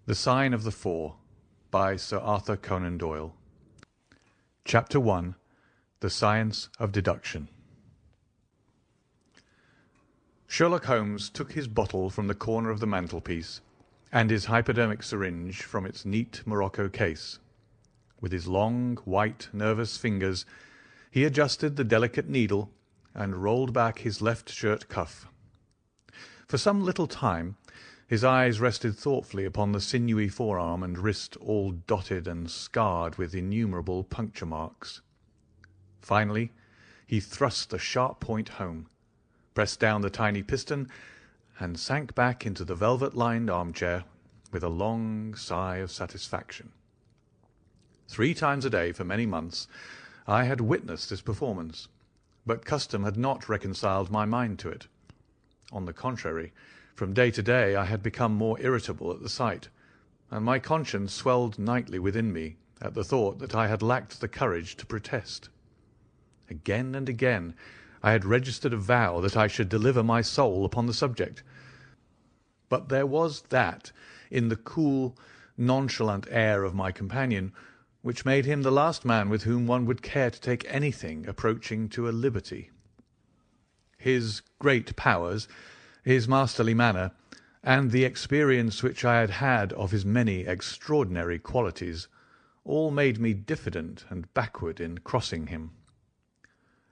The Sign of the Four by Sir Arthur Conan Doyle. Chapter 1. The Science of Deduction. Sherlock Holmes took his bottle from the corner of the mantelpiece and his hypodermic syringe from its neat morocco case. With his long, white, nervous fingers he adjusted the delicate needle and rolled back his left shirt cuff. For some little time his eyes rested thoughtfully upon the sinewy forearm and wrist all dotted and scarred with innumerable puncture marks. Finally he thrust the sharp point home, pressed down the tiny piston, and sank back into the velvet-lined armchair with a long sigh of satisfaction. 3 times a day for many months I had witnessed this performance, but custom had not reconciled my mind to it. On the contrary, from day to day I had become more irritable at the sight, and my conscience swelled nightly within me at the thought that I had lacked the courage to protest. Again and again I had registered a vow that I should deliver my soul upon the subject, but there was that in the cool, nonchalant air of my companion which made him the last man with whom one would care to take anything approaching to a liberty. His great powers, his masterly manner, and the experience which I had had of his many extraordinary qualities all made me diffident and backward in crossing him.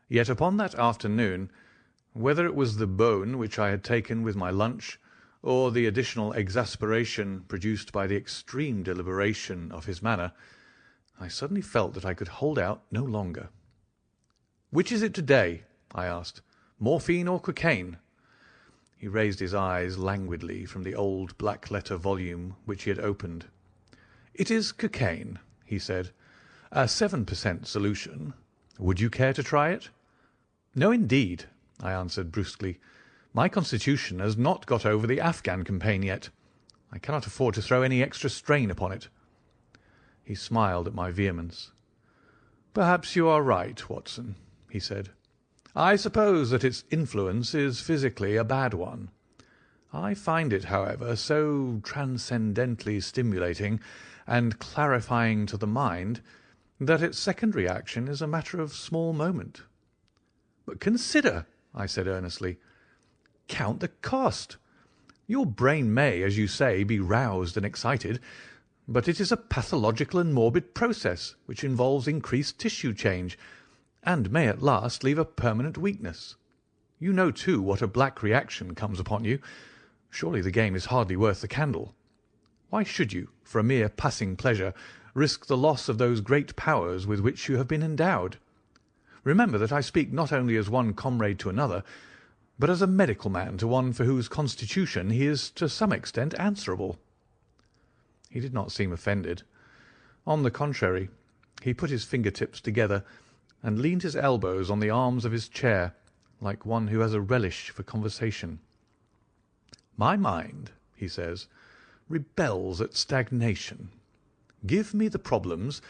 Yet upon that afternoon, whether it was the bone which I had taken with my lunch, or the additional exasperation produced by the extreme deliberation of his manner, I suddenly felt that I could hold out no longer. "Which is it to-day?" I asked. "Morphine or cocaine?" He raised his eyes languidly from the old black-letter volume which he had opened. "It is cocaine," he said. "A 7% solution. Would you care to try it?" "No, indeed," I answered brusquely. "My constitution has not got over the Afghan campaign yet. I cannot afford to throw any extra strain upon it." He smiled at my vehemence. "Perhaps you are right, Watson," he said. "I suppose that its influence is physically a bad one. I find it, however, so transcendently stimulating and clarifying to the mind that its secondary action is a matter of small moment." "But consider," I said earnestly. "Count the cost. Your brain may, as you say, be roused and excited, but it is a pathological and morbid process which involves increased tissue change, and may at last leave a permanent weakness. You know, too, what a black reaction comes upon you. Surely the game is hardly worth the candle. Why should you, for a mere passing pleasure, risk the loss of those great powers with which you have been endowed? Remember that I speak not only as one comrade to another, but as a medical man to one for whose constitution he is to some extent answerable." He did not seem offended. On the contrary, he put his finger-tips together and leaned his elbows on the arms of his chair, like one who has a relish for conversation. "My mind," he says, "rebels at stagnation. Give me the problems,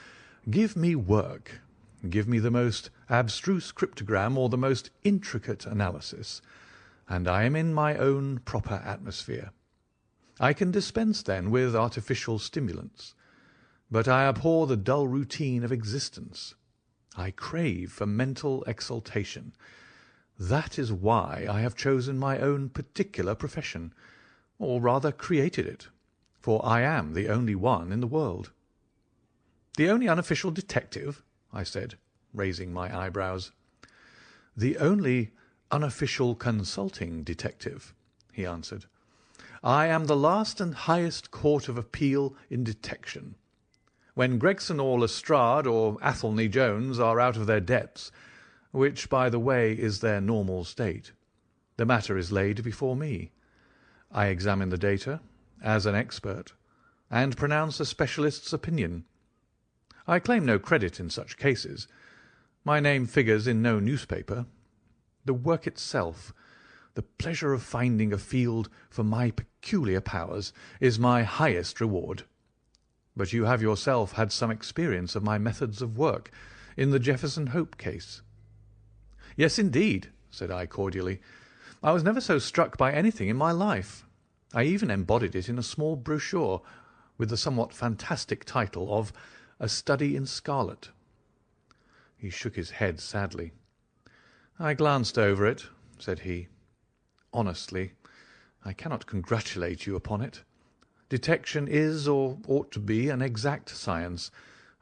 give me work, give me the most abstruse cryptogram or the most intricate analysis, and I am in my own proper atmosphere. I can dispense then with artificial stimulants, but I abhor the dull routine of existence. I crave for mental exaltation. That is why I have chosen my own particular profession, or rather created it, for I am the only one in the world." "The only unofficial detective?" I said, raising my eyebrows. "The only unofficial consulting detective," he answered. "I am the last and highest court of appeal in detection. When Gregson or Lestrade or Athelney Jones are out of their depths, which, by the way, is their normal state, the matter is laid before me. I examine the data, as an expert, and pronounce a specialist's opinion. I claim no credit in such cases. My name figures in no newspaper. The work itself, the pleasure of finding a field for my peculiar powers, is my highest reward. But you have yourself had some experience of my methods of work in the Jefferson Hope case." "Yes, indeed," said I cordially. "I was never so struck by anything in my life. I even embodied it in a small brochure, with the somewhat fantastic title of A Study in Scarlet. He shook his head sadly. "I glanced over it," said he. "Honestly, I cannot congratulate you upon it. Detection is, or ought to be, an exact science,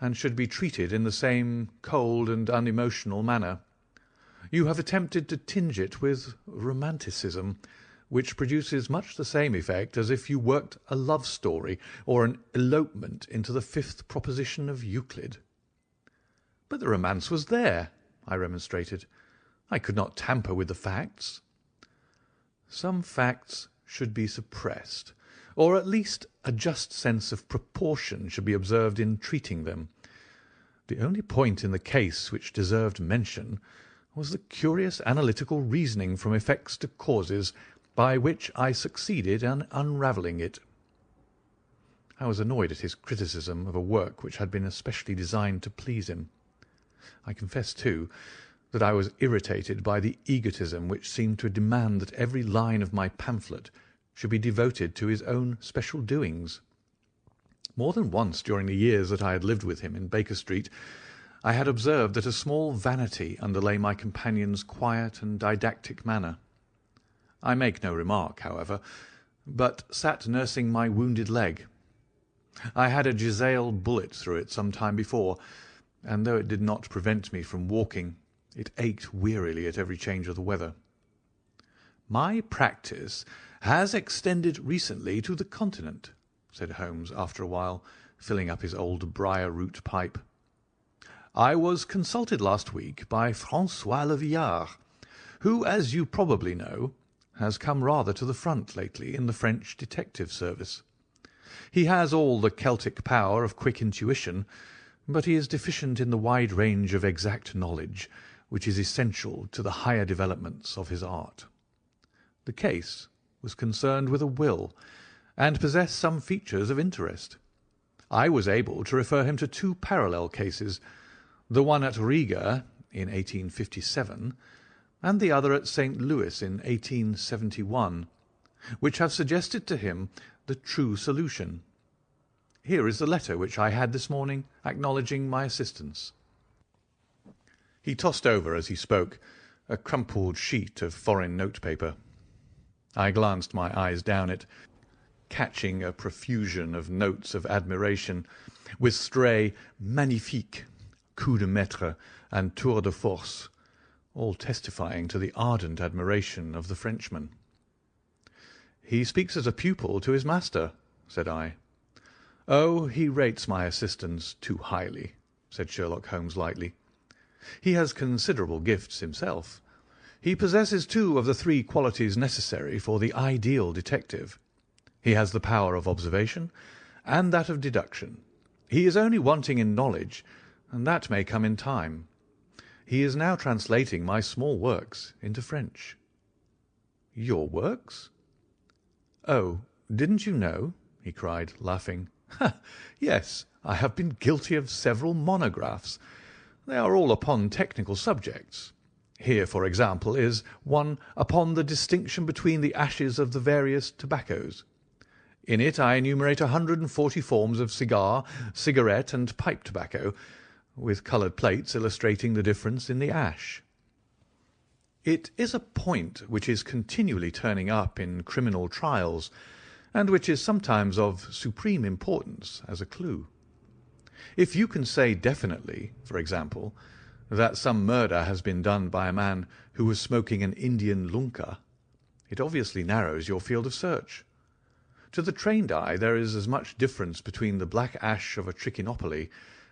and should be treated in the same cold and unemotional manner. You have attempted to tinge it with romanticism, which produces much the same effect as if you worked a love story or an elopement into the fifth proposition of Euclid." "But the romance was there," I remonstrated. "I could not tamper with the facts." "Some facts should be suppressed, or at least a just sense of proportion should be observed in treating them. The only point in the case which deserved mention was the curious analytical reasoning from effects to causes by which I succeeded in unravelling it." I was annoyed at his criticism of a work which had been especially designed to please him. I confess, too, that I was irritated by the egotism which seemed to demand that every line of my pamphlet should be devoted to his own special doings. More than once during the years that I had lived with him in Baker Street, I had observed that a small vanity underlay my companion's quiet and didactic manner. I make no remark, however, but sat nursing my wounded leg. I had a Giselle bullet through it some time before, and though it did not prevent me from walking, it ached wearily at every change of the weather. "My practice has extended recently to the Continent," said Holmes after a while, filling up his old briar-root pipe. "I was consulted last week by François Le Villard, who, as you probably know, has come rather to the front lately in the French detective service. He has all the Celtic power of quick intuition, but he is deficient in the wide range of exact knowledge which is essential to the higher developments of his art. The case was concerned with a will, and possessed some features of interest. I was able to refer him to two parallel cases, the one at Riga in 1857, and the other at St. Louis in 1871, which have suggested to him the true solution. Here is the letter which I had this morning acknowledging my assistance." He tossed over, as he spoke, a crumpled sheet of foreign notepaper. I glanced my eyes down it, catching a profusion of notes of admiration, with stray magnifique, coup de maître, and tour de force, all testifying to the ardent admiration of the Frenchman. "He speaks as a pupil to his master," said I. "Oh, he rates my assistance too highly," said Sherlock Holmes lightly. "He has considerable gifts himself. He possesses two of the three qualities necessary for the ideal detective. He has the power of observation and that of deduction. He is only wanting in knowledge, and that may come in time. He is now translating my small works into French." "Your works?" "Oh, didn't you know?" he cried, laughing. "Ha! Yes, I have been guilty of several monographs. They are all upon technical subjects. Here, for example, is one upon the distinction between the ashes of the various tobaccos. In it I enumerate 140 forms of cigar, cigarette, and pipe tobacco, with coloured plates illustrating the difference in the ash. It is a point which is continually turning up in criminal trials, and which is sometimes of supreme importance as a clue. If you can say definitely, for example, that some murder has been done by a man who was smoking an Indian lunka, it obviously narrows your field of search. To the trained eye there is as much difference between the black ash of a trichinopoly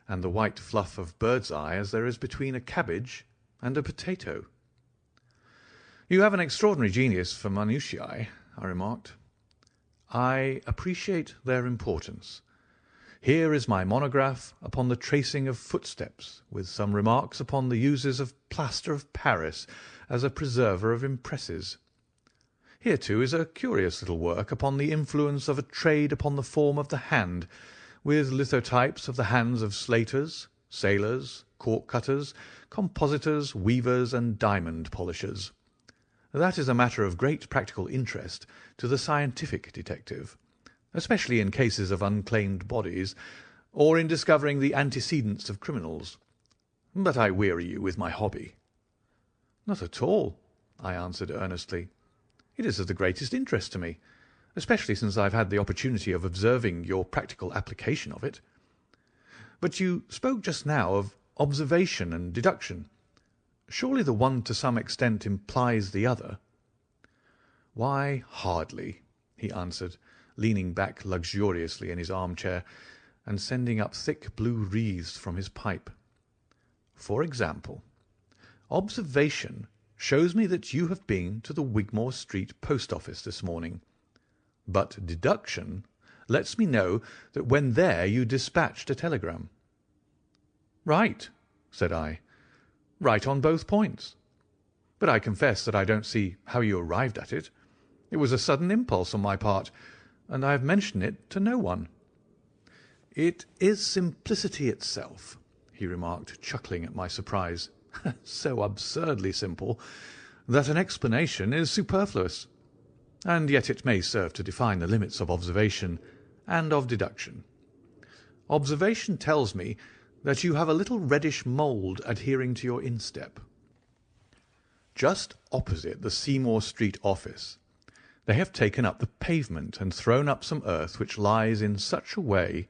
and the white fluff of bird's eye as there is between a cabbage and a potato. "You have an extraordinary genius for minutiae," I remarked. "I appreciate their importance. Here is my monograph upon the tracing of footsteps, with some remarks upon the uses of plaster of Paris as a preserver of impresses. Here, too, is a curious little work upon the influence of a trade upon the form of the hand, with lithotypes of the hands of slaters, sailors, cork-cutters, compositors, weavers, and diamond polishers. That is a matter of great practical interest to the scientific detective, especially in cases of unclaimed bodies, or in discovering the antecedents of criminals. But I weary you with my hobby." "Not at all," I answered earnestly. "It is of the greatest interest to me, especially since I have had the opportunity of observing your practical application of it. But you spoke just now of observation and deduction. Surely the one to some extent implies the other?" "Why, hardly," he answered, leaning back luxuriously in his armchair and sending up thick blue wreaths from his pipe. "For example, observation shows me that you have been to the Wigmore Street post office this morning, but deduction lets me know that when there you dispatched a telegram." "Right," said I. "Right on both points. But I confess that I don't see how you arrived at it. It was a sudden impulse on my part, and I have mentioned it to no one." "It is simplicity itself," he remarked, chuckling at my surprise. "So absurdly simple that an explanation is superfluous. And yet it may serve to define the limits of observation and of deduction. Observation tells me that you have a little reddish mould adhering to your instep. Just opposite the Seymour Street office they have taken up the pavement and thrown up some earth which lies in such a way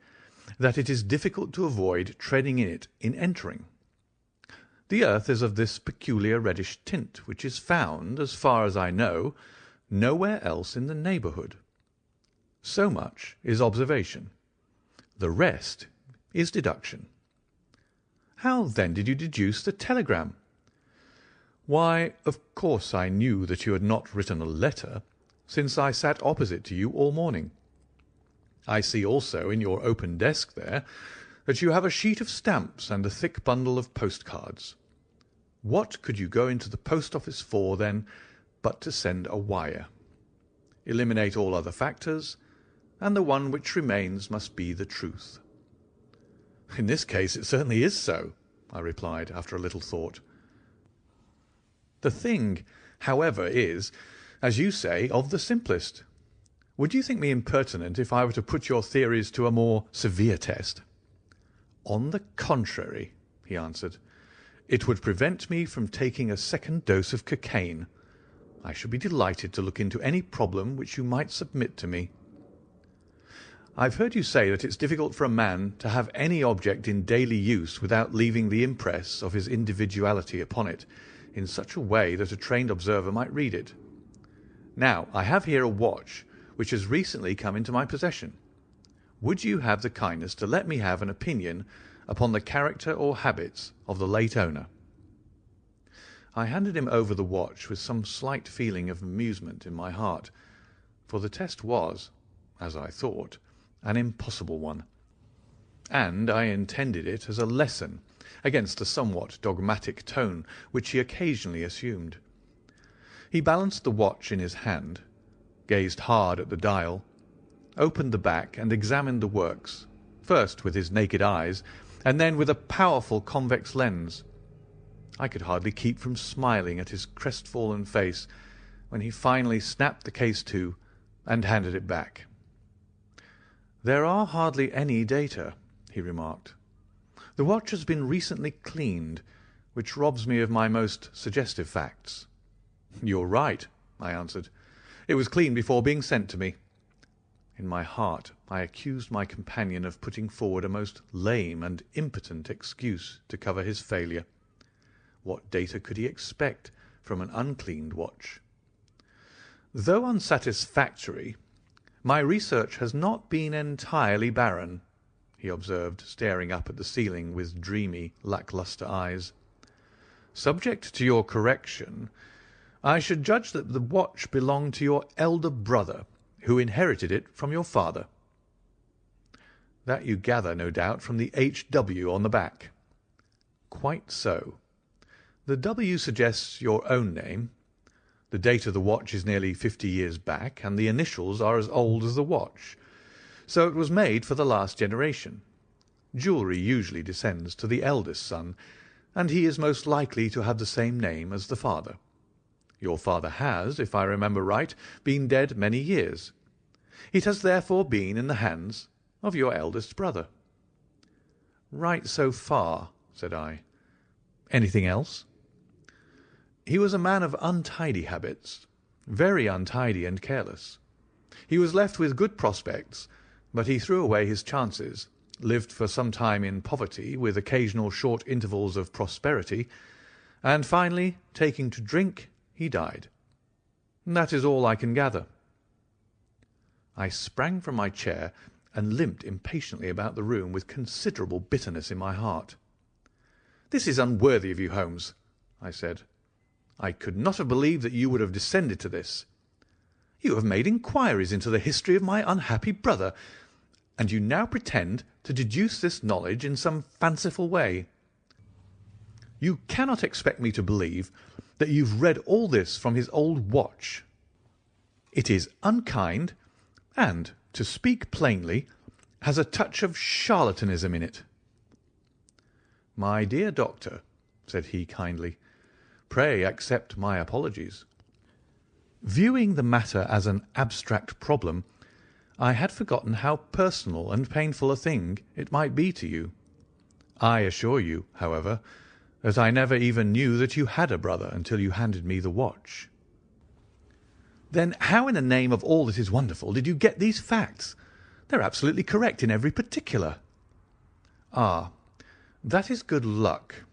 that it is difficult to avoid treading in it in entering. The earth is of this peculiar reddish tint, which is found, as far as I know, nowhere else in the neighbourhood. So much is observation. The rest is deduction." "How, then, did you deduce the telegram?" "Why, of course I knew that you had not written a letter, since I sat opposite to you all morning. I see also in your open desk there that you have a sheet of stamps and a thick bundle of postcards. What could you go into the post office for, then, but to send a wire? Eliminate all other factors, and the one which remains must be the truth." "In this case it certainly is so," I replied, after a little thought. "The thing, however, is, as you say, of the simplest. Would you think me impertinent if I were to put your theories to a more severe test?" "On the contrary," he answered, "it would prevent me from taking a second dose of cocaine. I should be delighted to look into any problem which you might submit to me." "I've heard you say that it's difficult for a man to have any object in daily use without leaving the impress of his individuality upon it in such a way that a trained observer might read it. Now, I have here a watch which has recently come into my possession. Would you have the kindness to let me have an opinion upon the character or habits of the late owner?" I handed him over the watch with some slight feeling of amusement in my heart, for the test was, as I thought, an impossible one, and I intended it as a lesson against the somewhat dogmatic tone which he occasionally assumed. He balanced the watch in his hand, gazed hard at the dial, opened the back and examined the works, first with his naked eyes and then with a powerful convex lens. I could hardly keep from smiling at his crestfallen face when he finally snapped the case to and handed it back. "There are hardly any data," he remarked. "The watch has been recently cleaned, which robs me of my most suggestive facts." "You're right," I answered. "It was cleaned before being sent to me." In my heart I accused my companion of putting forward a most lame and impotent excuse to cover his failure. What data could he expect from an uncleaned watch? "Though unsatisfactory, my research has not been entirely barren," he observed, staring up at the ceiling with dreamy, lack-lustre eyes. "Subject to your correction, I should judge that the watch belonged to your elder brother, who inherited it from your father." "That you gather, no doubt, from the H.W. on the back." "Quite so. The W suggests your own name. The date of the watch is nearly 50 years back, and the initials are as old as the watch. So it was made for the last generation. Jewellery usually descends to the eldest son, and he is most likely to have the same name as the father. Your father has, if I remember right, been dead many years. It has therefore been in the hands of your eldest brother." "Right so far," said I. "Anything else?" "He was a man of untidy habits, very untidy and careless. He was left with good prospects, but he threw away his chances, lived for some time in poverty with occasional short intervals of prosperity, and finally, taking to drink, he died. That is all I can gather." I sprang from my chair and limped impatiently about the room with considerable bitterness in my heart. "This is unworthy of you, Holmes," I said. "I could not have believed that you would have descended to this. You have made inquiries into the history of my unhappy brother, and you now pretend to deduce this knowledge in some fanciful way. You cannot expect me to believe that you've read all this from his old watch. It is unkind, and, to speak plainly, has a touch of charlatanism in it." "My dear doctor," said he kindly, "pray accept my apologies. Viewing the matter as an abstract problem, I had forgotten how personal and painful a thing it might be to you. I assure you, however, that I never even knew that you had a brother until you handed me the watch." "Then how in the name of all that is wonderful did you get these facts? They're absolutely correct in every particular." "Ah, that is good luck.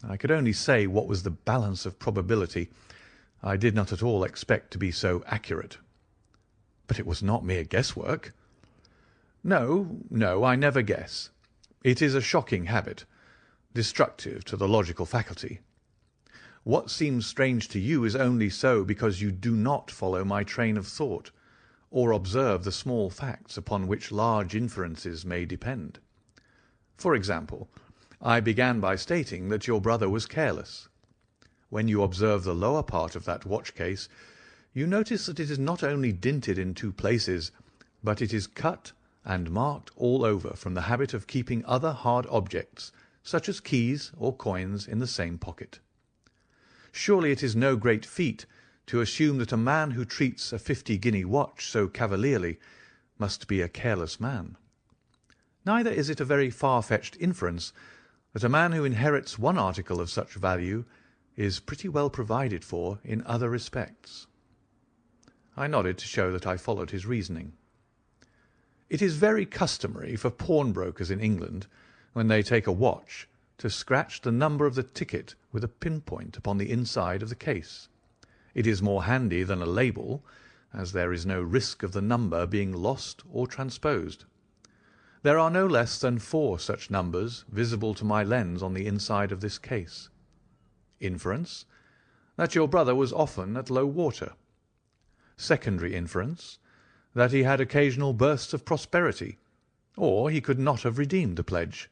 I could only say what was the balance of probability. I did not at all expect to be so accurate." "But it was not mere guesswork." No, I never guess. It is a shocking habit, destructive to the logical faculty. What seems strange to you is only so because you do not follow my train of thought, or observe the small facts upon which large inferences may depend. For example, I began by stating that your brother was careless. When you observe the lower part of that watch-case, you notice that it is not only dinted in 2 places, but it is cut and marked all over from the habit of keeping other hard objects, such as keys or coins, in the same pocket. Surely it is no great feat to assume that a man who treats a 50-guinea watch so cavalierly must be a careless man. Neither is it a very far-fetched inference that a man who inherits one article of such value is pretty well provided for in other respects." I nodded to show that I followed his reasoning. "It is very customary for pawnbrokers in England, when they take a watch, to scratch the number of the ticket with a pin-point upon the inside of the case. It is more handy than a label, as there is no risk of the number being lost or transposed. There are no less than 4 such numbers visible to my lens on the inside of this case. Inference: that your brother was often at low water. Secondary inference: that he had occasional bursts of prosperity, or he could not have redeemed the pledge.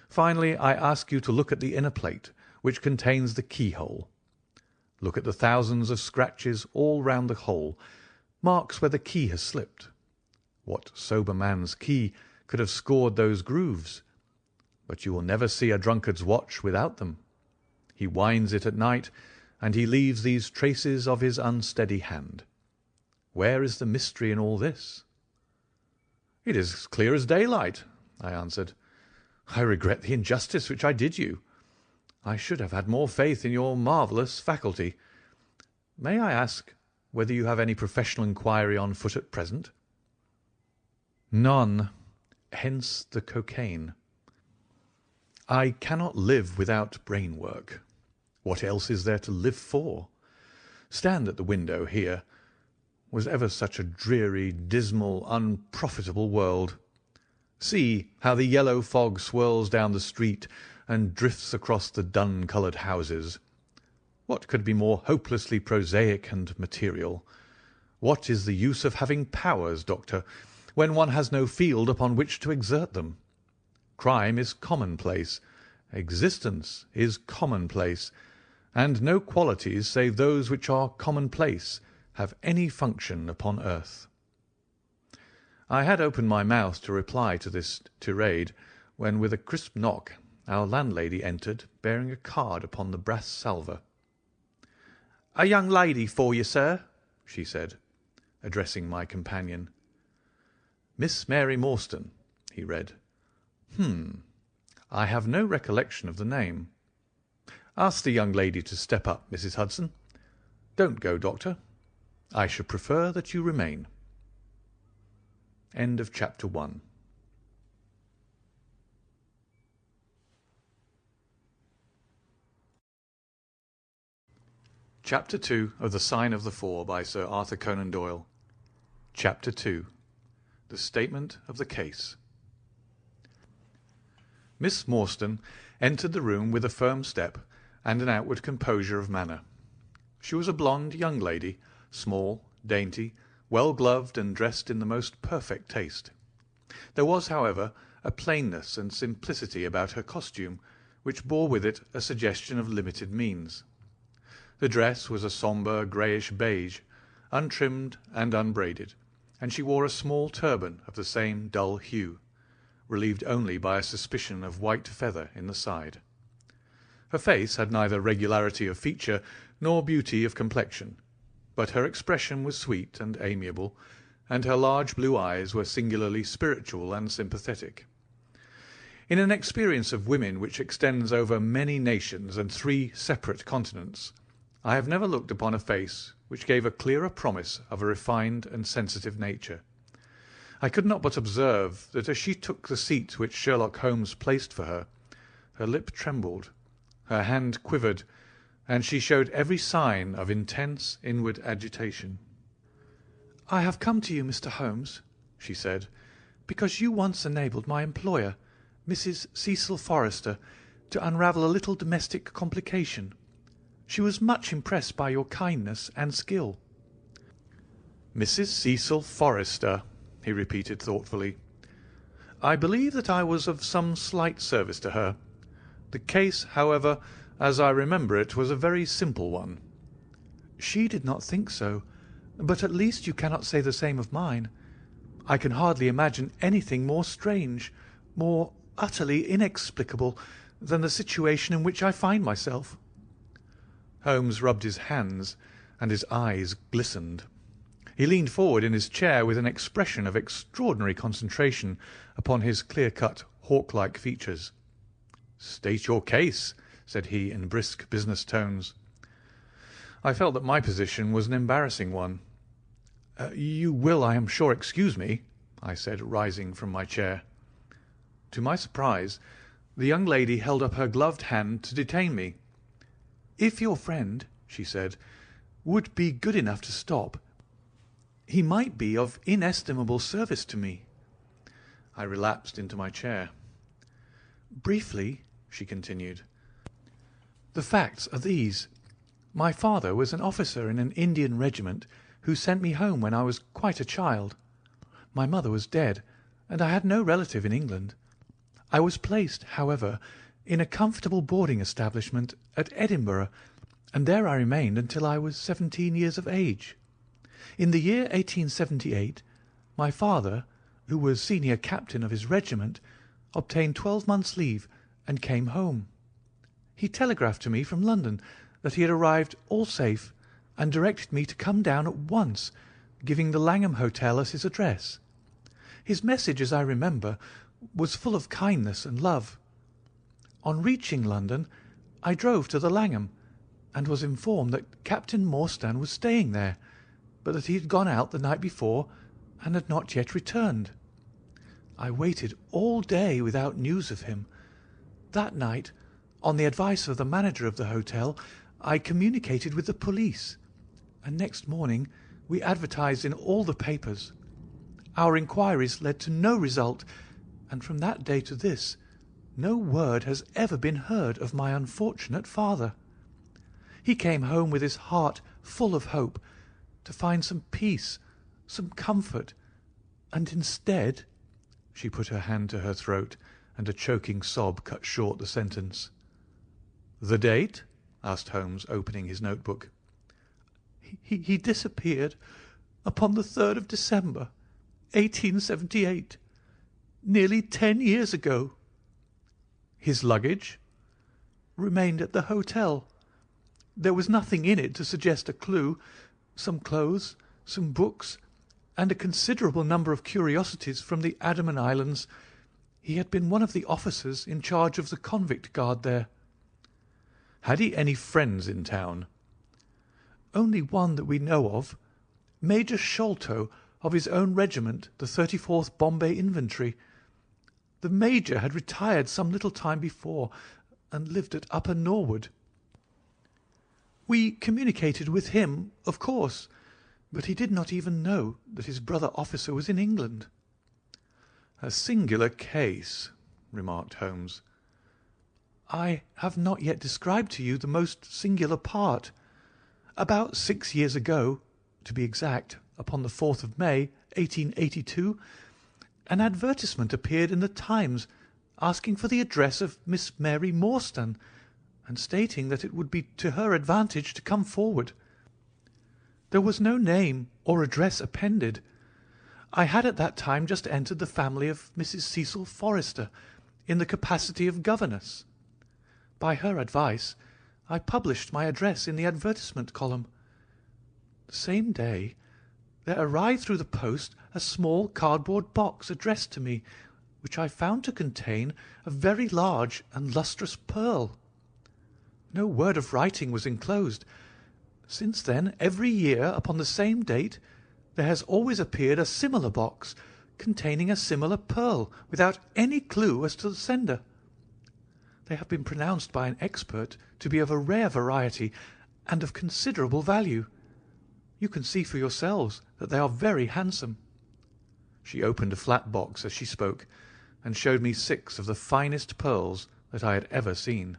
Finally, I ask you to look at the inner plate, which contains the keyhole. Look at the thousands of scratches all round the hole, marks where the key has slipped. What sober man's key could have scored those grooves? But you will never see a drunkard's watch without them. He winds it at night, and he leaves these traces of his unsteady hand. Where is the mystery in all this?" "It is as clear as daylight," I answered. "I regret the injustice which I did you. I should have had more faith in your marvellous faculty. May I ask whether you have any professional inquiry on foot at present?" "None. Hence the cocaine. I cannot live without brain work. What else is there to live for? Stand at the window here. Was ever such a dreary, dismal, unprofitable world? See how the yellow fog swirls down the street and drifts across the dun-coloured houses. What could be more hopelessly prosaic and material? What is the use of having powers, Doctor, when one has no field upon which to exert them? Crime is commonplace, existence is commonplace, and no qualities save those which are commonplace have any function upon earth." I had opened my mouth to reply to this tirade, when with a crisp knock our landlady entered, bearing a card upon the brass salver. "A young lady for you, sir," she said, addressing my companion. "Miss Mary Morstan," he read. I have no recollection of the name. Ask the young lady to step up, Mrs. Hudson. Don't go, Doctor. I should prefer that you remain. End of Chapter 1. Chapter 2 of The Sign of the Four by Sir Arthur Conan Doyle. Chapter 2. The Statement of the Case. Miss Morstan entered the room with a firm step and an outward composure of manner. She was a blonde young lady, small, dainty, well-gloved, and dressed in the most perfect taste. There was, however, a plainness and simplicity about her costume which bore with it a suggestion of limited means. The dress was a sombre greyish beige, untrimmed and unbraided, and she wore a small turban of the same dull hue, relieved only by a suspicion of white feather in the side. Her face had neither regularity of feature nor beauty of complexion, but her expression was sweet and amiable, and her large blue eyes were singularly spiritual and sympathetic. In an experience of women which extends over many nations and 3 separate continents, I have never looked upon a face which gave a clearer promise of a refined and sensitive nature. I could not but observe that as she took the seat which Sherlock Holmes placed for her, her lip trembled, her hand quivered, and she showed every sign of intense inward agitation. "I have come to you, Mr. Holmes," she said, "because you once enabled my employer, Mrs. Cecil Forrester, to unravel a little domestic complication. She was much impressed by your kindness and skill." "Mrs. Cecil Forrester," he repeated thoughtfully. "I believe that I was of some slight service to her. The case, however, as I remember it, was a very simple one." "She did not think so, but at least you cannot say the same of mine. I can hardly imagine anything more strange, more utterly inexplicable, than the situation in which I find myself." Holmes rubbed his hands, and his eyes glistened. He leaned forward in his chair with an expression of extraordinary concentration upon his clear-cut, hawk-like features. "State your case," said he in brisk business tones. I felt that my position was an embarrassing one. "You will, I am sure, excuse me," I said, rising from my chair. To my surprise, the young lady held up her gloved hand to detain me. "If your friend," she said, "would be good enough to stop, he might be of inestimable service to me." I relapsed into my chair. "Briefly," she continued, "the facts are these. My father was an officer in an Indian regiment who sent me home when I was quite a child. My mother was dead, and I had no relative in England. I was placed, however, in a comfortable boarding establishment at Edinburgh, and there I remained until I was 17 years of age. In the year 1878, my father, who was senior captain of his regiment, obtained 12 months' leave and came home. He telegraphed to me from London that he had arrived all safe, and directed me to come down at once, giving the Langham Hotel as his address. His message, as I remember, was full of kindness and love. On reaching London, I drove to the Langham, and was informed that Captain Morstan was staying there, but that he had gone out the night before and had not yet returned. I waited all day without news of him. That night, on the advice of the manager of the hotel, I communicated with the police, and next morning we advertised in all the papers. Our inquiries led to no result, and from that day to this no word has ever been heard of my unfortunate father. He came home with his heart full of hope, to find some peace, some comfort, and instead—" She put her hand to her throat, and a choking sob cut short the sentence. "The date?" asked Holmes, opening his notebook. He disappeared upon the 3rd of December, 1878, nearly 10 years ago." "His luggage?" "Remained at the hotel. There was nothing in it to suggest a clue. Some clothes, some books, and a considerable number of curiosities from the Andaman Islands. He had been one of the officers in charge of the convict guard there." "Had he any friends in town?" "Only one that we know of, Major Sholto, of his own regiment, the 34th Bombay Infantry. The Major had retired some little time before, and lived at Upper Norwood. We communicated with him, of course, but he did not even know that his brother officer was in England." "A singular case," remarked Holmes. "I have not yet described to you the most singular part. About 6 years ago, to be exact, upon the 4th of May, 1882, an advertisement appeared in the Times asking for the address of Miss Mary Morstan, and stating that it would be to her advantage to come forward. There was no name or address appended. I had at that time just entered the family of Mrs. Cecil Forrester in the capacity of governess. By her advice, I published my address in the advertisement column. The same day there arrived through the post a small cardboard box addressed to me, which I found to contain a very large and lustrous pearl. No word of writing was enclosed. Since then, every year, upon the same date, there has always appeared a similar box, containing a similar pearl, without any clue as to the sender. They have been pronounced by an expert to be of a rare variety and of considerable value. You can see for yourselves that they are very handsome." She opened a flat box as she spoke, and showed me 6 of the finest pearls that I had ever seen.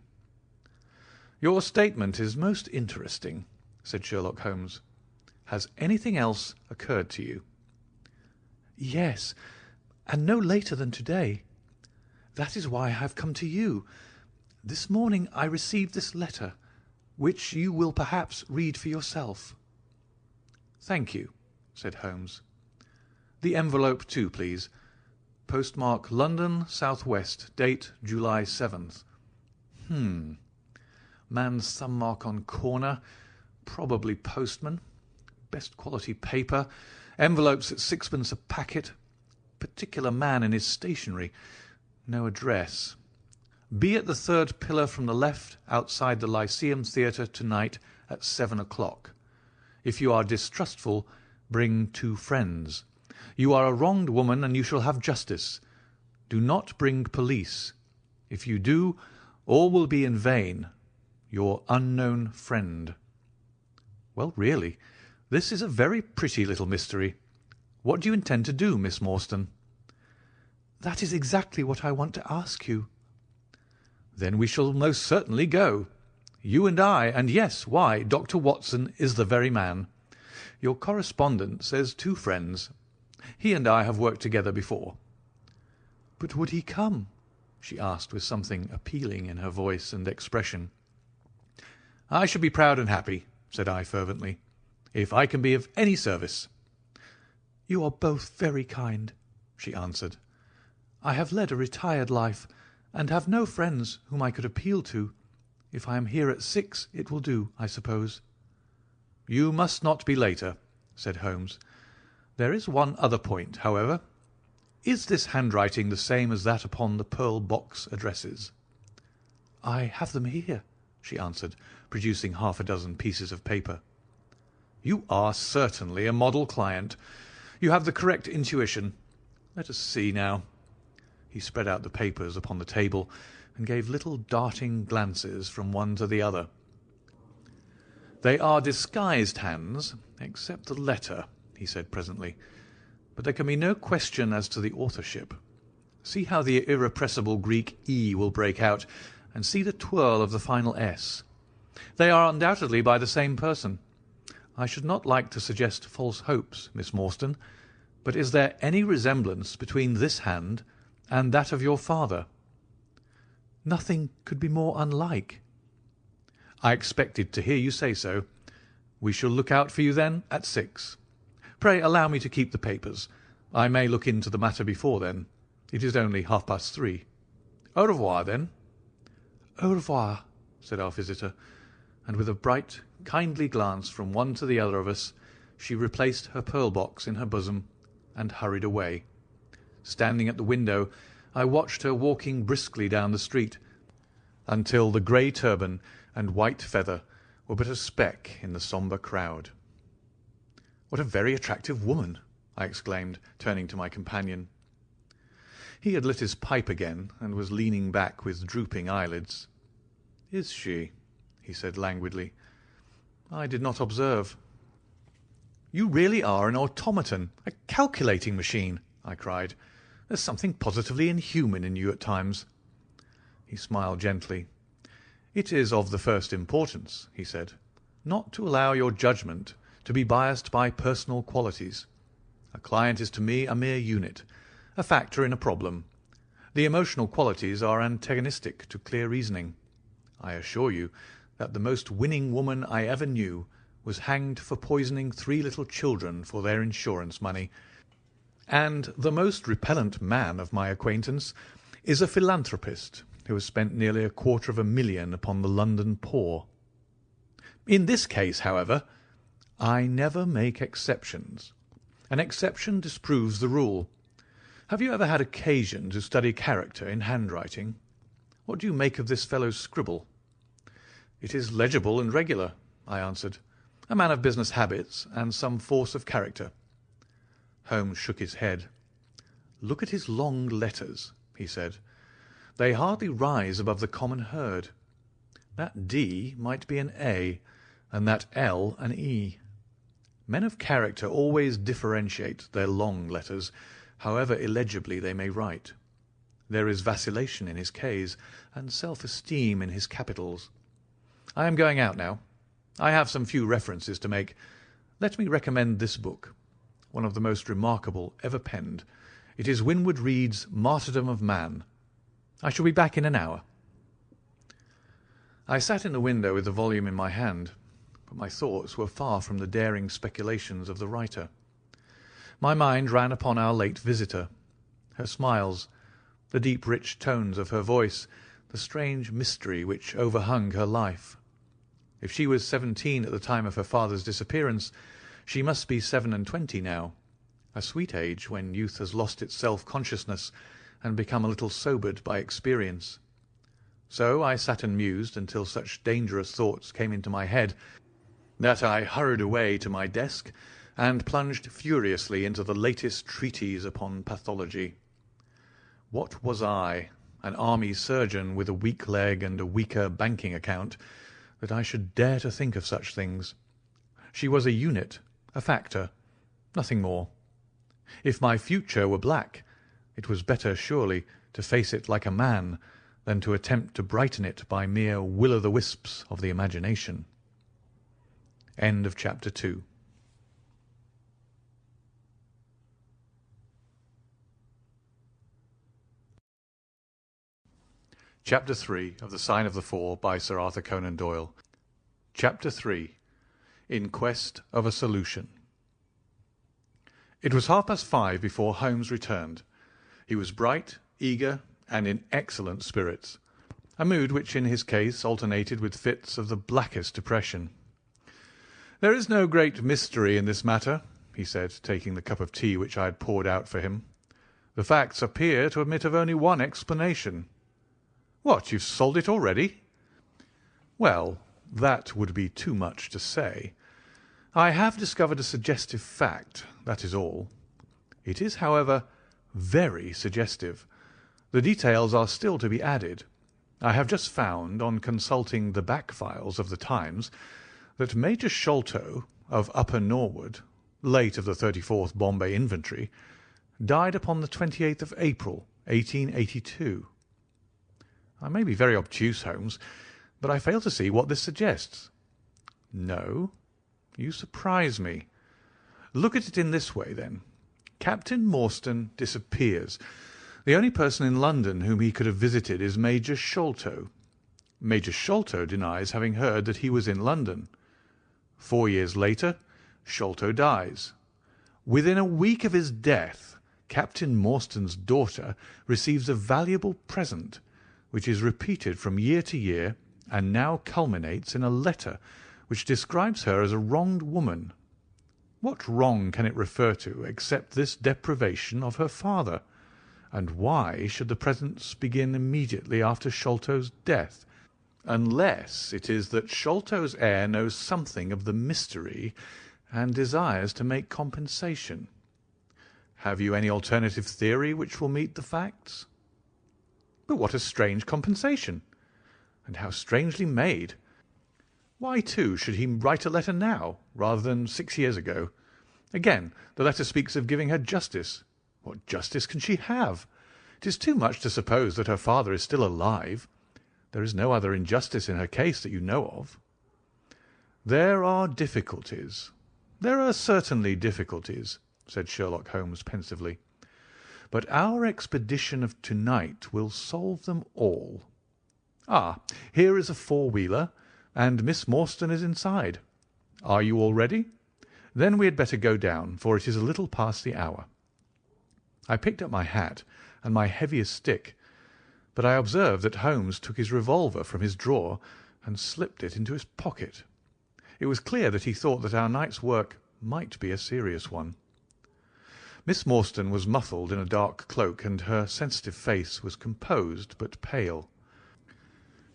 "Your statement is most interesting," said Sherlock Holmes. "Has anything else occurred to you?" "Yes, and no later than to-day. That is why I have come to you. This morning I received this letter, which you will perhaps read for yourself." "Thank you," said Holmes. "The envelope too, please. Postmark London, S.W. Date July 7th. Man's thumb mark on corner. Probably postman. Best quality paper. Envelopes at 6d. a packet. Particular man in his stationery. No address. Be at the 3rd pillar from the left outside the Lyceum Theatre tonight at 7 o'clock. If you are distrustful, bring 2 friends. You are a wronged woman, and you shall have justice. Do not bring police. If you do, all will be in vain. Your unknown friend." "Well, really, this is a very pretty little mystery. What do you intend to do, Miss Morstan?" "That is exactly what I want to ask you." "Then we shall most certainly go. You and I, and yes, why, Dr. Watson is the very man. Your correspondent says 2 friends. He and I have worked together before." "But would he come?" she asked with something appealing in her voice and expression. "I should be proud and happy," said I fervently, "if I can be of any service." "You are both very kind," she answered. "I have led a retired life, and have no friends whom I could appeal to. If I am here at 6, it will do, I suppose." "You must not be later," said Holmes. "There is one other point, however. Is this handwriting the same as that upon the pearl box addresses?" "I have them here," she answered, producing half a dozen pieces of paper. "You are certainly a model client. You have the correct intuition. Let us see now." He spread out the papers upon the table and gave little darting glances from one to the other. "They are disguised hands, except the letter," he said presently, "but there can be no question as to the authorship. See how the irrepressible Greek E will break out, and see the twirl of the final S. They are undoubtedly by the same person. I should not like to suggest false hopes, Miss Morstan, but is there any resemblance between this hand and that of your father?" "Nothing could be more unlike." "I expected to hear you say so. We shall look out for you, then, at 6. Pray allow me to keep the papers. I may look into the matter before then. It is only 3:30. Au revoir, then." "Au revoir," said our visitor, and with a bright, kindly glance from one to the other of us, she replaced her pearl box in her bosom and hurried away. Standing at the window, I watched her walking briskly down the street until the grey turban and white feather were but a speck in the sombre crowd. "What a very attractive woman!" I exclaimed, turning to my companion. He had lit his pipe again and was leaning back with drooping eyelids. "Is she?" he said languidly. "I did not observe." "You really are an automaton, a calculating machine," I cried. "There's something positively inhuman in you at times." He smiled gently. "It is of the first importance," he said, "not to allow your judgment to be biased by personal qualities. A client is to me a mere unit, a factor in a problem. The emotional qualities are antagonistic to clear reasoning. I assure you that the most winning woman I ever knew was hanged for poisoning 3 little children for their insurance money, and the most repellent man of my acquaintance is a philanthropist who has spent nearly £250,000 upon the London poor. In this case, however, I never make exceptions. An exception disproves the rule. Have you ever had occasion to study character in handwriting? What do you make of this fellow's scribble?" "It is legible and regular," I answered. "A man of business habits and some force of character." Holmes shook his head. "Look at his long letters," he said. "They hardly rise above the common herd. That D might be an A, and that L an E. Men of character always differentiate their long letters, however illegibly they may write. There is vacillation in his Ks, and self-esteem in his capitals. I am going out now. I have some few references to make. Let me recommend this book, one of the most remarkable ever penned. It is Winwood Reade's Martyrdom of Man. I shall be back in an hour." I sat in the window with the volume in my hand, but my thoughts were far from the daring speculations of the writer. My mind ran upon our late visitor, her smiles, the deep rich tones of her voice, the strange mystery which overhung her life. If she was 17 at the time of her father's disappearance, she must be 27 now, a sweet age when youth has lost its self-consciousness and become a little sobered by experience. So I sat and mused until such dangerous thoughts came into my head that I hurried away to my desk and plunged furiously into the latest treatise upon pathology. What was I, an army surgeon with a weak leg and a weaker banking account, that I should dare to think of such things? She was a unit, a factor, nothing more. If my future were black, it was better surely to face it like a man than to attempt to brighten it by mere will-o'-the-wisps of the imagination. End of chapter 2. Chapter 3 of The Sign of the Four by Sir Arthur Conan Doyle. Chapter 3. In Quest of a Solution. It was 5:30 before Holmes returned. He was bright, eager, and in excellent spirits, a mood which in his case alternated with fits of the blackest depression. "There is no great mystery in this matter," he said, taking the cup of tea which I had poured out for him. "The facts appear to admit of only one explanation." "What, you've solved it already?" "Well, that would be too much to say. I have discovered a suggestive fact, that is all. It is, however, very suggestive. The details are still to be added. I have just found, on consulting the back files of the Times, that Major Sholto, of Upper Norwood, late of the 34th Bombay Infantry, died upon the 28th of April, 1882. I may be very obtuse, Holmes, but I fail to see what this suggests." "No? You surprise me. Look at it in this way, then. Captain Morstan disappears. The only person in London whom he could have visited is Major Sholto. Major Sholto denies having heard that he was in London. 4 years later, Sholto dies. Within a week of his death, Captain Morstan's daughter receives a valuable present, which is repeated from year to year, and now culminates in a letter which describes her as a wronged woman. What wrong can it refer to except this deprivation of her father? And why should the presents begin immediately after Sholto's death, unless it is that Sholto's heir knows something of the mystery and desires to make compensation? Have you any alternative theory which will meet the facts? But what a strange compensation! And how strangely made! Why, too, should he write a letter now, rather than 6 years ago? Again, the letter speaks of giving her justice. What justice can she have? It is too much to suppose that her father is still alive. There is no other injustice in her case that you know of. There are difficulties. There are certainly difficulties, said Sherlock Holmes pensively. But our expedition of tonight will solve them all. Ah, here is a four-wheeler, and Miss Morstan is inside. Are you all ready? Then we had better go down, for it is a little past the hour. I picked up my hat and my heaviest stick, but I observed that Holmes took his revolver from his drawer and slipped it into his pocket. It was clear that he thought that our night's work might be a serious one. Miss Morstan was muffled in a dark cloak, and her sensitive face was composed but pale.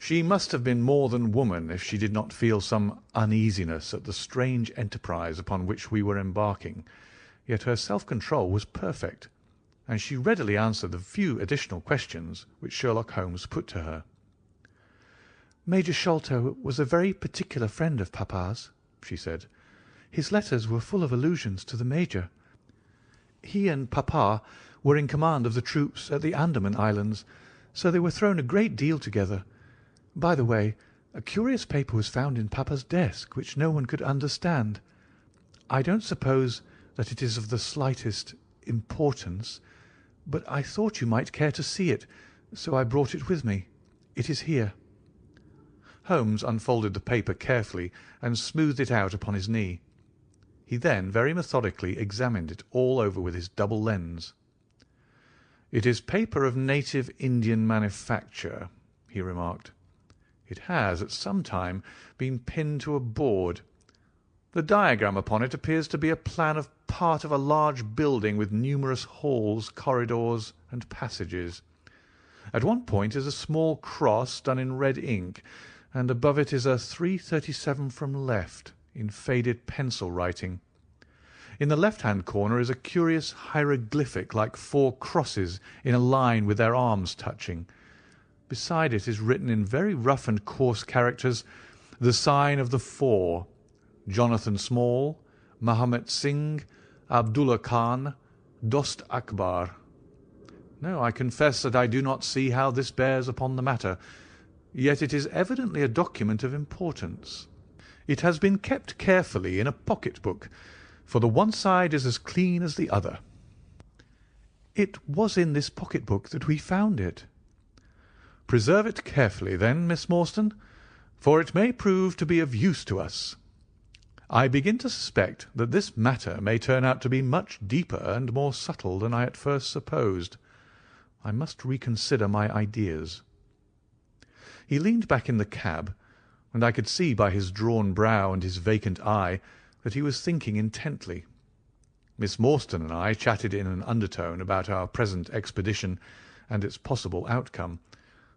She must have been more than woman if she did not feel some uneasiness at the strange enterprise upon which we were embarking, yet her self-control was perfect, and she readily answered the few additional questions which Sherlock Holmes put to her. "Major Sholto was a very particular friend of papa's," she said. "His letters were full of allusions to the Major. He and papa were in command of the troops at the Andaman Islands, so they were thrown a great deal together. By the way, a curious paper was found in papa's desk which no one could understand. I don't suppose that it is of the slightest importance, but I thought you might care to see it, so I brought it with me. It is here." Holmes unfolded the paper carefully and smoothed it out upon his knee. He then very methodically examined it all over with his double lens. "It is paper of native Indian manufacture," he remarked. "It has at some time been pinned to a board. The diagram upon it appears to be a plan of part of a large building with numerous halls, corridors, and passages. At one point is a small cross done in red ink, and above it is a 337 from left in faded pencil writing. In the left-hand corner is a curious hieroglyphic like 4 crosses in a line with their arms touching. Beside it is written in very rough and coarse characters the sign of the 4, Jonathan Small, Mahomet Singh, Abdullah Khan, Dost Akbar. No, I confess that I do not see how this bears upon the matter, yet it is evidently a document of importance. It has been kept carefully in a pocket-book, for the one side is as clean as the other." "It was in this pocket-book that we found it." "Preserve it carefully, then, Miss Morstan, for it may prove to be of use to us. I begin to suspect that this matter may turn out to be much deeper and more subtle than I at first supposed. I must reconsider my ideas." He leaned back in the cab, and I could see by his drawn brow and his vacant eye that he was thinking intently. Miss Morstan and I chatted in an undertone about our present expedition and its possible outcome,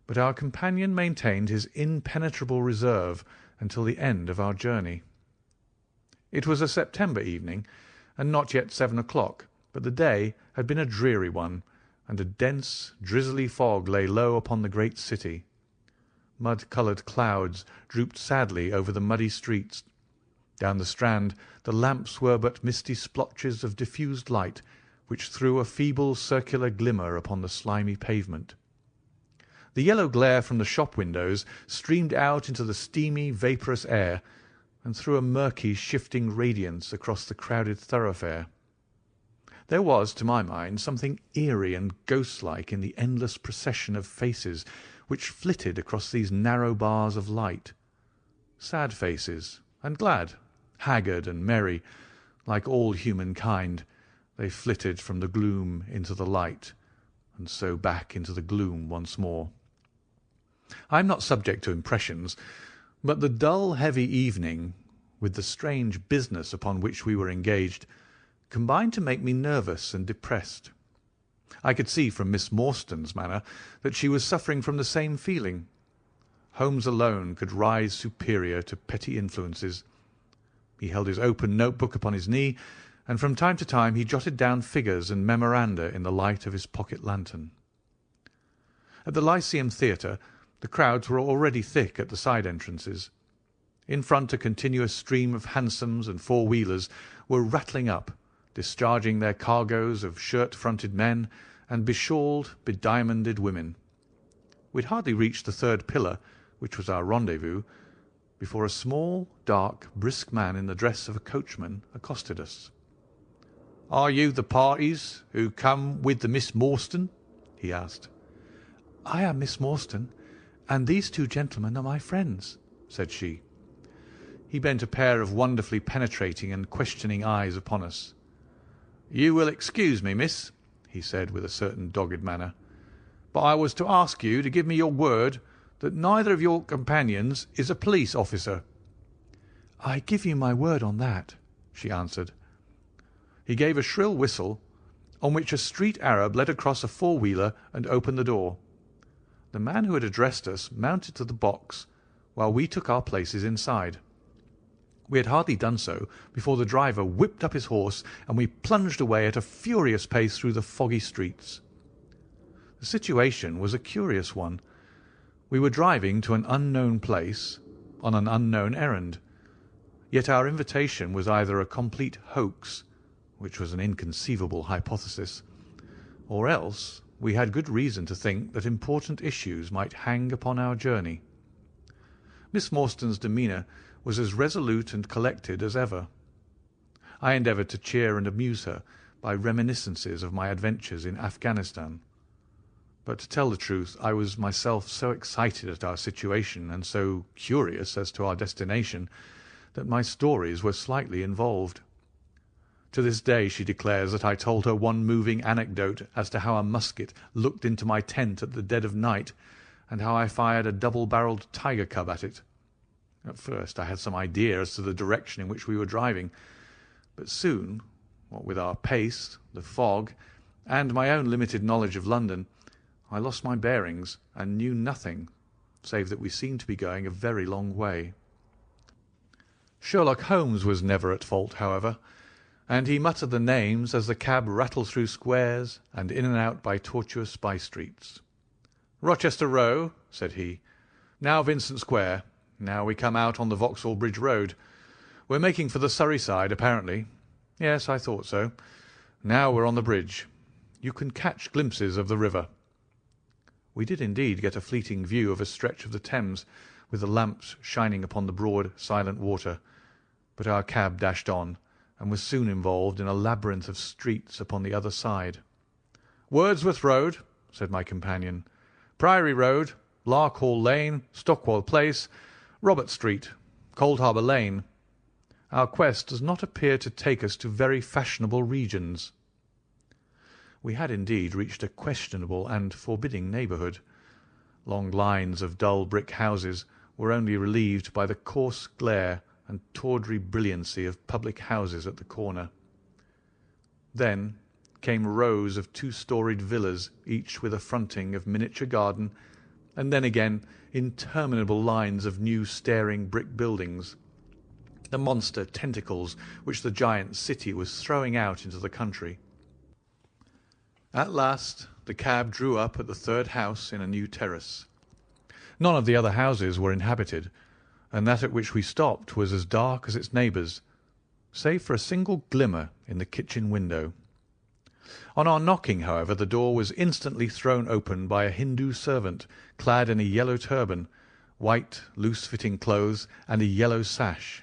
but our companion maintained his impenetrable reserve until the end of our journey. It was a September evening, and not yet 7 o'clock, but the day had been a dreary one, and a dense, drizzly fog lay low upon the great city. Mud-coloured clouds drooped sadly over the muddy streets. Down the Strand the lamps were but misty splotches of diffused light, which threw a feeble circular glimmer upon the slimy pavement. The yellow glare from the shop windows streamed out into the steamy, vaporous air, and threw a murky, shifting radiance across the crowded thoroughfare. There was, to my mind, something eerie and ghost-like in the endless procession of faces which flitted across these narrow bars of light. Sad faces, and glad, haggard and merry, like all humankind, they flitted from the gloom into the light, and so back into the gloom once more. I am not subject to impressions, but the dull, heavy evening, with the strange business upon which we were engaged, combined to make me nervous and depressed. I could see from Miss Morstan's manner that she was suffering from the same feeling. Holmes alone could rise superior to petty influences. He held his open notebook upon his knee, and from time to time he jotted down figures and memoranda in the light of his pocket lantern. At the Lyceum Theatre the crowds were already thick at the side entrances. In front a continuous stream of hansoms and four-wheelers were rattling up, discharging their cargoes of shirt-fronted men and beshawled, bediamonded women. We had hardly reached the third pillar, which was our rendezvous, before a small, dark, brisk man in the dress of a coachman accosted us. "Are you the parties who come with the Miss Morstan?" he asked. "I am Miss Morstan, and these two gentlemen are my friends," said she. He bent a pair of wonderfully penetrating and questioning eyes upon us. "You will excuse me, miss," he said with a certain dogged manner, "but I was to ask you to give me your word that neither of your companions is a police officer." "I give you my word on that," she answered. He gave a shrill whistle, on which a street Arab led across a four-wheeler and opened the door. The man who had addressed us mounted to the box, while we took our places inside. We had hardly done so before the driver whipped up his horse, and we plunged away at a furious pace through the foggy streets. The situation was a curious one. We were driving to an unknown place on an unknown errand, yet our invitation was either a complete hoax, which was an inconceivable hypothesis, or else we had good reason to think that important issues might hang upon our journey. Miss Morstan's demeanour was as resolute and collected as ever. I endeavoured to cheer and amuse her by reminiscences of my adventures in Afghanistan. But to tell the truth, I was myself so excited at our situation and so curious as to our destination that my stories were slightly involved. To this day she declares that I told her one moving anecdote as to how a musket looked into my tent at the dead of night, and how I fired a double-barrelled tiger cub at it. At first I had some idea as to the direction in which we were driving, but soon, what with our pace, the fog, and my own limited knowledge of London, I lost my bearings and knew nothing, save that we seemed to be going a very long way. Sherlock Holmes was never at fault, however, and he muttered the names as the cab rattled through squares and in and out by tortuous by-streets. "Rochester Row," said he. "Now Vincent Square. Now we come out on the Vauxhall Bridge Road. We're making for the Surrey side, apparently. Yes, I thought so. Now we're on the bridge. You can catch glimpses of the river." We did indeed get a fleeting view of a stretch of the Thames, with the lamps shining upon the broad, silent water, but our cab dashed on, and was soon involved in a labyrinth of streets upon the other side. "Wordsworth Road," said my companion, "Priory Road, Larkhall Lane, Stockwell Place, Robert Street, Cold Harbour Lane. Our quest does not appear to take us to very fashionable regions." We had indeed reached a questionable and forbidding neighbourhood. Long lines of dull brick houses were only relieved by the coarse glare and tawdry brilliancy of public houses at the corner. Then came rows of two-storied villas, each with a fronting of miniature garden, and then again interminable lines of new staring brick buildings, the monster tentacles which the giant city was throwing out into the country. At last the cab drew up at the third house in a new terrace. None of the other houses were inhabited, and that at which we stopped was as dark as its neighbours, save for a single glimmer in the kitchen window. On our knocking, however, the door was instantly thrown open by a Hindu servant clad in a yellow turban, white, loose-fitting clothes, and a yellow sash.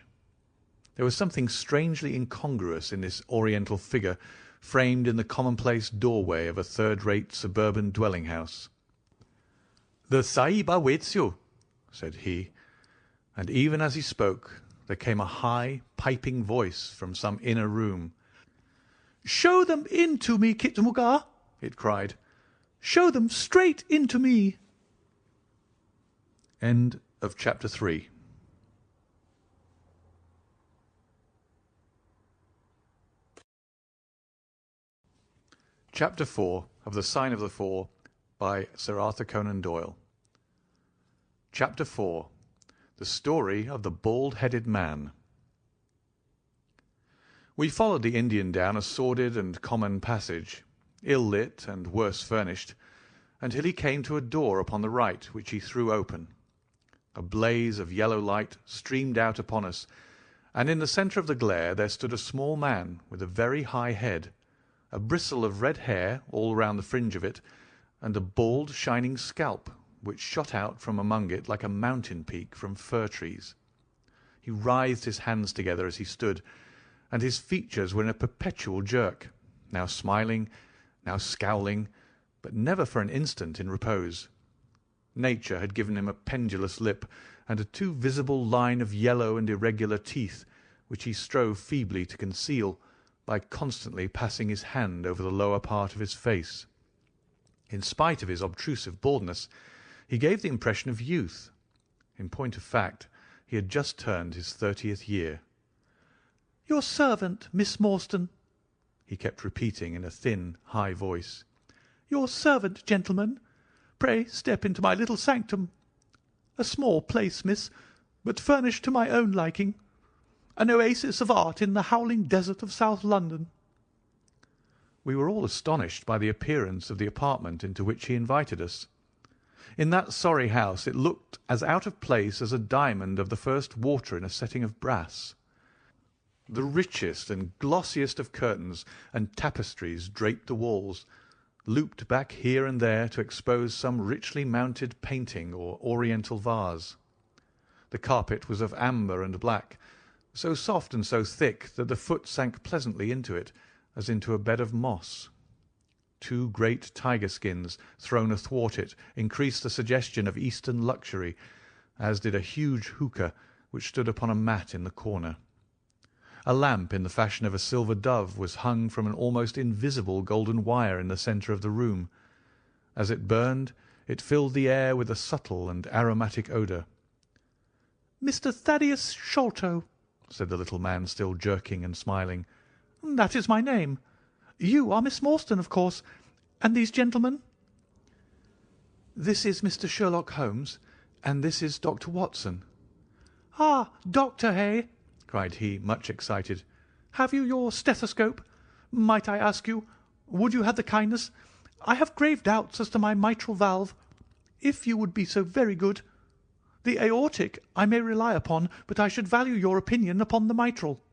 There was something strangely incongruous in this oriental figure framed in the commonplace doorway of a third-rate suburban dwelling-house. "The Sahib awaits you," said he, and even as he spoke there came a high, piping voice from some inner room. "Show them in to me, Kitmuga," it cried. "Show them straight in to me." End of chapter 3. Chapter 4 of The Sign of the Four by Sir Arthur Conan Doyle. Chapter 4. The Story of the Bald-Headed Man. We followed the Indian down a sordid and common passage, ill-lit and worse furnished, until he came to a door upon the right, which he threw open. A blaze of yellow light streamed out upon us, and in the centre of the glare there stood a small man with a very high head, a bristle of red hair all round the fringe of it, and a bald shining scalp which shot out from among it like a mountain peak from fir trees. He writhed his hands together as he stood, and his features were in a perpetual jerk, now smiling, now scowling, but never for an instant in repose. Nature had given him a pendulous lip and a too visible line of yellow and irregular teeth, which he strove feebly to conceal by constantly passing his hand over the lower part of his face. In spite of his obtrusive baldness, he gave the impression of youth. In point of fact, he had just turned his 30th year. "Your servant, Miss Morstan," he kept repeating in a thin, high voice. "Your servant, gentlemen. Pray step into my little sanctum. A small place, miss, but furnished to my own liking. An oasis of art in the howling desert of South London." We were all astonished by the appearance of the apartment into which he invited us. In that sorry house it looked as out of place as a diamond of the first water in a setting of brass. The richest and glossiest of curtains and tapestries draped the walls, looped back here and there to expose some richly mounted painting or oriental vase. The carpet was of amber and black, so soft and so thick that the foot sank pleasantly into it, as into a bed of moss. 2 great tiger skins thrown athwart it increased the suggestion of Eastern luxury, as did a huge hookah which stood upon a mat in the corner. A lamp in the fashion of a silver dove was hung from an almost invisible golden wire in the centre of the room. As it burned, it filled the air with a subtle and aromatic odour. "Mr. Thaddeus Sholto," said the little man, still jerking and smiling. "That is my name. You are Miss Morstan, of course. And these gentlemen?" "This is Mr. Sherlock Holmes, and this is Dr. Watson." "Ah, doctor, hey?" cried he, much excited. "Have you your stethoscope? Might I ask you, would you have the kindness? I have grave doubts as to my mitral valve. If you would be so very good. The aortic I may rely upon, but I should value your opinion upon the mitral."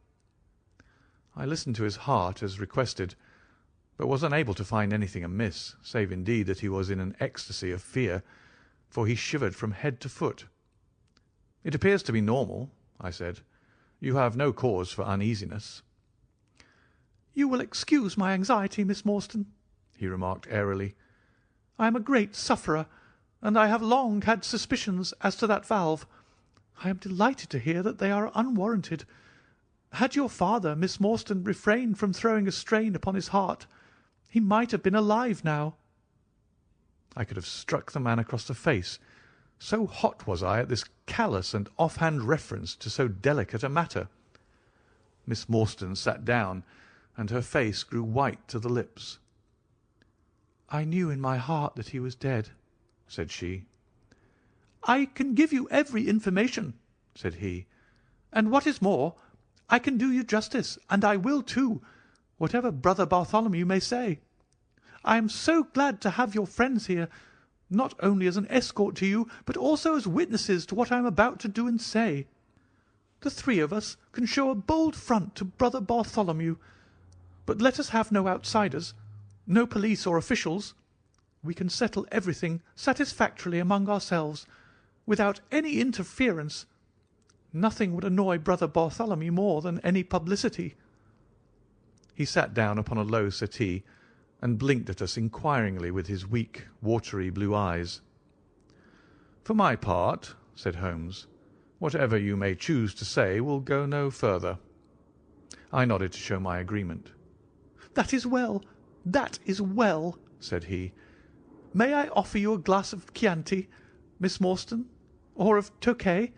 I listened to his heart as requested, but was unable to find anything amiss, save indeed that he was in an ecstasy of fear, for he shivered from head to foot. "It appears to be normal," I said. "You have no cause for uneasiness." "You will excuse my anxiety, Miss Morstan," he remarked airily. "I am a great sufferer, and I have long had suspicions as to that valve. I am delighted to hear that they are unwarranted. Had your father, Miss Morstan, refrained from throwing a strain upon his heart, he might have been alive now." I could have struck the man across the face, so hot was I at this callous and off-hand reference to so delicate a matter. Miss Morstan sat down, and her face grew white to the lips. "I knew in my heart that he was dead," said she. "I can give you every information," said he, "and what is more, I can do you justice, and I will too, whatever Brother Bartholomew may say. I am so glad to have your friends here, not only as an escort to you, but also as witnesses to what I am about to do and say. The 3 of us can show a bold front to Brother Bartholomew, but let us have no outsiders, no police or officials. We can settle everything satisfactorily among ourselves, without any interference. Nothing would annoy Brother Bartholomew more than any publicity." He sat down upon a low settee, and blinked at us inquiringly with his weak, watery blue eyes. "For my part," said Holmes, "whatever you may choose to say will go no further." I nodded to show my agreement. "That is well, said he. "May I offer you a glass of Chianti, Miss Morstan, or of Tokay?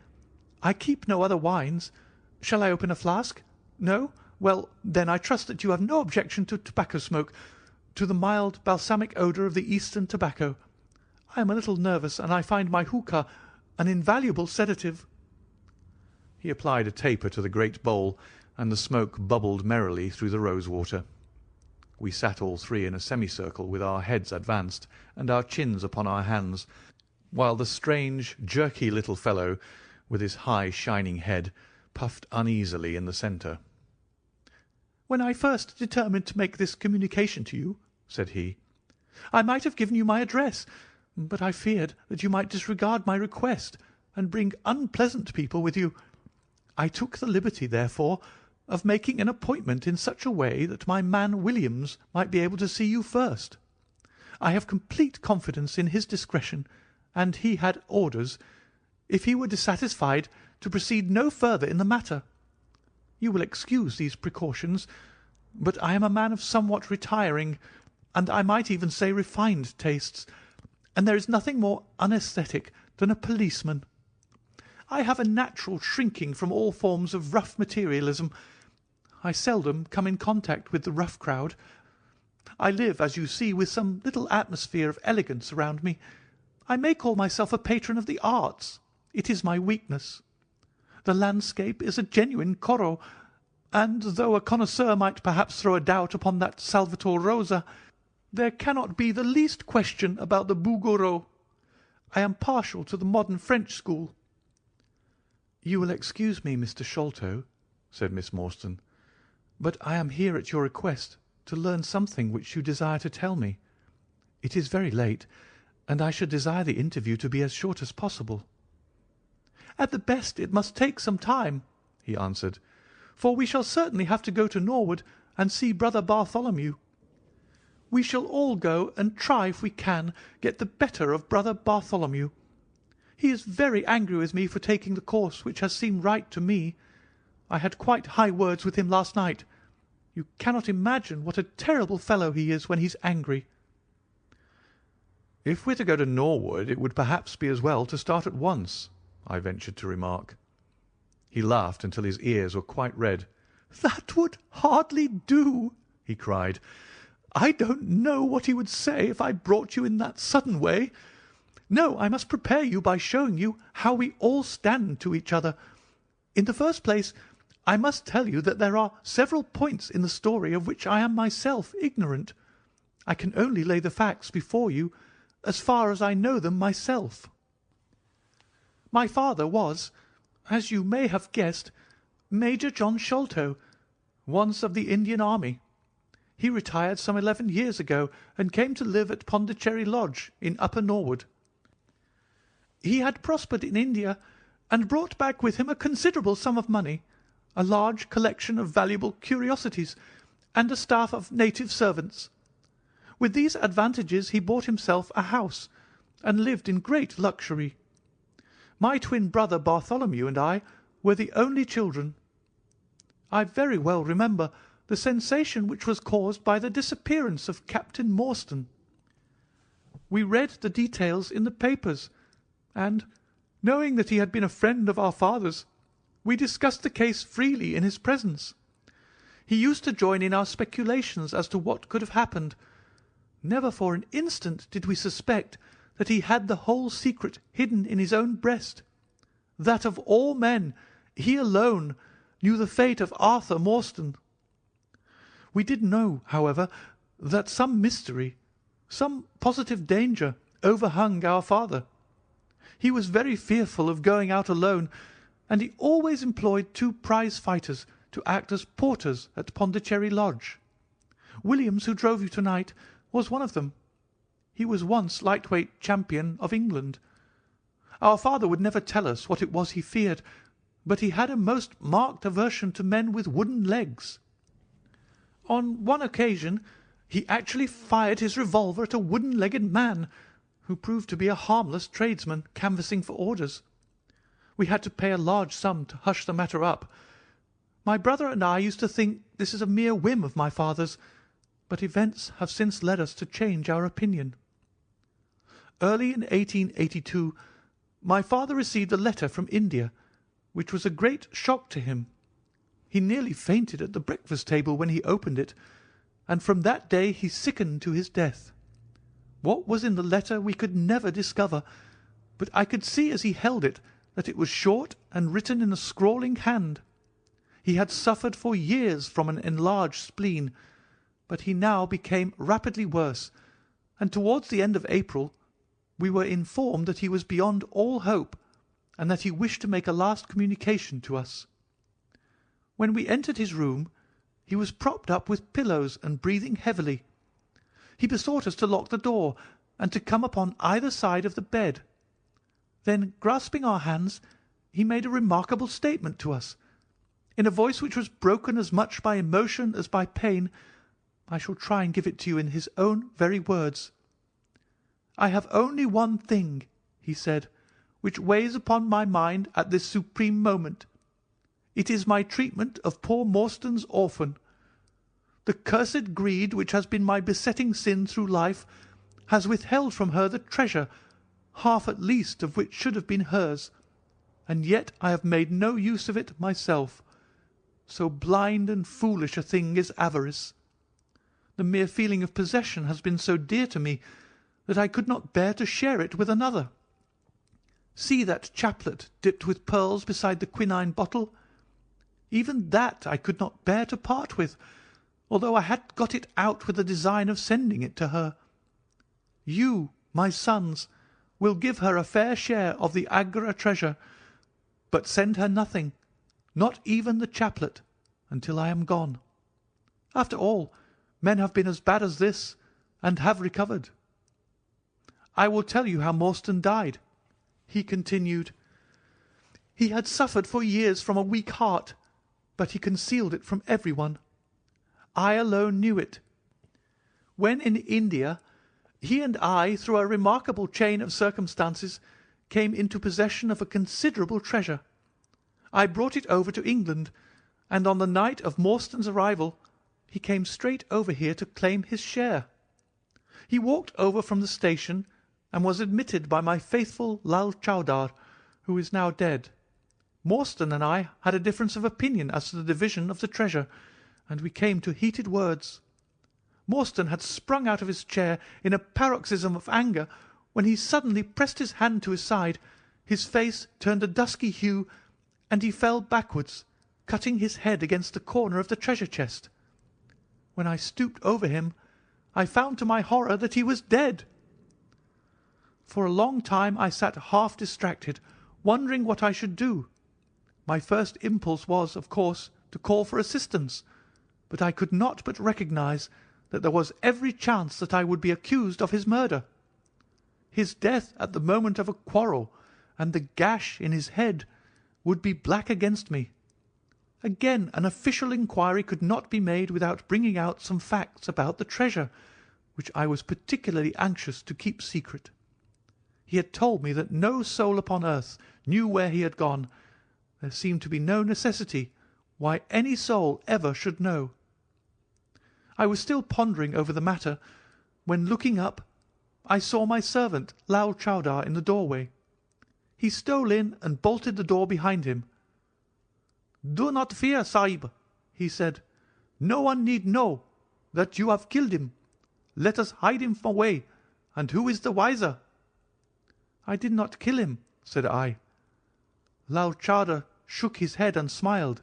I keep no other wines. Shall I open a flask? No? Well, then I trust that you have no objection to tobacco smoke. to the mild balsamic odour of the Eastern tobacco. I am a little nervous, and I find my hookah an invaluable sedative." He applied a taper to the great bowl, and the smoke bubbled merrily through the rose-water. We sat all three in a semicircle with our heads advanced and our chins upon our hands, while the strange, jerky little fellow, with his high, shining head, puffed uneasily in the centre. "When I first determined to make this communication to you," said he, "I might have given you my address, but I feared that you might disregard my request and bring unpleasant people with you. I took the liberty, therefore, of making an appointment in such a way that my man Williams might be able to see you first. I have complete confidence in his discretion, and he had orders, if he were dissatisfied, to proceed no further in the matter. You will excuse these precautions, but I am a man of somewhat retiring, and I might even say refined tastes, and there is nothing more unaesthetic than a policeman. I have a natural shrinking from all forms of rough materialism. I seldom come in contact with the rough crowd. I live, as you see, with some little atmosphere of elegance around me. I may call myself a patron of the arts. It is my weakness. The landscape is a genuine Corot, and though a connoisseur might perhaps throw a doubt upon that Salvator Rosa, there cannot be the least question about the Bouguereau. I am partial to the modern French school." "You will excuse me, Mr. Sholto," said Miss Morstan, "but I am here at your request to learn something which you desire to tell me. It is very late, and I should desire the interview to be as short as possible." "At the best it must take some time," he answered, "for we shall certainly have to go to Norwood and see Brother Bartholomew. We shall all go and try if we can get the better of Brother Bartholomew. He is very angry with me for taking the course which has seemed right to me. I had quite high words with him last night. You cannot imagine what a terrible fellow he is when he's angry." "If we're to go to Norwood, it would perhaps be as well to start at once," I ventured to remark. He laughed until his ears were quite red. "That would hardly do," he cried. "I don't know what he would say if I brought you in that sudden way. No, I must prepare you by showing you how we all stand to each other. In the first place, I must tell you that there are several points in the story of which I am myself ignorant. I can only lay the facts before you as far as I know them myself. My father was, as you may have guessed, Major John Sholto, once of the Indian Army. He retired some 11 years ago and came to live at Pondicherry Lodge in Upper Norwood. He had prospered in India and brought back with him a considerable sum of money, a large collection of valuable curiosities, and a staff of native servants. With these advantages he bought himself a house, and lived in great luxury. My twin brother Bartholomew and I were the only children. I very well remember the sensation which was caused by the disappearance of Captain Morstan. We read the details in the papers, and, knowing that he had been a friend of our father's, we discussed the case freely in his presence. He used to join in our speculations as to what could have happened. Never for an instant did we suspect that he had the whole secret hidden in his own breast, that of all men he alone knew the fate of Arthur Morstan. We did know, however, that some mystery, some positive danger, overhung our father. He was very fearful of going out alone, and he always employed 2 prize-fighters to act as porters at Pondicherry Lodge. Williams, who drove you tonight, was one of them. He was once lightweight champion of England. Our father would never tell us what it was he feared, but he had a most marked aversion to men with wooden legs. On one occasion he actually fired his revolver at a wooden-legged man, who proved to be a harmless tradesman canvassing for orders. We had to pay a large sum to hush the matter up. My brother and I used to think this is a mere whim of my father's, but events have since led us to change our opinion. Early in 1882 my father received a letter from India, which was a great shock to him. He nearly fainted at the breakfast table when he opened it, and from that day he sickened to his death. What was in the letter we could never discover, but I could see as he held it that it was short and written in a scrawling hand. He had suffered for years from an enlarged spleen, but he now became rapidly worse, and towards the end of April we were informed that he was beyond all hope, and that he wished to make a last communication to us. When we entered his room, he was propped up with pillows and breathing heavily. He besought us to lock the door and to come upon either side of the bed. Then, grasping our hands, he made a remarkable statement to us. In a voice which was broken as much by emotion as by pain, I shall try and give it to you in his own very words. "I have only one thing," he said, "which weighs upon my mind at this supreme moment. It is my treatment of poor Morstan's orphan. The cursed greed which has been my besetting sin through life has withheld from her the treasure, half at least of which should have been hers, and yet I have made no use of it myself. So blind and foolish a thing is avarice. The mere feeling of possession has been so dear to me that I could not bear to share it with another. See that chaplet dipped with pearls beside the quinine bottle? Even that I could not bear to part with, although I had got it out with the design of sending it to her. You, my sons, will give her a fair share of the Agra treasure, but send her nothing, not even the chaplet, until I am gone. After all, men have been as bad as this, and have recovered. I will tell you how Morstan died," he continued. "He had suffered for years from a weak heart, but he concealed it from everyone. I alone knew it. When in India, he and I, through a remarkable chain of circumstances, came into possession of a considerable treasure. I brought it over to England, and on the night of Morstan's arrival he came straight over here to claim his share. He walked over from the station and was admitted by my faithful Lal Chowdar, who is now dead. Morstan and I had a difference of opinion as to the division of the treasure, and we came to heated words. Morstan had sprung out of his chair in a paroxysm of anger, when he suddenly pressed his hand to his side, his face turned a dusky hue, and he fell backwards, cutting his head against the corner of the treasure chest. When I stooped over him, I found to my horror that he was dead. For a long time I sat half distracted, wondering what I should do. My first impulse was, of course, to call for assistance, but I could not but recognize that there was every chance that I would be accused of his murder. His death at the moment of a quarrel, and the gash in his head, would be black against me. Again, an official inquiry could not be made without bringing out some facts about the treasure, which I was particularly anxious to keep secret. He had told me that no soul upon earth knew where he had gone. There seemed to be no necessity why any soul ever should know. I was still pondering over the matter, when, looking up, I saw my servant Lal Chowdar in the doorway. He stole in and bolted the door behind him. "Do not fear, Sahib," he said. "No one need know that you have killed him. Let us hide him away, and who is the wiser?" "I did not kill him," said I. Lal Chowdar shook his head and smiled.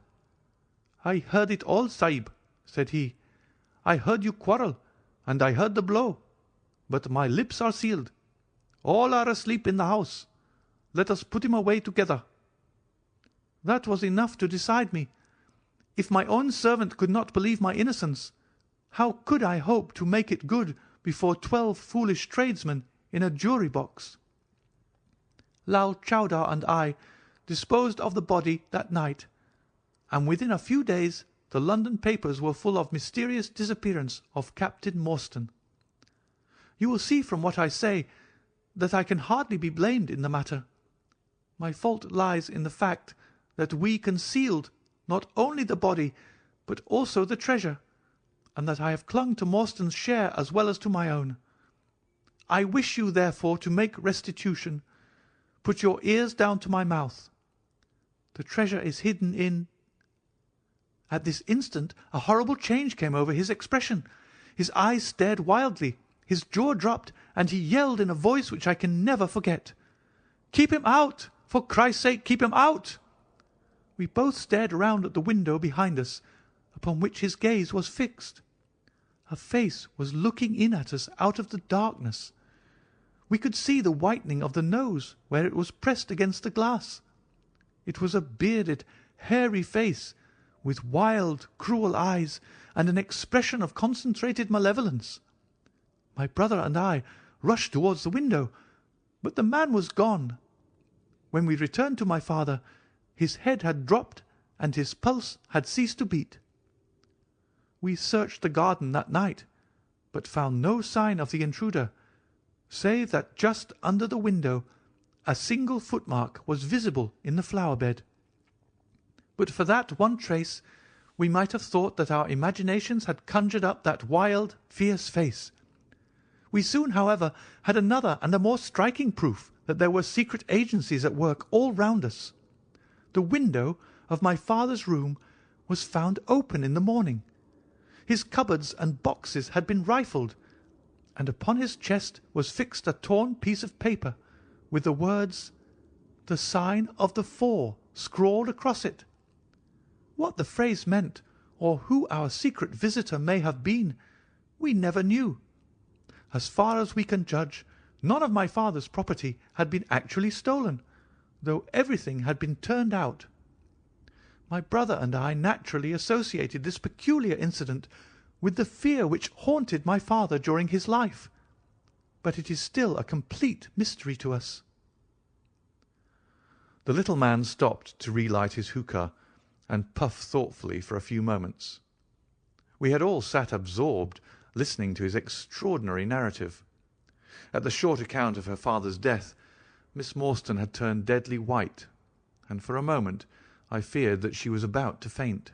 "I heard it all, Sahib," said he. "I heard you quarrel, and I heard the blow. But my lips are sealed. All are asleep in the house. Let us put him away together." That was enough to decide me. If my own servant could not believe my innocence, how could I hope to make it good before 12 foolish tradesmen in a jury box? Lal Chowdar and I disposed of the body that night, and within a few days the London papers were full of mysterious disappearance of Captain Morstan. You will see from what I say that I can hardly be blamed in the matter. My fault lies in the fact that we concealed not only the body but also the treasure, and that I have clung to Morstan's share as well as to my own. I wish you, therefore, to make restitution. Put your ears down to my mouth. The treasure is hidden in—" At this instant a horrible change came over his expression. His eyes stared wildly, his jaw dropped, and he yelled in a voice which I can never forget, "Keep him out! For Christ's sake, keep him out!" We both stared round at the window behind us, upon which his gaze was fixed. A face was looking in at us out of the darkness. We could see the whitening of the nose where it was pressed against the glass. It was a bearded, hairy face, with wild, cruel eyes, and an expression of concentrated malevolence. My brother and I rushed towards the window, but the man was gone. When we returned to my father, his head had dropped and his pulse had ceased to beat. We searched the garden that night, but found no sign of the intruder, save that just under the window a single footmark was visible in the flower-bed. But for that one trace, we might have thought that our imaginations had conjured up that wild, fierce face. We soon, however, had another and a more striking proof that there were secret agencies at work all round us. The window of my father's room was found open in the morning. His cupboards and boxes had been rifled, and upon his chest was fixed a torn piece of paper with the words, "The sign of the 4" scrawled across it. What the phrase meant, or who our secret visitor may have been, we never knew. As far as we can judge, none of my father's property had been actually stolen, though everything had been turned out. My brother and I naturally associated this peculiar incident with the fear which haunted my father during his life, but it is still a complete mystery to us. The little man stopped to relight his hookah and puff thoughtfully for a few moments. We had all sat absorbed, listening to his extraordinary narrative. At the short account of her father's death, Miss Morstan had turned deadly white, and for a moment I feared that she was about to faint.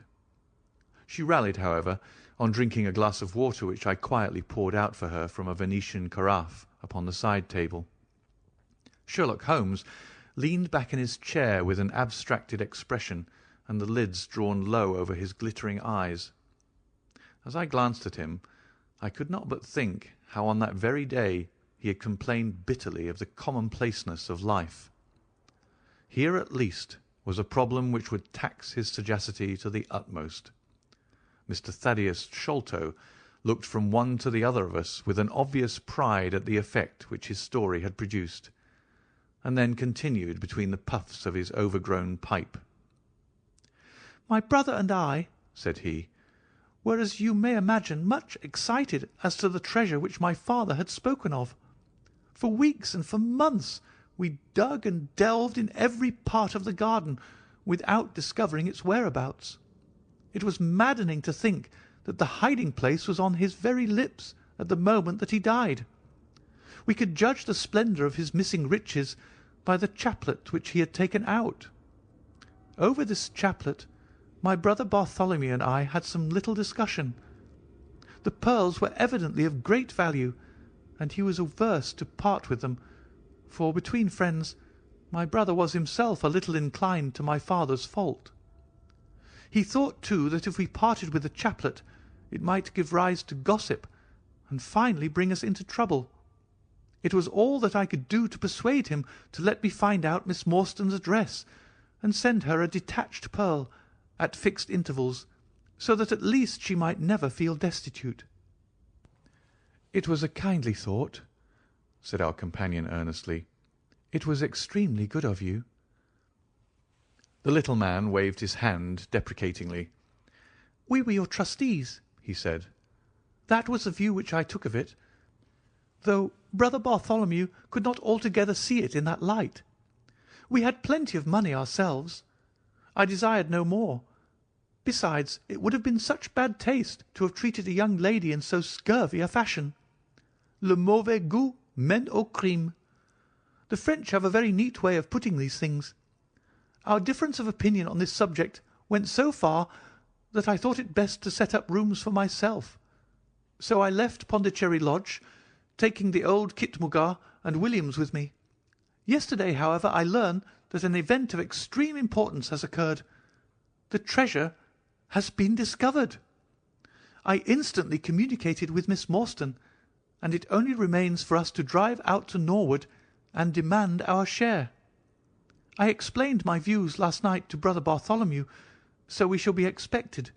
She rallied, however, on drinking a glass of water which I quietly poured out for her from a Venetian carafe upon the side table. Sherlock Holmes leaned back in his chair with an abstracted expression and the lids drawn low over his glittering eyes. As I glanced at him, I could not but think how on that very day he had complained bitterly of the commonplaceness of life. Here at least was a problem which would tax his sagacity to the utmost. Mr. Thaddeus Sholto looked from one to the other of us with an obvious pride at the effect which his story had produced, and then continued between the puffs of his overgrown pipe. "My brother and I," said he, "were, as you may imagine, much excited as to the treasure which my father had spoken of. For weeks and for months we dug and delved in every part of the garden without discovering its whereabouts. It was maddening to think that the hiding-place was on his very lips at the moment that he died. We could judge the splendour of his missing riches by the chaplet which he had taken out. Over this chaplet my brother Bartholomew and I had some little discussion. The pearls were evidently of great value, and he was averse to part with them, for between friends my brother was himself a little inclined to my father's fault. He thought, too, that if we parted with the chaplet it might give rise to gossip, and finally bring us into trouble. It was all that I could do to persuade him to let me find out Miss Morstan's address, and send her a detached pearl, at fixed intervals, so that at least she might never feel destitute." "It was a kindly thought," said our companion earnestly. "It was extremely good of you." The little man waved his hand deprecatingly. "We were your trustees," he said. "That was the view which I took of it, though brother Bartholomew could not altogether see it in that light. We had plenty of money ourselves. I desired no more. Besides, it would have been such bad taste to have treated a young lady in so scurvy a fashion. Le mauvais goût mène au crime. The French have a very neat way of putting these things. Our difference of opinion on this subject went so far that I thought it best to set up rooms for myself. So I left Pondicherry Lodge, taking the old Khitmutgar and Williams with me. Yesterday, however, I learn that an event of extreme importance has occurred. The treasure has been discovered. I instantly communicated with Miss Morstan, and it only remains for us to drive out to Norwood and demand our share. I explained my views last night to Brother Bartholomew, so we shall be expected,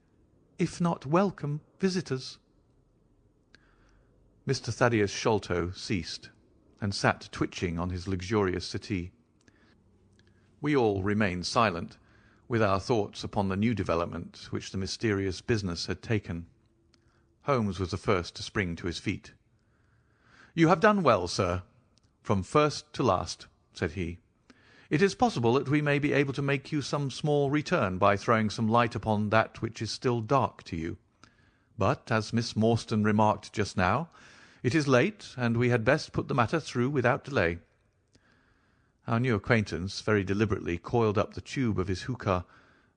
if not welcome, visitors." Mr. Thaddeus Sholto ceased, and sat twitching on his luxurious settee. We all remained silent, with our thoughts upon the new development which the mysterious business had taken. Holmes was the first to spring to his feet. "You have done well, sir, from first to last," said he. "It is possible that we may be able to make you some small return by throwing some light upon that which is still dark to you. But, as Miss Morstan remarked just now, it is late, and we had best put the matter through without delay." Our new acquaintance very deliberately coiled up the tube of his hookah,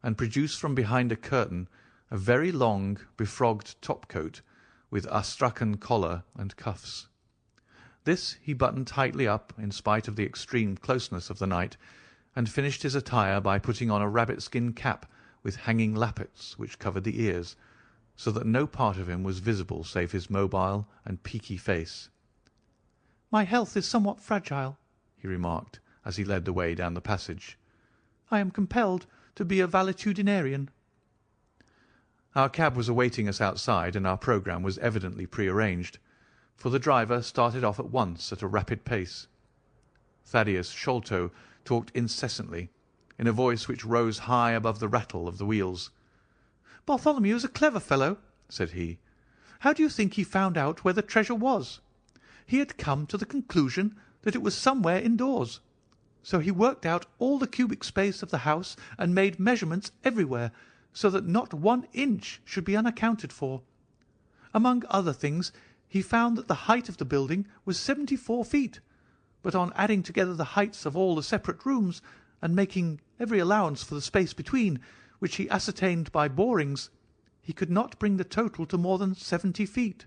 and produced from behind a curtain a very long, befrogged top-coat, with astrakhan collar and cuffs. This he buttoned tightly up in spite of the extreme closeness of the night, and finished his attire by putting on a rabbit-skin cap with hanging lappets which covered the ears, so that no part of him was visible save his mobile and peaky face. "My health is somewhat fragile," he remarked, as he led the way down the passage. "I am compelled to be a valetudinarian." Our cab was awaiting us outside, and our programme was evidently prearranged, for the driver started off at once at a rapid pace. Thaddeus Sholto talked incessantly, in a voice which rose high above the rattle of the wheels. "Bartholomew is a clever fellow," said he. "How do you think he found out where the treasure was? He had come to the conclusion that it was somewhere indoors. So he worked out all the cubic space of the house and made measurements everywhere, so that not 1 inch should be unaccounted for. Among other things, he found that the height of the building was 74 feet, but on adding together the heights of all the separate rooms, and making every allowance for the space between, which he ascertained by borings, he could not bring the total to more than 70 feet.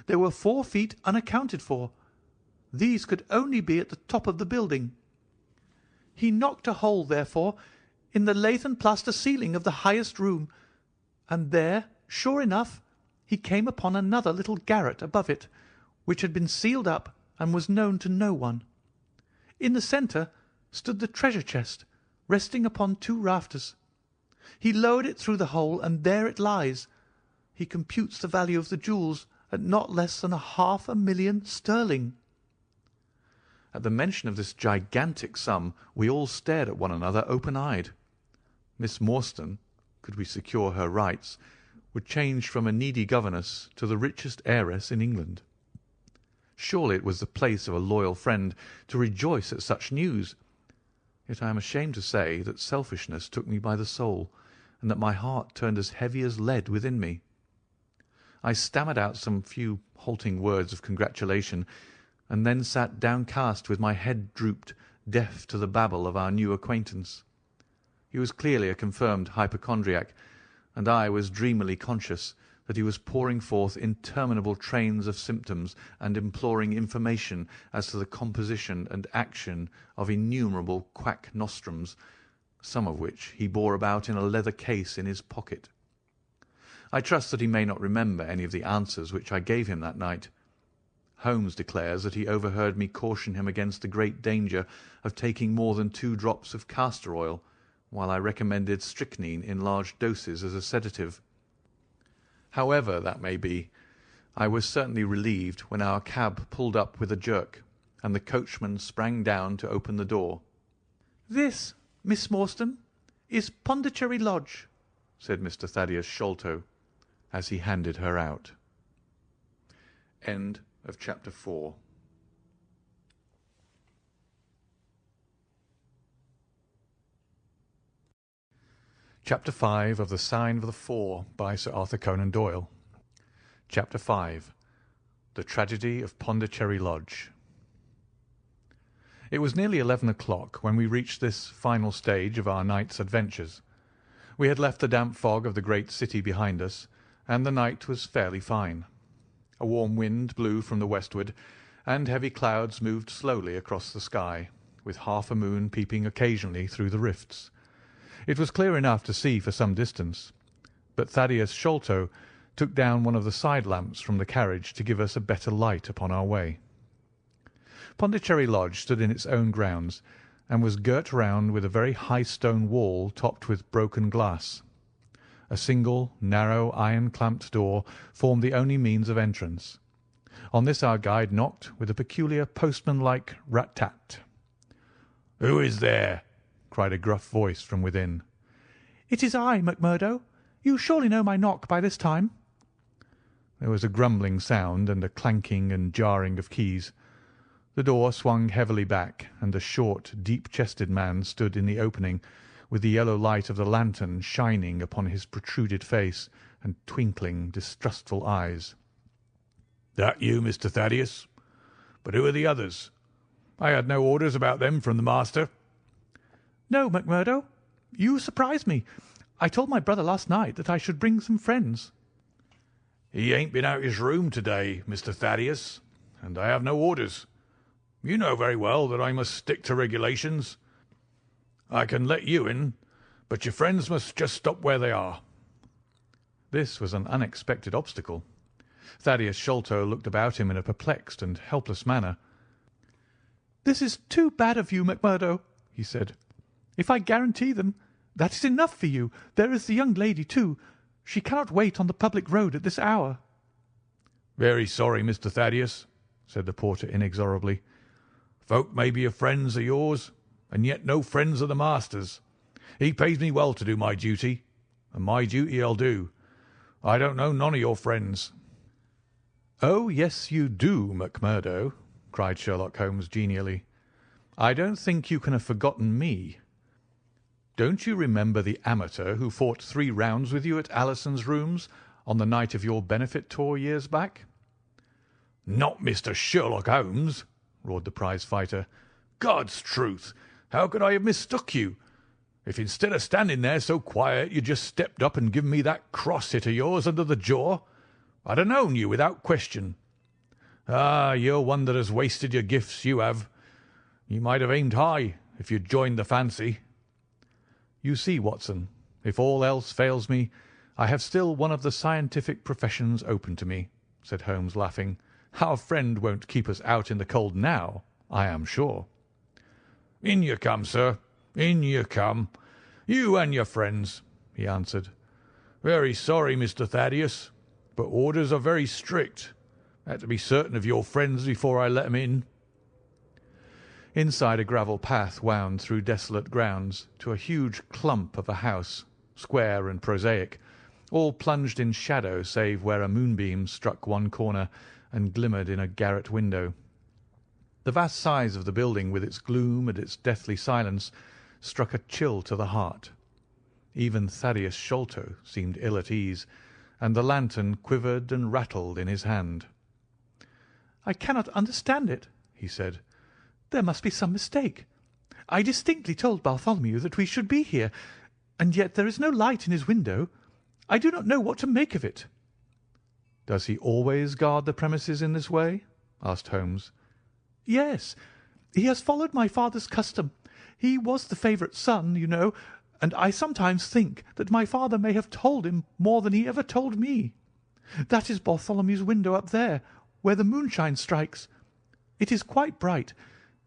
There were 4 feet unaccounted for. These could only be at the top of the building. He knocked a hole, therefore, in the lath and plaster ceiling of the highest room, and there, sure enough, he came upon another little garret above it, which had been sealed up and was known to no one. In the centre stood the treasure chest, resting upon 2 rafters. He lowered it through the hole, and there it lies. He computes the value of the jewels at not less than 500,000 sterling. At the mention of this gigantic sum we all stared at one another open-eyed. Miss Morstan, could we secure her rights, would change from a needy governess to the richest heiress in England. Surely it was the place of a loyal friend to rejoice at such news. Yet I am ashamed to say that selfishness took me by the soul, and that my heart turned as heavy as lead within me. I stammered out some few halting words of congratulation, and then sat downcast with my head drooped, deaf to the babble of our new acquaintance. He was clearly a confirmed hypochondriac, and I was dreamily conscious that he was pouring forth interminable trains of symptoms and imploring information as to the composition and action of innumerable quack nostrums, some of which he bore about in a leather case in his pocket. I trust that he may not remember any of the answers which I gave him that night. Holmes declares that he overheard me caution him against the great danger of taking more than 2 drops of castor oil, while I recommended strychnine in large doses as a sedative. However that may be, I was certainly relieved when our cab pulled up with a jerk, and the coachman sprang down to open the door. "This, Miss Morstan, is Pondicherry Lodge," said Mr. Thaddeus Sholto, as he handed her out. End of chapter 4. Chapter 5 of The Sign of the Four by Sir Arthur Conan Doyle. Chapter 5. The Tragedy of Pondicherry Lodge. It was nearly 11 o'clock when we reached this final stage of our night's adventures. We had left the damp fog of the great city behind us, and the night was fairly fine. A warm wind blew from the westward, and heavy clouds moved slowly across the sky, with half a moon peeping occasionally through the rifts. It was clear enough to see for some distance, but Thaddeus Sholto took down one of the side lamps from the carriage to give us a better light upon our way. Pondicherry Lodge stood in its own grounds, and was girt round with a very high stone wall topped with broken glass. A single, narrow, iron-clamped door formed the only means of entrance. On this our guide knocked with a peculiar postman-like rat-tat. "Who is there?" cried a gruff voice from within. "It is I, McMurdo. You surely know my knock by this time." There was a grumbling sound and a clanking and jarring of keys. The door swung heavily back, and a short, deep-chested man stood in the opening, with the yellow light of the lantern shining upon his protruded face and twinkling, distrustful eyes. "That you, Mr. Thaddeus? But who are the others? I had no orders about them from the master." "No, McMurdo. You surprise me. I told my brother last night that I should bring some friends." "He ain't been out his room to-day, Mr. Thaddeus, and I have no orders. You know very well that I must stick to regulations. I can let you in, but your friends must just stop where they are." This was an unexpected obstacle. Thaddeus Sholto looked about him in a perplexed and helpless manner. "This is too bad of you, McMurdo," he said. "If I guarantee them, that is enough for you. There is the young lady, too. She cannot wait on the public road at this hour." "Very sorry, Mr. Thaddeus," said the porter inexorably. "Folk may be friends of yours, and yet no friends of the master's. He pays me well to do my duty, and my duty I'll do. I don't know none of your friends." "Oh, yes, you do, McMurdo," cried Sherlock Holmes genially. "I don't think you can have forgotten me. Don't you remember the amateur who fought 3 rounds with you at Alison's rooms on the night of your benefit tour years back?" "Not Mr. Sherlock Holmes!" roared the prize-fighter. "God's truth, how could I have mistook you? If instead of standing there so quiet you just stepped up and given me that cross hit of yours under the jaw, I'd have known you without question. Ah, you're one that has wasted your gifts, you have. You might have aimed high if you'd joined the fancy." "You see, Watson, if all else fails me, I have still one of the scientific professions open to me," said Holmes, laughing. "Our friend won't keep us out in the cold now, I am sure." "In you come, sir, in you come. You and your friends," he answered. "Very sorry, Mr. Thaddeus, but orders are very strict. Had to be certain of your friends before I let 'em in." Inside, a gravel path wound through desolate grounds to a huge clump of a house, square and prosaic, all plunged in shadow save where a moonbeam struck one corner and glimmered in a garret window. The vast size of the building, with its gloom and its deathly silence, struck a chill to the heart. Even Thaddeus Sholto seemed ill at ease, and the lantern quivered and rattled in his hand. "I cannot understand it," he said. "There must be some mistake. I distinctly told Bartholomew that we should be here, and yet there is no light in his window. I do not know what to make of it." "Does he always guard the premises in this way?" asked Holmes. "Yes. He has followed my father's custom. He was the favourite son, you know, and I sometimes think that my father may have told him more than he ever told me. That is Bartholomew's window up there, where the moonshine strikes. It is quite bright,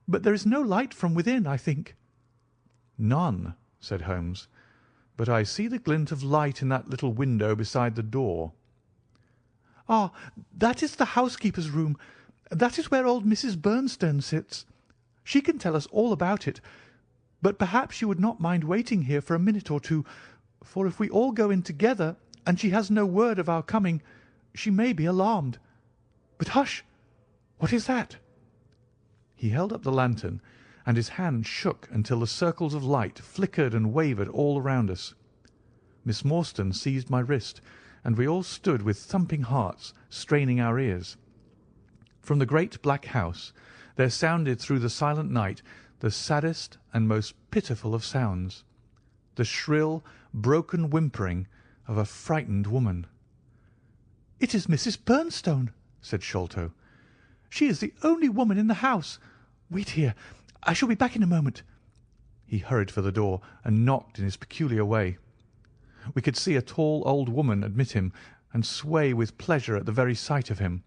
but there is no light from within, I think." "None," said Holmes, "but I see the glint of light in that little window beside the door." "Ah, that is the housekeeper's room. That is where old Mrs. Bernstone sits. She can tell us all about it. But perhaps you would not mind waiting here for a minute or two, for if we all go in together and she has no word of our coming, she may be alarmed. But hush! What is that?" He held up the lantern, and his hand shook until the circles of light flickered and wavered all around us. Miss Morstan seized my wrist, and we all stood with thumping hearts, straining our ears. From the great black house there sounded through the silent night the saddest and most pitiful of sounds, the shrill, broken whimpering of a frightened woman. "It is Mrs. Bernstone," said Sholto. "She is the only woman in the house. Wait here. I shall be back in a moment." He hurried for the door and knocked in his peculiar way. We could see a tall old woman admit him, and sway with pleasure at the very sight of him.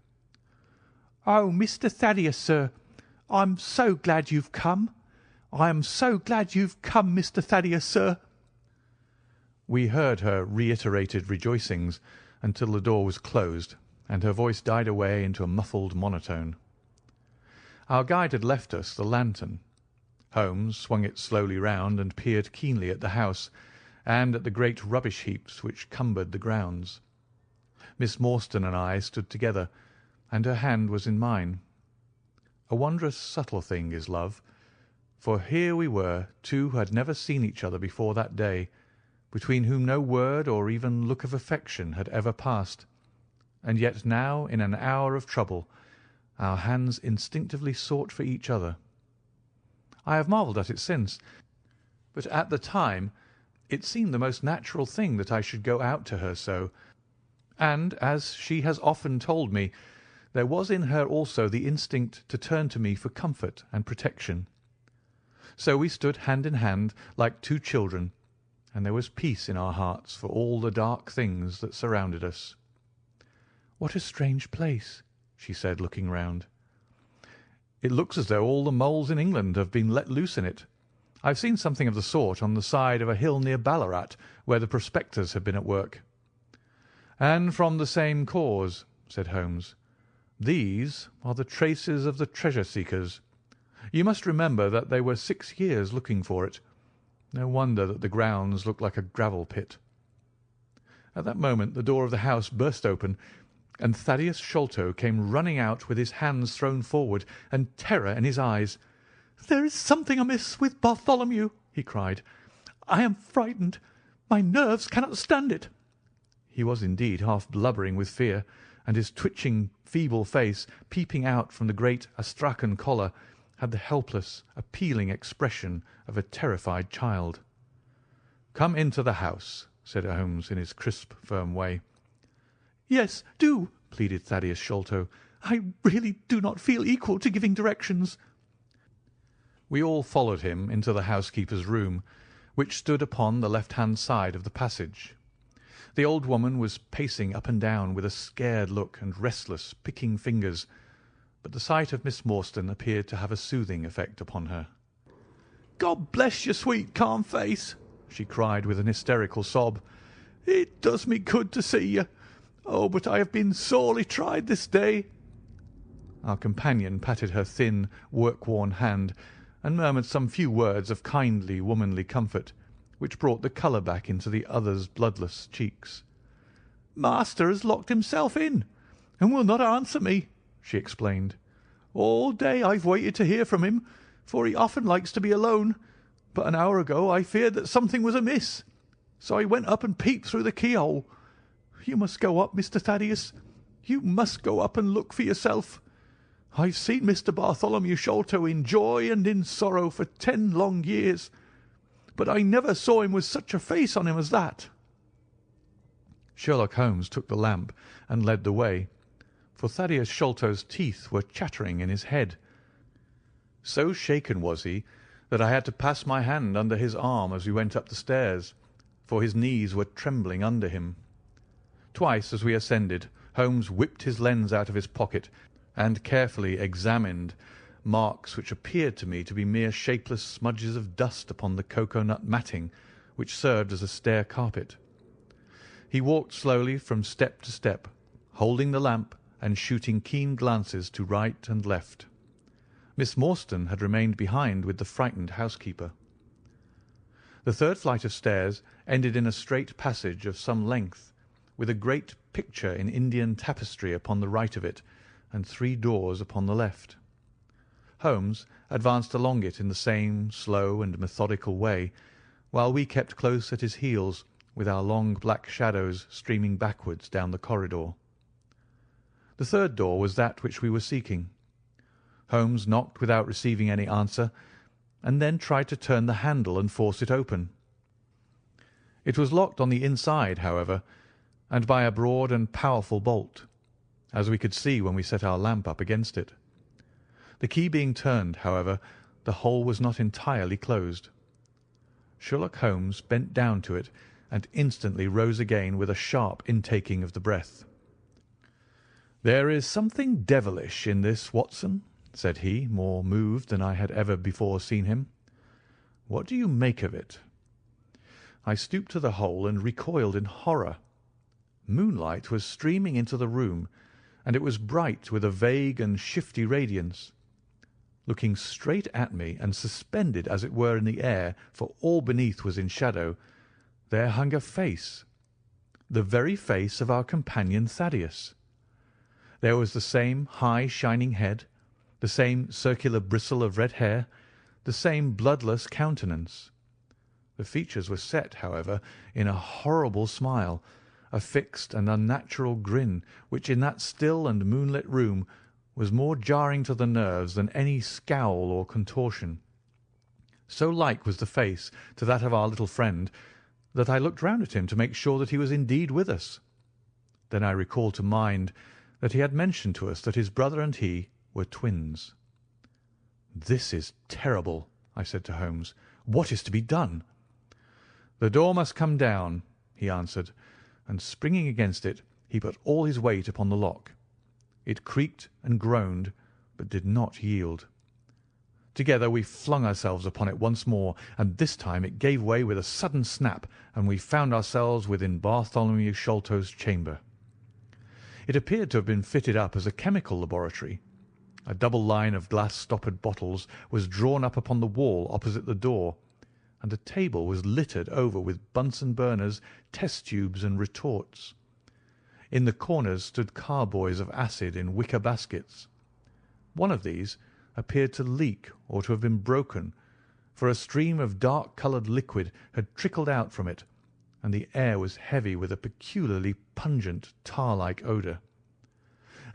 "Oh, Mr. Thaddeus, sir, I'm so glad you've come. I am so glad you've come, Mr. Thaddeus, sir." We heard her reiterated rejoicings until the door was closed and her voice died away into a muffled monotone. Our guide had left us the lantern. Holmes swung it slowly round and peered keenly at the house and at the great rubbish heaps which cumbered the grounds. Miss Morstan and I stood together, and her hand was in mine. A wondrous subtle thing is love, for here we were, two who had never seen each other before that day, between whom no word or even look of affection had ever passed, and yet now, in an hour of trouble, our hands instinctively sought for each other. I have marvelled at it since, but at the time it seemed the most natural thing that I should go out to her so, and, as she has often told me, there was in her also the instinct to turn to me for comfort and protection. So we stood hand in hand like two children, and there was peace in our hearts for all the dark things that surrounded us. "What a strange place," she said, looking round. "It looks as though all the moles in England have been let loose in it. I've seen something of the sort on the side of a hill near Ballarat, where the prospectors have been at work." "And from the same cause," said Holmes. "These are the traces of the treasure-seekers. You must remember that they were 6 years looking for it. No wonder that the grounds look like a gravel pit." At that moment the door of the house burst open, and Thaddeus Sholto came running out with his hands thrown forward and terror in his eyes. "There is something amiss with Bartholomew," he cried. "I am frightened. My nerves cannot stand it." He was indeed half blubbering with fear, and his twitching, feeble face, peeping out from the great Astrakhan collar, had the helpless, appealing expression of a terrified child. "Come into the house," said Holmes in his crisp, firm way. "Yes, do," pleaded Thaddeus Sholto. "I really do not feel equal to giving directions." We all followed him into the housekeeper's room, which stood upon the left-hand side of the passage. The old woman was pacing up and down with a scared look and restless, picking fingers, but the sight of Miss Morstan appeared to have a soothing effect upon her. "God bless your sweet, calm face," she cried with an hysterical sob. "It does me good to see you. Oh, but I have been sorely tried this day." Our companion patted her thin, work-worn hand and murmured some few words of kindly, womanly comfort, which brought the colour back into the other's bloodless cheeks. "Master has locked himself in, and will not answer me," she explained. "All day I've waited to hear from him, for he often likes to be alone, but an hour ago I feared that something was amiss, so I went up and peeped through the keyhole. You must go up, Mr. Thaddeus. You must go up and look for yourself. I've seen Mr. Bartholomew Sholto in joy and in sorrow for 10 long years, but I never saw him with such a face on him as that." Sherlock Holmes took the lamp and led the way, for Thaddeus Sholto's teeth were chattering in his head. So shaken was he that I had to pass my hand under his arm as we went up the stairs, for his knees were trembling under him. Twice as we ascended, Holmes whipped his lens out of his pocket and carefully examined marks which appeared to me to be mere shapeless smudges of dust upon the cocoa-nut matting which served as a stair carpet. He walked slowly from step to step, holding the lamp and shooting keen glances to right and left. Miss Morstan had remained behind with the frightened housekeeper. The third flight of stairs ended in a straight passage of some length, with a great picture in Indian tapestry upon the right of it, and 3 doors upon the left. Holmes advanced along it in the same slow and methodical way, while we kept close at his heels, with our long black shadows streaming backwards down the corridor. The third door was that which we were seeking. Holmes knocked without receiving any answer, and then tried to turn the handle and force it open. It was locked on the inside, however, and by a broad and powerful bolt, as we could see when we set our lamp up against it. The key being turned, however, the hole was not entirely closed. Sherlock Holmes bent down to it and instantly rose again with a sharp intaking of the breath. "There is something devilish in this, Watson," said he, more moved than I had ever before seen him. "What do you make of it?" I stooped to the hole and recoiled in horror. Moonlight was streaming into the room, and it was bright with a vague and shifty radiance. Looking straight at me, and suspended as it were in the air, for all beneath was in shadow, there hung a face, the very face of our companion Thaddeus. There was the same high shining head, the same circular bristle of red hair, the same bloodless countenance. The features were set, however, in a horrible smile, a fixed and unnatural grin, which in that still and moonlit room was more jarring to the nerves than any scowl or contortion. So like was the face to that of our little friend that I looked round at him to make sure that he was indeed with us. Then I recalled to mind that he had mentioned to us that his brother and he were twins. "This is terrible," I said to Holmes. "What is to be done?" "The door must come down," he answered, and springing against it, he put all his weight upon the lock. It creaked and groaned, but did not yield. Together we flung ourselves upon it once more, and this time it gave way with a sudden snap, and we found ourselves within Bartholomew Sholto's chamber. It appeared to have been fitted up as a chemical laboratory. A double line of glass-stoppered bottles was drawn up upon the wall opposite the door, and the table was littered over with Bunsen burners, test tubes, and retorts. In the corners stood carboys of acid in wicker baskets. One of these appeared to leak or to have been broken, for a stream of dark-coloured liquid had trickled out from it, and the air was heavy with a peculiarly pungent tar-like odour.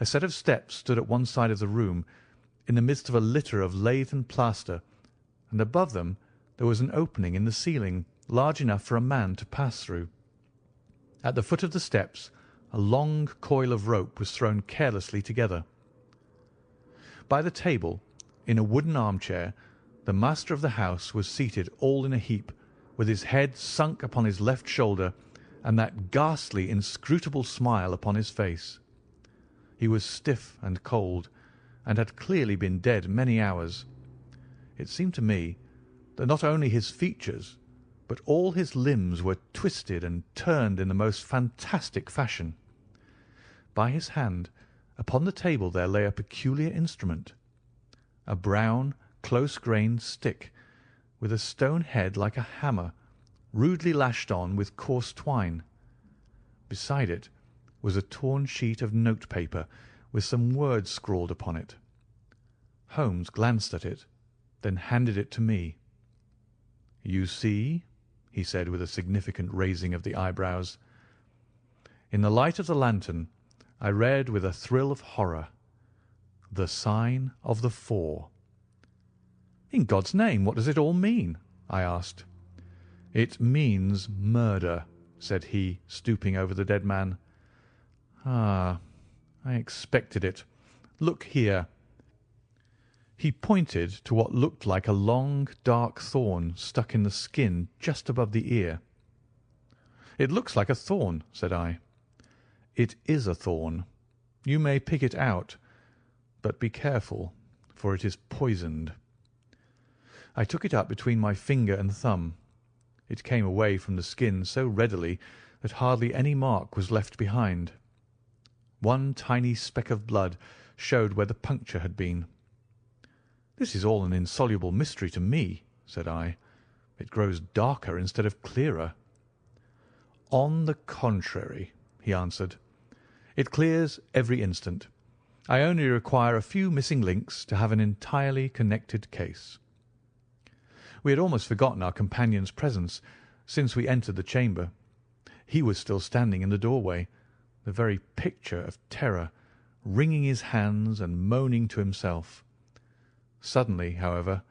A set of steps stood at one side of the room, in the midst of a litter of lath and plaster, and above them there was an opening in the ceiling large enough for a man to pass through. At the foot of the steps a long coil of rope was thrown carelessly together. By the table, in a wooden armchair, the master of the house was seated all in a heap, with his head sunk upon his left shoulder, and that ghastly, inscrutable smile upon his face. He was stiff and cold, and had clearly been dead many hours. It seemed to me that not only his features, but all his limbs were twisted and turned in the most fantastic fashion. By his hand, upon the table there lay a peculiar instrument, a brown, close-grained stick, with a stone head like a hammer, rudely lashed on with coarse twine. Beside it was a torn sheet of note-paper with some words scrawled upon it. Holmes glanced at it, then handed it to me. "You see," he said with a significant raising of the eyebrows. In the light of the lantern I read with a thrill of horror, "The sign of the four." "In God's name, what does it all mean?" I asked. "It means murder," said he, stooping over the dead man. "Ah, I expected it. Look here." He pointed to what looked like a long, dark thorn stuck in the skin just above the ear. "It looks like a thorn," said I. "It is a thorn. You may pick it out, but be careful, for it is poisoned." I took it up between my finger and thumb. It came away from the skin so readily that hardly any mark was left behind. One tiny speck of blood showed where the puncture had been. "This is all an insoluble mystery to me," said I. "It grows darker instead of clearer." "On the contrary," he answered, "it clears every instant. I only require a few missing links to have an entirely connected case." We had almost forgotten our companion's presence since we entered the chamber. He was still standing in the doorway, the very picture of terror, wringing his hands and moaning to himself. Suddenly, however,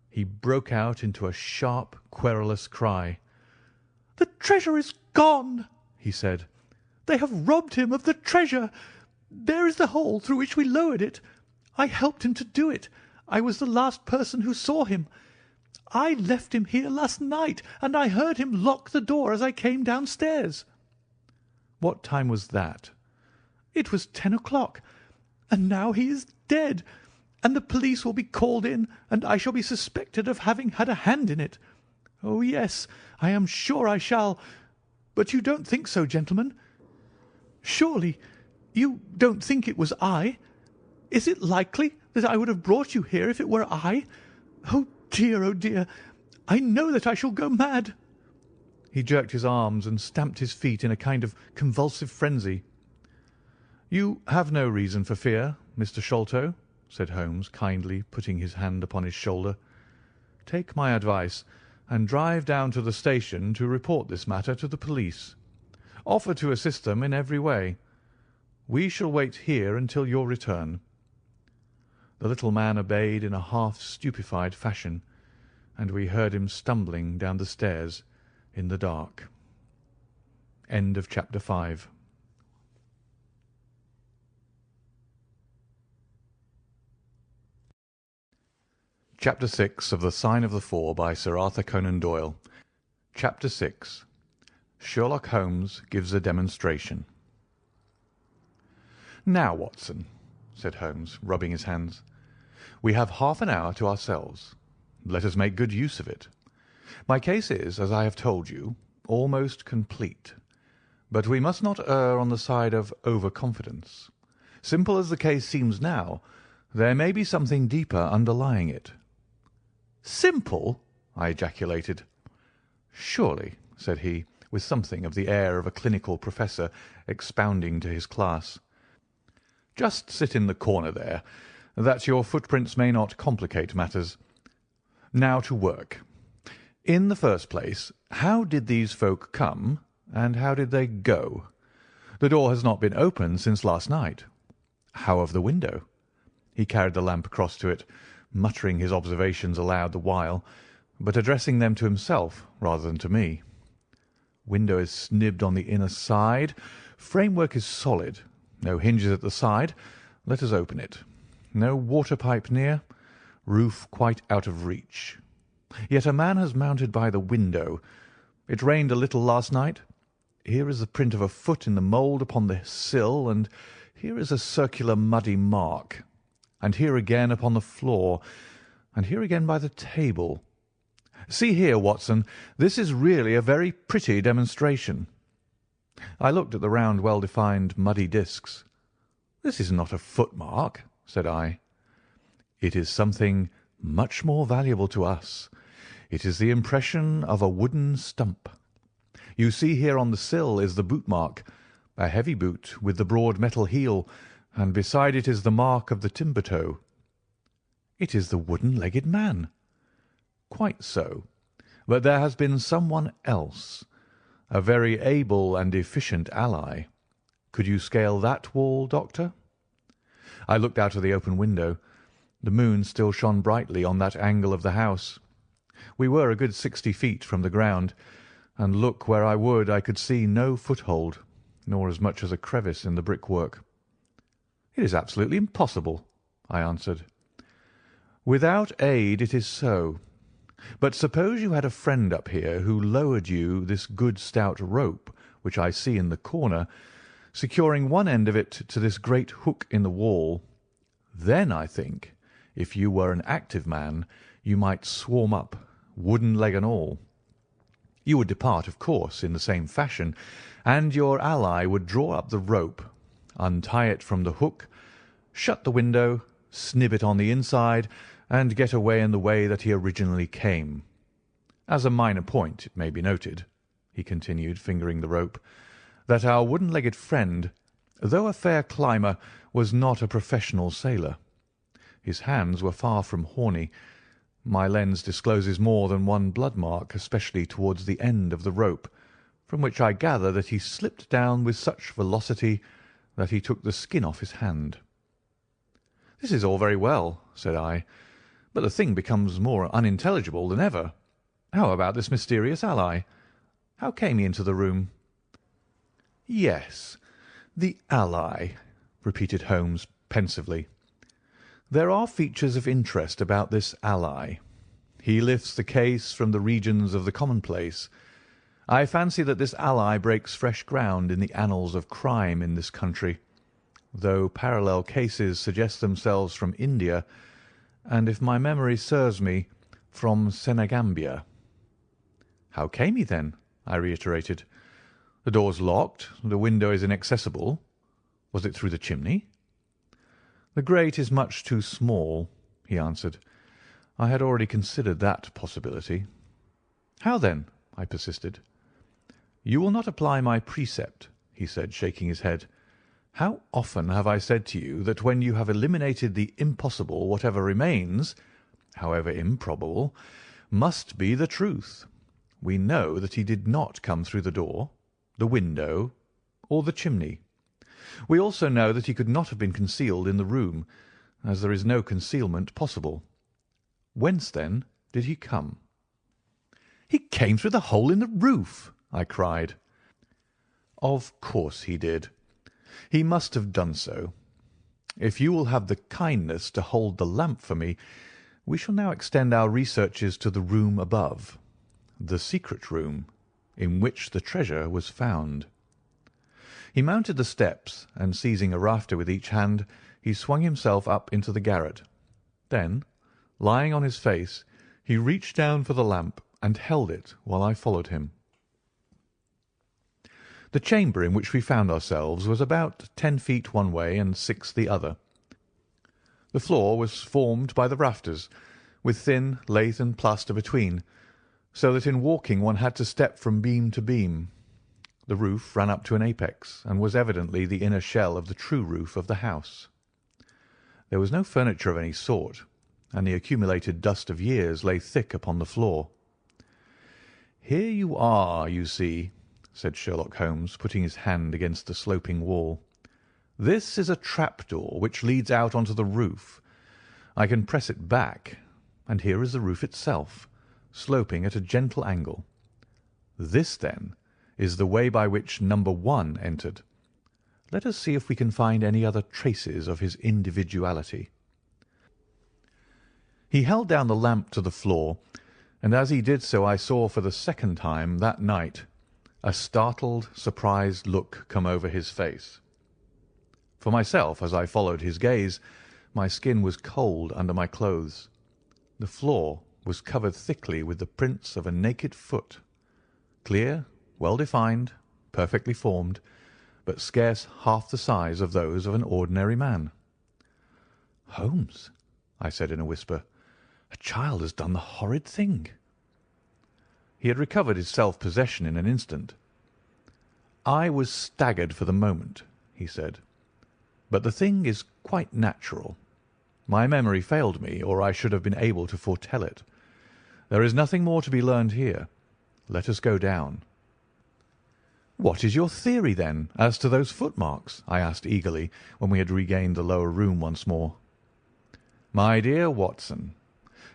he broke out into a sharp, querulous cry. "The treasure is gone!" he said. "They have robbed him of the treasure. There is the hole through which we lowered it. I helped him to do it. I was the last person who saw him. I left him here last night, and I heard him lock the door as I came downstairs." "What time was that?" "It was 10 o'clock, and now he is dead, and the police will be called in, and I shall be suspected of having had a hand in it. Oh, yes, I am sure I shall. But you don't think so, gentlemen? Surely you don't think it was I? Is it likely that I would have brought you here if it were I? Oh, dear, oh, dear! I know that I shall go mad." He jerked his arms and stamped his feet in a kind of convulsive frenzy. "You have no reason for fear, Mr. Sholto," said Holmes, kindly putting his hand upon his shoulder. "Take my advice and drive down to the station to report this matter to the police. Offer to assist them in every way. We shall wait here until your return." The little man obeyed in a half-stupefied fashion, and we heard him stumbling down the stairs in the dark. End of chapter 5. Chapter 6 of The Sign of the Four by Sir Arthur Conan Doyle. Chapter 6. Sherlock Holmes gives a demonstration. "Now, Watson," said Holmes, rubbing his hands, "we have half an hour to ourselves. Let us make good use of it. My case is, as I have told you, almost complete. But we must not err on the side of over-confidence. Simple as the case seems now, there may be something deeper underlying it." "Simple!" I ejaculated. "Surely," said he, with something of the air of a clinical professor expounding to his class. "Just sit in the corner there, that your footprints may not complicate matters. Now to work. In the first place, how did these folk come, and how did they go? The door has not been opened since last night. How of the window?" He carried the lamp across to it, muttering his observations aloud the while, but addressing them to himself rather than to me. "Window is snibbed on the inner side. Framework is solid. No hinges at the side. Let us open it. No water pipe near. Roof quite out of reach. Yet a man has mounted by the window. It rained a little last night. Here is the print of a foot in the mould upon the sill, and here is a circular muddy mark, and here again upon the floor, and here again by the table. See here, Watson, this is really a very pretty demonstration." I looked at the round, well-defined, muddy discs. "This is not a footmark," said I. "It is something much more valuable to us. It is the impression of a wooden stump. You see here on the sill is the boot mark, a heavy boot with the broad metal heel, and beside it is the mark of the timber toe. It is the wooden-legged man." "Quite so. But there has been someone else, a very able and efficient ally. Could you scale that wall, Doctor?" I looked out of the open window. The moon still shone brightly on that angle of the house. We were a good 60 feet from the ground, and look where I would I could see no foothold, nor as much as a crevice in the brickwork. "It is absolutely impossible," I answered. "Without aid it is so. But suppose you had a friend up here who lowered you this good stout rope which I see in the corner, securing one end of it to this great hook in the wall. Then, I think, if you were an active man, you might swarm up, wooden leg and all. You would depart, of course, in the same fashion, and your ally would draw up the rope, untie it from the hook, shut the window, snib it on the inside, and get away in the way that he originally came. As a minor point, it may be noted," he continued, fingering the rope, "that our wooden-legged friend, though a fair climber, was not a professional sailor. His hands were far from horny. My lens discloses more than one blood mark, especially towards the end of the rope, from which I gather that he slipped down with such velocity that he took the skin off his hand." "This is all very well," said I, "but the thing becomes more unintelligible than ever. How about this mysterious ally? How came he into the room?" "Yes, the ally," repeated Holmes pensively. "There are features of interest about this ally. He lifts the case from the regions of the commonplace. I fancy that this ally breaks fresh ground in the annals of crime in this country, though parallel cases suggest themselves from India, and, if my memory serves me, from Senegambia." "How came he, then?" I reiterated. "The door's locked, the window is inaccessible. Was it through the chimney?" "The grate is much too small," he answered. I had already considered that possibility. "How then?" I persisted. "You will not apply my precept," he said, shaking his head. "How often have I said to you that when you have eliminated the impossible, whatever remains, however improbable, must be the truth. We know that he did not come through the door, the window, or the chimney. We also know that he could not have been concealed in the room, as there is no concealment possible. Whence, then, did he come?" "He came through the hole in the roof!" I cried. "Of course he did. He must have done so. If you will have the kindness to hold the lamp for me, we shall now extend our researches to the room above, the secret room in which the treasure was found." He mounted the steps, and seizing a rafter with each hand, he swung himself up into the garret. Then, lying on his face, he reached down for the lamp and held it while I followed him. The chamber in which we found ourselves was about 10 feet one way and 6 the other. The floor was formed by the rafters, with thin lath and plaster between, so that in walking one had to step from beam to beam. The roof ran up to an apex, and was evidently the inner shell of the true roof of the house. There was no furniture of any sort, and the accumulated dust of years lay thick upon the floor. "Here you are, you see," said Sherlock Holmes, putting his hand against the sloping wall. "This is a trapdoor which leads out onto the roof. I can press it back, and here is the roof itself, sloping at a gentle angle. This, then, is the way by which number 1 entered. Let us see if we can find any other traces of his individuality." He held down the lamp to the floor, and as he did so I saw for the second time that night a startled, surprised look come over his face. For myself, as I followed his gaze, my skin was cold under my clothes. The floor was covered thickly with the prints of a naked foot, clear, well defined, perfectly formed, but scarce half the size of those of an ordinary man. "Holmes," I said in a whisper, "a child has done the horrid thing." He had recovered his self-possession in an instant. "I was staggered for the moment," he said, "but the thing is quite natural. My memory failed me, or I should have been able to foretell it. There is nothing more to be learned here. Let us go down." "What is your theory, then, as to those footmarks?" I asked eagerly, when we had regained the lower room once more. "My dear Watson,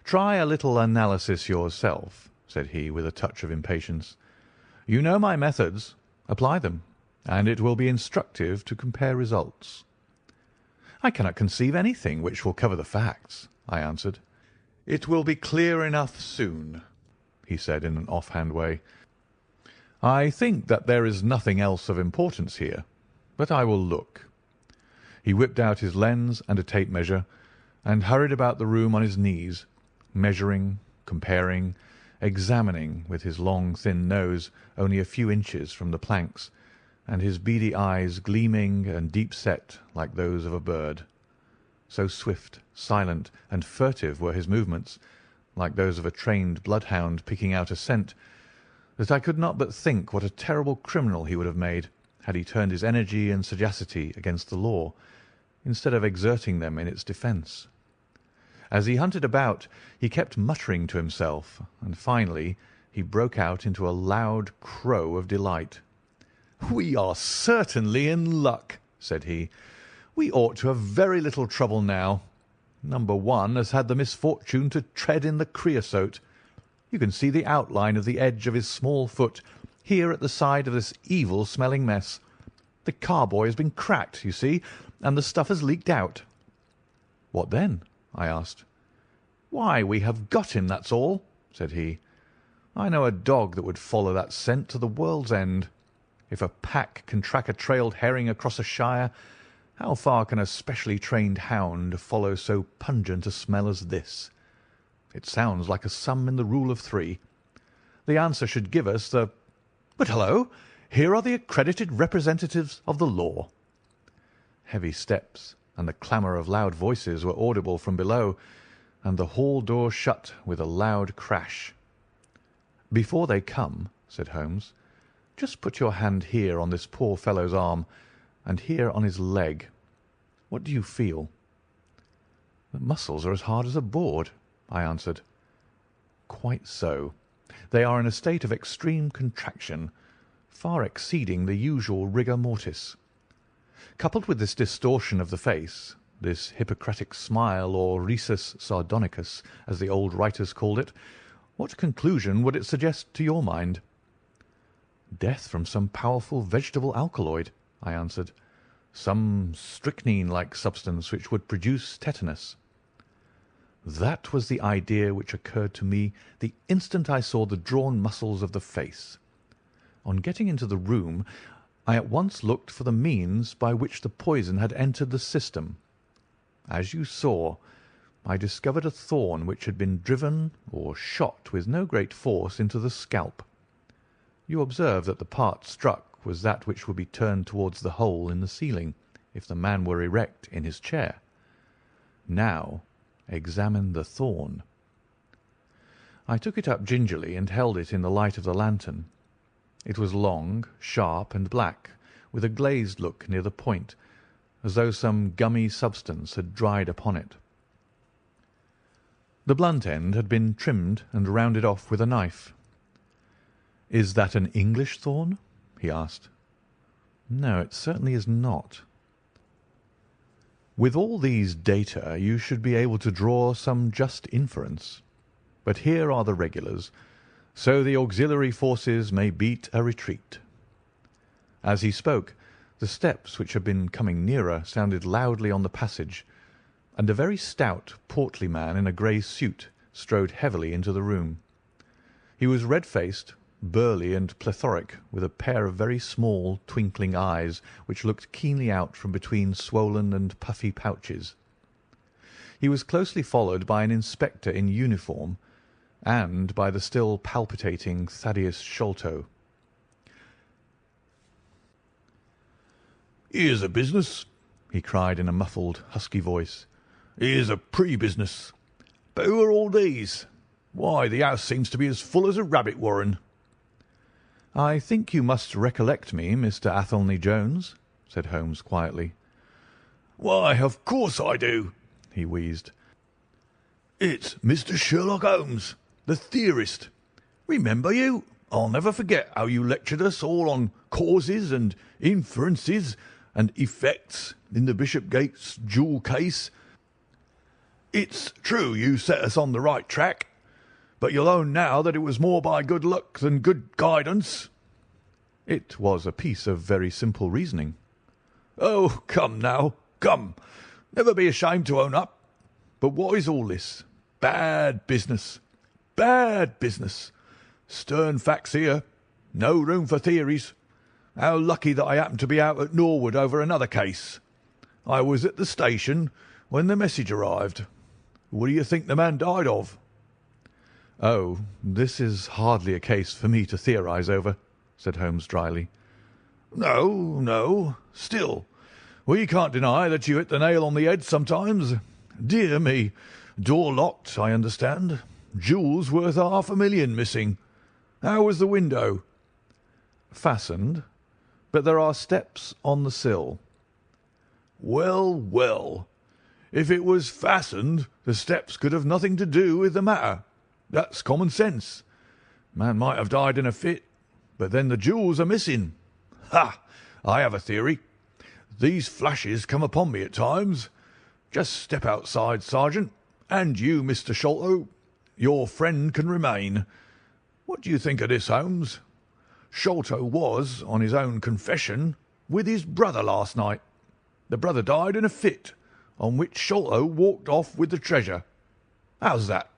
try a little analysis yourself," said he, with a touch of impatience. "You know my methods. Apply them, and it will be instructive to compare results." "I cannot conceive anything which will cover the facts," I answered. "It will be clear enough soon," he said in an off-hand way. "I think that there is nothing else of importance here, but I will look." He whipped out his lens and a tape measure, and hurried about the room on his knees, measuring, comparing, examining, with his long thin nose only a few inches from the planks, and his beady eyes gleaming and deep-set like those of a bird. So swift, silent, and furtive were his movements, like those of a trained bloodhound picking out a scent, that I could not but think what a terrible criminal he would have made had he turned his energy and sagacity against the law, instead of exerting them in its defence. As he hunted about, he kept muttering to himself, and finally he broke out into a loud crow of delight. "We are certainly in luck," said he. "We ought to have very little trouble now. Number 1 has had the misfortune to tread in the creosote. You can see the outline of the edge of his small foot here at the side of this evil-smelling mess. The carboy has been cracked, you see, and the stuff has leaked out." "What then?" I asked. "Why, we have got him, that's all," said he. "I know a dog that would follow that scent to the world's end. If a pack can track a trailed herring across a shire, how far can a specially trained hound follow so pungent a smell as this? It sounds like a sum in the rule of 3. The answer should give us the— But hullo! Here are the accredited representatives of the law." Heavy steps and the clamour of loud voices were audible from below, and the hall door shut with a loud crash. "Before they come," said Holmes, "just put your hand here on this poor fellow's arm, and here on his leg. What do you feel?" "The muscles are as hard as a board," I answered. "Quite so. They are in a state of extreme contraction, far exceeding the usual rigor mortis. Coupled with this distortion of the face, this Hippocratic smile, or rhesus sardonicus, as the old writers called it, what conclusion would it suggest to your mind?" "Death from some powerful vegetable alkaloid," I answered. "Some strychnine-like substance which would produce tetanus." That was the idea which occurred to me the instant I saw the drawn muscles of the face. On getting into the room, I at once looked for the means by which the poison had entered the system. As you saw, I discovered a thorn which had been driven or shot with no great force into the scalp. You observe that the part struck was that which would be turned towards the hole in the ceiling if the man were erect in his chair. Now examine the thorn." I took it up gingerly and held it in the light of the lantern. It was long, sharp, and black, with a glazed look near the point, as though some gummy substance had dried upon it. The blunt end had been trimmed and rounded off with a knife. "Is that an English thorn?" he asked. "No, it certainly is not." With all these data you should be able to draw some just inference. But here are the regulars, so the auxiliary forces may beat a retreat. As he spoke, the steps which had been coming nearer sounded loudly on the passage, and a very stout, portly man in a grey suit strode heavily into the room. He was red-faced, burly, and plethoric, with a pair of very small, twinkling eyes which looked keenly out from between swollen and puffy pouches. He was closely followed by an inspector in uniform and by the still palpitating Thaddeus Sholto. "Here's a business," he cried in a muffled, husky voice. "Here's a pre-business. But who are all these? Why, the house seems to be as full as a rabbit warren." "I think you must recollect me, Mr. Athelney Jones," said Holmes quietly. "Why, of course I do," he wheezed. "It's Mr. Sherlock Holmes, the theorist. Remember you? I'll never forget how you lectured us all on causes and inferences and effects in the Bishopgate's jewel case. It's true you set us on the right track, but you'll own now that it was more by good luck than good guidance." "It was a piece of very simple reasoning." "Oh, come now, come. Never be ashamed to own up. But what is all this? Bad business. Bad business. Stern facts here. No room for theories. How lucky that I happened to be out at Norwood over another case. I was at the station when the message arrived. What do you think the man died of?" "Oh, this is hardly a case for me to theorise over," said Holmes dryly. "No, no. Still, we can't deny that you hit the nail on the head sometimes. Dear me. Door locked, I understand. Jewels worth £500,000 missing. How was the window?" "Fastened, but there are steps on the sill." "Well, well. If it was fastened, the steps could have nothing to do with the matter. That's common sense. Man might have died in a fit, but then the jewels are missing. Ha! I have a theory. These flashes come upon me at times. Just step outside, Sergeant, and you, Mr. Sholto. Your friend can remain. What do you think of this, Holmes? Sholto was, on his own confession, with his brother last night. The brother died in a fit, on which Sholto walked off with the treasure." How's that?"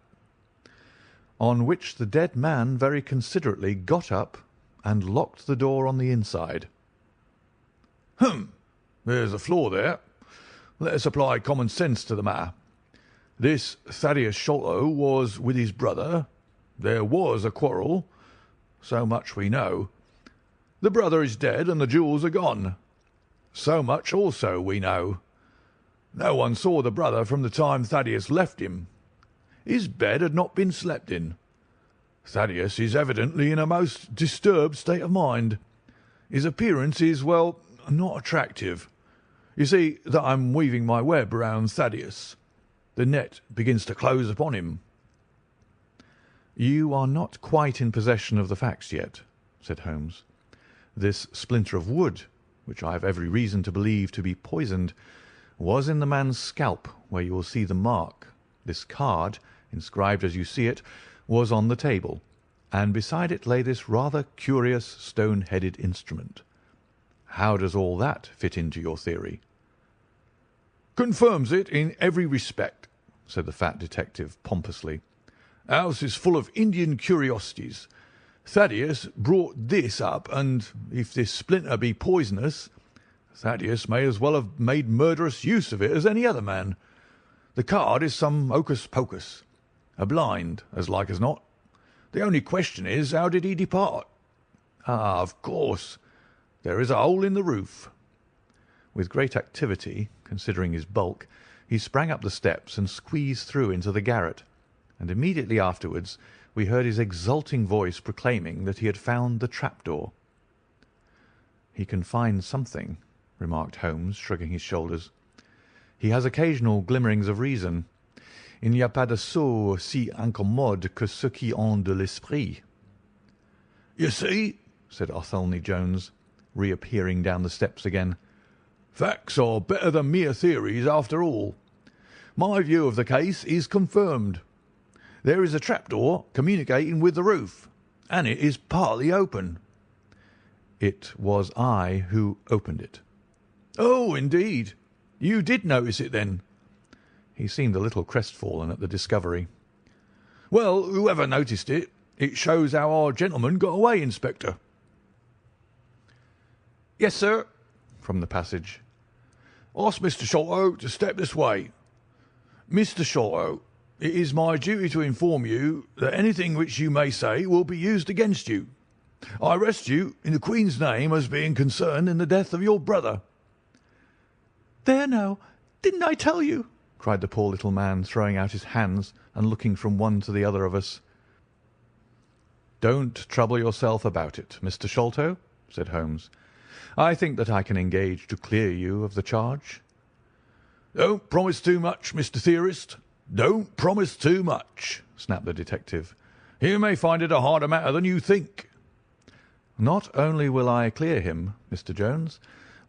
On which the dead man very considerately got up and locked the door on the inside. There's a flaw there. Let us apply common sense to the matter. This Thaddeus Sholto was with his brother. There was a quarrel. So much we know. The brother is dead and the jewels are gone. So much also we know. No one saw the brother from the time Thaddeus left him. His bed had not been slept in. Thaddeus is evidently in a most disturbed state of mind. His appearance is, well, not attractive. You see that I'm weaving my web round Thaddeus. The net begins to close upon him." "You are not quite in possession of the facts yet," said Holmes. "This splinter of wood, which I have every reason to believe to be poisoned, was in the man's scalp, where you will see the mark. This card, inscribed as you see it, was on the table, and beside it lay this rather curious stone-headed instrument. How does all that fit into your theory?" "Confirms it in every respect," said the fat detective pompously. "House is full of Indian curiosities. Thaddeus brought this up, and if this splinter be poisonous, Thaddeus may as well have made murderous use of it as any other man. The card is some hocus-pocus. A blind, as like as not. The only question is, how did he depart? Ah, of course. There is a hole in the roof." With great activity, considering his bulk, he sprang up the steps and squeezed through into the garret, and immediately afterwards we heard his exulting voice proclaiming that he had found the trapdoor. "He can find something," remarked Holmes, shrugging his shoulders. "He has occasional glimmerings of reason. Il n'y a pas de sot si incommode que ceux qui ont de l'esprit." "You see," said Athelney Jones, reappearing down the steps again, "facts are better than mere theories after all. My view of the case is confirmed. There is a trapdoor communicating with the roof, and it is partly open." "It was I who opened it." "Oh, indeed. You did notice it, then?" He seemed a little crestfallen at the discovery. "Well, whoever noticed it, it shows how our gentleman got away, Inspector." "Yes, sir," from the passage. "Ask Mr. Sholto to step this way. Mr. Sholto, it is my duty to inform you that anything which you may say will be used against you. I arrest you in the Queen's name as being concerned in the death of your brother." "There now, didn't I tell you?" cried the poor little man, throwing out his hands and looking from one to the other of us. "Don't trouble yourself about it, Mr. Sholto," said Holmes. "I think that I can engage to clear you of the charge." "Don't promise too much, Mr. Theorist. Don't promise too much," snapped the detective. "You may find it a harder matter than you think." "Not only will I clear him, Mr. Jones,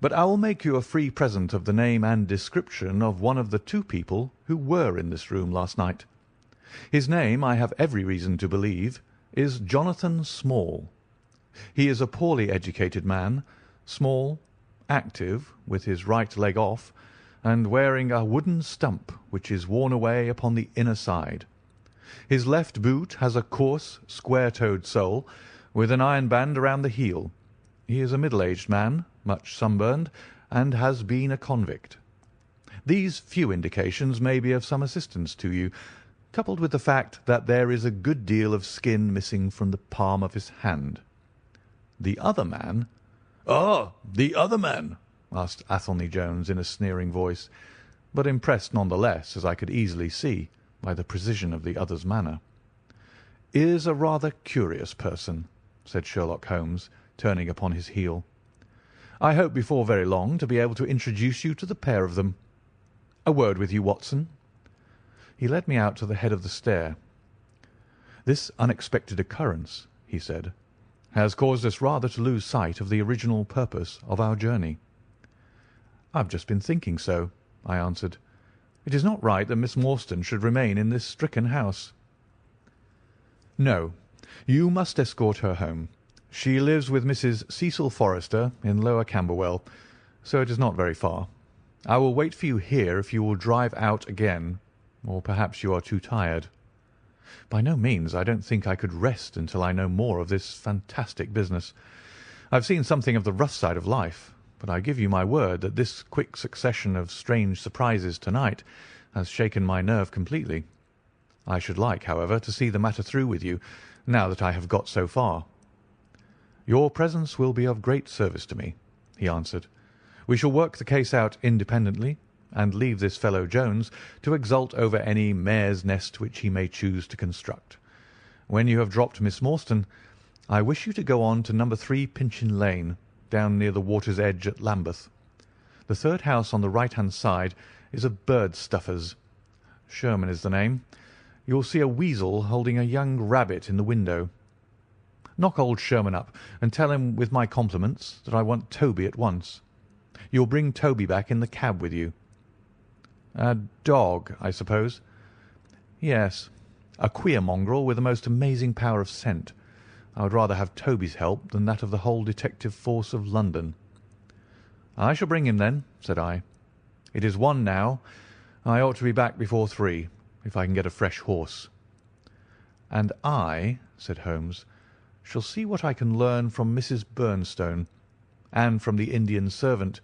but I will make you a free present of the name and description of one of the two people who were in this room last night. His name, I have every reason to believe, is Jonathan Small. He is a poorly educated man, small, active, with his right leg off, and wearing a wooden stump which is worn away upon the inner side. His left boot has a coarse, square-toed sole, with an iron band around the heel. He is a middle-aged man, much sunburned, and has been a convict. These few indications may be of some assistance to you, coupled with the fact that there is a good deal of skin missing from the palm of his hand. The other man—" "Ah, the other man?" asked Athelney Jones in a sneering voice, but impressed none the less, as I could easily see, by the precision of the other's manner. "Is a rather curious person," said Sherlock Holmes, turning upon his heel. "I hope before very long to be able to introduce you to the pair of them. A word with you, Watson." He led me out to the head of the stair. "This unexpected occurrence," he said, "has caused us rather to lose sight of the original purpose of our journey." "I've just been thinking so," I answered. "It is not right that Miss Morstan should remain in this stricken house." "No, you must escort her home. She lives with Mrs. Cecil Forrester in Lower Camberwell, so it is not very far. I will wait for you here if you will drive out again." Or perhaps you are too tired. By no means. I don't think I could rest until I know more of this fantastic business. I've seen something of the rough side of life, but I give you my word that this quick succession of strange surprises tonight has shaken my nerve completely. I should like, however, to see the matter through with you, now that I have got so far. Your presence will be of great service to me, he answered. We shall work the case out independently, and leave this fellow Jones to exult over any mare's nest which he may choose to construct. When you have dropped Miss Morstan, I wish you to go on to No. 3 Pinchin Lane, down near the water's edge at Lambeth. The third house on the right-hand side is a bird stuffer's. Sherman is the name. You will see a weasel holding a young rabbit in the window. Knock old Sherman up and tell him with my compliments that I want Toby at once. You'll bring Toby back in the cab with you. A dog, I suppose? Yes, a queer mongrel with a most amazing power of scent. I would rather have Toby's help than that of the whole detective force of London. I shall bring him then, said I. It is 1 now. I ought to be back before 3, if I can get a fresh horse. And I, said Holmes, shall see what I can learn from Mrs. Bernstone, and from the Indian servant,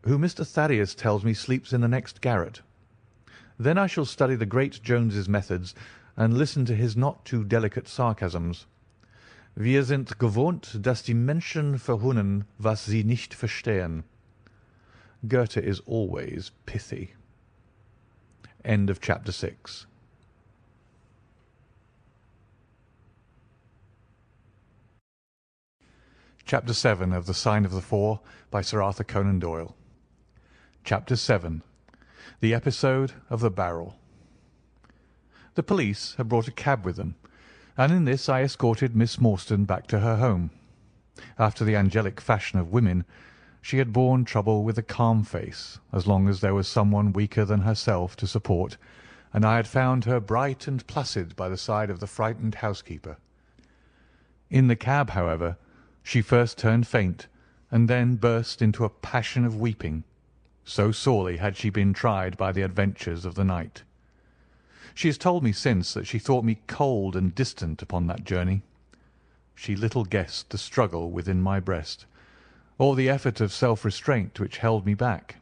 who Mr. Thaddeus tells me sleeps in the next garret. Then I shall study the great Jones's methods and listen to his not too delicate sarcasms. Wir sind gewohnt, dass die Menschen verhöhnen, was sie nicht verstehen. Goethe is always pithy. End of chapter 6. Chapter 7 of The Sign of the Four by Sir Arthur Conan Doyle. Chapter 7. The Episode of the Barrel. The police had brought a cab with them, and in this I escorted Miss Morstan back to her home. After the angelic fashion of women, she had borne trouble with a calm face as long as there was someone weaker than herself to support, and I had found her bright and placid by the side of the frightened housekeeper. In the cab, however, she first turned faint, and then burst into a passion of weeping. So sorely had she been tried by the adventures of the night. She has told me since that she thought me cold and distant upon that journey. She little guessed the struggle within my breast, or the effort of self-restraint which held me back.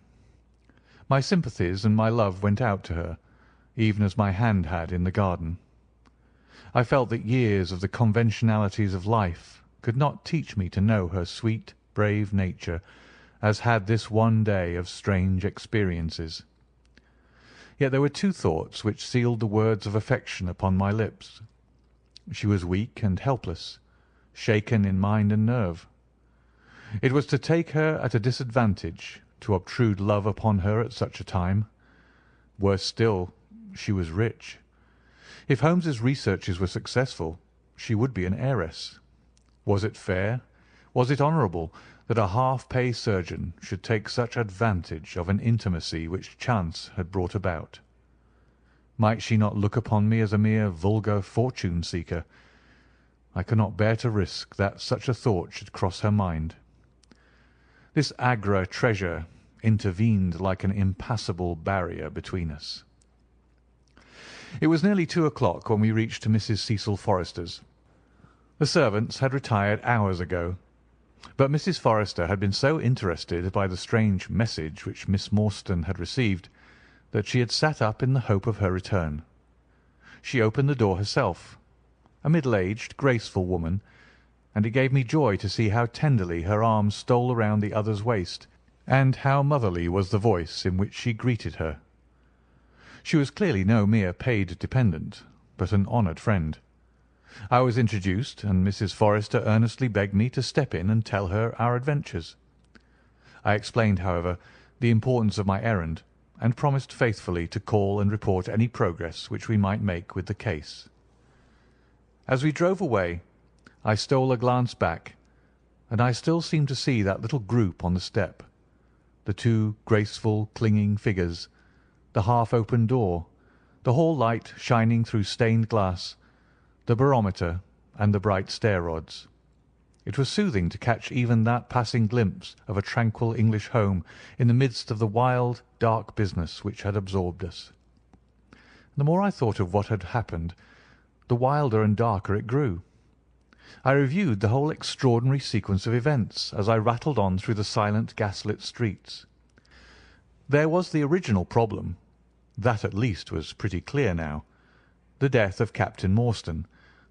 My sympathies and my love went out to her, even as my hand had in the garden. I felt that years of the conventionalities of life could not teach me to know her sweet, brave nature, as had this one day of strange experiences. Yet there were 2 thoughts which sealed the words of affection upon my lips. She was weak and helpless, shaken in mind and nerve. It was to take her at a disadvantage to obtrude love upon her at such a time. Worse still, she was rich. If Holmes's researches were successful, she would be an heiress. Was it fair, was it honourable, that a half-pay surgeon should take such advantage of an intimacy which chance had brought about? Might she not look upon me as a mere vulgar fortune-seeker? I could not bear to risk that such a thought should cross her mind. This Agra treasure intervened like an impassable barrier between us. It was nearly 2 o'clock when we reached Mrs. Cecil Forrester's. The servants had retired hours ago, but Mrs. Forrester had been so interested by the strange message which Miss Morstan had received that she had sat up in the hope of her return. She opened the door herself, a middle-aged, graceful woman, and it gave me joy to see how tenderly her arm stole around the other's waist, and how motherly was the voice in which she greeted her. She was clearly no mere paid dependent, but an honoured friend. I was introduced, and Mrs. Forrester earnestly begged me to step in and tell her our adventures. I explained, however, the importance of my errand, and promised faithfully to call and report any progress which we might make with the case. As we drove away, I stole a glance back, and I still seemed to see that little group on the step, the 2 graceful, clinging figures, the half-open door, the hall light shining through stained glass, the barometer, and the bright stair-rods. It was soothing to catch even that passing glimpse of a tranquil English home in the midst of the wild, dark business which had absorbed us. The more I thought of what had happened, the wilder and darker it grew. I reviewed the whole extraordinary sequence of events as I rattled on through the silent gaslit streets. There was the original problem. That at least was pretty clear now. The death of Captain Morstan,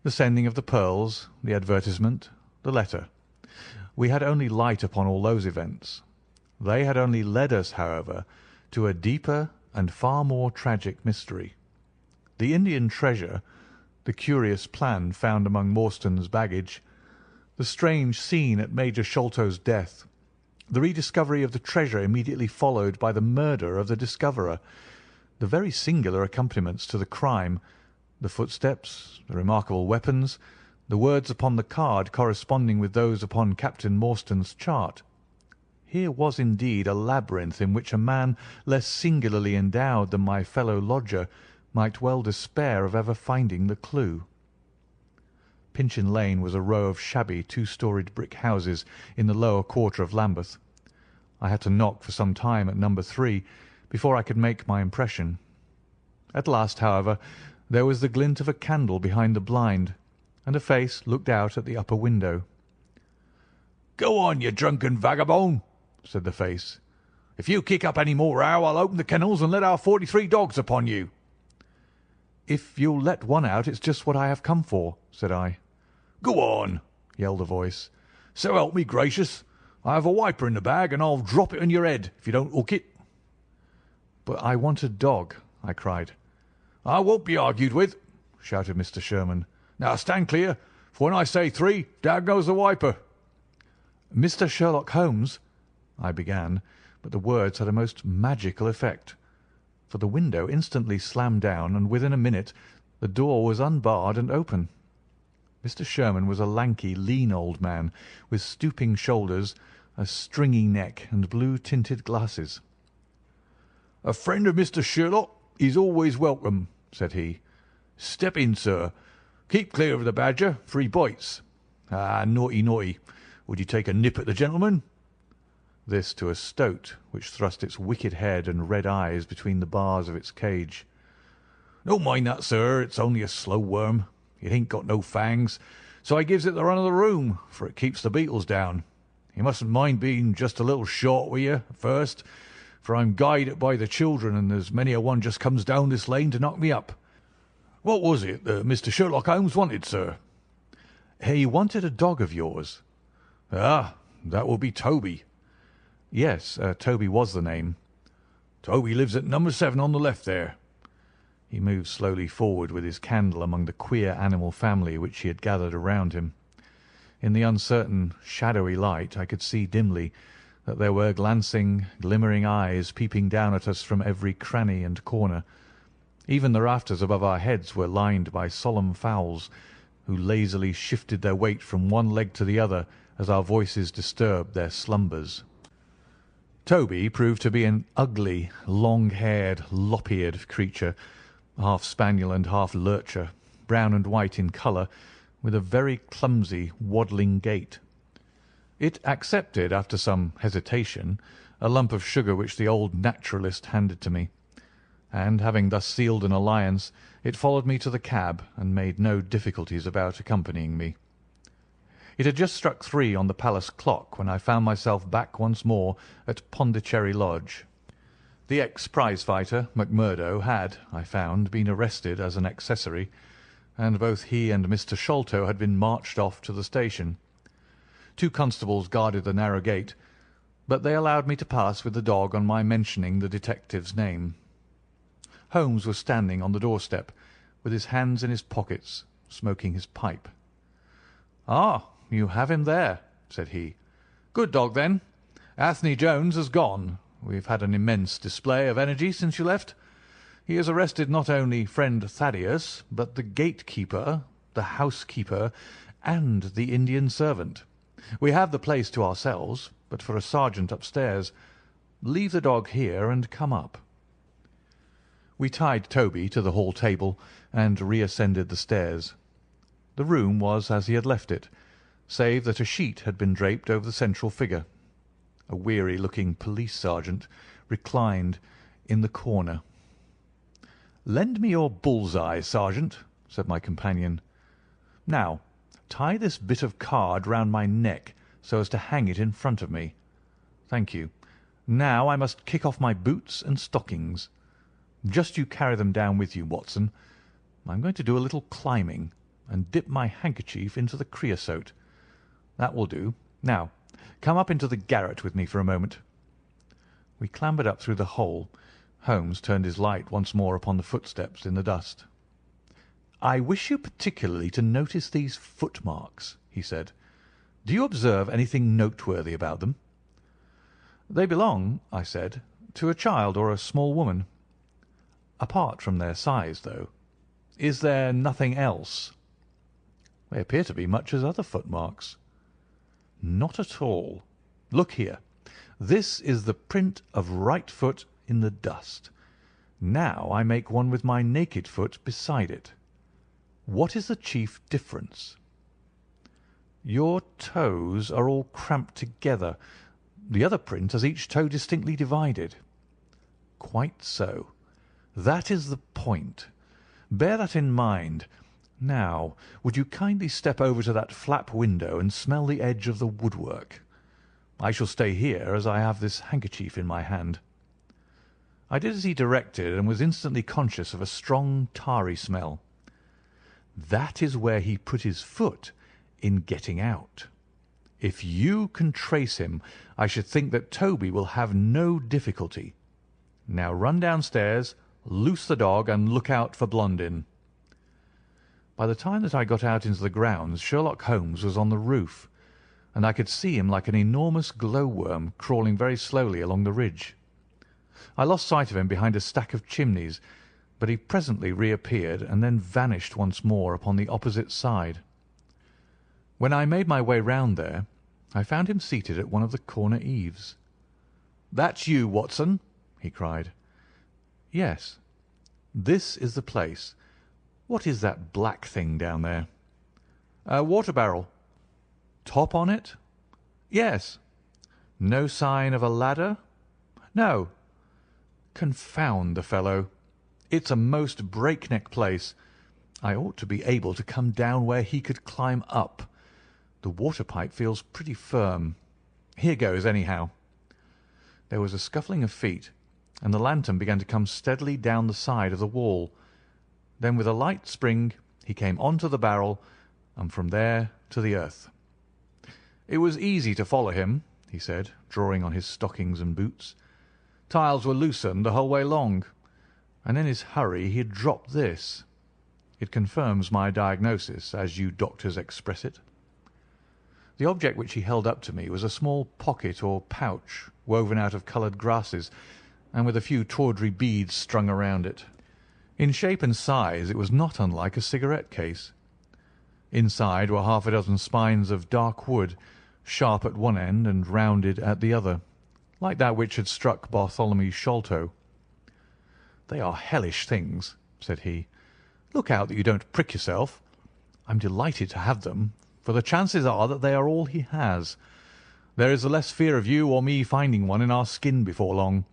the sending of the pearls, the advertisement, the letter. We had only light upon all those events. They had only led us, however, to a deeper and far more tragic mystery. The Indian treasure, the curious plan found among Morstan's baggage, the strange scene at Major Sholto's death, the rediscovery of the treasure immediately followed by the murder of the discoverer, the very singular accompaniments to the crime, the footsteps, the remarkable weapons, the words upon the card corresponding with those upon Captain Morstan's chart. Here was indeed a labyrinth in which a man less singularly endowed than my fellow lodger might well despair of ever finding the clue. Pinchin Lane was a row of shabby two-storied brick houses in the lower quarter of Lambeth. I had to knock for some time at number 3 before I could make my impression. At last, however, there was the glint of a candle behind the blind, and a face looked out at the upper window. "Go on, you drunken vagabond," said the face. "If you kick up any more row, I'll open the kennels and let our 43 dogs upon you." "If you'll let one out, it's just what I have come for," said I. "Go on," yelled a voice. "So help me gracious, I have a wiper in the bag, and I'll drop it on your head if you don't hook it." "But I want a dog," I cried. "I won't be argued with," shouted Mr. Sherman. "Now stand clear, for when I say 3, down goes the wiper." "Mr. Sherlock Holmes," I began, but the words had a most magical effect, for the window instantly slammed down, and within a minute the door was unbarred and open. Mr. Sherman was a lanky, lean old man, with stooping shoulders, a stringy neck, and blue-tinted glasses. "A friend of Mr. Sherlock is always welcome," said he. "Step in, sir. Keep clear of the badger, for he bites. Ah, naughty, naughty. Would you take a nip at the gentleman?" This to a stoat, which thrust its wicked head and red eyes between the bars of its cage. "Don't mind that, sir. It's only a slow worm. It ain't got no fangs, so I gives it the run of the room, for it keeps the beetles down. You mustn't mind being just a little short with you at first, for I'm guided by the children, and there's many a one just comes down this lane to knock me up. What was it that Mr. Sherlock Holmes wanted, sir?" "He wanted a dog of yours." "Ah, that will be Toby." "Yes, Toby was the name." "Toby lives at number 7 on the left there." He moved slowly forward with his candle among the queer animal family which he had gathered around him. In the uncertain, shadowy light I could see dimly that there were glancing, glimmering eyes peeping down at us from every cranny and corner. Even the rafters above our heads were lined by solemn fowls, who lazily shifted their weight from one leg to the other as our voices disturbed their slumbers. Toby proved to be an ugly, long-haired, lop-eared creature, half spaniel and half lurcher, brown and white in colour, with a very clumsy, waddling gait. It accepted, after some hesitation, a lump of sugar which the old naturalist handed to me, and having thus sealed an alliance, it followed me to the cab and made no difficulties about accompanying me. It had just struck 3 on the palace clock when I found myself back once more at Pondicherry Lodge. The ex-prize-fighter, Macmurdo, had, I found, been arrested as an accessory, and both he and Mr. Sholto had been marched off to the station. 2 constables guarded the narrow gate, but they allowed me to pass with the dog on my mentioning the detective's name. Holmes was standing on the doorstep, with his hands in his pockets, smoking his pipe. "Ah, you have him there," said he. "Good dog, then. Anthony Jones has gone. We've had an immense display of energy since you left. He has arrested not only friend Thaddeus, but the gatekeeper, the housekeeper, and the Indian servant. We have the place to ourselves, but for a sergeant upstairs. Leave the dog here and come up." We tied Toby to the hall table and reascended the stairs. The room was as he had left it, save that a sheet had been draped over the central figure. A weary-looking police sergeant reclined in the corner. "Lend me your bull's-eye, Sergeant," said my companion. "Now, tie this bit of card round my neck so as to hang it in front of me. Thank you. Now I must kick off my boots and stockings. Just you carry them down with you, Watson. I'm going to do a little climbing and dip my handkerchief into the creosote. That will do. Now, come up into the garret with me for a moment." We clambered up through the hole. Holmes turned his light once more upon the footsteps in the dust. "I wish you particularly to notice these footmarks," he said. "Do you observe anything noteworthy about them?" "They belong," I said, "to a child or a small woman." "Apart from their size, though, is there nothing else?" "They appear to be much as other footmarks." "Not at all. Look here. This is the print of right foot in the dust. Now I make one with my naked foot beside it. What is the chief difference?" "Your toes are all cramped together. The other print has each toe distinctly divided." "Quite so. That is the point. Bear that in mind. Now, would you kindly step over to that flap window and smell the edge of the woodwork? I shall stay here, as I have this handkerchief in my hand." I did as he directed, and was instantly conscious of a strong tarry smell. That is where he put his foot in getting out. If you can trace him, I should think that Toby will have no difficulty. Now run downstairs, loose the dog, and look out for Blondin. By the time that I got out into the grounds, Sherlock Holmes was on the roof, and I could see him like an enormous glowworm crawling very slowly along the ridge. I lost sight of him behind a stack of chimneys, but he presently reappeared and then vanished once more upon the opposite side. When I made my way round there, I found him seated at one of the corner eaves. "That's you, Watson," he cried. "Yes. This is the place. What is that black thing down there?" "A water barrel." "Top on it?" "Yes." "No sign of a ladder?" "No." "Confound the fellow! It's a most breakneck place. I ought to be able to come down where he could climb up. The water pipe feels pretty firm. Here goes, anyhow." There was a scuffling of feet, and the lantern began to come steadily down the side of the wall. Then with a light spring he came on to the barrel, and from there to the earth. "It was easy to follow him," he said, drawing on his stockings and boots. "Tiles were loosened the whole way long, and in his hurry he had dropped this. It confirms my diagnosis, as you doctors express it." The object which he held up to me was a small pocket or pouch woven out of coloured grasses, and with a few tawdry beads strung around it. In shape and size it was not unlike a cigarette case. Inside were half a dozen spines of dark wood, sharp at one end and rounded at the other, like that which had struck Bartholomew Sholto. "They are hellish things," said he. "Look out that you don't prick yourself. I'm delighted to have them, for the chances are that they are all he has. There is the less fear of you or me finding one in our skin before long.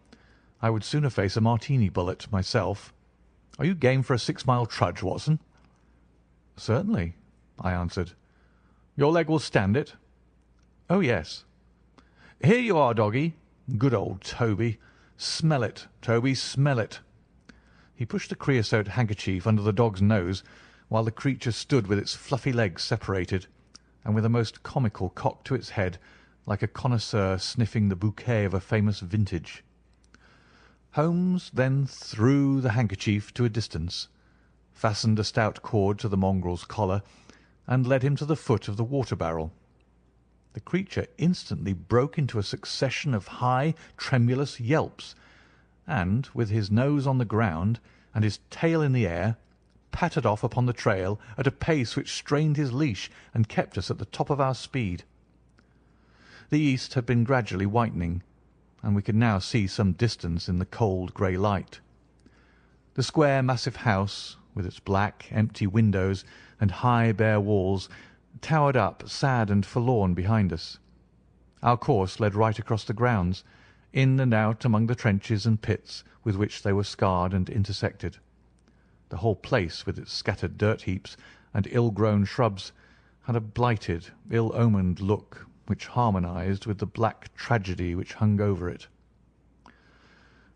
I would sooner face a Martini bullet myself. Are you game for a 6-mile trudge, Watson?" "Certainly," I answered. "Your leg will stand it?" "Oh, yes." "Here you are, doggy. Good old Toby. Smell it, Toby, smell it." He pushed the creosote handkerchief under the dog's nose, while the creature stood with its fluffy legs separated, and with a most comical cock to its head, like a connoisseur sniffing the bouquet of a famous vintage. Holmes then threw the handkerchief to a distance, fastened a stout cord to the mongrel's collar, and led him to the foot of the water barrel. The creature instantly broke into a succession of high, tremulous yelps, and, with his nose on the ground and his tail in the air, pattered off upon the trail at a pace which strained his leash and kept us at the top of our speed. The east had been gradually whitening, and we could now see some distance in the cold grey light. The square, massive house, with its black, empty windows and high, bare walls, towered up sad and forlorn behind us. Our course led right across the grounds, in and out among the trenches and pits with which they were scarred and intersected. The whole place, with its scattered dirt heaps and ill-grown shrubs, had a blighted, ill-omened look which harmonized with the black tragedy which hung over it.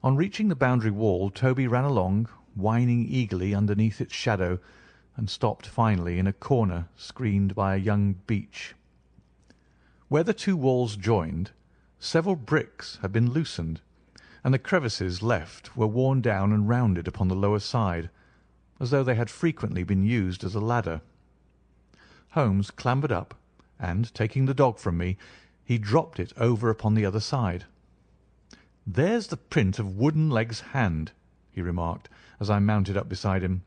On reaching the boundary wall, Toby ran along, whining eagerly underneath its shadow, and stopped finally in a corner screened by a young beech. Where the two walls joined, several bricks had been loosened, and the crevices left were worn down and rounded upon the lower side, as though they had frequently been used as a ladder. Holmes clambered up, and, taking the dog from me, he dropped it over upon the other side. "There's the print of Wooden-leg's hand," he remarked, as I mounted up beside him.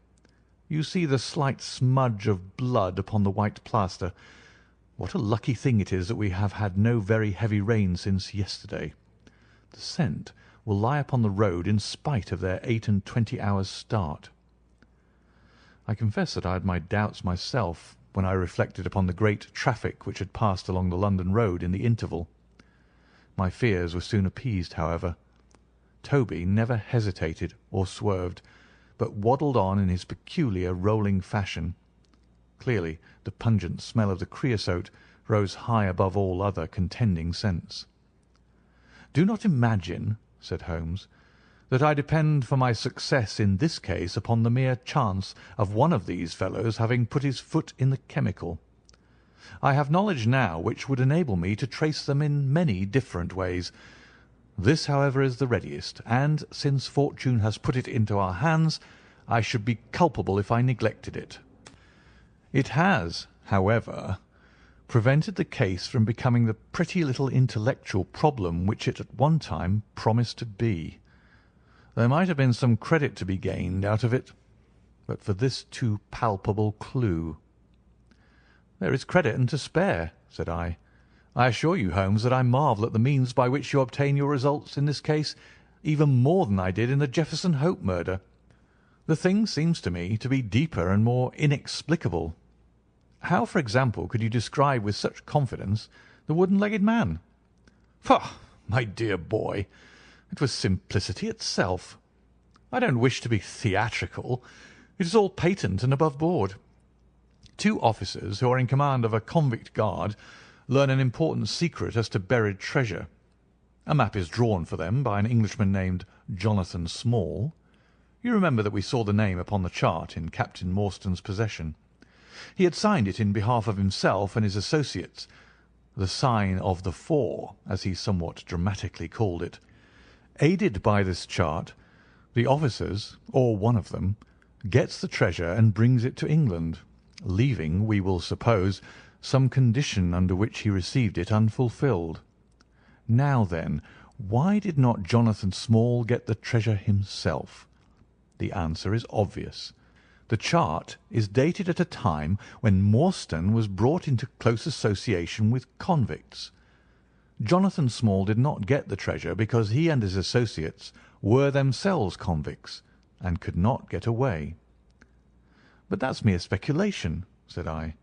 "You see the slight smudge of blood upon the white plaster. What a lucky thing it is that we have had no very heavy rain since yesterday. The scent will lie upon the road in spite of their 28 hours' start." I confess that I had my doubts myself when I reflected upon the great traffic which had passed along the London road in the interval. My fears were soon appeased, however. Toby never hesitated or swerved, but waddled on in his peculiar rolling fashion. Clearly the pungent smell of the creosote rose high above all other contending scents. "Do not imagine," said Holmes, "that I depend for my success in this case upon the mere chance of one of these fellows having put his foot in the chemical. I have knowledge now which would enable me to trace them in many different ways. This, however, is the readiest, and, since fortune has put it into our hands, I should be culpable if I neglected it. It has, however, prevented the case from becoming the pretty little intellectual problem which it at one time promised to be. There might have been some credit to be gained out of it, but for this too palpable clue." "There is credit and to spare," said I. "I assure you, Holmes, that I marvel at the means by which you obtain your results in this case even more than I did in the Jefferson Hope murder. The thing seems to me to be deeper and more inexplicable. How, for example, could you describe with such confidence the wooden-legged man?" "Pah, my dear boy, it was simplicity itself. I don't wish to be theatrical. It is all patent and above board. Two officers who are in command of a convict guard learn an important secret as to buried treasure. A map is drawn for them by an Englishman named Jonathan Small. You remember that we saw the name upon the chart in Captain Morstan's possession. He had signed it in behalf of himself and his associates, the sign of the four, as he somewhat dramatically called it. Aided by this chart, the officers, or one of them, gets the treasure and brings it to England, leaving, we will suppose, some condition under which he received it unfulfilled. Now then, why did not Jonathan Small get the treasure himself? The answer is obvious. The chart is dated at a time when Morstan was brought into close association with convicts. Jonathan Small did not get the treasure because he and his associates were themselves convicts and could not get away." "But that's mere speculation," said I.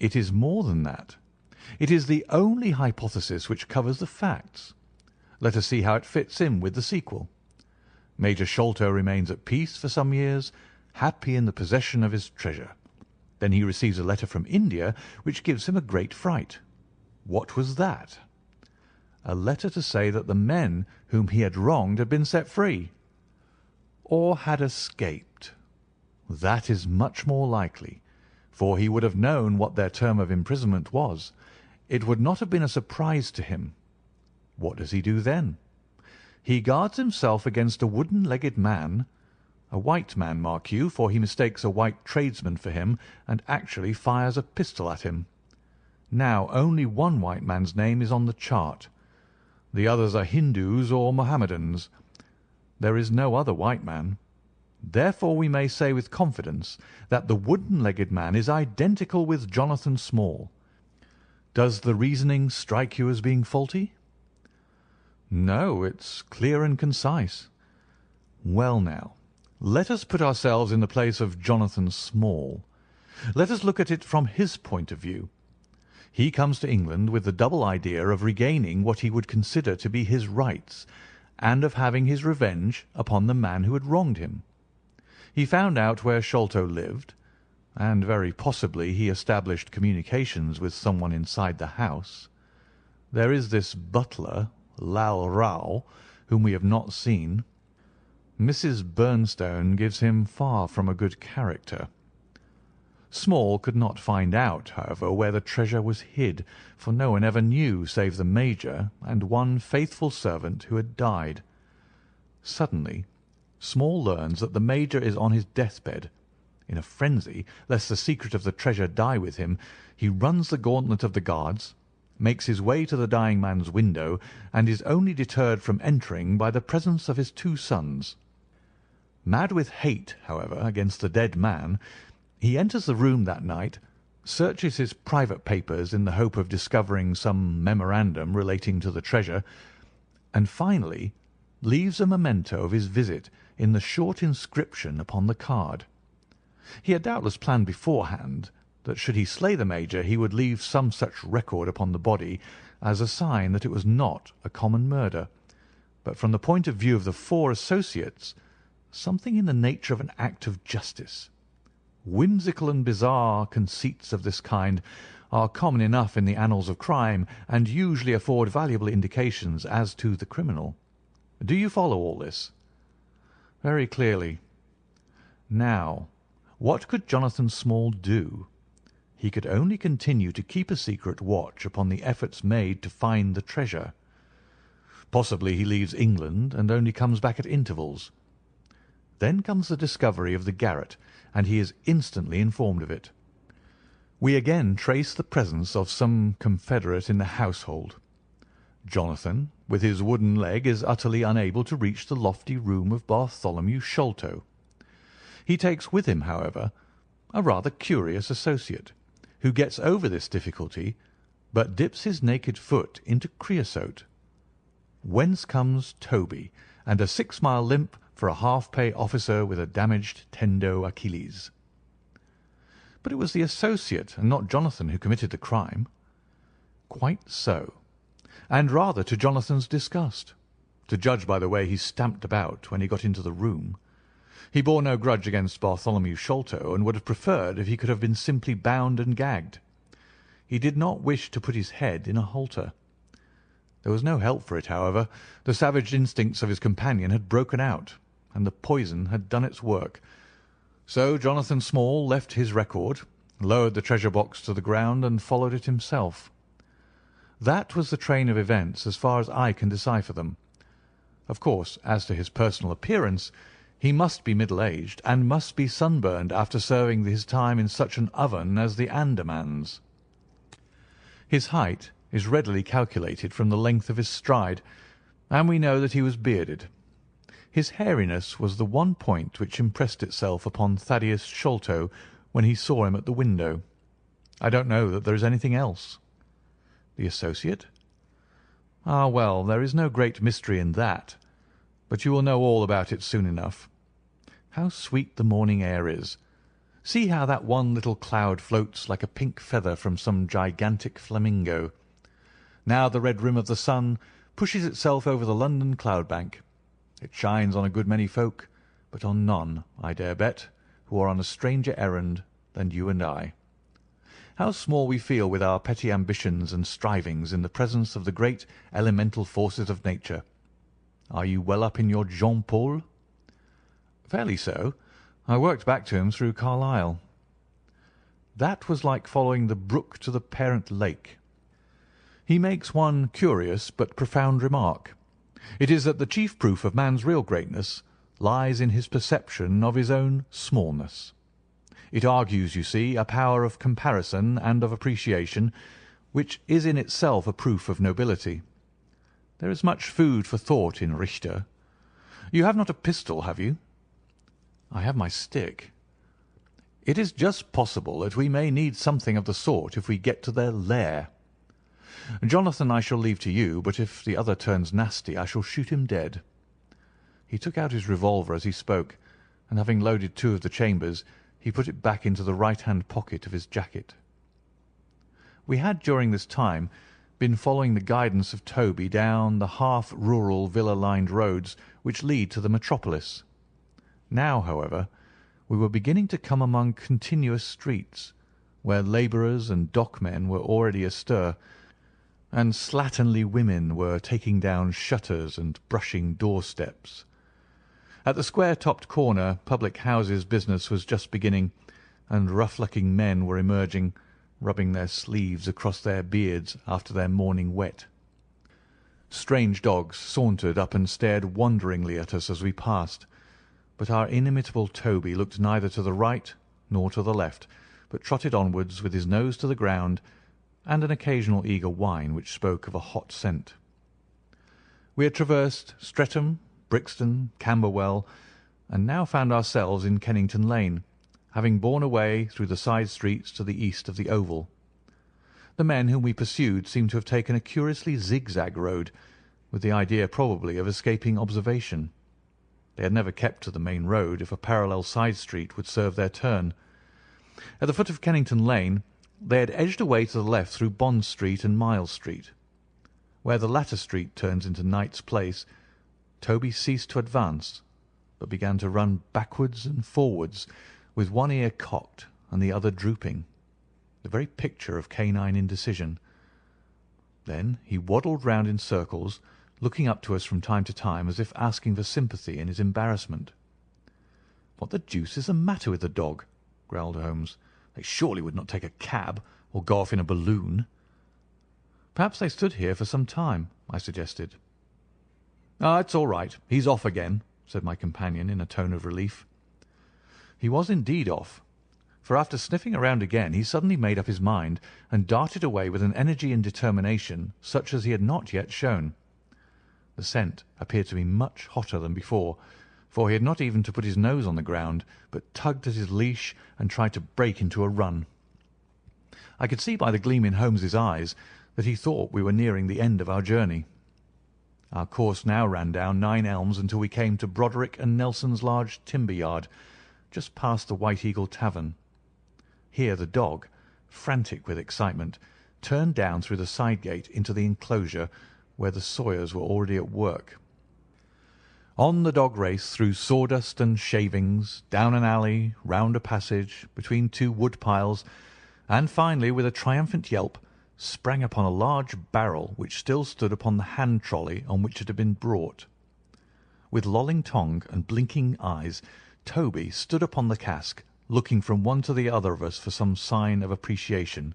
"It is more than that. It is the only hypothesis which covers the facts. Let us see how it fits in with the sequel. Major Sholto remains at peace for some years, happy in the possession of his treasure. Then he receives a letter from India which gives him a great fright. What was that? A letter to say that the men whom he had wronged had been set free, or had escaped. That is much more likely, for he would have known what their term of imprisonment was. It would not have been a surprise to him. What does he do then? He guards himself against a wooden-legged man, a white man, mark you, for he mistakes a white tradesman for him and actually fires a pistol at him. Now only one white man's name is on the chart. The others are Hindus or Mohammedans. There is no other white man. Therefore we may say with confidence that the wooden-legged man is identical with Jonathan Small. Does the reasoning strike you as being faulty?" "No, it's clear and concise." "Well now, let us put ourselves in the place of Jonathan Small. Let us look at it from his point of view. He comes to England with the double idea of regaining what he would consider to be his rights, and of having his revenge upon the man who had wronged him. He found out where Sholto lived, and very possibly he established communications with someone inside the house. There is this butler, Lal Rao, whom we have not seen. Mrs. Bernstone gives him far from a good character. Small could not find out, however, where the treasure was hid, for no one ever knew save the Major and one faithful servant who had died. Suddenly, Small learns that the Major is on his deathbed. In a frenzy, lest the secret of the treasure die with him, he runs the gauntlet of the guards, makes his way to the dying man's window, and is only deterred from entering by the presence of his 2 sons. Mad with hate, however, against the dead man, he enters the room that night, searches his private papers in the hope of discovering some memorandum relating to the treasure, and finally leaves a memento of his visit in the short inscription upon the card. He had doubtless planned beforehand that should he slay the Major he would leave some such record upon the body as a sign that it was not a common murder, but from the point of view of the 4 associates, something in the nature of an act of justice. Whimsical and bizarre conceits of this kind are common enough in the annals of crime, and usually afford valuable indications as to the criminal. Do you follow all this? Very clearly. Now, what could Jonathan Small do? He could only continue to keep a secret watch upon the efforts made to find the treasure. Possibly he leaves England and only comes back at intervals. Then comes the discovery of the garret, and he is instantly informed of it. We again trace the presence of some confederate in the household. Jonathan, with his wooden leg, is utterly unable to reach the lofty room of Bartholomew Sholto. He takes with him, however, a rather curious associate, who gets over this difficulty, but dips his naked foot into creosote. Whence comes Toby, and a 6-mile limp for a half-pay officer with a damaged tendo Achilles. But it was the associate and not Jonathan who committed the crime. Quite so, and rather to Jonathan's disgust, to judge by the way he stamped about when he got into the room. He bore no grudge against Bartholomew Sholto, and would have preferred if he could have been simply bound and gagged. He did not wish to put his head in a halter. There was no help for it, however. The savage instincts of his companion had broken out, and the poison had done its work. So Jonathan Small left his record, lowered the treasure box to the ground, and followed it himself. That was the train of events as far as I can decipher them. Of course, as to his personal appearance, he must be middle-aged, and must be sunburned after serving his time in such an oven as the Andamans. His height is readily calculated from the length of his stride, and we know that he was bearded. His hairiness was the one point which impressed itself upon Thaddeus Sholto when he saw him at the window. I don't know that there is anything else. The associate? Ah, well, there is no great mystery in that, but you will know all about it soon enough. How sweet the morning air is! See how that one little cloud floats like a pink feather from some gigantic flamingo. Now the red rim of the sun pushes itself over the London cloud bank. It shines on a good many folk, but on none, I dare bet, who are on a stranger errand than you and I. How small we feel with our petty ambitions and strivings in the presence of the great elemental forces of nature. Are you well up in your Jean Paul? Fairly so. I worked back to him through Carlyle. That was like following the brook to the parent lake. He makes one curious but profound remark. It is that the chief proof of man's real greatness lies in his perception of his own smallness. It argues, you see, a power of comparison and of appreciation, which is in itself a proof of nobility. There is much food for thought in Richter. You have not a pistol, have you? I have my stick. It is just possible that we may need something of the sort if we get to their lair. Jonathan I shall leave to you, but if the other turns nasty I shall shoot him dead. He took out his revolver as he spoke, and having loaded 2 of the chambers, he put it back into the right-hand pocket of his jacket. We had during this time been following the guidance of Toby down the half-rural villa-lined roads which lead to the metropolis. Now, however, we were beginning to come among continuous streets, where labourers and dockmen were already astir, and slatternly women were taking down shutters and brushing doorsteps. At the square-topped corner, public houses business was just beginning, and rough-looking men were emerging, rubbing their sleeves across their beards after their morning wet. Strange dogs sauntered up and stared wonderingly at us as we passed, but our inimitable Toby looked neither to the right nor to the left, but trotted onwards with his nose to the ground and an occasional eager whine which spoke of a hot scent. We had traversed Streatham, Brixton, Camberwell, and now found ourselves in Kennington Lane, having borne away through the side streets to the east of the Oval. The men whom we pursued seemed to have taken a curiously zigzag road, with the idea probably of escaping observation. They had never kept to the main road if a parallel side street would serve their turn. At the foot of Kennington Lane they had edged away to the left through Bond Street and Miles Street. Where the latter street turns into Knight's Place, Toby ceased to advance, but began to run backwards and forwards, with one ear cocked and the other drooping, the very picture of canine indecision. Then he waddled round in circles, looking up to us from time to time as if asking for sympathy in his embarrassment. "What the deuce is the matter with the dog?" growled Holmes. "They surely would not take a cab or go off in a balloon." "Perhaps they stood here for some time," I suggested. "Ah, it's all right. He's off again," said my companion in a tone of relief. He was indeed off, for after sniffing around again he suddenly made up his mind and darted away with an energy and determination such as he had not yet shown. The scent appeared to be much hotter than before, for he had not even to put his nose on the ground, but tugged at his leash and tried to break into a run. I could see by the gleam in Holmes's eyes that he thought we were nearing the end of our journey. Our course now ran down 9 Elms until we came to Broderick and Nelson's large timber yard, just past the White Eagle Tavern. Here the dog, frantic with excitement, turned down through the side gate into the enclosure where the sawyers were already at work. On the dog race through sawdust and shavings, down an alley, round a passage, between 2 wood piles, and finally, with a triumphant yelp, sprang upon a large barrel which still stood upon the hand trolley on which it had been brought. With lolling tongue and blinking eyes, Toby stood upon the cask, looking from one to the other of us for some sign of appreciation.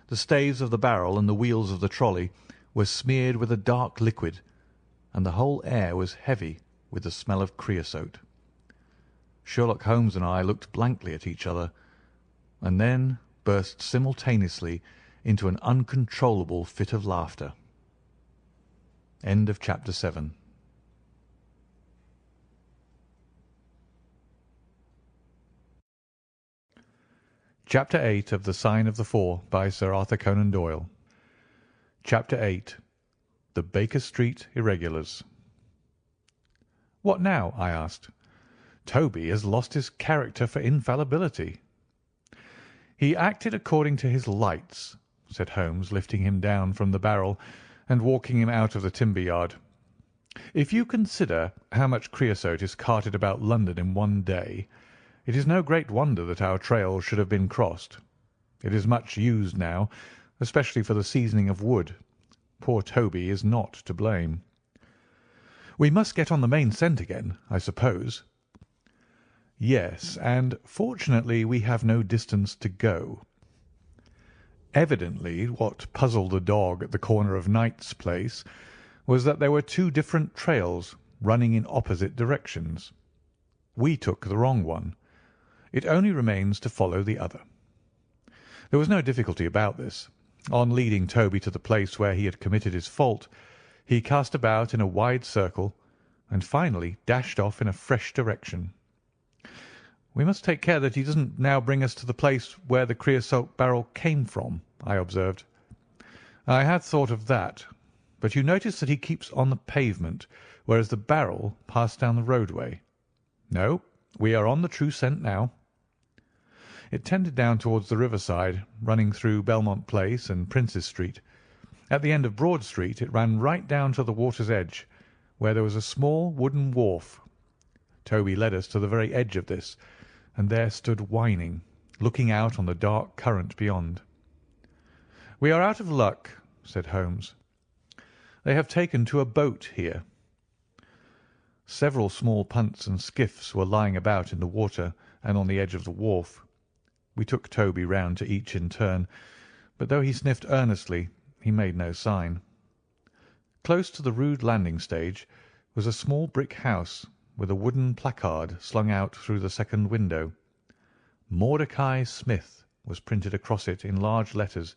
The staves of the barrel and the wheels of the trolley were smeared with a dark liquid, and the whole air was heavy with the smell of creosote. Sherlock Holmes and I looked blankly at each other, and then burst simultaneously into an uncontrollable fit of laughter. End of chapter 7. Chapter 8 of The Sign of the Four by Sir Arthur Conan Doyle. Chapter 8. The Baker Street Irregulars. "What now?" I asked. "Toby has lost his character for infallibility." "He acted according to his lights," said Holmes, lifting him down from the barrel and walking him out of the timber yard. "If you consider how much creosote is carted about London in one day, it is no great wonder that our trail should have been crossed. It is much used now, especially for the seasoning of wood. Poor Toby is not to blame. We must get on the main scent again, I suppose." "Yes, and fortunately we have no distance to go." Evidently what puzzled the dog at the corner of Knight's Place was that there were 2 different trails running in opposite directions. We took the wrong one. It only remains to follow the other. There was no difficulty about this. On leading Toby to the place where he had committed his fault, he cast about in a wide circle and finally dashed off in a fresh direction. "We must take care that he doesn't now bring us to the place where the creosote barrel came from," I observed. "I had thought of that, but you notice that he keeps on the pavement, whereas the barrel passed down the roadway. No, we are on the true scent now." It tended down towards the riverside, running through Belmont Place and Princes Street. At the end of Broad Street it ran right down to the water's edge, where there was a small wooden wharf. Toby led us to the very edge of this, and there stood whining, looking out on the dark current beyond. "We are out of luck," said Holmes. "They have taken to a boat here." Several small punts and skiffs were lying about in the water and on the edge of the wharf. We took Toby round to each in turn, but though he sniffed earnestly, he made no sign. Close to the rude landing stage was a small brick house with a wooden placard slung out through the second window. "Mordecai Smith" was printed across it in large letters,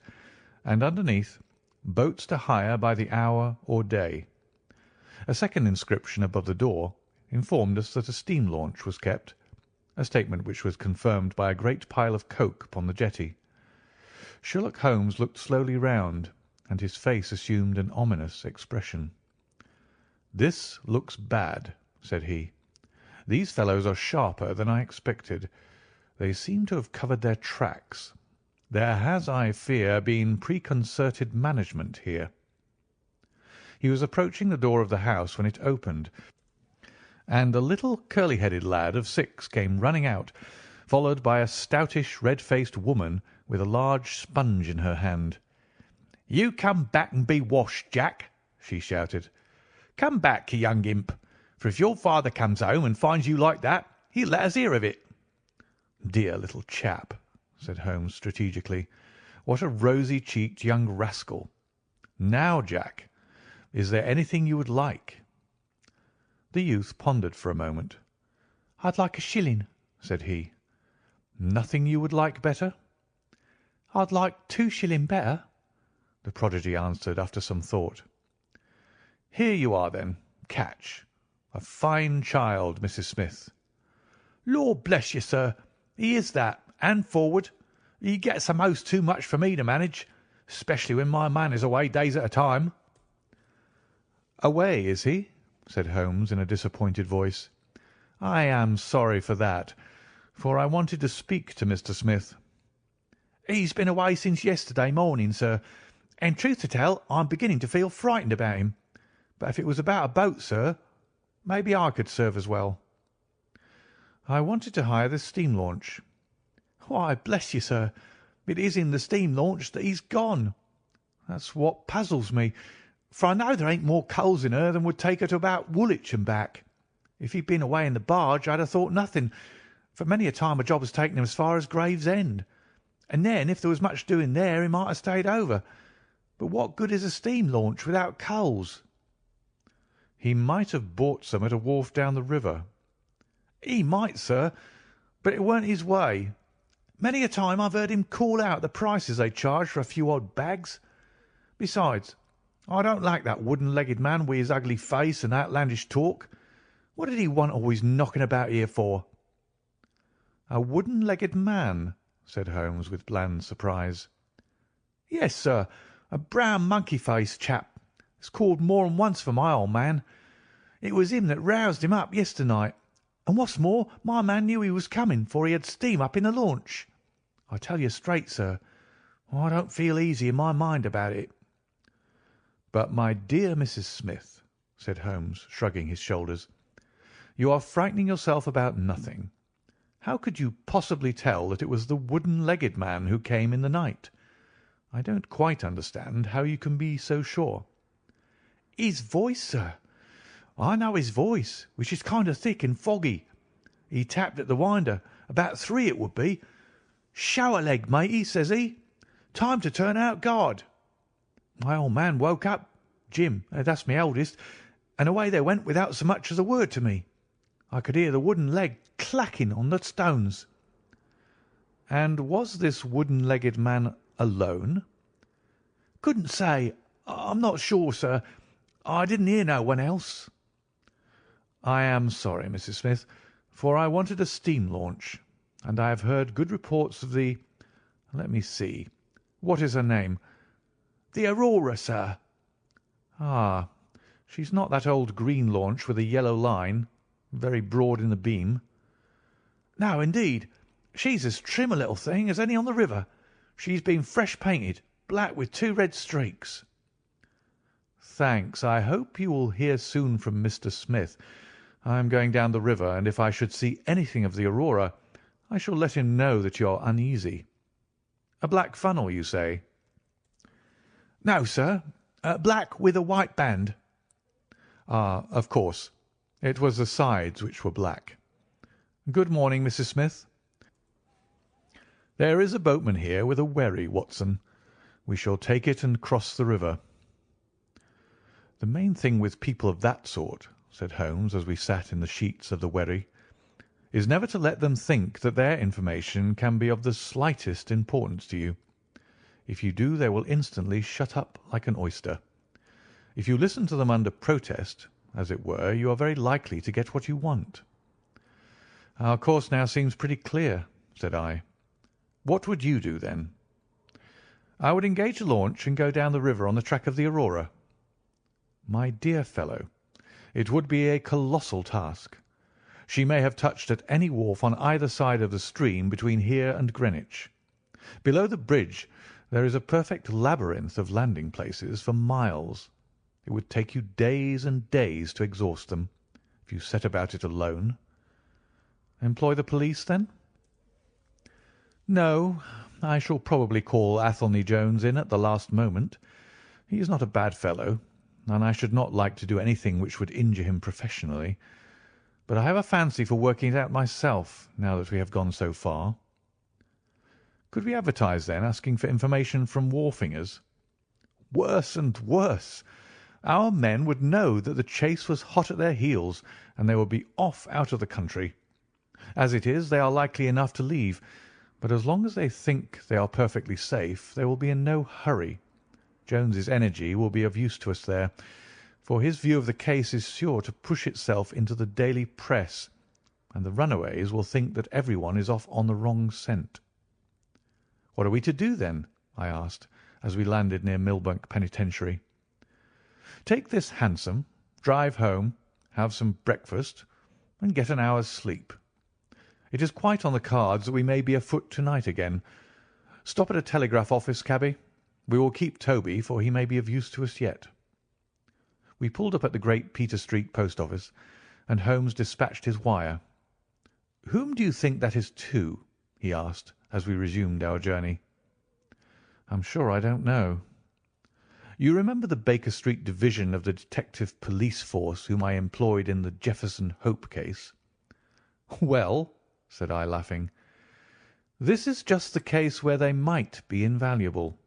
and underneath, "Boats to hire by the hour or day." A second inscription above the door informed us that a steam launch was kept, a statement which was confirmed by a great pile of coke upon the jetty. Sherlock Holmes looked slowly round, and his face assumed an ominous expression. "This looks bad," said he. "These fellows are sharper than I expected. They seem to have covered their tracks. There has, I fear, been preconcerted management here." He was approaching the door of the house when it opened, and a little curly-headed lad of 6 came running out, followed by a stoutish, red-faced woman with a large sponge in her hand. "You come back and be washed, Jack," she shouted. "Come back, you young imp, for if your father comes home and finds you like that, he'll let us hear of it." "Dear little chap," said Holmes strategically. "What a rosy-cheeked young rascal. Now, Jack, is there anything you would like?" The youth pondered for a moment. "I'd like a shilling," said he. "Nothing you would like better?" "I'd like 2 shilling better," the prodigy answered after some thought. "Here you are, then. Catch. A fine child, Mrs. Smith." "Lord bless you, sir, he is that, and forward. He gets a'most too much for me to manage, especially when my man is away days at a time." "Away, is he?" said Holmes in a disappointed voice. "I am sorry for that, for I wanted to speak to Mr. Smith." "He's been away since yesterday morning, sir, and truth to tell, I'm beginning to feel frightened about him. But if it was about a boat, sir, maybe I could serve as well." "I wanted to hire the steam launch." "Why, bless you, sir, it is in the steam launch that he's gone. That's what puzzles me, for I know there ain't more coals in her than would take her to about Woolwich and back. If he'd been away in the barge, I'd have thought nothing, for many a time a job has taken him as far as Gravesend, and then if there was much doing there he might have stayed over. But what good is a steam launch without coals?" "He might have bought some at a wharf down the river." "He might, sir, but it weren't his way. Many a time I've heard him call out the prices they charge for a few odd bags. Besides, I don't like that wooden-legged man with his ugly face and outlandish talk. What did he want always knocking about here for?" "A wooden-legged man?" said Holmes with bland surprise. "Yes, sir, a brown monkey-faced chap. It's called more than once for my old man. It was him that roused him up yesternight, and what's more, my man knew he was coming, for he had steam up in the launch. I tell you straight, sir, I don't feel easy in my mind about it." "But, my dear Mrs. Smith," said Holmes, shrugging his shoulders, "you are frightening yourself about nothing. How could you possibly tell that it was the wooden-legged man who came in the night? I don't quite understand how you can be so sure." "His voice, sir. I know his voice, which is kind of thick and foggy. He tapped at the winder, about 3 it would be. 'Show a leg, matey,' says he. 'Time to turn out guard.' My old man woke up, Jim, that's my eldest, and away they went without so much as a word to me. I could hear the wooden leg clacking on the stones." "And was this wooden-legged man alone?" "Couldn't say. I'm not sure, sir. I didn't hear no one else." "I am sorry, Mrs. Smith, for I wanted a steam launch, and I have heard good reports of the— let me see. What is her name?" "The Aurora, sir." "Ah, she's not that old green launch with a yellow line, very broad in the beam." "No, indeed. She's as trim a little thing as any on the river. She's been fresh painted, black with 2 red streaks." "Thanks. I hope you will hear soon from Mr. Smith. I am going down the river, and if I should see anything of the Aurora, I shall let him know that you're uneasy. A black funnel, you say?" "No, sir. Black with a white band." "Ah, of course. It was the sides which were black. Good morning, Mrs. Smith. There is a boatman here with a wherry, Watson. We shall take it and cross the river." "The main thing with people of that sort," said Holmes, as we sat in the sheets of the wherry, "is never to let them think that their information can be of the slightest importance to you. If you do, they will instantly shut up like an oyster. If you listen to them under protest, as it were, you are very likely to get what you want." "Our course now seems pretty clear," said I. "What would you do, then?" "I would engage a launch and go down the river on the track of the Aurora." "My dear fellow, it would be a colossal task. She may have touched at any wharf on either side of the stream between here and Greenwich. Below the bridge there is a perfect labyrinth of landing places for miles. It would take you days and days to exhaust them, if you set about it alone." "Employ the police, then?" "No, I shall probably call Athelney Jones in at the last moment. He is not a bad fellow, and I should not like to do anything which would injure him professionally. But I have a fancy for working it out myself, now that we have gone so far." "Could we advertise, then, asking for information from wharfingers?" "Worse and worse. Our men would know that the chase was hot at their heels, and they would be off out of the country. As it is, they are likely enough to leave, but as long as they think they are perfectly safe, they will be in no hurry. Jones's energy will be of use to us there, for his view of the case is sure to push itself into the daily press, and the runaways will think that everyone is off on the wrong scent." "What are we to do, then?" I asked, as we landed near Millbank Penitentiary. "Take this hansom, drive home, have some breakfast, and get an hour's sleep. It is quite on the cards that we may be afoot to-night again. Stop at a telegraph office, cabby. We will keep Toby, for he may be of use to us yet." We pulled up at the Great Peter Street post office, and Holmes dispatched his wire. "Whom do you think that is to?" he asked, as we resumed our journey. "I'm sure I don't know." "You remember the Baker Street division of the detective police force whom I employed in the Jefferson Hope case?" "Well," said I, laughing, "this is just the case where they might be invaluable.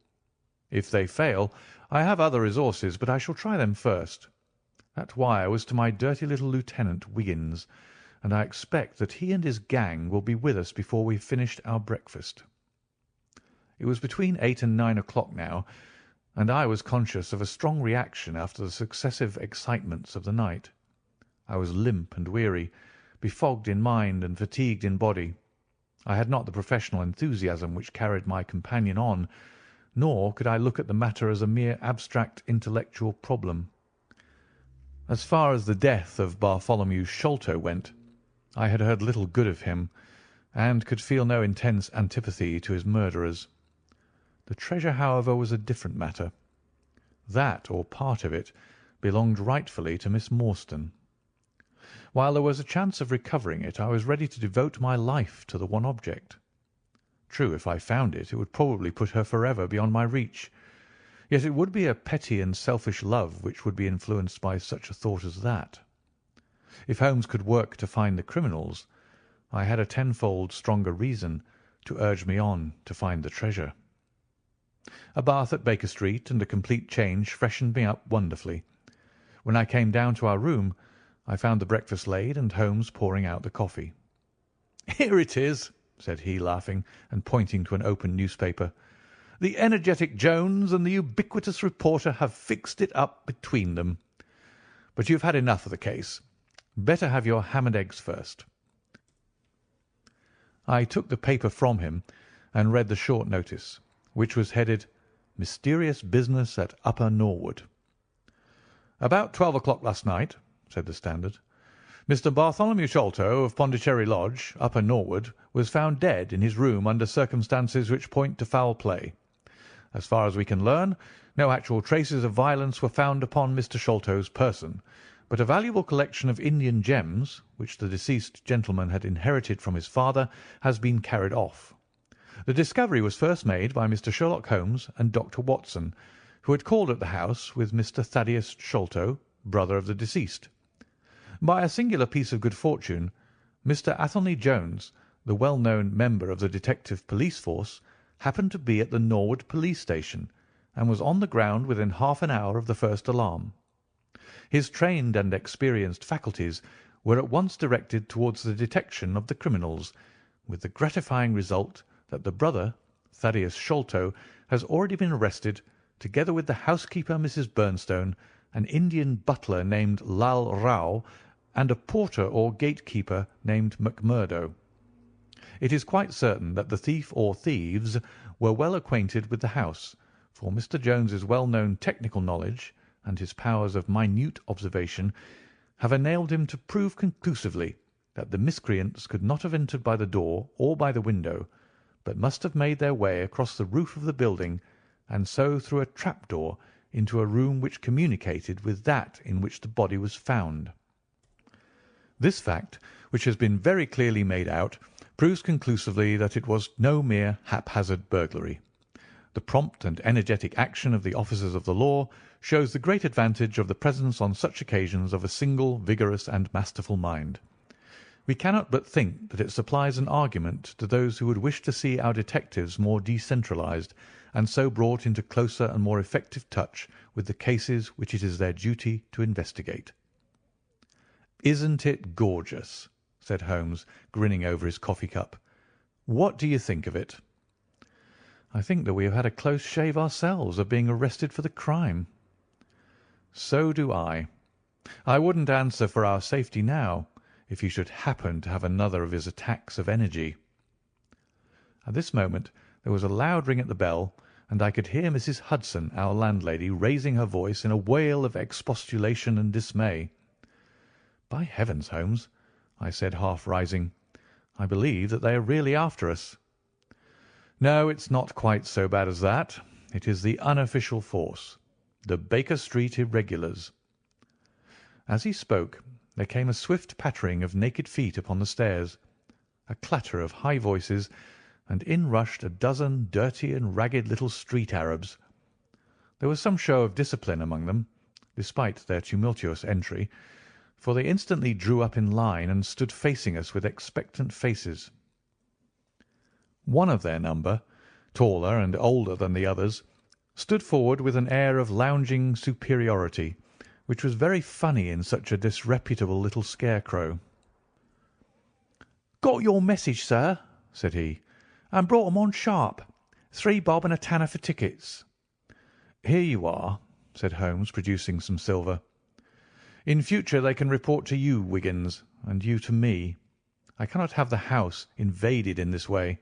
If they fail, I have other resources, but I shall try them first. That wire was to my dirty little Lieutenant Wiggins, and I expect that he and his gang will be with us before we have finished our breakfast." It was between 8 and 9 o'clock now, and I was conscious of a strong reaction after the successive excitements of the night. I was limp and weary, befogged in mind and fatigued in body. I had not the professional enthusiasm which carried my companion on, nor could I look at the matter as a mere abstract intellectual problem. As far as the death of Bartholomew Sholto went, I had heard little good of him, and could feel no intense antipathy to his murderers. The treasure, however, was a different matter. That, or part of it, belonged rightfully to Miss Morstan. While there was a chance of recovering it, I was ready to devote my life to the one object. True, if I found it, it would probably put her forever beyond my reach. Yet it would be a petty and selfish love which would be influenced by such a thought as that. If Holmes could work to find the criminals, I had a tenfold stronger reason to urge me on to find the treasure. A bath at Baker Street and a complete change freshened me up wonderfully. When I came down to our room, I found the breakfast laid and Holmes pouring out the coffee. "Here it is," said he, laughing and pointing to an open newspaper. "The energetic Jones and the ubiquitous reporter have fixed it up between them. But you've had enough of the case. Better have your ham and eggs first." I took the paper from him and read the short notice, which was headed "Mysterious Business at Upper Norwood." "About 12 o'clock last night," said the Standard, "Mr. Bartholomew Sholto of Pondicherry Lodge, Upper Norwood, was found dead in his room under circumstances which point to foul play. As far as we can learn, no actual traces of violence were found upon Mr. Sholto's person, but a valuable collection of Indian gems, which the deceased gentleman had inherited from his father, has been carried off. The discovery was first made by Mr. Sherlock Holmes and Dr. Watson, who had called at the house with Mr. Thaddeus Sholto, brother of the deceased. By a singular piece of good fortune, Mr. Athelney Jones, the well-known member of the detective police force, happened to be at the Norwood police station, and was on the ground within half an hour of the first alarm. His trained and experienced faculties were at once directed towards the detection of the criminals, with the gratifying result that the brother, Thaddeus Sholto, has already been arrested, together with the housekeeper, Mrs. Bernstone, an Indian butler named Lal Rao, and a porter or gatekeeper named McMurdo. It is quite certain that the thief or thieves were well acquainted with the house, for Mr. Jones's well-known technical knowledge and his powers of minute observation have enabled him to prove conclusively that the miscreants could not have entered by the door or by the window, but must have made their way across the roof of the building, and so through a trap-door into a room which communicated with that in which the body was found. This fact, which has been very clearly made out, proves conclusively that it was no mere haphazard burglary. The prompt and energetic action of the officers of the law shows the great advantage of the presence on such occasions of a single, vigorous, and masterful mind. We cannot but think that it supplies an argument to those who would wish to see our detectives more decentralized, and so brought into closer and more effective touch with the cases which it is their duty to investigate. "Isn't it gorgeous?" said Holmes, grinning over his coffee cup. "What do you think of it?" "I think that we have had a close shave ourselves of being arrested for the crime." "So do I. I wouldn't answer for our safety now, if he should happen to have another of his attacks of energy." At this moment there was a loud ring at the bell, and I could hear Mrs. Hudson, our landlady, raising her voice in a wail of expostulation and dismay. "By heavens, Holmes," I said, half rising, "I believe that they are really after us." "No, it's not quite so bad as that. It is the unofficial force, the Baker Street Irregulars." As he spoke, there came a swift pattering of naked feet upon the stairs, a clatter of high voices, and in rushed a dozen dirty and ragged little street Arabs. There was some show of discipline among them, despite their tumultuous entry, for they instantly drew up in line and stood facing us with expectant faces. One of their number, taller and older than the others, stood forward with an air of lounging superiority, which was very funny in such a disreputable little scarecrow. "Got your message, sir," said he, "and brought 'em on sharp. 3 bob and a tanner for tickets." "Here you are," said Holmes, producing some silver. "In future they can report to you, Wiggins, and you to me. I cannot have the house invaded in this way.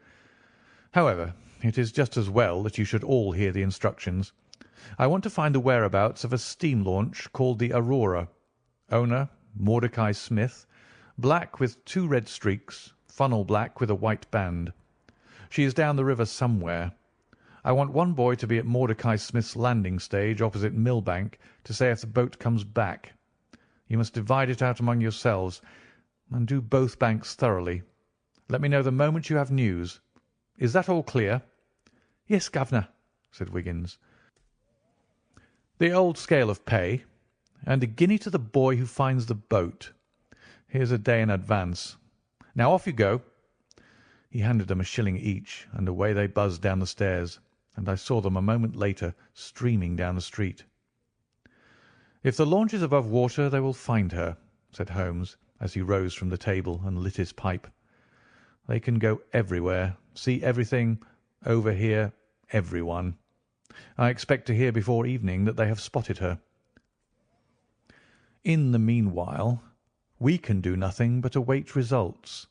However, it is just as well that you should all hear the instructions. I want to find the whereabouts of a steam launch called the Aurora. Owner, Mordecai Smith, black with 2 red streaks, funnel black with a white band. She is down the river somewhere. I want one boy to be at Mordecai Smith's landing stage opposite Millbank to say if the boat comes back. You must divide it out among yourselves, and do both banks thoroughly. Let me know the moment you have news. Is that all clear?" "Yes, governor," said Wiggins. "The old scale of pay, and a guinea to the boy who finds the boat. Here's a day in advance. Now off you go." He handed them a shilling each, and away they buzzed down the stairs, and I saw them a moment later streaming down the street. "If the launch is above water they will find her," said Holmes, as he rose from the table and lit his pipe. "They can go everywhere, see everything, overhear everyone. I expect to hear before evening that they have spotted her. In the meanwhile, we can do nothing but await results.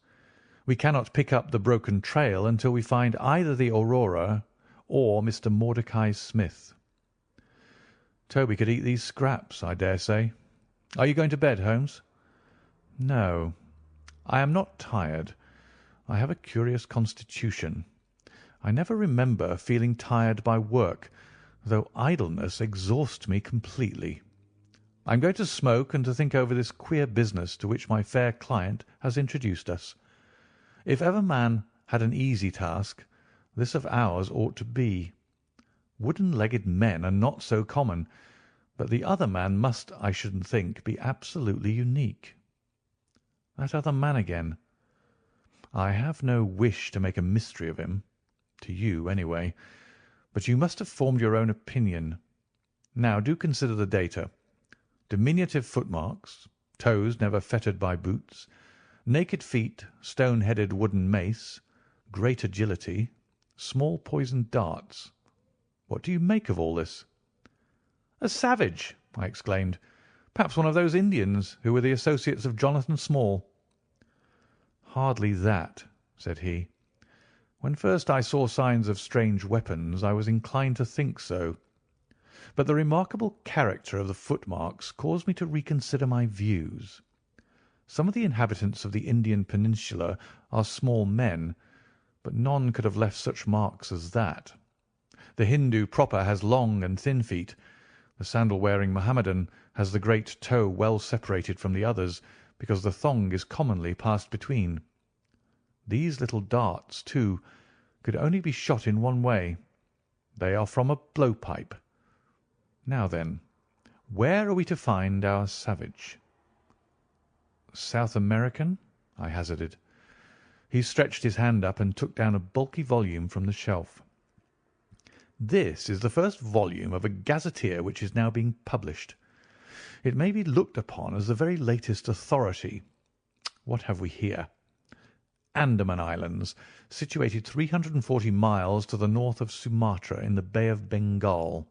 We cannot pick up the broken trail until we find either the Aurora or Mr. Mordecai Smith. Toby could eat these scraps, I dare say. Are you going to bed, Holmes?" "No, I am not tired. I have a curious constitution. I never remember feeling tired by work, though idleness exhausts me completely. I'm going to smoke and to think over this queer business to which my fair client has introduced us. If ever man had an easy task, this of ours ought to be. Wooden-legged men are not so common, but the other man must, I shouldn't think, be absolutely unique. That other man again. I have no wish to make a mystery of him, to you anyway, but you must have formed your own opinion. Now do consider the data. Diminutive footmarks, toes never fettered by boots, naked feet, stone-headed wooden mace, great agility, small poisoned darts. What do you make of all this? A savage, I exclaimed. Perhaps one of those Indians who were the associates of Jonathan Small. Hardly that, said he. When first I saw signs of strange weapons, I was inclined to think so. But the remarkable character of the footmarks caused me to reconsider my views. Some of the inhabitants of the Indian peninsula are small men, but none could have left such marks as that. The Hindu proper has long and thin feet. The sandal-wearing Mohammedan has the great toe well separated from the others, because the thong is commonly passed between. These little darts, too, could only be shot in one way. They are from a blowpipe. Now then, where are we to find our savage? South American? I hazarded. He stretched his hand up and took down a bulky volume from the shelf. This is the first volume of a gazetteer which is now being published. It may be looked upon as the very latest authority. What have we here? Andaman Islands, situated 340 miles to the north of Sumatra in the Bay of Bengal.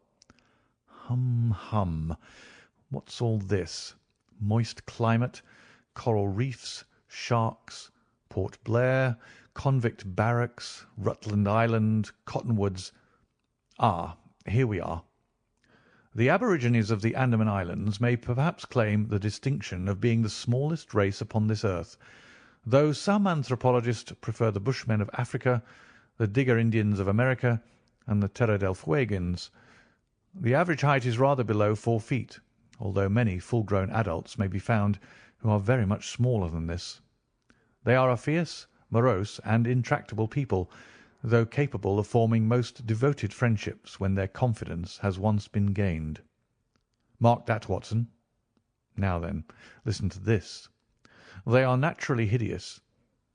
Hum. What's all this? Moist climate, coral reefs, sharks, Port Blair, convict barracks, Rutland Island, cottonwoods. Ah, here we are. The aborigines of the Andaman Islands may perhaps claim the distinction of being the smallest race upon this earth, though some anthropologists prefer the Bushmen of Africa, the Digger Indians of America, and the Terra del Fuegans. The average height is rather below 4 feet, although many full-grown adults may be found who are very much smaller than this. They are a fierce, morose, and intractable people, though capable of forming most devoted friendships when their confidence has once been gained. Mark that, Watson. Now then, listen to this. They are naturally hideous,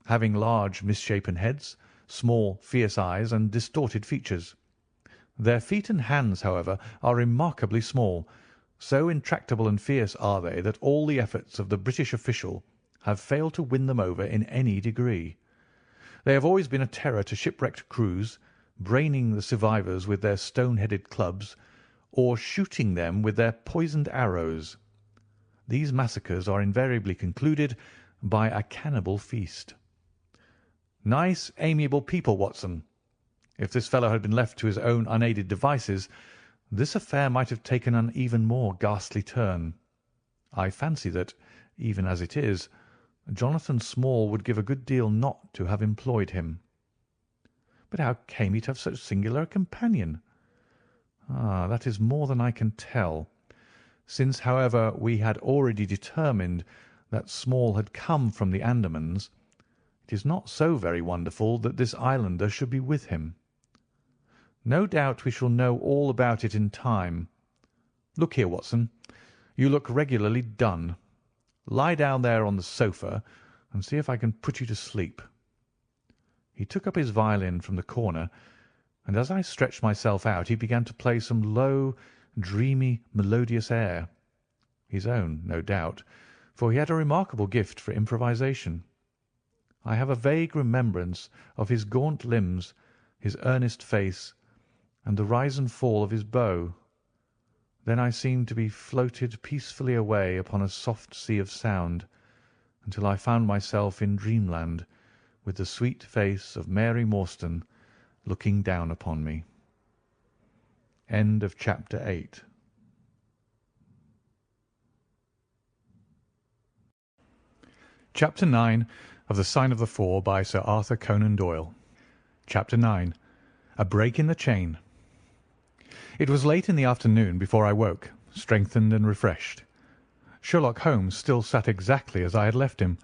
having large misshapen heads, small fierce eyes, and distorted features. Their feet and hands, however, are remarkably small. So intractable and fierce are they that all the efforts of the British official have failed to win them over in any degree. They have always been a terror to shipwrecked crews, braining the survivors with their stone-headed clubs, or shooting them with their poisoned arrows. These massacres are invariably concluded by a cannibal feast. Nice, amiable people, Watson. If this fellow had been left to his own unaided devices, this affair might have taken an even more ghastly turn. I fancy that, even as it is, Jonathan Small would give a good deal not to have employed him. But how came he to have such singular a companion? Ah, that is more than I can tell. Since, however, we had already determined that Small had come from the Andamans, it is not so very wonderful that this islander should be with him. No doubt we shall know all about it in time. Look here, Watson, you look regularly done. Lie down there on the sofa and see if I can put you to sleep. He took up his violin from the corner, and as I stretched myself out he began to play some low, dreamy, melodious air. His own, no doubt, for he had a remarkable gift for improvisation. I have a vague remembrance of his gaunt limbs, his earnest face, and the rise and fall of his bow. Then I seemed to be floated peacefully away upon a soft sea of sound, until I found myself in dreamland, with the sweet face of Mary Morstan looking down upon me. End of chapter 8. Chapter 9 of The Sign of the Four by Sir Arthur Conan Doyle. Chapter 9. A Break in the Chain. It was late in the afternoon before I woke, strengthened and refreshed. Sherlock Holmes still sat exactly as I had left him,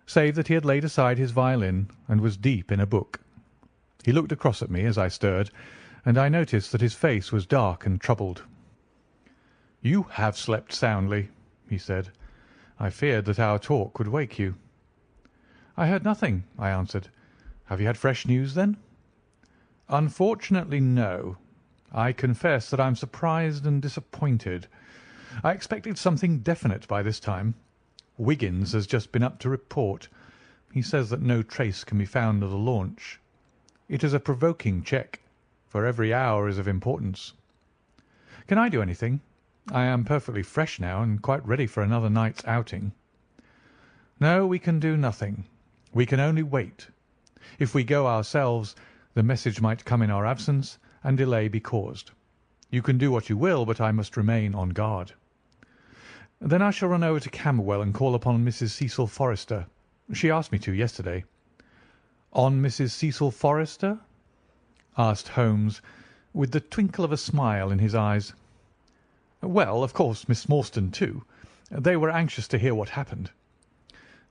save that he had laid aside his violin and was deep in a book. He looked across at me as I stirred, and I noticed that his face was dark and troubled. "You have slept soundly," he said. "I feared that our talk would wake you." "I heard nothing," I answered. "Have you had fresh news, then?" "Unfortunately, no. I confess that I am surprised and disappointed. I expected something definite by this time. Wiggins has just been up to report. He says that no trace can be found of the launch. It is a provoking check, for every hour is of importance. Can I do anything? I am perfectly fresh now and quite ready for another night's outing." "No, we can do nothing. We can only wait. If we go ourselves, the message might come in our absence and delay be caused. You can do what you will, but I must remain on guard." "Then I shall run over to Camberwell and call upon Mrs. Cecil Forrester. She asked me to yesterday." "On Mrs. Cecil Forrester?" asked Holmes, with the twinkle of a smile in his eyes. "Well, of course, Miss Morstan too. They were anxious to hear what happened."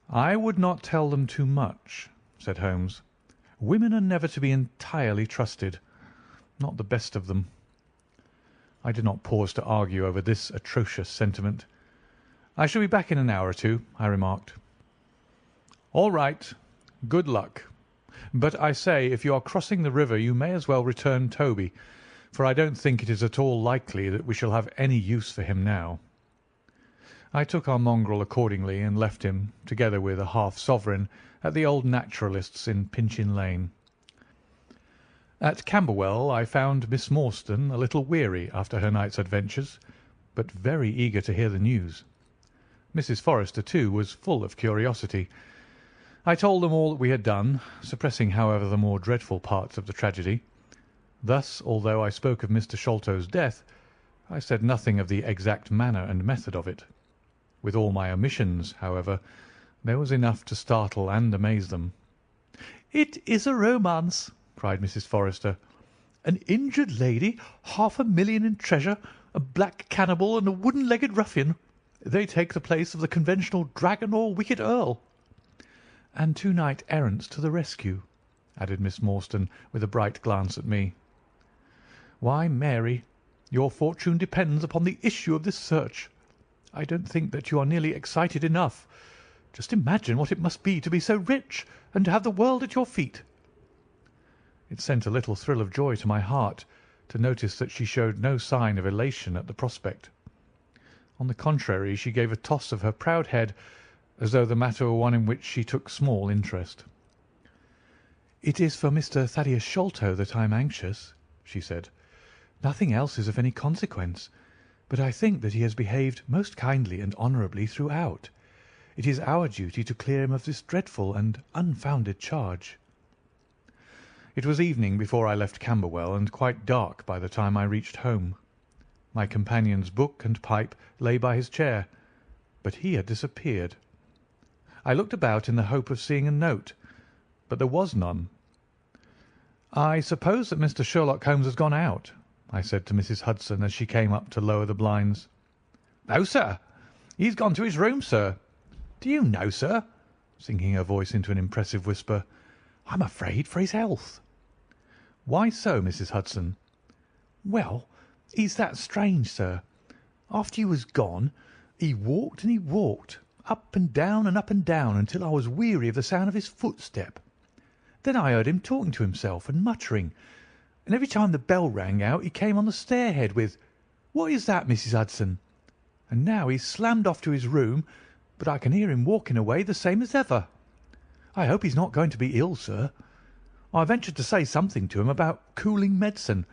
"I would not tell them too much," said Holmes. "Women are never to be entirely trusted. Not the best of them." I did not pause to argue over this atrocious sentiment. "I shall be back in an hour or two," I remarked. "All right. Good luck. But I say, if you are crossing the river you may as well return Toby, for I don't think it is at all likely that we shall have any use for him now." I took our mongrel accordingly and left him, together with a half-sovereign, at the old naturalist's in Pinchin Lane. At Camberwell I found Miss Morstan a little weary after her night's adventures, but very eager to hear the news. Mrs. Forrester, too, was full of curiosity. I told them all that we had done, suppressing, however, the more dreadful parts of the tragedy. Thus, although I spoke of Mr. Sholto's death, I said nothing of the exact manner and method of it. With all my omissions, however, there was enough to startle and amaze them. "It is a romance," cried Mrs. Forrester. "An injured lady, 500,000 in treasure, a black cannibal, and a wooden-legged ruffian. They take the place of the conventional dragon or wicked earl." "And 2 knight-errants to the rescue," added Miss Morstan, with a bright glance at me. "Why, Mary, your fortune depends upon the issue of this search. I don't think that you are nearly excited enough. Just imagine what it must be to be so rich and to have the world at your feet." It sent a little thrill of joy to my heart to notice that she showed no sign of elation at the prospect. On the contrary, she gave a toss of her proud head as though the matter were one in which she took small interest. "It is for Mr. Thaddeus Sholto that I am anxious," she said. "Nothing else is of any consequence, but I think that he has behaved most kindly and honourably throughout. It is our duty to clear him of this dreadful and unfounded charge." It was evening before I left Camberwell, and quite dark by the time I reached home. My companion's book and pipe lay by his chair, but he had disappeared. I looked about in the hope of seeing a note, but there was none. "I suppose that Mr. Sherlock Holmes has gone out," I said to Mrs. Hudson as she came up to lower the blinds. "No, sir. He's gone to his room, sir. Do you know, sir," sinking her voice into an impressive whisper, "I'm afraid for his health." "Why so, Mrs. Hudson?" "Well, he's that strange, sir. After you was gone, he walked and he walked, up and down until I was weary of the sound of his footstep. Then I heard him talking to himself and muttering, and every time the bell rang out he came on the stairhead with, 'What is that, Mrs. Hudson?' And now he's slammed off to his room, but I can hear him walking away the same as ever. I hope he's not going to be ill, sir. I ventured to say something to him about cooling medicine,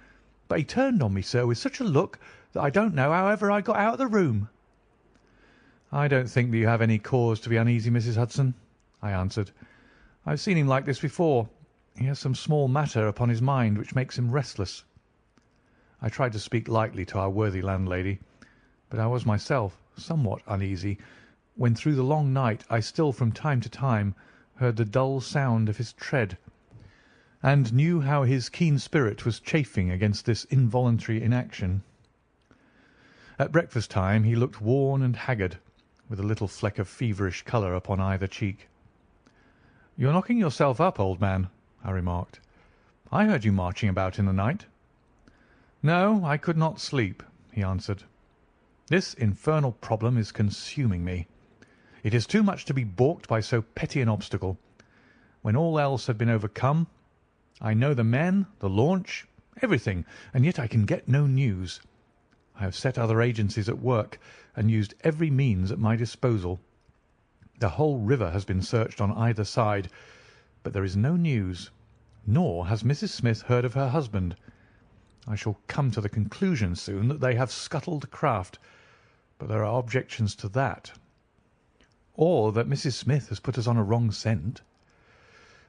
but he turned on me, sir, with such a look that I don't know how ever I got out of the room." "I don't think that you have any cause to be uneasy, Mrs. Hudson," I answered. "I've seen him like this before. He has some small matter upon his mind which makes him restless." I tried to speak lightly to our worthy landlady, but I was myself somewhat uneasy when through the long night I still from time to time heard the dull sound of his tread, and knew how his keen spirit was chafing against this involuntary inaction. At breakfast time he looked worn and haggard, with a little fleck of feverish colour upon either cheek. "You are knocking yourself up, old man," I remarked. "I heard you marching about in the night." "No, I could not sleep," he answered. "This infernal problem is consuming me. It is too much to be balked by so petty an obstacle. When all else had been overcome, I know the men, the launch, everything, and yet I can get no news. I have set other agencies at work and used every means at my disposal. The whole river has been searched on either side, but there is no news, nor has Mrs. Smith heard of her husband. I shall come to the conclusion soon that they have scuttled the craft, but there are objections to that. Or that Mrs. Smith has put us on a wrong scent.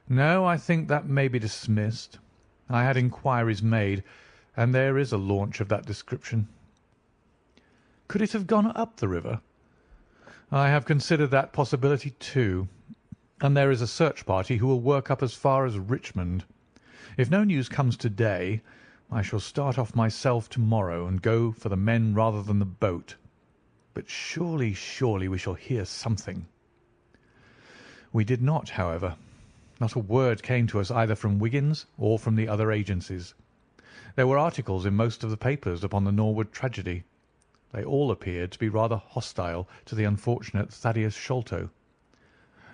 No, I think that may be dismissed. I had inquiries made, and there is a launch of that description." "Could it have gone up the river?" "I have considered that possibility too, and there is a search party who will work up as far as Richmond. If no news comes to-day, I shall start off myself to-morrow and go for the men rather than the boat. But surely we shall hear something." We did not, however. Not a word came to us either from Wiggins or from the other agencies. There were articles in most of the papers upon the Norwood tragedy. They all appeared to be rather hostile to the unfortunate Thaddeus Sholto.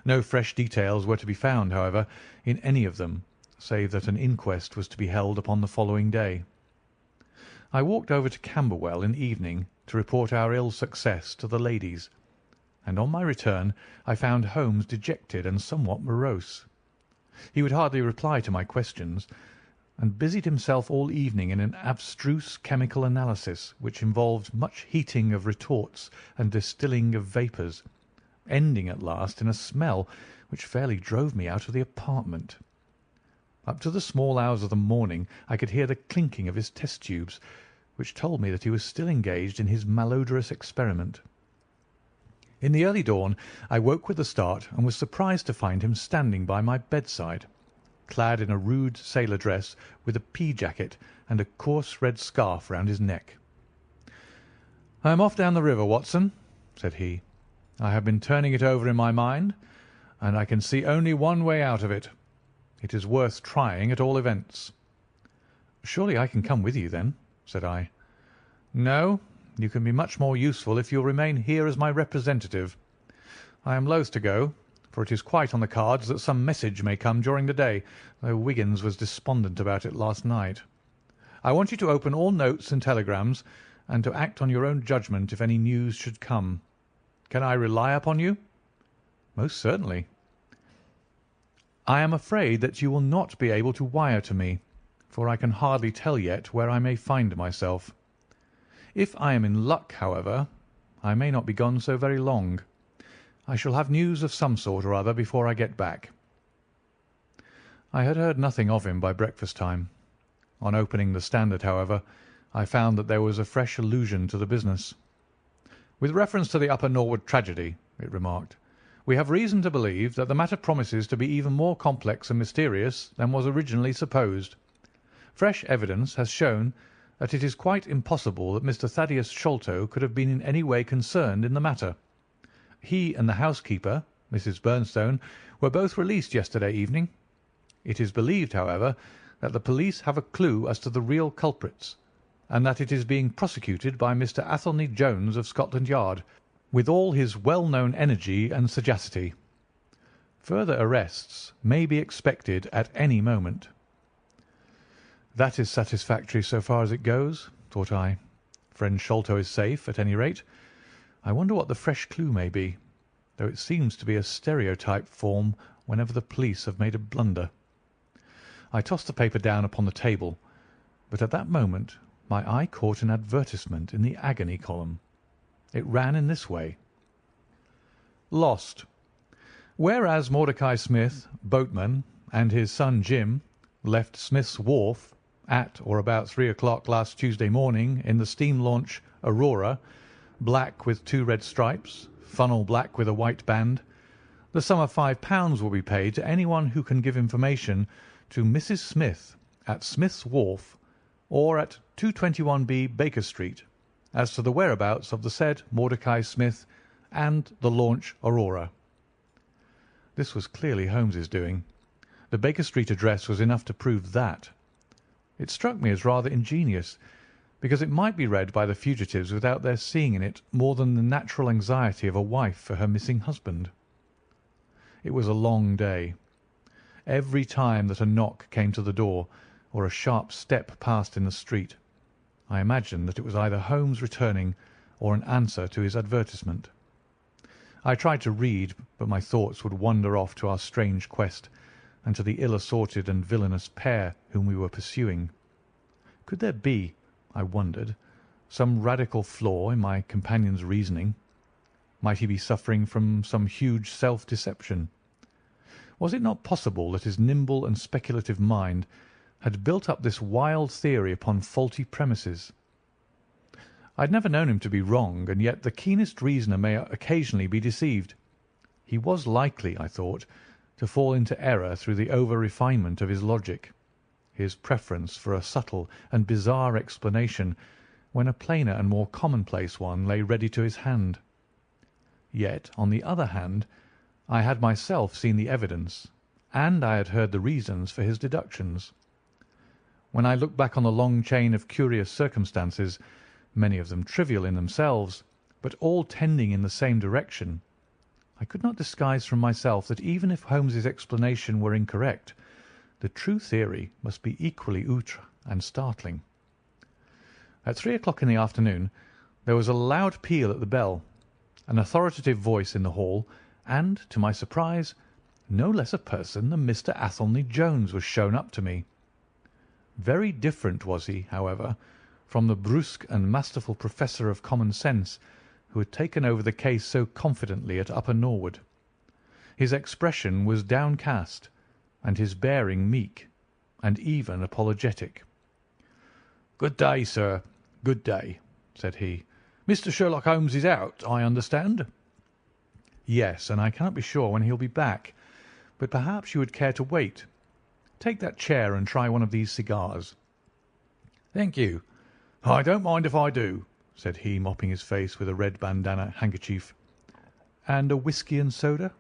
No fresh details were to be found, however, in any of them, save that an inquest was to be held upon the following day. I walked over to Camberwell in the evening to report our ill success to the ladies, and on my return I found Holmes dejected and somewhat morose. He would hardly reply to my questions, and busied himself all evening in an abstruse chemical analysis which involved much heating of retorts and distilling of vapours, ending at last in a smell which fairly drove me out of the apartment. Up to the small hours of the morning I could hear the clinking of his test tubes, which told me that he was still engaged in his malodorous experiment. In the early dawn I woke with a start and was surprised to find him standing by my bedside, clad in a rude sailor dress with a pea-jacket and a coarse red scarf round his neck. "I am off down the river, Watson," said he. "I have been turning it over in my mind, and I can see only one way out of it. It is worth trying at all events." "Surely I can come with you, then?" said I. "No, you can be much more useful if you will remain here as my representative. I am loath to go, for it is quite on the cards that some message may come during the day, though Wiggins was despondent about it last night. I want you to open all notes and telegrams, and to act on your own judgment if any news should come. Can I rely upon you?" "Most certainly." "I am afraid that you will not be able to wire to me, for I can hardly tell yet where I may find myself. If I am in luck, however, I may not be gone so very long. I shall have news of some sort or other before I get back." I had heard nothing of him by breakfast time. On opening the Standard, however, I found that there was a fresh allusion to the business. "With reference to the Upper Norwood tragedy," it remarked, "we have reason to believe that the matter promises to be even more complex and mysterious than was originally supposed. Fresh evidence has shown that it is quite impossible that Mr. Thaddeus Sholto could have been in any way concerned in the matter. He and the housekeeper, Mrs. Bernstone, were both released yesterday evening. It is believed, however, that the police have a clue as to the real culprits, and that it is being prosecuted by Mr. Athelney Jones of Scotland Yard, with all his well-known energy and sagacity. Further arrests may be expected at any moment." That is satisfactory so far as it goes, thought I. Friend Sholto is safe, at any rate. I wonder what the fresh clue may be, though it seems to be a stereotype form whenever the police have made a blunder. I tossed the paper down upon the table, but at that moment my eye caught an advertisement in the agony column. It ran in this way: "Lost. Whereas Mordecai Smith, boatman, and his son Jim left Smith's Wharf at or about 3 o'clock last Tuesday morning in the steam launch Aurora, black with 2 red stripes, funnel black with a white band, the sum of £5 will be paid to anyone who can give information to Mrs. Smith at Smith's Wharf or at 221B Baker Street as to the whereabouts of the said Mordecai Smith and the launch Aurora. This was clearly Holmes's doing. The Baker Street address was enough to prove that. It struck me as rather ingenious, because it might be read by the fugitives without their seeing in it more than the natural anxiety of a wife for her missing husband. It was a long day. Every time that a knock came to the door or a sharp step passed in the street, I imagined that it was either Holmes returning or an answer to his advertisement. I tried to read, but my thoughts would wander off to our strange quest and to the ill-assorted and villainous pair whom we were pursuing. Could there be, I wondered, some radical flaw in my companion's reasoning? Might he be suffering from some huge self-deception? Was it not possible that his nimble and speculative mind had built up this wild theory upon faulty premises? I had never known him to be wrong, and yet the keenest reasoner may occasionally be deceived. He was likely, I thought, to fall into error through the over-refinement of his logic, his preference for a subtle and bizarre explanation when a plainer and more commonplace one lay ready to his hand. Yet, on the other hand, I had myself seen the evidence, and I had heard the reasons for his deductions. When I looked back on the long chain of curious circumstances, many of them trivial in themselves, but all tending in the same direction, I could not disguise from myself that even if Holmes's explanation were incorrect, the true theory must be equally outre and startling. At 3 o'clock in the afternoon there was a loud peal at the bell, an authoritative voice in the hall, and, to my surprise, no less a person than Mr. Athelney Jones was shown up to me. Very different was he, however, from the brusque and masterful professor of common sense who had taken over the case so confidently at Upper Norwood. His expression was downcast, and his bearing meek, and even apologetic. "Good day, sir, good day," said he. "Mr. Sherlock Holmes is out, I understand?" "Yes, and I cannot be sure when he'll be back, but perhaps you would care to wait. Take that chair and try one of these cigars." "Thank you. I don't mind if I do," said he, mopping his face with a red bandana handkerchief. "And a whisky and soda?"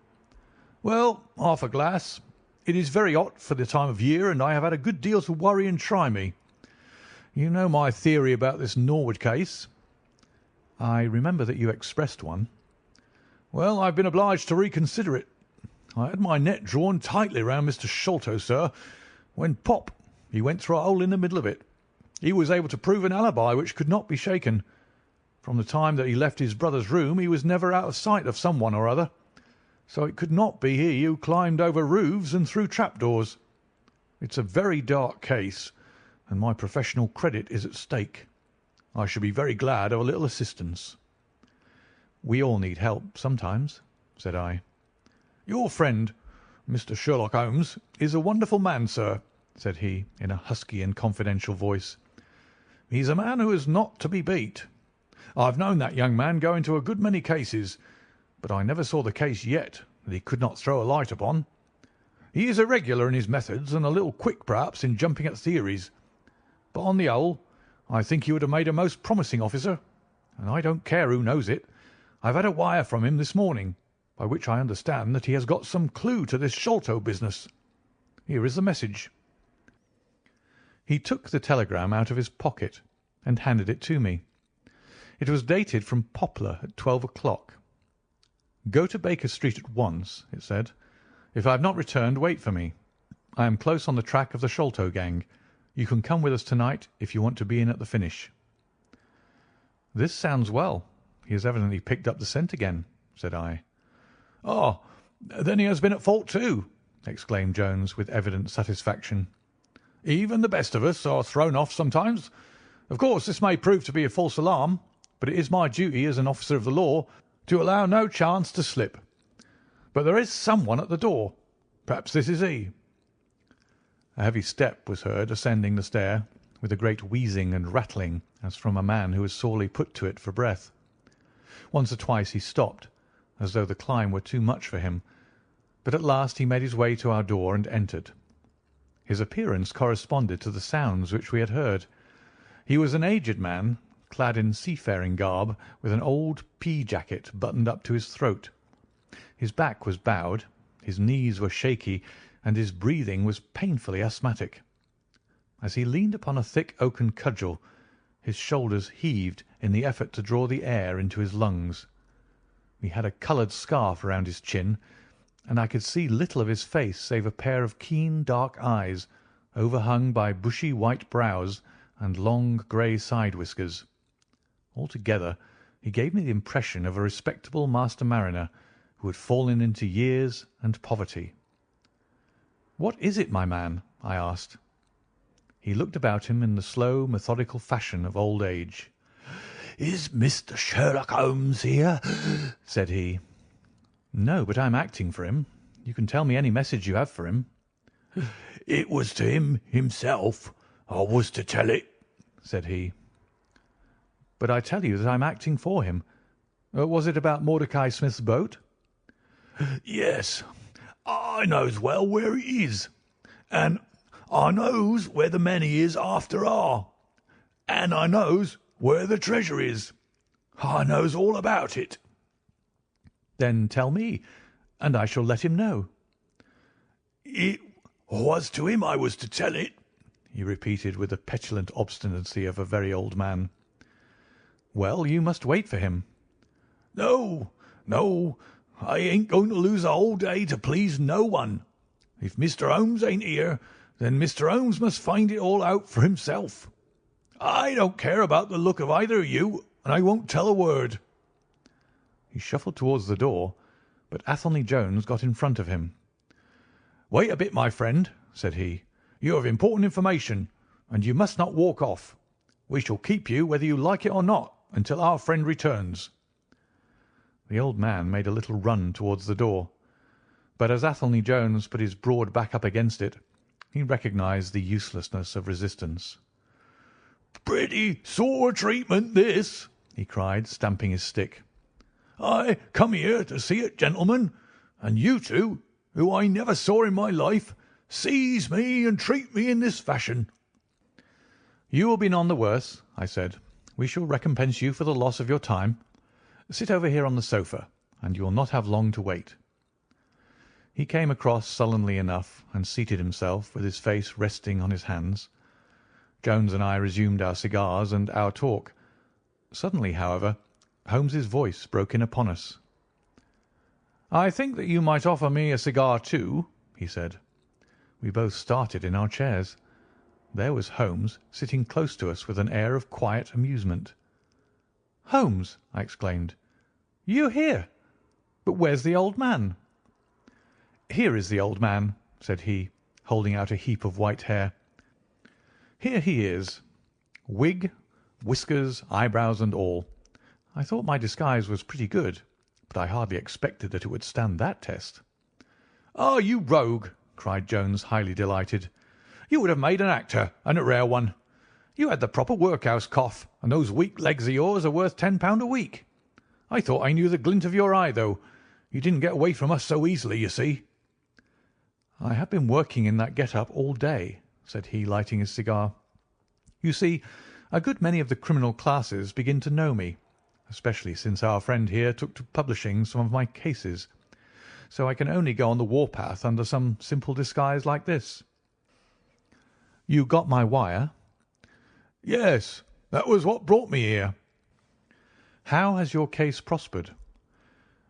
"Well, half a glass. It is very hot for the time of year, and I have had a good deal to worry and try me. You know my theory about this Norwood case?" "I remember that you expressed one." "Well, I've been obliged to reconsider it. I had my net drawn tightly round Mr. Sholto, sir, when pop, he went through a hole in the middle of it. He was able to prove an alibi which could not be shaken. From the time that he left his brother's room he was never out of sight of some one or other, so it could not be he who climbed over roofs and through trapdoors. It's a very dark case, and my professional credit is at stake. I should be very glad of a little assistance." "We all need help sometimes," said I. "Your friend, Mr. Sherlock Holmes, is a wonderful man, sir," said he, in a husky and confidential voice. "He's a man who is not to be beat. I've known that young man go into a good many cases, but I never saw the case yet that he could not throw a light upon. He is irregular in his methods and a little quick, perhaps, in jumping at theories, but on the whole I think he would have made a most promising officer, and I don't care who knows it. I've had a wire from him this morning, by which I understand that he has got some clue to this Sholto business. Here is the message." He took the telegram out of his pocket and handed it to me. It was dated from Poplar at 12 o'clock. "Go to Baker Street at once," it said. "If I have not returned, wait for me. I am close on the track of the Sholto gang. You can come with us tonight if you want to be in at the finish." "This sounds well. He has evidently picked up the scent again," said I. "Ah, then he has been at fault too," exclaimed Jones, with evident satisfaction. "Even the best of us are thrown off sometimes. Of course, this may prove to be a false alarm, but it is my duty as an officer of the law to allow no chance to slip. But there is someone at the door. Perhaps this is he." A heavy step was heard ascending the stair, with a great wheezing and rattling as from a man who was sorely put to it for breath. Once or twice he stopped, as though the climb were too much for him, but at last he made his way to our door and entered. His appearance corresponded to the sounds which we had heard. He was an aged man, clad in seafaring garb, with an old pea-jacket buttoned up to his throat. His back was bowed, his knees were shaky, and his breathing was painfully asthmatic. As he leaned upon a thick oaken cudgel, his shoulders heaved in the effort to draw the air into his lungs. He had a coloured scarf round his chin, and I could see little of his face save a pair of keen dark eyes, overhung by bushy white brows and long grey side whiskers. Altogether, he gave me the impression of a respectable master mariner who had fallen into years and poverty. "What is it, my man?" I asked. He looked about him in the slow, methodical fashion of old age. "Is Mr. Sherlock Holmes here?" said he. "No, but I am acting for him. You can tell me any message you have for him." "It was to him himself I was to tell it," said he. "But I tell you that I am acting for him. Was it about Mordecai Smith's boat?" "Yes, I knows well where it is, and I knows where the men he is after are, and I knows where the treasure is. I knows all about it." "Then tell me, and I shall let him know." "It was to him I was to tell it," he repeated with the petulant obstinacy of a very old man. "Well, you must wait for him." "No, no, I ain't going to lose a whole day to please no one. If Mr. Holmes ain't here, then Mr. Holmes must find it all out for himself. I don't care about the look of either of you, and I won't tell a word." He shuffled towards the door, but Athelney Jones got in front of him. "Wait a bit, my friend," said he. "You have important information, and you must not walk off. We shall keep you whether you like it or not until our friend returns." The old man made a little run towards the door, but as Athelney Jones put his broad back up against it, he recognised the uselessness of resistance. "Pretty sore treatment, this," he cried, stamping his stick. "I come here to see a gentleman, and you two, who I never saw in my life, seize me and treat me in this fashion." "You will be none the worse," I said. "We shall recompense you for the loss of your time. Sit over here on the sofa, and you will not have long to wait." He came across sullenly enough and seated himself with his face resting on his hands. Jones and I resumed our cigars and our talk. Suddenly, however, Holmes's voice broke in upon us. "I think that you might offer me a cigar too," he said. We both started in our chairs. There was Holmes sitting close to us with an air of quiet amusement. "Holmes!" I exclaimed. "You here? But where's the old man?" "Here is the old man," said he, holding out a heap of white hair. "Here he is. Wig, whiskers, eyebrows and all. I thought my disguise was pretty good, but I hardly expected that it would stand that test." "Ah, you rogue!" cried Jones, highly delighted. "You would have made an actor, and a rare one. You had the proper workhouse cough, and those weak legs of yours are worth £10 a week. I thought I knew the glint of your eye, though. You didn't get away from us so easily, you see." "I have been working in that get-up all day," said he, lighting his cigar. "You see, a good many of the criminal classes begin to know me, especially since our friend here took to publishing some of my cases. So I can only go on the warpath under some simple disguise like this." "You got my wire?" "Yes, that was what brought me here." "How has your case prospered?"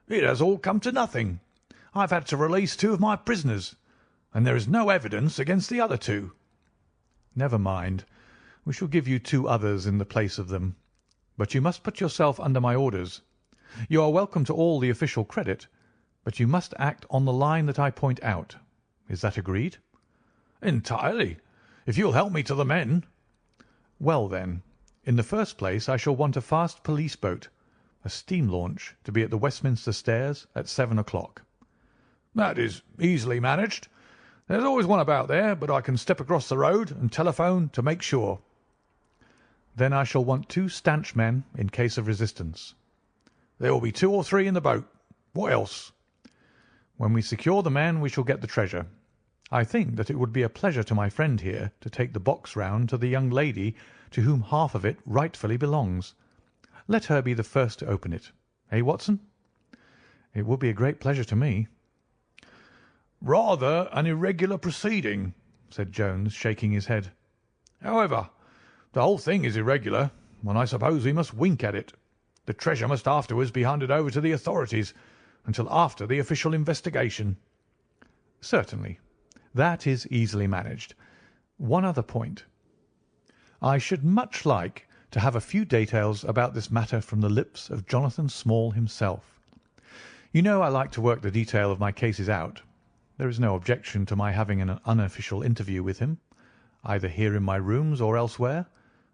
"It has all come to nothing. I've had to release 2 of my prisoners, and there is no evidence against the other 2. "Never mind. We shall give you 2 others in the place of them. But you must put yourself under my orders. You are welcome to all the official credit, but you must act on the line that I point out. Is that agreed?" "Entirely, if you'll help me to the men." "Well, then, in the first place I shall want a fast police boat, a steam launch, to be at the Westminster Stairs at 7 o'clock." "That is easily managed. There's always one about there, but I can step across the road and telephone to make sure." "Then I shall want 2 stanch men in case of resistance." "There will be 2 or 3 in the boat. What else?" "When we secure the men we shall get the treasure. I think that it would be a pleasure to my friend here to take the box round to the young lady to whom half of it rightfully belongs. Let her be the first to open it. Eh, Watson? It would be a great pleasure to me." "Rather an irregular proceeding," said Jones, shaking his head. "However, the whole thing is irregular, and I suppose we must wink at it. The treasure must afterwards be handed over to the authorities until after the official investigation." "Certainly. That is easily managed. One other point. I should much like to have a few details about this matter from the lips of Jonathan Small himself. You know I like to work the detail of my cases out. There is no objection to my having an unofficial interview with him, either here in my rooms or elsewhere,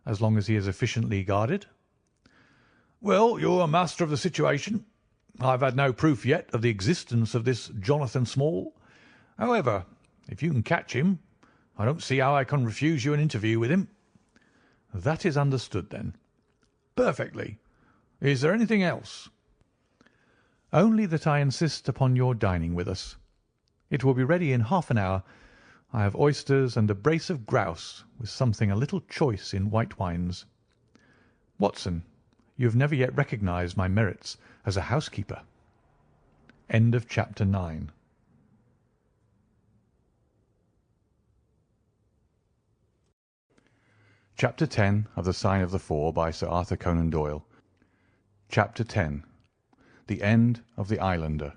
as long as he is efficiently guarded." "Well, you're a master of the situation. I've had no proof yet of the existence of this Jonathan Small. However, if you can catch him, I don't see how I can refuse you an interview with him." "That is understood, then." "Perfectly. Is there anything else?" "Only that I insist upon your dining with us. It will be ready in half an hour. I have oysters and a brace of grouse, with something a little choice in white wines. Watson, you have never yet recognised my merits as a housekeeper." End of chapter 9. Chapter 10 of The Sign of the Four by Sir Arthur Conan Doyle. Chapter 10. The End of the Islander.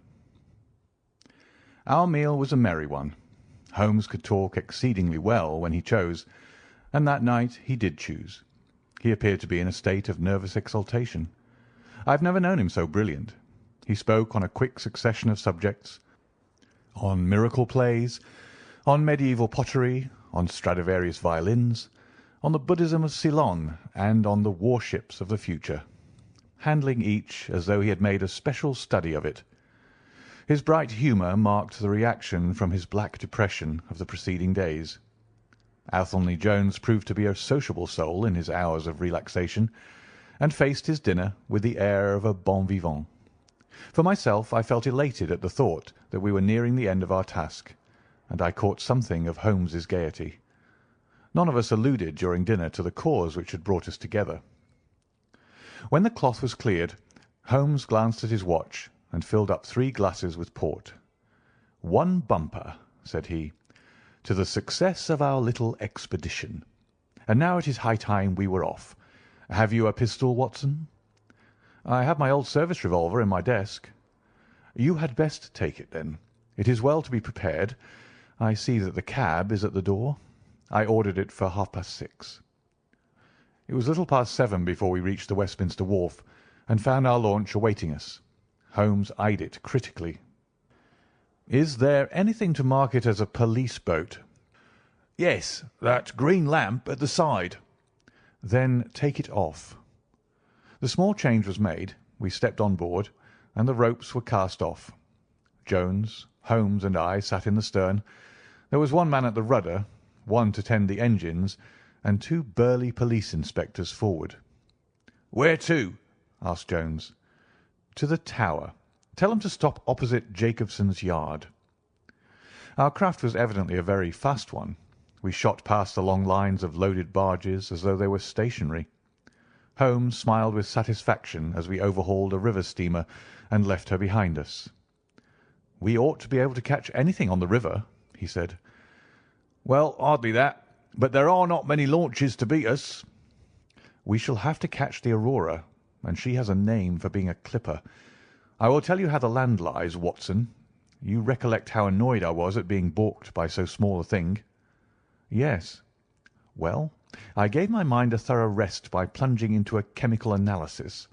Our meal was a merry one. Holmes could talk exceedingly well when he chose, and that night he did choose. He appeared to be in a state of nervous exaltation. I have never known him so brilliant. He spoke on a quick succession of subjects, on miracle plays, on medieval pottery, on Stradivarius violins, on the Buddhism of Ceylon, and on the warships of the future, handling each as though he had made a special study of it. His bright humour marked the reaction from his black depression of the preceding days. Athelney Jones proved to be a sociable soul in his hours of relaxation, and faced his dinner with the air of a bon vivant. For myself, I felt elated at the thought that we were nearing the end of our task, and I caught something of Holmes's gaiety. None of us alluded during dinner to the cause which had brought us together. When the cloth was cleared, Holmes glanced at his watch and filled up 3 glasses with port. "One bumper," said he, "to the success of our little expedition. And now it is high time we were off. Have you a pistol, Watson?" "I have my old service revolver in my desk." "You had best take it, then. It is well to be prepared. I see that the cab is at the door. I ordered it for 6:30. It was little past 7 before we reached the Westminster Wharf and found our launch awaiting us. Holmes eyed it critically. "Is there anything to mark it as a police boat?" "Yes, that green lamp at the side." "Then take it off." The small change was made, we stepped on board, and the ropes were cast off. Jones, Holmes, and I sat in the stern. There was one man at the rudder, one to tend the engines, and 2 burly police inspectors forward. "Where to?" asked Jones. "To the Tower. Tell them to stop opposite Jacobson's Yard." Our craft was evidently a very fast one. We shot past the long lines of loaded barges as though they were stationary. Holmes smiled with satisfaction as we overhauled a river steamer and left her behind us. "We ought to be able to catch anything on the river," he said. "Well, hardly that, but there are not many launches to beat us." "We shall have to catch the Aurora, and she has a name for being a clipper. I will tell you how the land lies, Watson. You recollect how annoyed I was at being balked by so small a thing?" "Yes." "Well, I gave my mind a thorough rest by plunging into a chemical analysis.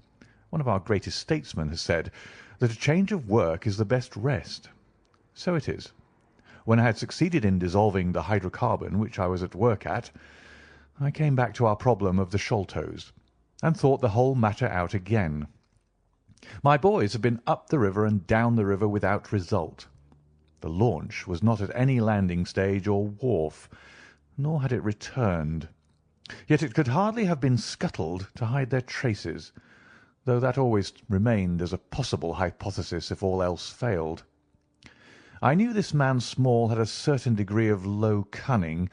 One of our greatest statesmen has said that a change of work is the best rest. So it is. When I had succeeded in dissolving the hydrocarbon which I was at work at, I came back to our problem of the Sholtos, and thought the whole matter out again. My boys had been up the river and down the river without result. The launch was not at any landing stage or wharf, nor had it returned. Yet it could hardly have been scuttled to hide their traces, though that always remained as a possible hypothesis if all else failed. I knew this man Small had a certain degree of low cunning,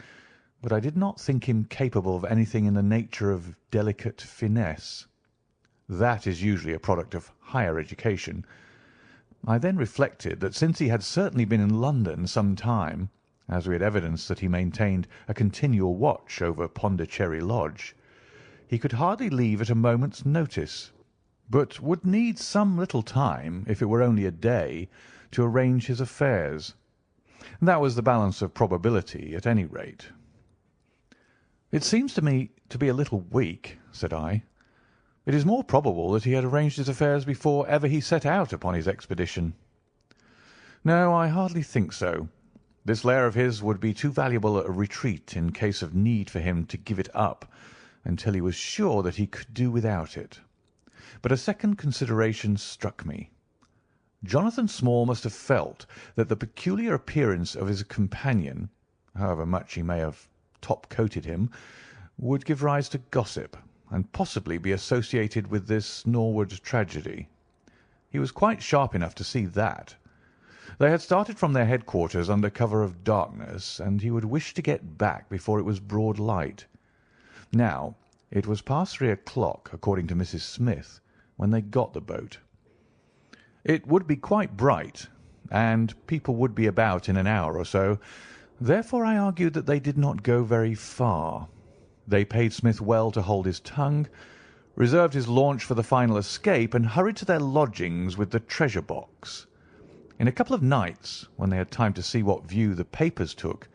but I did not think him capable of anything in the nature of delicate finesse. That is usually a product of higher education. I then reflected that since he had certainly been in London some time, as we had evidence that he maintained a continual watch over Pondicherry Lodge, he could hardly leave at a moment's notice, but would need some little time, if it were only a day, to arrange his affairs. That was the balance of probability, at any rate. "It seems to me to be a little weak," said I. "It is more probable that he had arranged his affairs before ever he set out upon his expedition." "No, I hardly think so. This lair of his would be too valuable a retreat in case of need for him to give it up until he was sure that he could do without it. But a second consideration struck me. Jonathan Small must have felt that the peculiar appearance of his companion, however much he may have top-coated him, would give rise to gossip, and possibly be associated with this Norwood tragedy. He was quite sharp enough to see that. They had started from their headquarters under cover of darkness, and he would wish to get back before it was broad light. Now, it was past 3 o'clock, according to Mrs. Smith, when they got the boat. It would be quite bright, and people would be about in an hour or so. Therefore I argued that they did not go very far. They paid Smith well to hold his tongue, reserved his launch for the final escape, and hurried to their lodgings with the treasure box. In a couple of nights, when they had time to see what view the papers took,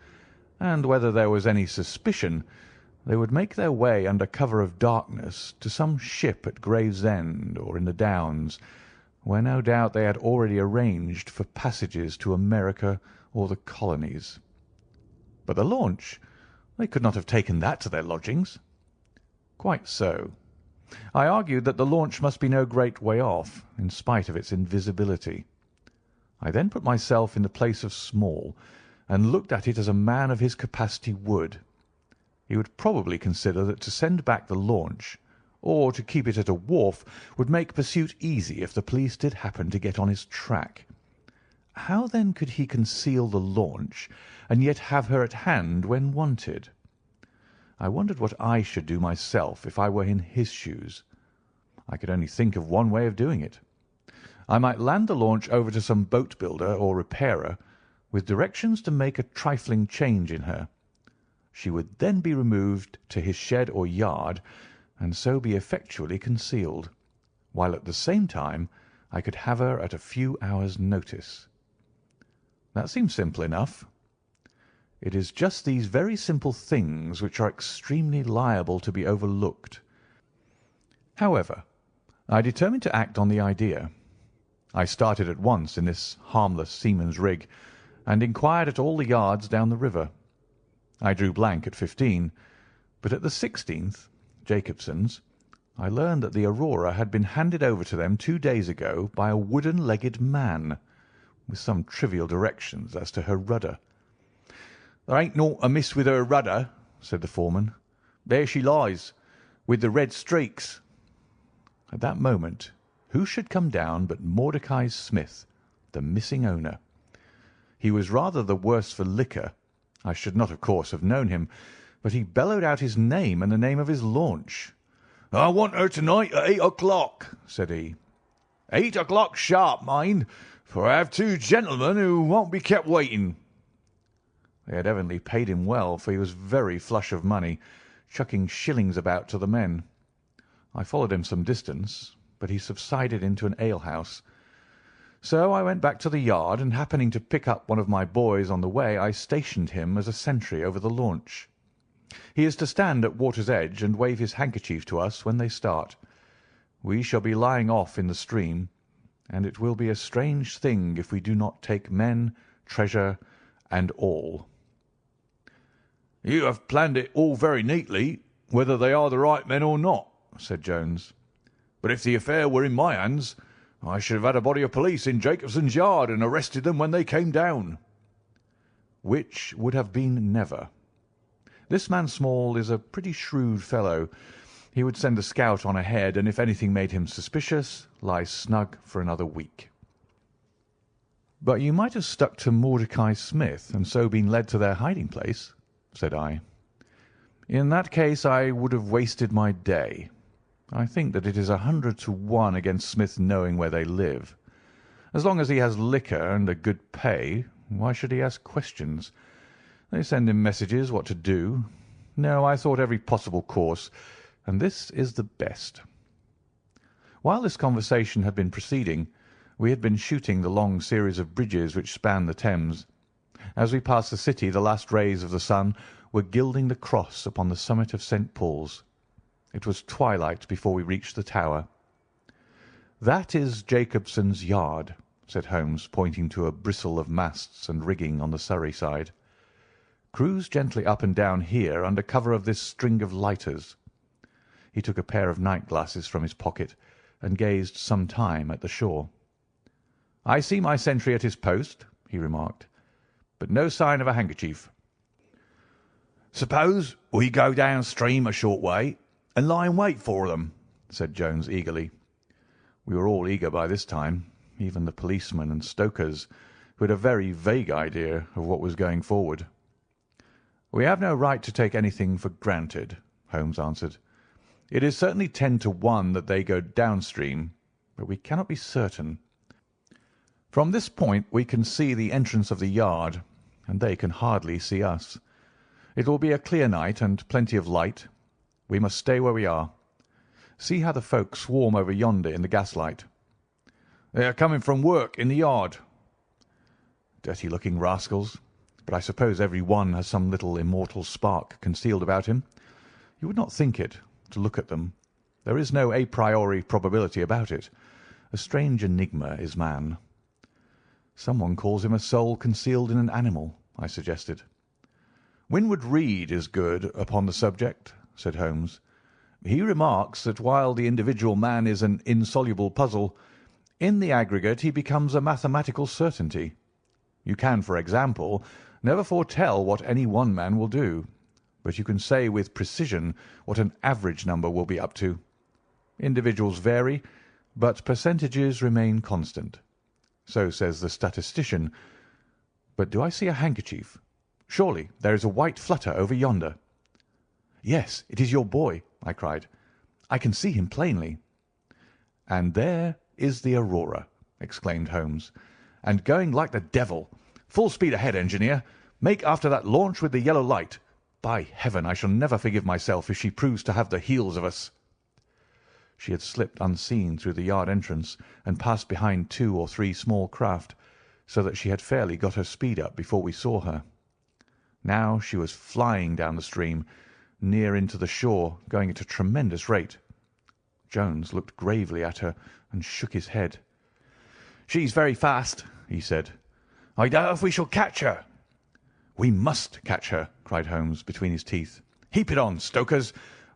and whether there was any suspicion, they would make their way under cover of darkness to some ship at Gravesend or in the Downs, where no doubt they had already arranged for passages to America or the colonies. But the launch, they could not have taken that to their lodgings. Quite so. I argued that the launch must be no great way off, in spite of its invisibility. I then put myself in the place of Small, and looked at it as a man of his capacity would. He would probably consider that to send back the launch, or to keep it at a wharf, would make pursuit easy if the police did happen to get on his track. How then could he conceal the launch, and yet have her at hand when wanted? I wondered what I should do myself if I were in his shoes. I could only think of one way of doing it. I might land the launch over to some boat builder or repairer, with directions to make a trifling change in her. She would then be removed to his shed or yard, and so be effectually concealed, while at the same time I could have her at a few hours' notice. That seems simple enough. It is just these very simple things which are extremely liable to be overlooked. However, I determined to act on the idea. I started at once in this harmless seaman's rig, and inquired at all the yards down the river. I drew blank at 15, but at the 16th, Jacobson's, I learned that the Aurora had been handed over to them 2 days ago by a wooden-legged man, with some trivial directions as to her rudder. "There ain't naught amiss with her rudder," said the foreman. "There she lies, with the red streaks." At that moment, who should come down but Mordecai Smith, the missing owner. He was rather the worse for liquor. I should not, of course, have known him, but he bellowed out his name and the name of his launch. "I want her to-night at 8 o'clock," said he. 8 o'clock sharp, mind, for I have 2 gentlemen who won't be kept waiting." They had evidently paid him well, for he was very flush of money, chucking shillings about to the men. I followed him some distance, but he subsided into an alehouse. So I went back to the yard, and happening to pick up one of my boys on the way, I stationed him as a sentry over the launch. He is to stand at water's edge and wave his handkerchief to us when they start. We shall be lying off in the stream, and it will be a strange thing if we do not take men, treasure, and all. "You have planned it all very neatly, whether they are the right men or not," said Jones. "But if the affair were in my hands, I should have had a body of police in Jacobson's yard and arrested them when they came down." Which would have been never. This man Small is a pretty shrewd fellow. He would send a scout on ahead, and if anything made him suspicious, lie snug for another week. "But you might have stuck to Mordecai Smith, and so been led to their hiding-place," said I. In that case I would have wasted my day. I think that it is 100 to 1 against Smith knowing where they live. As long as he has liquor and a good pay, why should he ask questions? They send him messages what to do. No, I thought every possible course, and this is the best." While this conversation had been proceeding, we had been shooting the long series of bridges which span the Thames. As we passed the city, the last rays of the sun were gilding the cross upon the summit of St. Paul's. It was twilight before we reached the tower. "That is Jacobson's Yard," said Holmes, pointing to a bristle of masts and rigging on the Surrey side. "Cruise gently up and down here under cover of this string of lighters." He took a pair of night glasses from his pocket and gazed some time at the shore. "I see my sentry at his post," he remarked, "but no sign of a handkerchief." "Suppose we go downstream a short way and lie in wait for them," said Jones eagerly. We were all eager by this time, even the policemen and stokers, who had a very vague idea of what was going forward. "We have no right to take anything for granted," Holmes answered. "It is certainly 10 to 1 that they go downstream, but we cannot be certain. From this point we can see the entrance of the yard, and they can hardly see us. It will be a clear night and plenty of light. We must stay where we are. See how the folk swarm over yonder in the gaslight." "They are coming from work in the yard." "Dirty-looking rascals, but I suppose every one has some little immortal spark concealed about him. You would not think it, to look at them. There is no a priori probability about it. A strange enigma is man." "Someone calls him a soul concealed in an animal," I suggested. "Winwood Reade is good upon the subject," said Holmes. "He remarks that while the individual man is an insoluble puzzle, in the aggregate he becomes a mathematical certainty. You can, for example, never foretell what any one man will do, but you can say with precision what an average number will be up to. Individuals vary, but percentages remain constant. So says the statistician. But do I see a handkerchief? Surely there is a white flutter over yonder." "Yes, it is your boy," I cried. "I can see him plainly." "And there is the Aurora," exclaimed Holmes, "and going like the devil. Full speed ahead, engineer. Make after that launch with the yellow light. By heaven, I shall never forgive myself if she proves to have the heels of us." She had slipped unseen through the yard entrance and passed behind 2 or 3 small craft, so that she had fairly got her speed up before we saw her. Now she was flying down the stream, near into the shore, going at a tremendous rate. Jones looked gravely at her and shook his head. "She's very fast," he said. "I doubt if we shall catch her." "We must catch her," cried Holmes between his teeth. "Heap it on, stokers.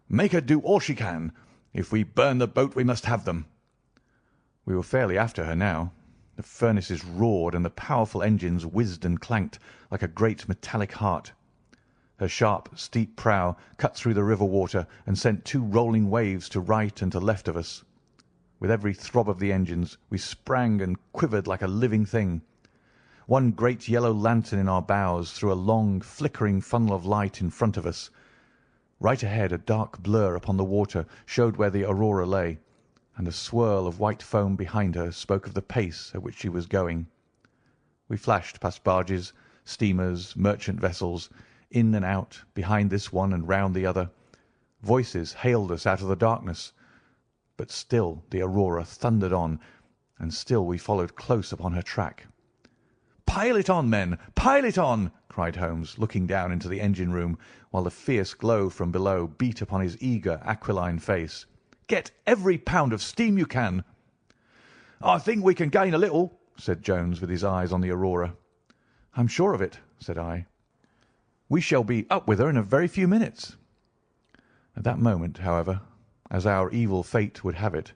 Make her do all she can. If we burn the boat we must have them." We were fairly after her now. The furnaces roared and the powerful engines whizzed and clanked like a great metallic heart. Her sharp, steep prow cut through the river water and sent 2 rolling waves to right and to left of us. With every throb of the engines we sprang and quivered like a living thing. One great yellow lantern in our bows threw a long, flickering funnel of light in front of us. Right ahead a dark blur upon the water showed where the Aurora lay, and a swirl of white foam behind her spoke of the pace at which she was going. We flashed past barges, steamers, merchant vessels, in and out, behind this one and round the other. Voices hailed us out of the darkness, but still the Aurora thundered on, and still we followed close upon her track. "Pile it on, men! Pile it on!" cried Holmes, looking down into the engine-room, while the fierce glow from below beat upon his eager, aquiline face. "Get every pound of steam you can." "I think we can gain a little," said Jones, with his eyes on the Aurora. "I'm sure of it," said I. "We shall be up with her in a very few minutes." At that moment, however, as our evil fate would have it,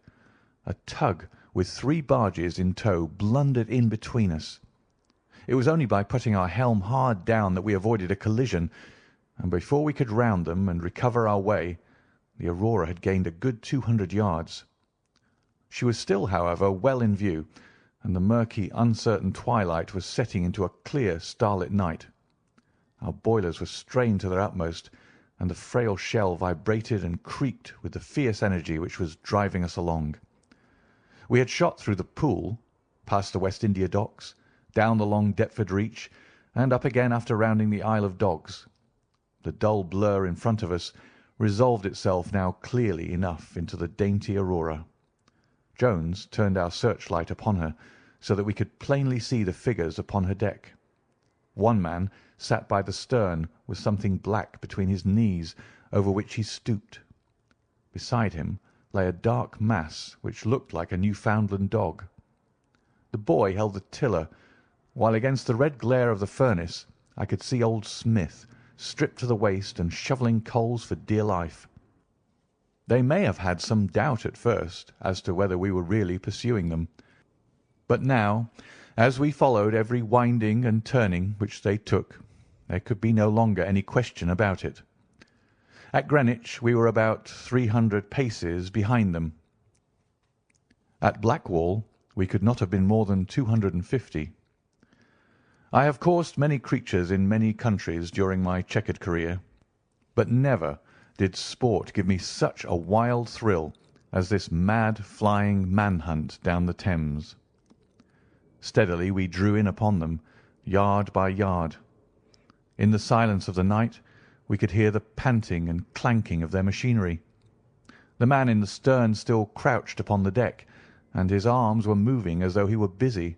a tug with 3 barges in tow blundered in between us. It was only by putting our helm hard down that we avoided a collision, and before we could round them and recover our way, the Aurora had gained a good 200 yards. She was still, however, well in view, and the murky, uncertain twilight was setting into a clear, starlit night. Our boilers were strained to their utmost, and the frail shell vibrated and creaked with the fierce energy which was driving us along. We had shot through the Pool, past the West India Docks, down the long Deptford Reach, and up again after rounding the Isle of Dogs. The dull blur in front of us resolved itself now clearly enough into the dainty Aurora. Jones turned our searchlight upon her so that we could plainly see the figures upon her deck. One man sat by the stern with something black between his knees, over which he stooped. Beside him lay a dark mass which looked like a Newfoundland dog. The boy held the tiller, while against the red glare of the furnace I could see old Smith, stripped to the waist and shovelling coals for dear life. They may have had some doubt at first as to whether we were really pursuing them, but now, as we followed every winding and turning which they took, there could be no longer any question about it. At Greenwich we were about 300 paces behind them. At Blackwall we could not have been more than 250. I have coursed many creatures in many countries during my checkered career, but never did sport give me such a wild thrill as this mad flying man-hunt down the Thames. Steadily we drew in upon them, yard by yard. In the silence of the night we could hear the panting and clanking of their machinery. The man in the stern still crouched upon the deck, and his arms were moving as though he were busy,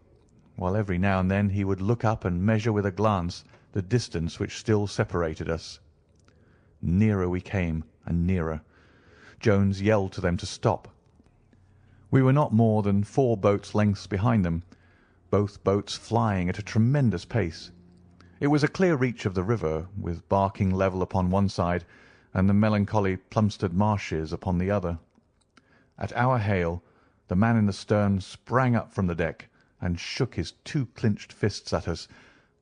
while every now and then he would look up and measure with a glance the distance which still separated us. Nearer we came, and nearer. Jones yelled to them to stop. We were not more than 4 boats' lengths behind them, both boats flying at a tremendous pace. It was a clear reach of the river, with Barking level upon one side and the melancholy Plumstead marshes upon the other. At our hail, the man in the stern sprang up from the deck and shook his 2 clenched fists at us,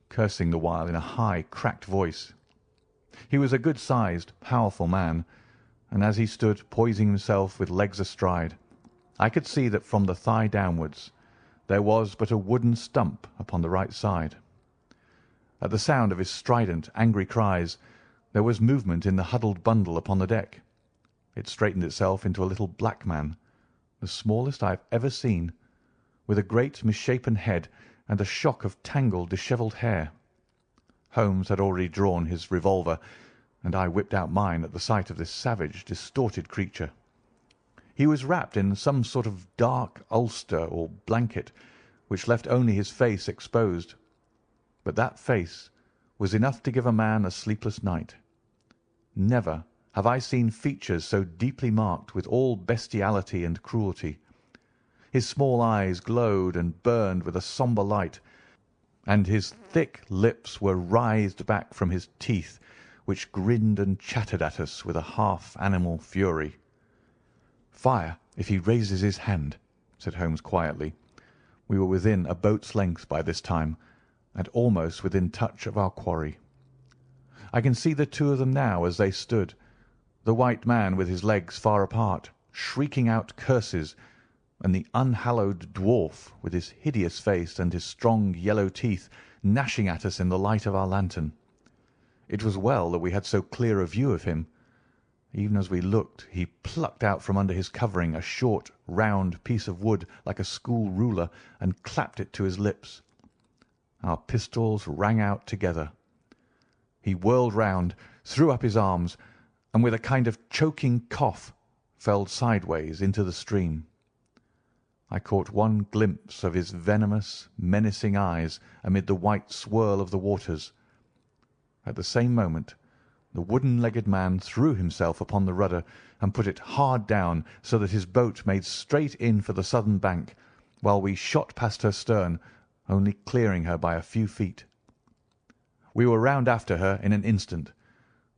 cursing the while in a high, cracked voice. He was a good-sized, powerful man, and as he stood poising himself with legs astride, I could see that from the thigh downwards there was but a wooden stump upon the right side. At the sound of his strident, angry cries, there was movement in the huddled bundle upon the deck. It straightened itself into a little black man, the smallest I have ever seen, with a great misshapen head and a shock of tangled, dishevelled hair. Holmes had already drawn his revolver, and I whipped out mine at the sight of this savage, distorted creature. He was wrapped in some sort of dark ulster or blanket, which left only his face exposed. But that face was enough to give a man a sleepless night. Never have I seen features so deeply marked with all bestiality and cruelty. His small eyes glowed and burned with a sombre light, and his thick lips were writhed back from his teeth, which grinned and chattered at us with a half-animal fury. "Fire if he raises his hand," said Holmes quietly. We were within a boat's length by this time, and almost within touch of our quarry. I can see the 2 of them now as they stood, the white man with his legs far apart, shrieking out curses, and the unhallowed dwarf with his hideous face and his strong yellow teeth gnashing at us in the light of our lantern. It was well that we had so clear a view of him. Even as we looked, he plucked out from under his covering a short, round piece of wood like a school ruler and clapped it to his lips. Our pistols rang out together. He whirled round, threw up his arms, and with a kind of choking cough fell sideways into the stream. I caught one glimpse of his venomous, menacing eyes amid the white swirl of the waters. At the same moment the wooden-legged man threw himself upon the rudder and put it hard down so that his boat made straight in for the southern bank, while we shot past her stern, only clearing her by a few feet. We were round after her in an instant,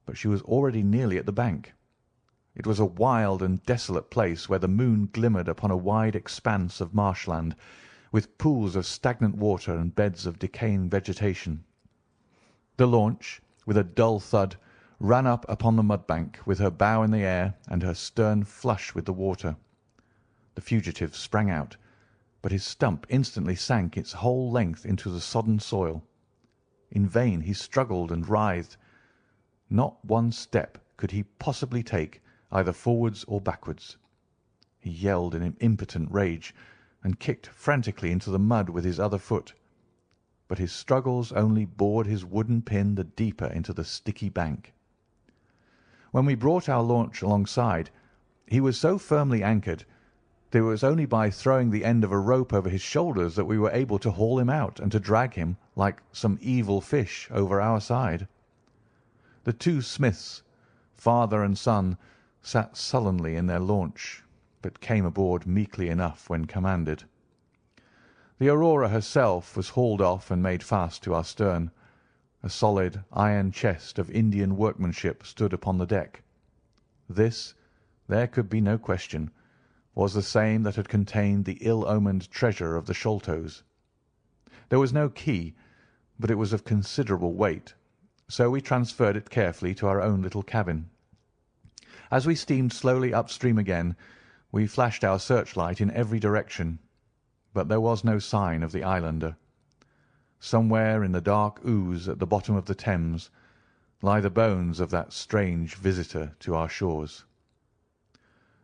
but she was already nearly at the bank. It was a wild and desolate place where the moon glimmered upon a wide expanse of marshland, with pools of stagnant water and beds of decaying vegetation. The launch, with a dull thud, ran up upon the mudbank with her bow in the air and her stern flush with the water. The fugitive sprang out, but his stump instantly sank its whole length into the sodden soil. In vain he struggled and writhed. Not one step could he possibly take, either forwards or backwards? He yelled in impotent rage, and kicked frantically into the mud with his other foot. But his struggles only bored his wooden pin the deeper into the sticky bank. When we brought our launch alongside, he was so firmly anchored that it was only by throwing the end of a rope over his shoulders that we were able to haul him out and to drag him, like some evil fish, over our side. The two Smiths, father and son, sat sullenly in their launch, but came aboard meekly enough when commanded. The Aurora herself was hauled off and made fast to our stern. A solid iron chest of Indian workmanship stood upon the deck. This, there could be no question, was the same that had contained the ill-omened treasure of the Sholtos. There was no key, but it was of considerable weight, so we transferred it carefully to our own little cabin. As we steamed slowly upstream again, we flashed our searchlight in every direction, but there was no sign of the islander. Somewhere in the dark ooze at the bottom of the Thames lie the bones of that strange visitor to our shores.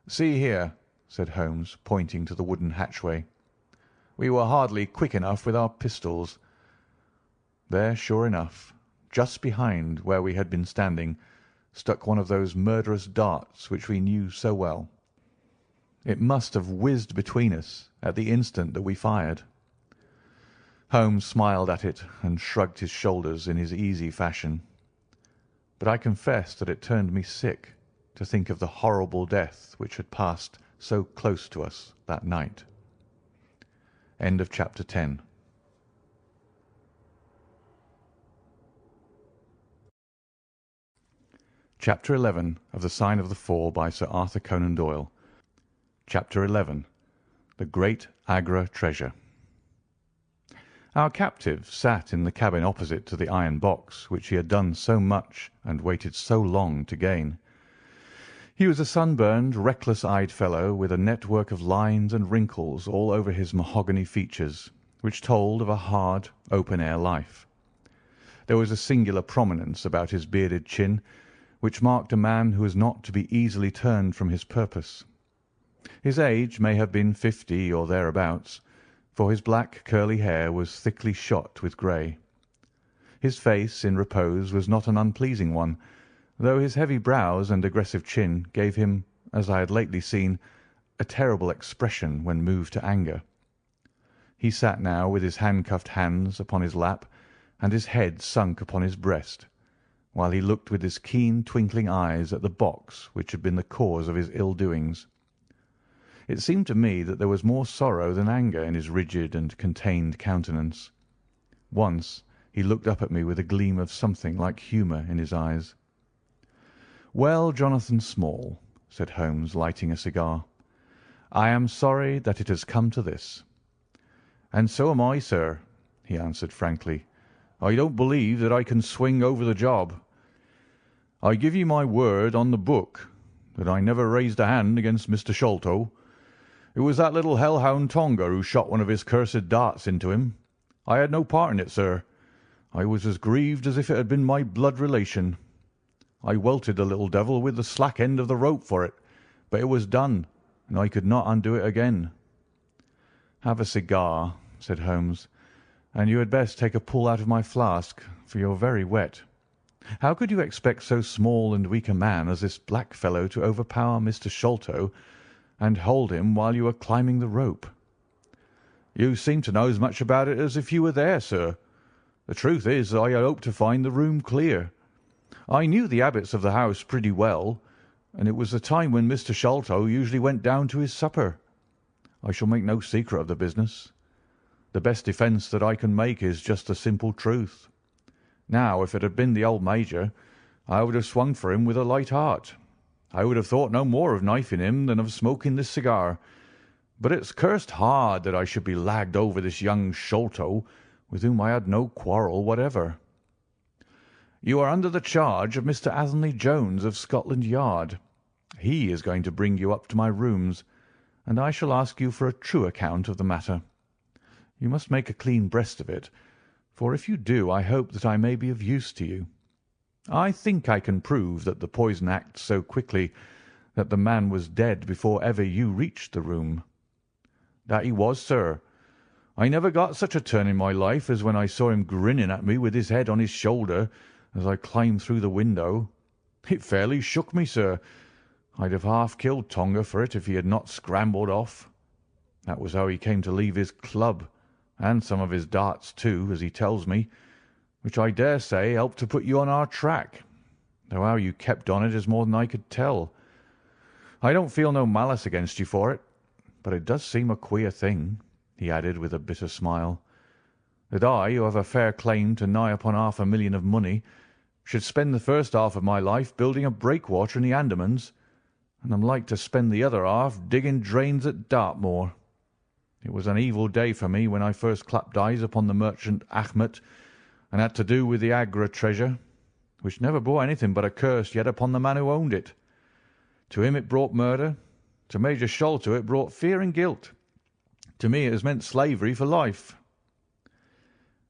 "See here," said Holmes, pointing to the wooden hatchway. "We were hardly quick enough with our pistols." There, sure enough, just behind where we had been standing, stuck one of those murderous darts which we knew so well. It must have whizzed between us at the instant that we fired. Holmes smiled at it and shrugged his shoulders in his easy fashion. But I confess that it turned me sick to think of the horrible death which had passed so close to us that night. End of chapter 10. Chapter 11 of The Sign of the Four by Sir Arthur Conan Doyle. Chapter 11. The Great Agra Treasure. Our captive sat in the cabin opposite to the iron box which he had done so much and waited so long to gain. He was a sunburned, reckless-eyed fellow with a network of lines and wrinkles all over his mahogany features, which told of a hard, open-air life. There was a singular prominence about his bearded chin, which marked a man who was not to be easily turned from his purpose. His age may have been 50 or thereabouts, for his black curly hair was thickly shot with grey. His face in repose was not an unpleasing one, though his heavy brows and aggressive chin gave him, as I had lately seen, a terrible expression when moved to anger. He sat now with his handcuffed hands upon his lap and his head sunk upon his breast, while he looked with his keen twinkling eyes at the box which had been the cause of his ill-doings. It seemed to me that there was more sorrow than anger in his rigid and contained countenance. Once he looked up at me with a gleam of something like humour in his eyes. "Well, Jonathan Small," said Holmes, lighting a cigar, "I am sorry that it has come to this." "And so am I, sir," he answered frankly. "I don't believe that I can swing over the job. I give you my word on the book that I never raised a hand against Mr. Sholto. It was that little hellhound Tonga who shot one of his cursed darts into him. I had no part in it, sir. I was as grieved as if it had been my blood relation. I welted the little devil with the slack end of the rope for it, but it was done, and I could not undo it again." "Have a cigar," said Holmes, "and you had best take a pull out of my flask, for you're very wet. How could you expect so small and weak a man as this black fellow to overpower Mr. Sholto and hold him while you were climbing the rope?" "You seem to know as much about it as if you were there, sir. The truth is I had hoped to find the room clear. I knew the habits of the house pretty well, and it was the time when Mr. Sholto usually went down to his supper. I shall make no secret of the business. The best defence that I can make is just the simple truth. Now, if it had been the old Major, I would have swung for him with a light heart. I would have thought no more of knifing him than of smoking this cigar. But it's cursed hard that I should be lagged over this young Sholto, with whom I had no quarrel whatever." "You are under the charge of Mr. Athelney Jones of Scotland Yard. He is going to bring you up to my rooms, and I shall ask you for a true account of the matter. You must make a clean breast of it, for if you do I hope that I may be of use to you. I think I can prove that the poison acts so quickly that the man was dead before ever you reached the room." "That he was, sir. I never got such a turn in my life as when I saw him grinning at me with his head on his shoulder as I climbed through the window. It fairly shook me, sir. I'd have half killed Tonga for it if he had not scrambled off. That was how he came to leave his club, and some of his darts too, as he tells me, which I dare say helped to put you on our track, though how you kept on it is more than I could tell. I don't feel no malice against you for it, but it does seem a queer thing," he added with a bitter smile, "that I, who have a fair claim to nigh upon £500,000 of money, should spend the first half of my life building a breakwater in the Andamans, and am like to spend the other half digging drains at Dartmoor. It was an evil day for me when I first clapped eyes upon the merchant Achmet, and had to do with the Agra treasure, which never brought anything but a curse yet upon the man who owned it. To him it brought murder, to Major Sholto it brought fear and guilt. To me it has meant slavery for life."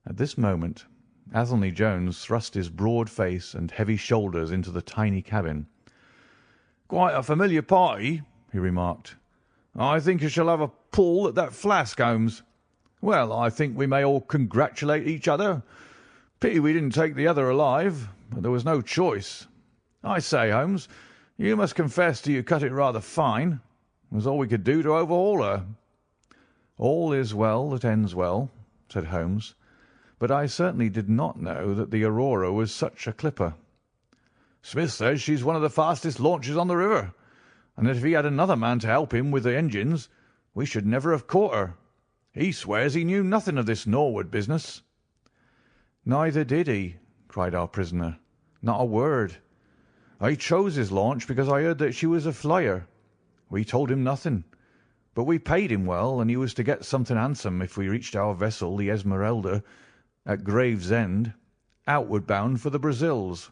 At this moment Athelney Jones thrust his broad face and heavy shoulders into the tiny cabin. "Quite a familiar party," he remarked. "I think I shall have a pull at that flask, Holmes. Well, I think we may all congratulate each other. Pity we didn't take the other alive, but there was no choice. I say, Holmes, you must confess that you cut it rather fine. It was all we could do to overhaul her." "All is well that ends well," said Holmes, "but I certainly did not know that the Aurora was such a clipper." "Smith says she's one of the fastest launches on the river, and that if he had another man to help him with the engines, we should never have caught her. He swears he knew nothing of this Norwood business." "Neither did he," cried our prisoner. "Not a word. I chose his launch because I heard that she was a flyer. We told him nothing, but we paid him well, and he was to get something handsome if we reached our vessel, the Esmeralda, at Gravesend, outward bound for the Brazils."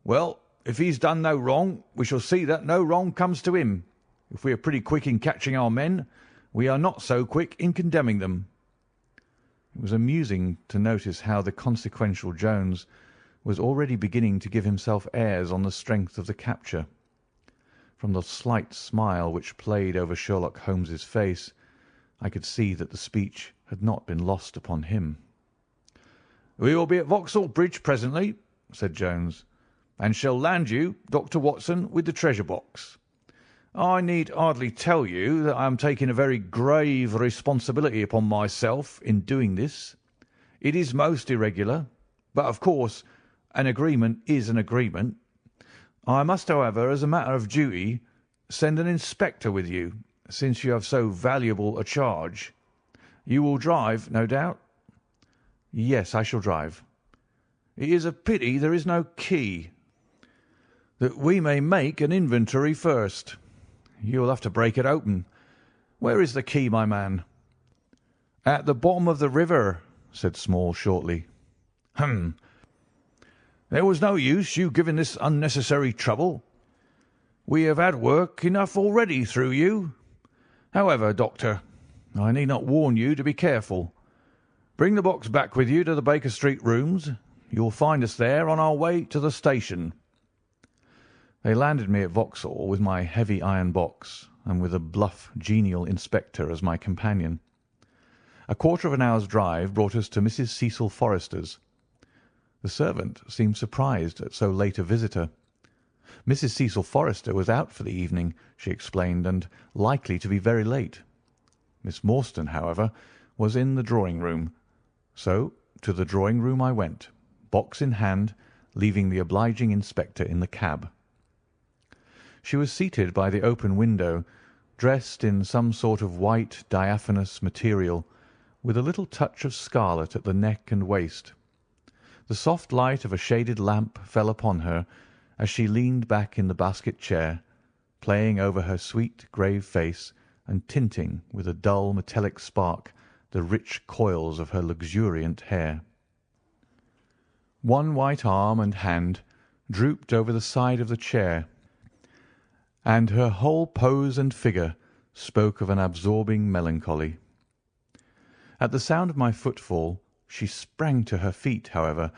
"Well, if he's done no wrong, we shall see that no wrong comes to him. If we are pretty quick in catching our men, we are not so quick in condemning them." It was amusing to notice how the consequential Jones was already beginning to give himself airs on the strength of the capture. From the slight smile which played over Sherlock Holmes's face, I could see that the speech had not been lost upon him. "We will be at Vauxhall Bridge presently," said Jones, "and shall land you, Dr. Watson, with the treasure box. I need hardly tell you that I am taking a very grave responsibility upon myself in doing this. It is most irregular, but of course an agreement is an agreement. I must, however, as a matter of duty, send an inspector with you, since you have so valuable a charge. You will drive, no doubt?" "Yes, I shall drive." "It is a pity there is no key, that we may make an inventory first. You will have to break it open. Where is the key, my man?" "At the bottom of the river," said Small shortly. "Hum! There was no use you giving this unnecessary trouble. We have had work enough already through you. However, Doctor, I need not warn you to be careful. Bring the box back with you to the Baker Street rooms. You will find us there on our way to the station." They landed me at Vauxhall with my heavy iron box, and with a bluff, genial inspector as my companion. A quarter of an hour's drive brought us to Mrs. Cecil Forrester's. The servant seemed surprised at so late a visitor. Mrs. Cecil Forrester was out for the evening, she explained, and likely to be very late. Miss Morstan, however, was in the drawing-room, so to the drawing-room I went, box in hand, leaving the obliging inspector in the cab. She was seated by the open window, dressed in some sort of white diaphanous material, with a little touch of scarlet at the neck and waist. The soft light of a shaded lamp fell upon her as she leaned back in the basket chair, playing over her sweet, grave face and tinting with a dull metallic spark the rich coils of her luxuriant hair. One white arm and hand drooped over the side of the chair, and her whole pose and figure spoke of an absorbing melancholy. At the sound of my footfall she sprang to her feet, however,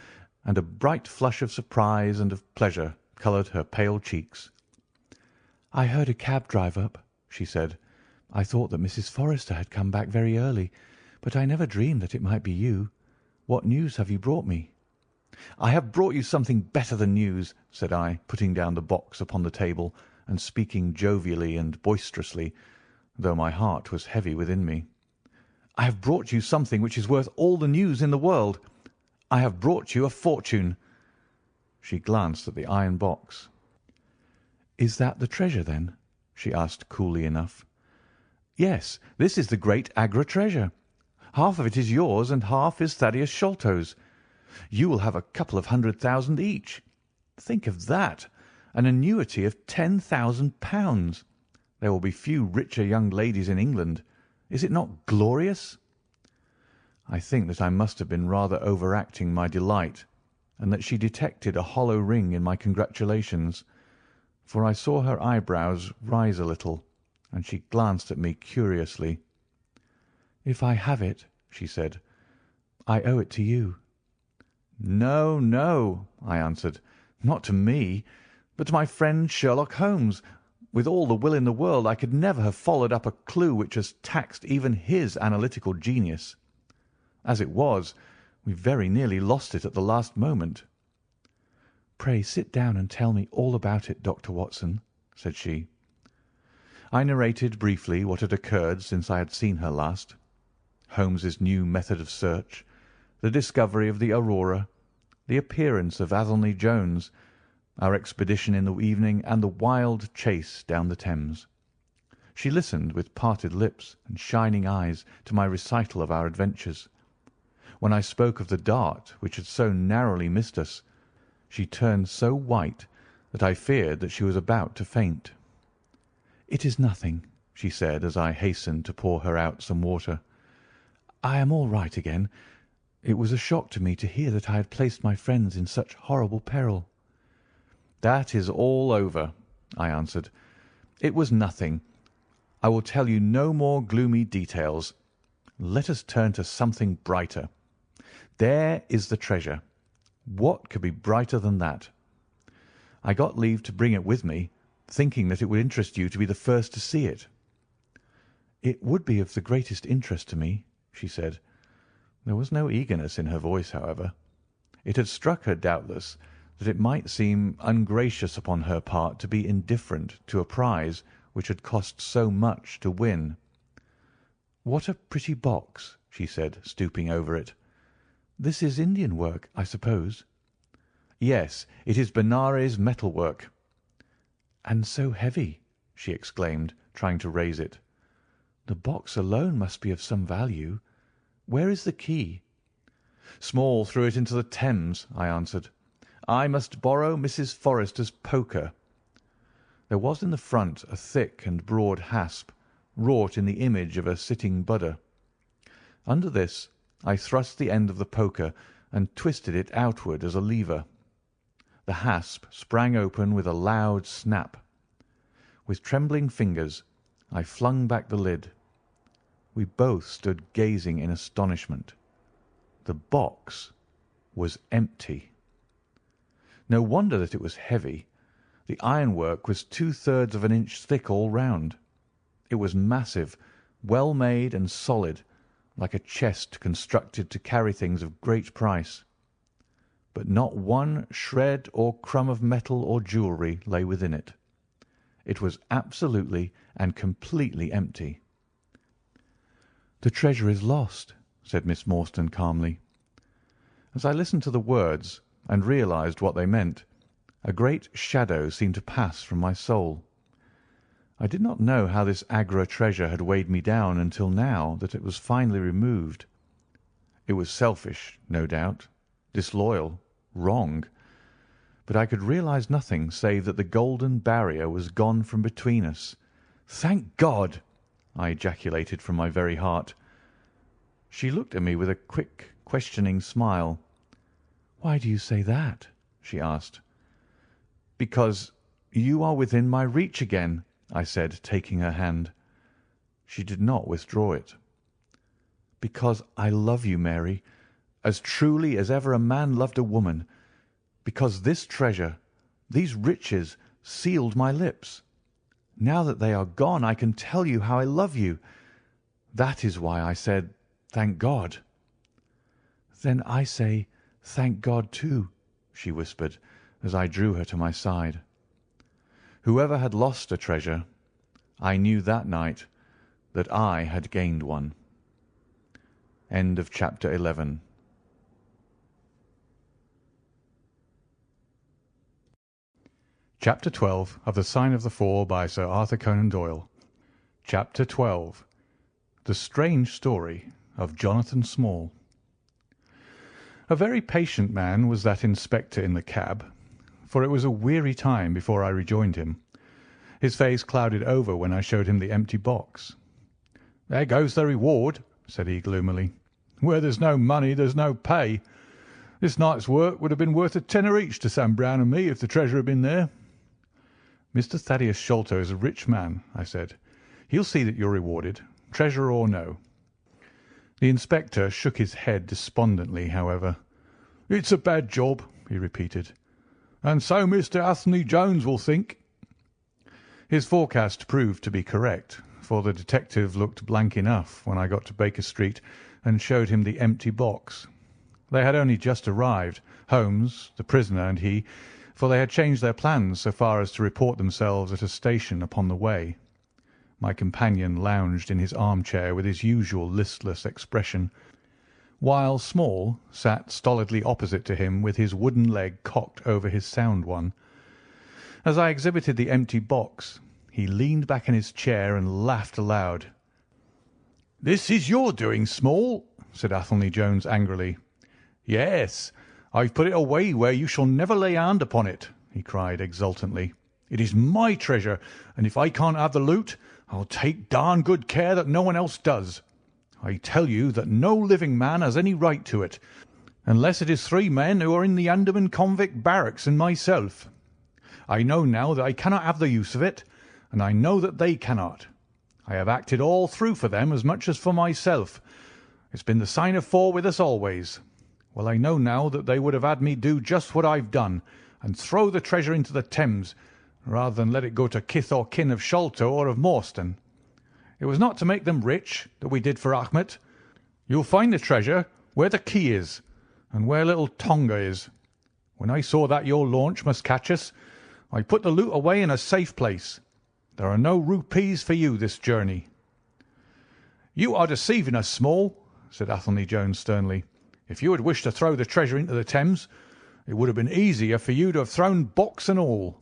and a bright flush of surprise and of pleasure coloured her pale cheeks. "I heard a cab drive up," she said. "I thought that Mrs. Forrester had come back very early, but I never dreamed that it might be you. What news have you brought me?" "I have brought you something better than news," said I, putting down the box upon the table and speaking jovially and boisterously, though my heart was heavy within me. "I have brought you something which is worth all the news in the world. I have brought you a fortune." She glanced at the iron box. "Is that the treasure, then?" she asked coolly enough. "Yes, this is the great Agra treasure. Half of it is yours and half is Thaddeus Sholto's. You will have a couple of 100,000 each. Think of that! An annuity of £10,000. There will be few richer young ladies in England. Is it not glorious?" I think that I must have been rather overacting my delight, and that she detected a hollow ring in my congratulations, for I saw her eyebrows rise a little, and she glanced at me curiously. "If I have it," she said, "I owe it to you." "No, no," I answered, "not to me, but to my friend Sherlock Holmes. With all the will in the world I could never have followed up a clue which has taxed even his analytical genius. As it was, we very nearly lost it at the last moment." "Pray sit down and tell me all about it, Dr. Watson," said she. I narrated briefly what had occurred since I had seen her last. Holmes's new method of search, the discovery of the Aurora, the appearance of Athelney Jones, our expedition in the evening, and the wild chase down the Thames. She listened with parted lips and shining eyes to my recital of our adventures. When I spoke of the dart which had so narrowly missed us, she turned so white that I feared that she was about to faint. "It is nothing," she said as I hastened to pour her out some water. "I am all right again. It was a shock to me to hear that I had placed my friends in such horrible peril." "That is all over," I answered. "It was nothing. I will tell you no more gloomy details. Let us turn to something brighter. There is the treasure. What could be brighter than that? I got leave to bring it with me, thinking that it would interest you to be the first to see it." "It would be of the greatest interest to me," she said. There was no eagerness in her voice, however. It had struck her, doubtless, that it might seem ungracious upon her part to be indifferent to a prize which had cost so much to win. "What a pretty box," she said, stooping over it. "This is Indian work, I suppose?" "Yes, it is Benares metal work." "And so heavy!" she exclaimed, trying to raise it. "The box alone must be of some value. Where is the key?" "Small threw it into the Thames," I answered. "I must borrow Mrs. Forrester's poker." There was in the front a thick and broad hasp, wrought in the image of a sitting Buddha. Under this I thrust the end of the poker and twisted it outward as a lever. The hasp sprang open with a loud snap. With trembling fingers I flung back the lid. We both stood gazing in astonishment. The box was empty. No wonder that it was heavy. The ironwork was 2/3 of an inch thick all round. It was massive, well made and solid, like a chest constructed to carry things of great price. But not one shred or crumb of metal or jewellery lay within it. It was absolutely and completely empty. "The treasure is lost," said Miss Morstan calmly. As I listened to the words and realized what they meant, a great shadow seemed to pass from my soul. I did not know how this Agra treasure had weighed me down until now that it was finally removed. It was selfish, no doubt, disloyal, wrong, but I could realize nothing save that the golden barrier was gone from between us. "Thank God!" I ejaculated from my very heart. She looked at me with a quick, questioning smile. "Why do you say that?" she asked. "Because you are within my reach again," I said, taking her hand. She did not withdraw it. "Because I love you, Mary, as truly as ever a man loved a woman, because this treasure, these riches, sealed my lips. Now that they are gone, I can tell you how I love you. That is why I said, 'Thank God.'" "Then I say, 'Thank God,' too," she whispered, as I drew her to my side. Whoever had lost a treasure, I knew that night that I had gained one. End of chapter 11. Chapter 12 of The Sign of the Four by Sir Arthur Conan Doyle. Chapter 12. The Strange Story of Jonathan Small. A very patient man was that inspector in the cab, for it was a weary time before I rejoined him. His face clouded over when I showed him the empty box. "There goes the reward," said he gloomily. "Where there's no money there's no pay. This night's work would have been worth a tenner each to Sam Brown and me if the treasure had been there." "Mr. Thaddeus Sholto is a rich man," I said. "He'll see that you're rewarded, treasure or no." The inspector shook his head despondently, however. "It's a bad job," he repeated, "and so Mr. Athelney Jones will think." His forecast proved to be correct, for the detective looked blank enough when I got to Baker Street and showed him the empty box. They had only just arrived, Holmes, the prisoner, and he, for they had changed their plans so far as to report themselves at a station upon the way. My companion lounged in his armchair with his usual listless expression, while Small sat stolidly opposite to him with his wooden leg cocked over his sound one. As I exhibited the empty box, he leaned back in his chair and laughed aloud. "This is your doing, Small," said Athelney Jones angrily. "Yes, I've put it away where you shall never lay hand upon it," he cried exultantly. "It is my treasure, and if I can't have the loot, I'll take darn good care that no one else does. I tell you that no living man has any right to it, unless it is 3 men who are in the Andaman convict barracks and myself. I know now that I cannot have the use of it, and I know that they cannot. I have acted all through for them as much as for myself. It's been the sign of 4 with us always. Well, I know now that they would have had me do just what I've done, and throw the treasure into the Thames, rather than let it go to kith or kin of Sholto or of Morstan. It was not to make them rich that we did for Achmet. You'll find the treasure where the key is, and where little Tonga is. When I saw that your launch must catch us, I put the loot away in a safe place. There are no rupees for you this journey." "You are deceiving us, Small," said Athelney Jones sternly. "If you had wished to throw the treasure into the Thames, it would have been easier for you to have thrown box and all."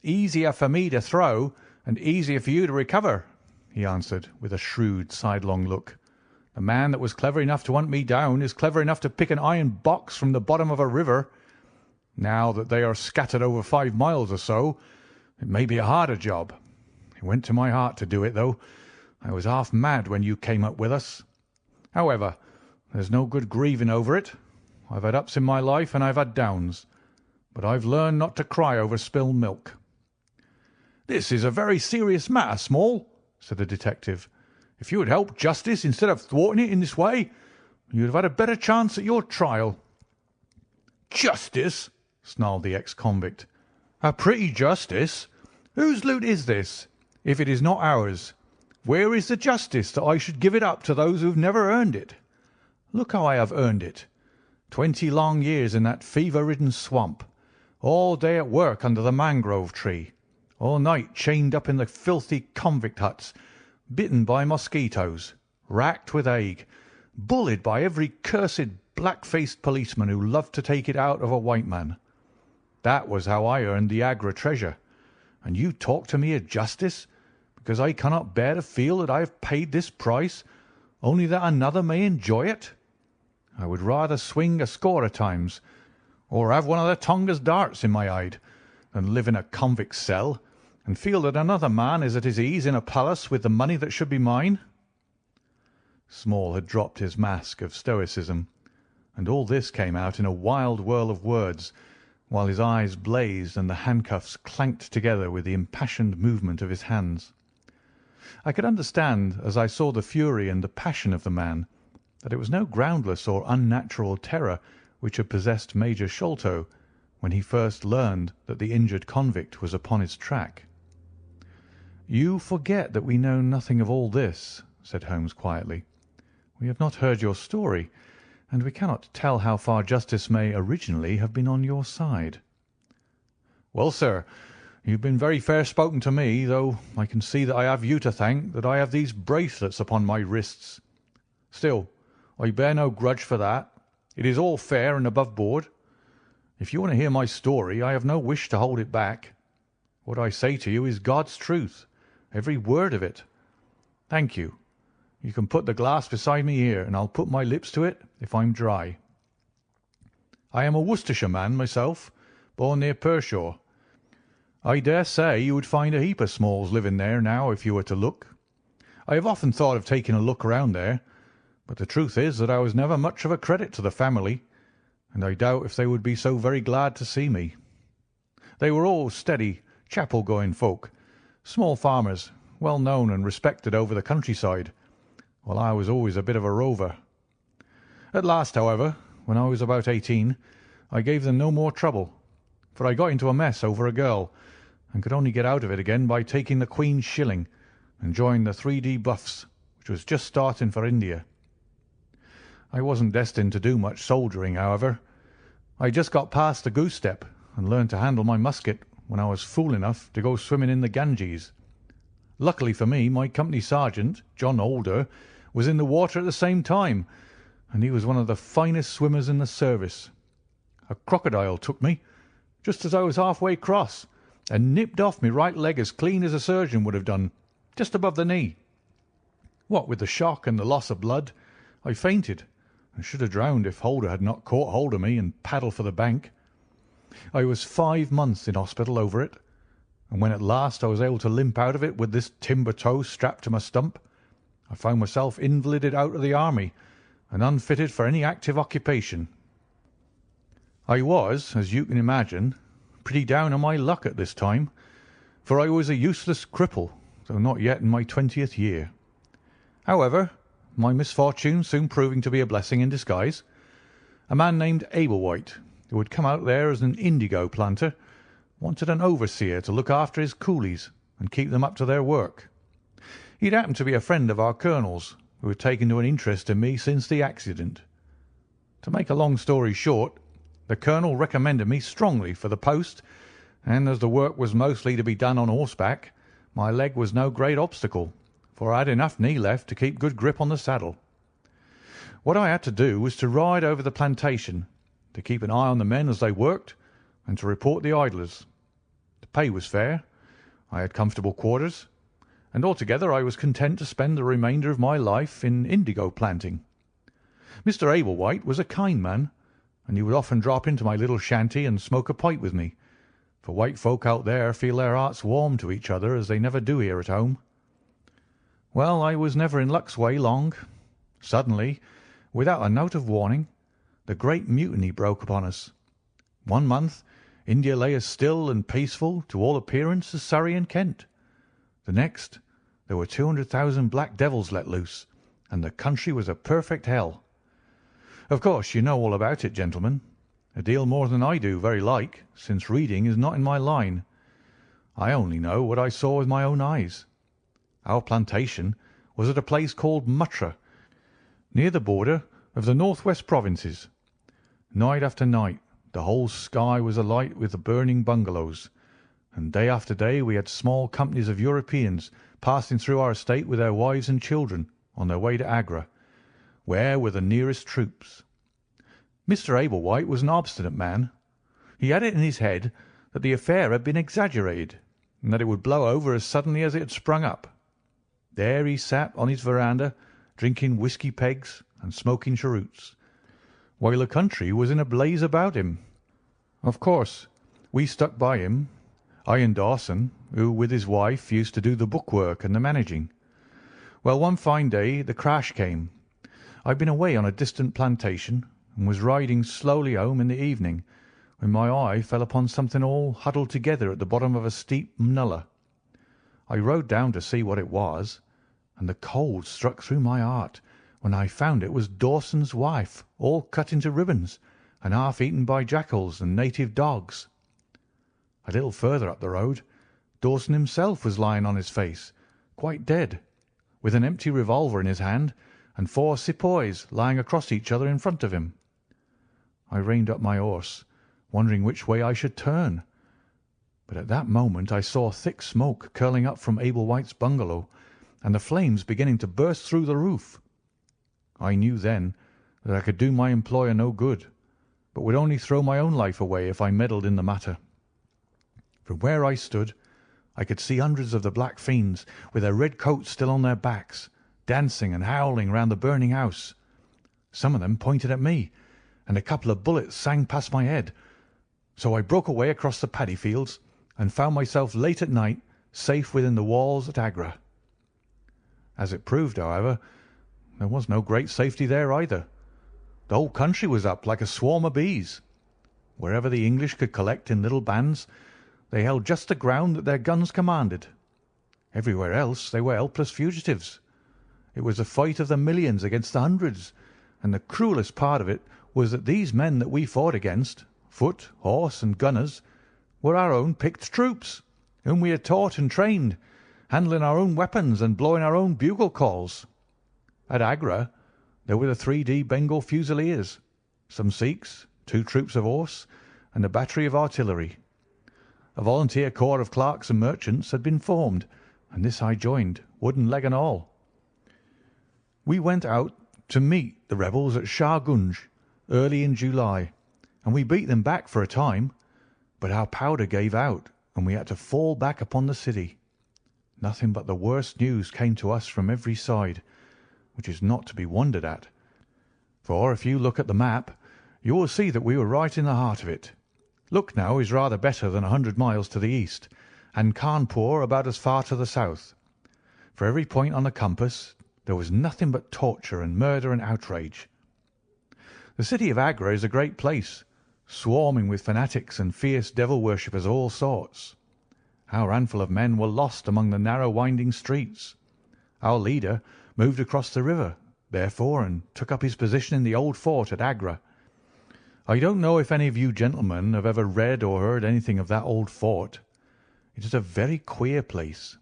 "Easier for me to throw, and easier for you to recover," he answered, with a shrewd, sidelong look. "The man that was clever enough to hunt me down is clever enough to pick an iron box from the bottom of a river. Now that they are scattered over 5 miles or so, it may be a harder job. It went to my heart to do it, though. I was half mad when you came up with us. However, there's no good grieving over it. I've had ups in my life and I've had downs, but I've learned not to cry over spilled milk." "This is a very serious matter, Small," said the detective. "If you had helped justice instead of thwarting it in this way, you'd have had a better chance at your trial." "Justice!" snarled the ex-convict. "A pretty justice! Whose loot is this, if it is not ours? Where is the justice that I should give it up to those who have never earned it? Look how I have earned it. 20 long years in that fever-ridden swamp, all day at work under the mangrove tree, all night chained up in the filthy convict huts, bitten by mosquitoes, racked with ague, bullied by every cursed black-faced policeman who loved to take it out of a white man. That was how I earned the Agra treasure. And you talk to me of justice, because I cannot bear to feel that I have paid this price, only that another may enjoy it. I would rather swing a score of times, or have one of the Tonga's darts in my hide, than live in a convict cell and feel that another man is at his ease in a palace with the money that should be mine." Small had dropped his mask of stoicism, and all this came out in a wild whirl of words, while his eyes blazed and the handcuffs clanked together with the impassioned movement of his hands. I could understand, as I saw the fury and the passion of the man, that it was no groundless or unnatural terror which had possessed Major Sholto, when he first learned that the injured convict was upon his track. "You forget that we know nothing of all this," said Holmes quietly. "We have not heard your story, and we cannot tell how far justice may originally have been on your side." "Well, sir, you've been very fair spoken to me, though I can see that I have you to thank that I have these bracelets upon my wrists. Still, I bear no grudge for that. It is all fair and above board. If you want to hear my story, I have no wish to hold it back. What I say to you is God's truth, every word of it. Thank you. You can put the glass beside me here, and I'll put my lips to it if I'm dry. I am a Worcestershire man myself, born near Pershore. I dare say you would find a heap of Smalls living there now if you were to look. I have often thought of taking a look round there, but the truth is that I was never much of a credit to the family, and I doubt if they would be so very glad to see me. They were all steady, chapel-going folk, small farmers, well known and respected over the countryside, while I was always a bit of a rover. At last, however, when I was about 18, I gave them no more trouble, for I got into a mess over a girl, and could only get out of it again by taking the Queen's shilling and joined the 3D Buffs, which was just starting for India. I wasn't destined to do much soldiering, however. I just got past the goose step and learned to handle my musket when I was fool enough to go swimming in the Ganges. Luckily for me, my company sergeant, John Alder, was in the water at the same time, and he was one of the finest swimmers in the service. A crocodile took me, just as I was halfway across, and nipped off my right leg as clean as a surgeon would have done, just above the knee. What with the shock and the loss of blood, I fainted, and should have drowned if Holder had not caught hold of me and paddled for the bank. I was 5 months in hospital over it, and when at last I was able to limp out of it with this timber toe strapped to my stump, I found myself invalided out of the army and unfitted for any active occupation. I was, as you can imagine, pretty down on my luck at this time, for I was a useless cripple, though not yet in my 20th year. However, my misfortune soon proving to be a blessing in disguise, a man named Ablewhite, who had come out there as an indigo planter, wanted an overseer to look after his coolies and keep them up to their work. He'd happened to be a friend of our colonel's, who had taken to an interest in me since the accident. To make a long story short, the colonel recommended me strongly for the post, and as the work was mostly to be done on horseback, my leg was no great obstacle, for I had enough knee left to keep good grip on the saddle. What I had to do was to ride over the plantation, to keep an eye on the men as they worked, and to report the idlers. The pay was fair, I had comfortable quarters, and altogether I was content to spend the remainder of my life in indigo planting. Mr. Ablewhite was a kind man, and he would often drop into my little shanty and smoke a pipe with me, for white folk out there feel their hearts warm to each other as they never do here at home. Well, I was never in luck's way long. Suddenly, without a note of warning, the great mutiny broke upon us. 1 month, India lay as still and peaceful to all appearance as Surrey and Kent. The next, there were 200,000 black devils let loose, and the country was a perfect hell. Of course, you know all about it, gentlemen. A deal more than I do, very like, since reading is not in my line. I only know what I saw with my own eyes. Our plantation was at a place called Muttra, near the border of the northwest provinces. Night after night the whole sky was alight with the burning bungalows, and day after day we had small companies of Europeans passing through our estate with their wives and children on their way to Agra, where were the nearest troops. Mr. Ablewhite was an obstinate man. He had it in his head that the affair had been exaggerated, and that it would blow over as suddenly as it had sprung up. There he sat on his veranda, drinking whisky pegs and smoking cheroots, while the country was in a blaze about him. Of course, we stuck by him, I and Dawson, who with his wife used to do the bookwork and the managing. Well, one fine day the crash came. I'd been away on a distant plantation, and was riding slowly home in the evening, when my eye fell upon something all huddled together at the bottom of a steep nullah. I rode down to see what it was, and the cold struck through my heart when I found it was Dawson's wife, all cut into ribbons, and half eaten by jackals and native dogs. A little further up the road, Dawson himself was lying on his face, quite dead, with an empty revolver in his hand and 4 sepoys lying across each other in front of him. I reined up my horse, wondering which way I should turn. But at that moment I saw thick smoke curling up from Abel White's bungalow, and the flames beginning to burst through the roof. I knew then that I could do my employer no good, but would only throw my own life away if I meddled in the matter. From where I stood, I could see hundreds of the black fiends, with their red coats still on their backs, dancing and howling round the burning house. Some of them pointed at me, and a couple of bullets sang past my head. So I broke away across the paddy fields and found myself late at night safe within the walls at Agra. As it proved, however, there was no great safety there either. The whole country was up like a swarm of bees. Wherever the English could collect in little bands, they held just the ground that their guns commanded. Everywhere else they were helpless fugitives. It was a fight of the millions against the hundreds, and the cruellest part of it was that these men that we fought against, foot, horse, and gunners, were our own picked troops, whom we had taught and trained, handling our own weapons and blowing our own bugle calls. At Agra there were the 3D Bengal Fusiliers, some Sikhs, 2 troops of horse, and a battery of artillery. A volunteer corps of clerks and merchants had been formed, and this I joined, wooden leg and all. We went out to meet the rebels at Shah Gunj early in July, and we beat them back for a time, but our powder gave out, and we had to fall back upon the city. Nothing but the worst news came to us from every side, which is not to be wondered at, for if you look at the map, you will see that we were right in the heart of it. Lucknow is rather better than 100 miles to the east, and Cawnpore about as far to the south. For every point on the compass there was nothing but torture and murder and outrage. The city of Agra is a great place, swarming with fanatics and fierce devil worshippers of all sorts. Our handful of men were lost among the narrow winding streets. Our leader moved across the river, therefore, and took up his position in the old fort at Agra. I don't know if any of you gentlemen have ever read or heard anything of that old fort. It is a very queer place,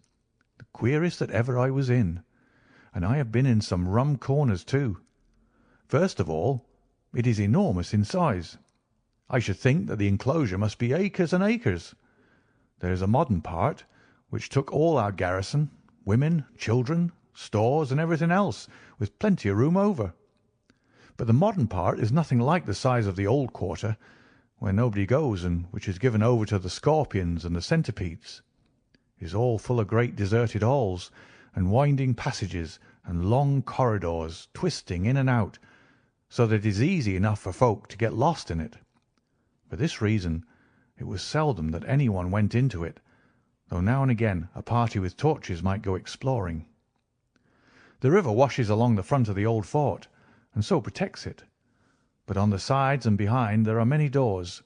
the queerest that ever I was in, and I have been in some rum corners too. First of all, it is enormous in size. I should think that the enclosure must be acres and acres. There is a modern part, which took all our garrison, women, children, stores, and everything else, with plenty of room over. But the modern part is nothing like the size of the old quarter, where nobody goes, and which is given over to the scorpions and the centipedes. It is all full of great deserted halls, and winding passages, and long corridors, twisting in and out, so that it is easy enough for folk to get lost in it. For this reason, it was seldom that anyone went into it, though now and again a party with torches might go exploring. The river washes along the front of the old fort, and so protects it. But on the sides and behind there are many doors,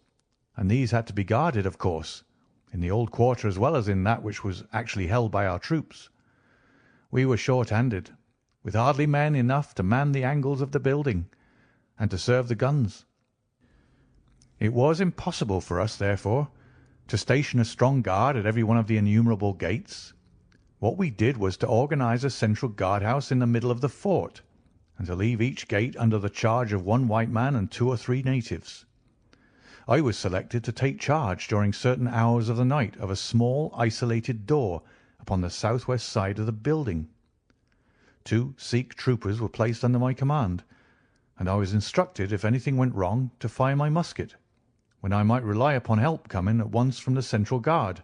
and these had to be guarded, of course, in the old quarter as well as in that which was actually held by our troops. We were short-handed, with hardly men enough to man the angles of the building, and to serve the guns. It was impossible for us, therefore, to station a strong guard at every one of the innumerable gates. What we did was to organize a central guardhouse in the middle of the fort, and to leave each gate under the charge of 1 white man and 2 or 3 natives. I was selected to take charge during certain hours of the night of a small isolated door upon the southwest side of the building. 2 Sikh troopers were placed under my command, and I was instructed if anything went wrong to fire my musket, when I might rely upon help coming at once from the central guard.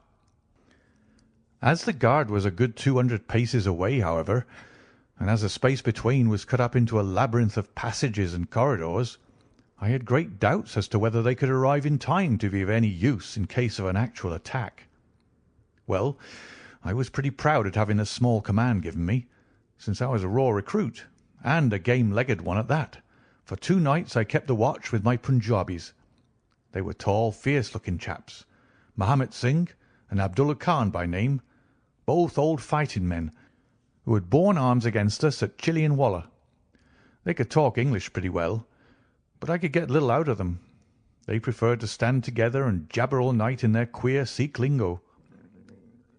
As the guard was a good 200 paces away, however, and as the space between was cut up into a labyrinth of passages and corridors, I had great doubts as to whether they could arrive in time to be of any use in case of an actual attack. Well, I was pretty proud at having a small command given me, since I was a raw recruit, and a game-legged one at that. For 2 nights I kept the watch with my Punjabis. They were tall, fierce-looking chaps, Mahomet Singh and Abdullah Khan by name, both old fighting men, who had borne arms against us at Chilianwalla. They could talk English pretty well, but I could get little out of them, They preferred to stand together and jabber all night in their queer Sikh lingo.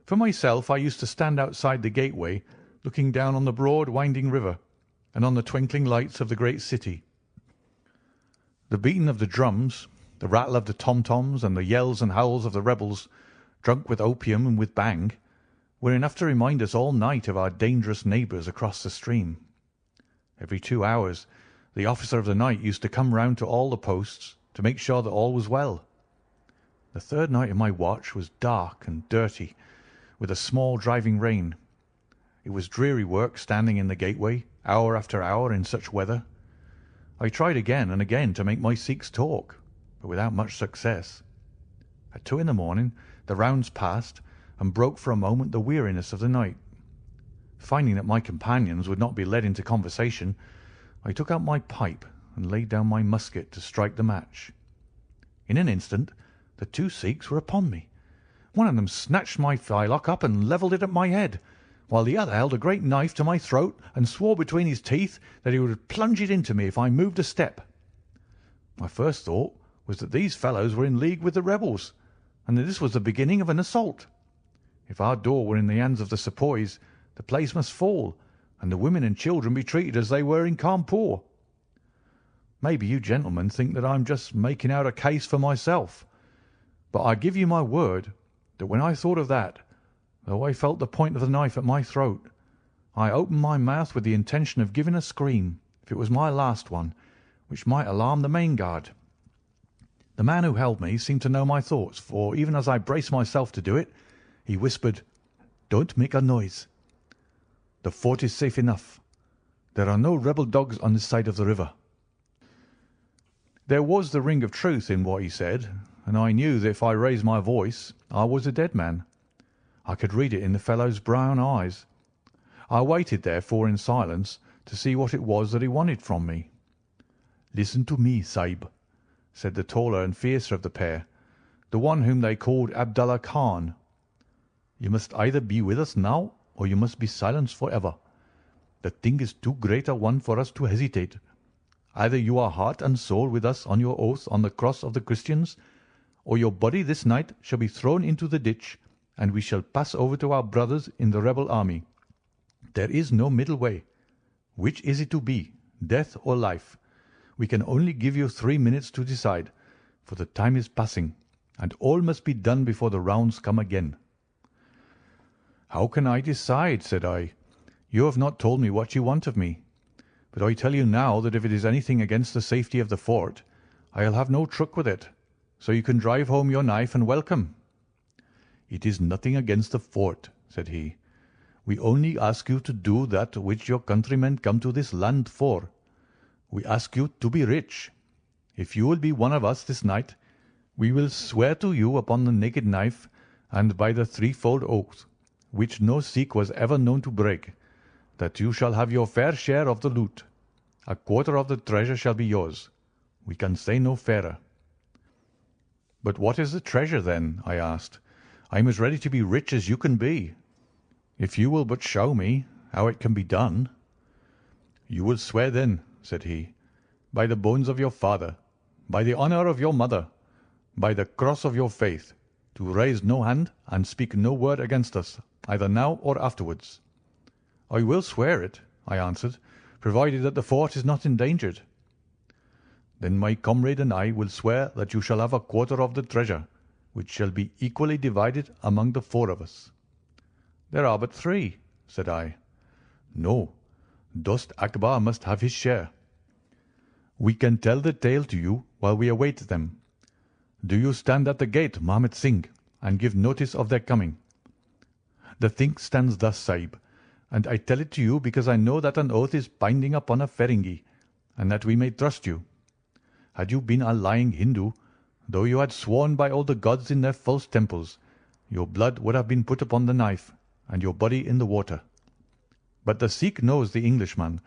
For myself, I used to stand outside the gateway, looking down on the broad winding river and on the twinkling lights of the great city. The beating of the drums, the rattle of the tom-toms, and the yells and howls of the rebels, drunk with opium and with bang, were enough to remind us all night of our dangerous neighbours across the stream. Every 2 hours the officer of the night used to come round to all the posts to make sure that all was well. The third night of my watch was dark and dirty, with a small driving rain. It was dreary work standing in the gateway, hour after hour, in such weather. I tried again and again to make my Sikhs talk, but without much success. At 2 in the morning the rounds passed and broke for a moment the weariness of the night. Finding that my companions would not be led into conversation, I took out my pipe and laid down my musket to strike the match. In an instant the 2 Sikhs were upon me. One of them snatched my firelock up and levelled it at my head, while the other held a great knife to my throat and swore between his teeth that he would plunge it into me if I moved a step. My first thought was that these fellows were in league with the rebels, and that this was the beginning of an assault. If our door were in the hands of the sepoys, the place must fall, and the women and children be treated as they were in Cawnpore. Maybe you gentlemen think that I'm just making out a case for myself, but I give you my word that when I thought of that, though I felt the point of the knife at my throat, I opened my mouth with the intention of giving a scream, if it was my last one, which might alarm the main guard. The man who held me seemed to know my thoughts, for even as I braced myself to do it, he whispered, "Don't make a noise. The fort is safe enough. There are no rebel dogs on this side of the river." There was the ring of truth in what he said, and I knew that if I raised my voice I was a dead man. I could read it in the fellow's brown eyes. I waited, therefore, in silence to see what it was that he wanted from me. "Listen to me, Sahib," said the taller and fiercer of the pair, the one whom they called Abdullah Khan. "You must either be with us now or you must be silenced for ever. The thing is too great a one for us to hesitate. Either you are heart and soul with us on your oath on the cross of the Christians, or your body this night shall be thrown into the ditch, and we shall pass over to our brothers in the rebel army. There is no middle way. Which is it to be, death or life? We can only give you 3 minutes to decide, for the time is passing, and all must be done before the rounds come again." "How can I decide?" said I. "You have not told me what you want of me. But I tell you now that if it is anything against the safety of the fort, I'll have no truck with it, so you can drive home your knife and welcome." "It is nothing against the fort," said he. "We only ask you to do that which your countrymen come to this land for. We ask you to be rich. If you will be one of us this night, we will swear to you upon the naked knife and by the threefold oath, which no Sikh was ever known to break, that you shall have your fair share of the loot. A quarter of the treasure shall be yours. We can say no fairer." "But what is the treasure, then?" I asked. "I am as ready to be rich as you can be, if you will but show me how it can be done." "You will swear, then," said he, "by the bones of your father, by the honour of your mother, by the cross of your faith, to raise no hand and speak no word against us, either now or afterwards." "I will swear it," I answered, "provided that the fort is not endangered." "Then my comrade and I will swear that you shall have a quarter of the treasure, which shall be equally divided among the 4 of us." "There are but 3," said I. "No, Dost Akbar must have his share." "We can tell the tale to you while we await them. Do you stand at the gate, Mahmud Singh, and give notice of their coming." "The thing stands thus, Sahib, and I tell it to you because I know that an oath is binding upon a Feringi, and that we may trust you. Had you been a lying Hindu, though you had sworn by all the gods in their false temples, your blood would have been put upon the knife, and your body in the water. But the Sikh knows the Englishman,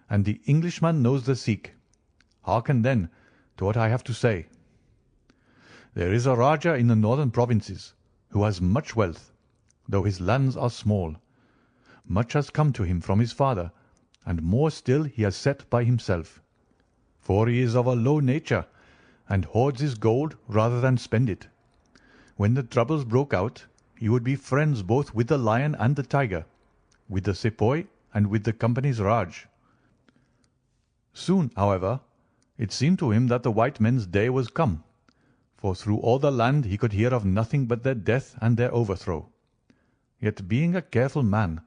and the Englishman knows the Sikh. Hearken, then, to what I have to say. There is a Rajah in the northern provinces who has much wealth, though his lands are small. Much has come to him from his father, and more still he has set by himself. For he is of a low nature, and hoards his gold rather than spend it. When the troubles broke out, he would be friends both with the lion and the tiger, with the sepoy and with the company's Raj. Soon, however, it seemed to him that the white men's day was come, for through all the land he could hear of nothing but their death and their overthrow. Yet being a careful man,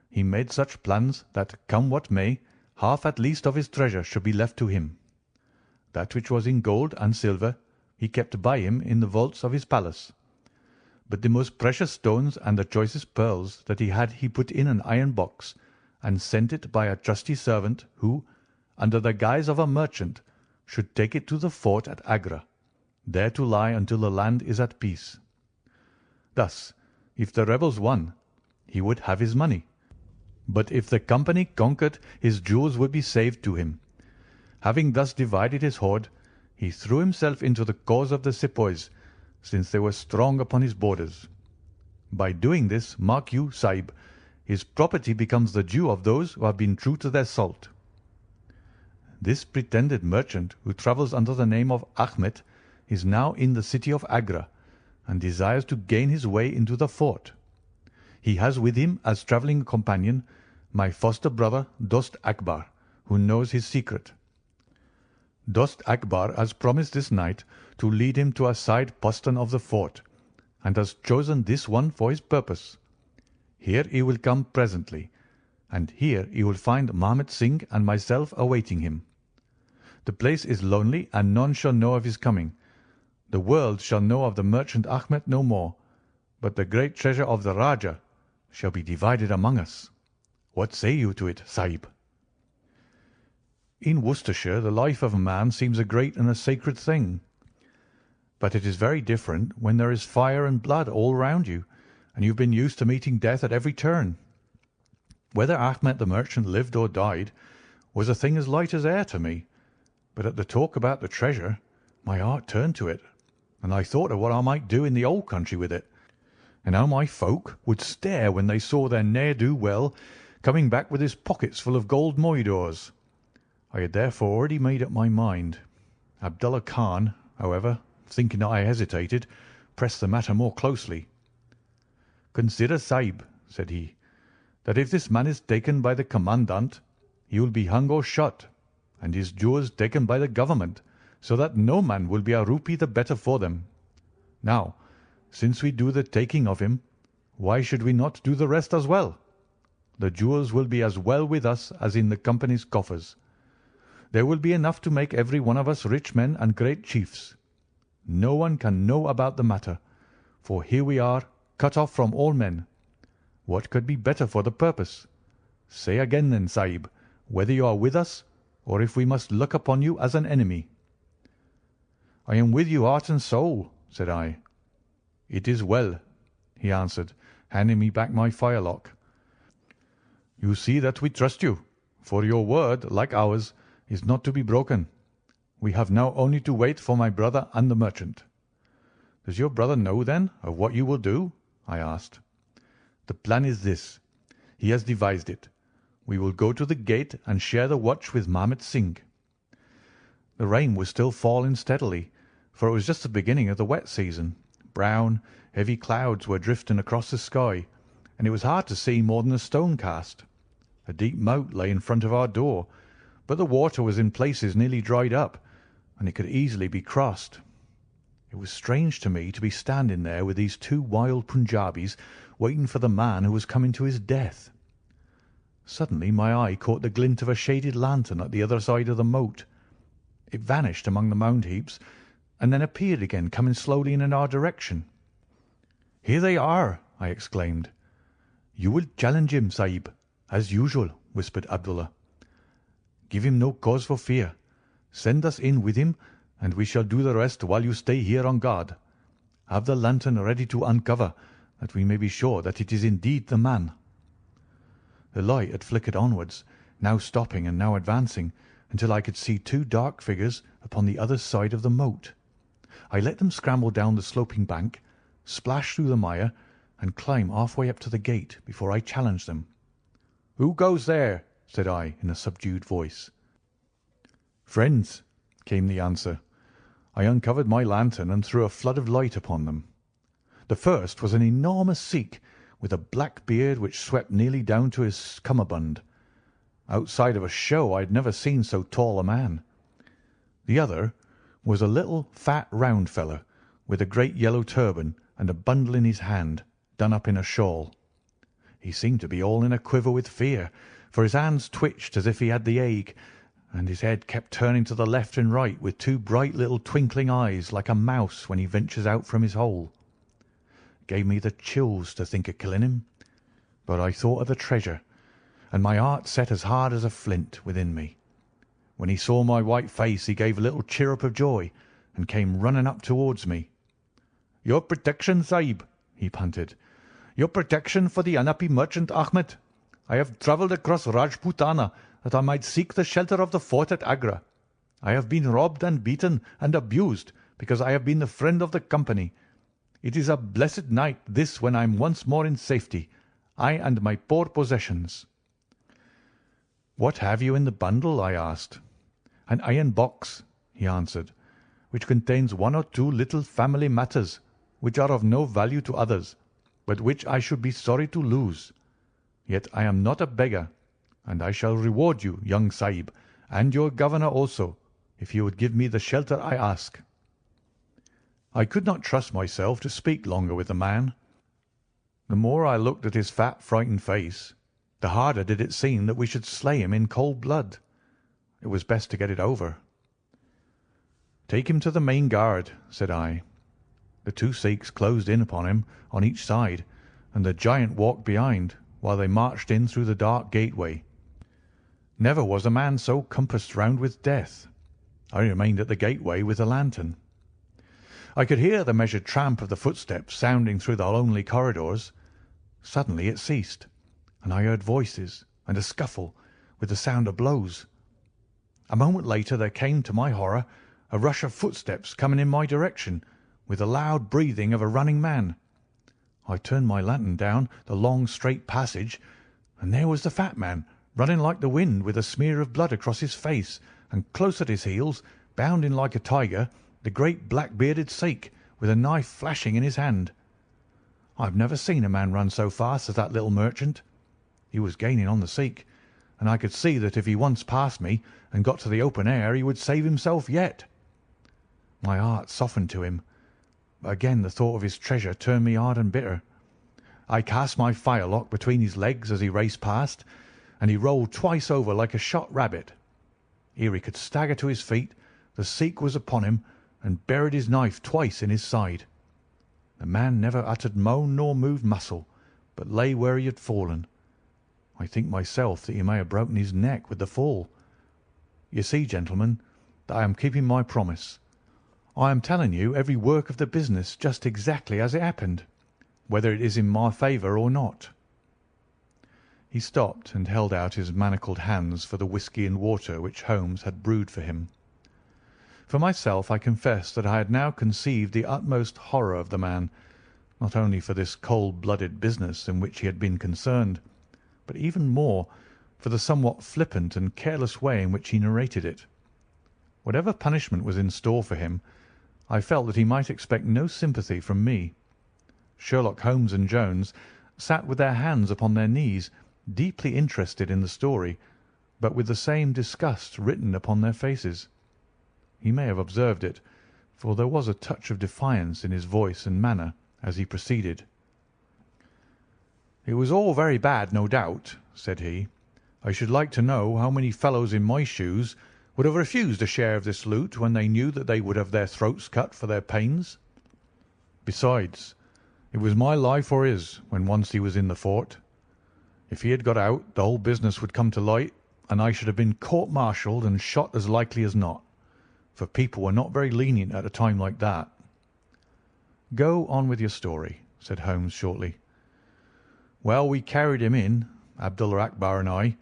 he made such plans that, come what may, half at least of his treasure should be left to him. That which was in gold and silver he kept by him in the vaults of his palace, but the most precious stones and the choicest pearls that he had he put in an iron box, and sent it by a trusty servant who, under the guise of a merchant, should take it to the fort at Agra, there to lie until the land is at peace. Thus, if the rebels won, he would have his money, but if the company conquered, his jewels would be saved to him. Having thus divided his hoard, he threw himself into the cause of the sepoys, since they were strong upon his borders. By doing this, mark you, Sahib, his property becomes the due of those who have been true to their salt. This pretended merchant, who travels under the name of Achmet, is now in the city of Agra, and desires to gain his way into the fort. He has with him as travelling companion my foster brother Dost Akbar, who knows his secret. Dost Akbar has promised this night to lead him to a side postern of the fort, and has chosen this one for his purpose. Here he will come presently, and here he will find Mahmud Singh and myself awaiting him. The place is lonely, and none shall know of his coming. The world shall know of the merchant Achmet no more, but the great treasure of the Rajah shall be divided among us. What say you to it, Sahib? In Worcestershire the life of a man seems a great and a sacred thing, but it is very different when there is fire and blood all round you, and you have been used to meeting death at every turn. Whether Achmet the merchant lived or died was a thing as light as air to me, but at the talk about the treasure my heart turned to it, and I thought of what I might do in the old country with it, and how my folk would stare when they saw their ne'er-do-well coming back with his pockets full of gold moidores. I had therefore already made up my mind. Abdullah Khan, however, thinking that I hesitated, pressed the matter more closely. "Consider, Sahib," said he, "that if this man is taken by the commandant, he will be hung or shot, and his jewels taken by the government, so that no man will be a rupee the better for them. Now, since we do the taking of him, why should we not do the rest as well? The jewels will be as well with us as in the company's coffers. There will be enough to make every one of us rich men and great chiefs. No one can know about the matter, for here we are, cut off from all men. What could be better for the purpose? Say again then, Sahib, whether you are with us, or if we must look upon you as an enemy." "I am with you heart and soul," said I. "It is well," he answered, handing me back my firelock. "You see that we trust you, for your word, like ours, is not to be broken. We have now only to wait for my brother and the merchant." "Does your brother know, then, of what you will do?" I asked. "The plan is this. He has devised it. We will go to the gate and share the watch with Mahmud Singh." The rain was still falling steadily, for it was just the beginning of the wet season. Brown, heavy clouds were drifting across the sky, and it was hard to see more than a stone cast. A deep moat lay in front of our door, but the water was in places nearly dried up, and it could easily be crossed. It was strange to me to be standing there with these two wild Punjabis waiting for the man who was coming to his death. Suddenly my eye caught the glint of a shaded lantern at the other side of the moat. It vanished among the mound heaps, and then appeared again, coming slowly in our direction. "Here they are!" I exclaimed. "You will challenge him, Sahib, as usual," whispered Abdullah. "Give him no cause for fear. Send us in with him, and we shall do the rest while you stay here on guard. Have the lantern ready to uncover, that we may be sure that it is indeed the man." The light had flickered onwards, now stopping and now advancing, until I could see two dark figures upon the other side of the moat. I let them scramble down the sloping bank, splash through the mire, and climb half-way up to the gate before I challenged them. "Who goes there?" said I in a subdued voice. "Friends," came the answer. I uncovered my lantern and threw a flood of light upon them. The first was an enormous Sikh with a black beard which swept nearly down to his cummerbund. Outside of a show I had never seen so tall a man. The other was a little fat round fellow with a great yellow turban and a bundle in his hand, done up in a shawl. He seemed to be all in a quiver with fear, for his hands twitched as if he had the ague, and his head kept turning to the left and right with two bright little twinkling eyes like a mouse when he ventures out from his hole. It gave me the chills to think of killing him, but I thought of the treasure, and my heart set as hard as a flint within me. When he saw my white face he gave a little chirrup of joy and came running up towards me. "Your protection, Sahib," he panted. "Your protection for the unhappy merchant Ahmed. I have travelled across Rajputana that I might seek the shelter of the fort at Agra. I have been robbed and beaten and abused because I have been the friend of the company. It is a blessed night this when I am once more in safety, I and my poor possessions." "What have you in the bundle?" I asked. "An iron box," he answered, "which contains one or two little family matters, which are of no value to others, but which I should be sorry to lose. Yet I am not a beggar, and I shall reward you, young Sahib, and your governor also, if you would give me the shelter I ask." I could not trust myself to speak longer with the man. The more I looked at his fat, frightened face, the harder did it seem that we should slay him in cold blood. It was best to get it over. "Take him to the main guard," said I. The two Sikhs closed in upon him on each side, and the giant walked behind, while they marched in through the dark gateway. Never was a man so compassed round with death. I remained at the gateway with the lantern. I could hear the measured tramp of the footsteps sounding through the lonely corridors. Suddenly it ceased, and I heard voices and a scuffle with the sound of blows. A moment later there came, to my horror, a rush of footsteps coming in my direction, with the loud breathing of a running man. I turned my lantern down the long straight passage, and there was the fat man, running like the wind with a smear of blood across his face, and close at his heels, bounding like a tiger, the great black-bearded Sikh, with a knife flashing in his hand. I have never seen a man run so fast as that little merchant. He was gaining on the Sikh, and I could see that if he once passed me and got to the open air he would save himself yet. My heart softened to him. Again the thought of his treasure turned me hard and bitter. I cast my firelock between his legs as he raced past, and he rolled twice over like a shot rabbit. Ere he could stagger to his feet, the Sikh was upon him and buried his knife twice in his side. The man never uttered moan nor moved muscle, but lay where he had fallen. I think myself that he may have broken his neck with the fall. You see, gentlemen, that I am keeping my promise. I am telling you every work of the business just exactly as it happened, whether it is in my favour or not." He stopped and held out his manacled hands for the whisky and water which Holmes had brewed for him. For myself, I confess that I had now conceived the utmost horror of the man, not only for this cold-blooded business in which he had been concerned, but even more for the somewhat flippant and careless way in which he narrated it. Whatever punishment was in store for him, I felt that he might expect no sympathy from me. Sherlock Holmes and Jones sat with their hands upon their knees, deeply interested in the story, but with the same disgust written upon their faces. He may have observed it, for there was a touch of defiance in his voice and manner as he proceeded. "It was all very bad, no doubt," said he. "I should like to know how many fellows in my shoes would have refused a share of this loot when they knew that they would have their throats cut for their pains. Besides, it was my life or his when once he was in the fort. If he had got out, the whole business would come to light, and I should have been court-martialed and shot as likely as not, for people were not very lenient at a time like that." "Go on with your story," said Holmes shortly. "Well, we carried him in, Abdullah Akbar and I.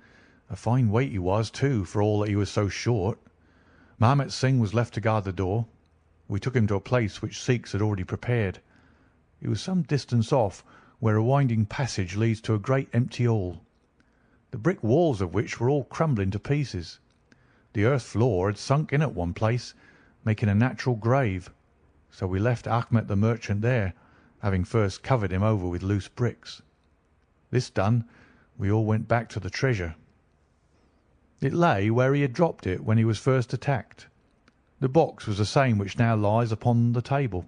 A fine weight he was, too, for all that he was so short. Mahomet Singh was left to guard the door. We took him to a place which Sikhs had already prepared. It was some distance off, where a winding passage leads to a great empty hall, the brick walls of which were all crumbling to pieces. The earth floor had sunk in at one place, making a natural grave, so we left Achmet the merchant there, having first covered him over with loose bricks. This done, we all went back to the treasure. It lay where he had dropped it when he was first attacked. The box was the same which now lies upon the table.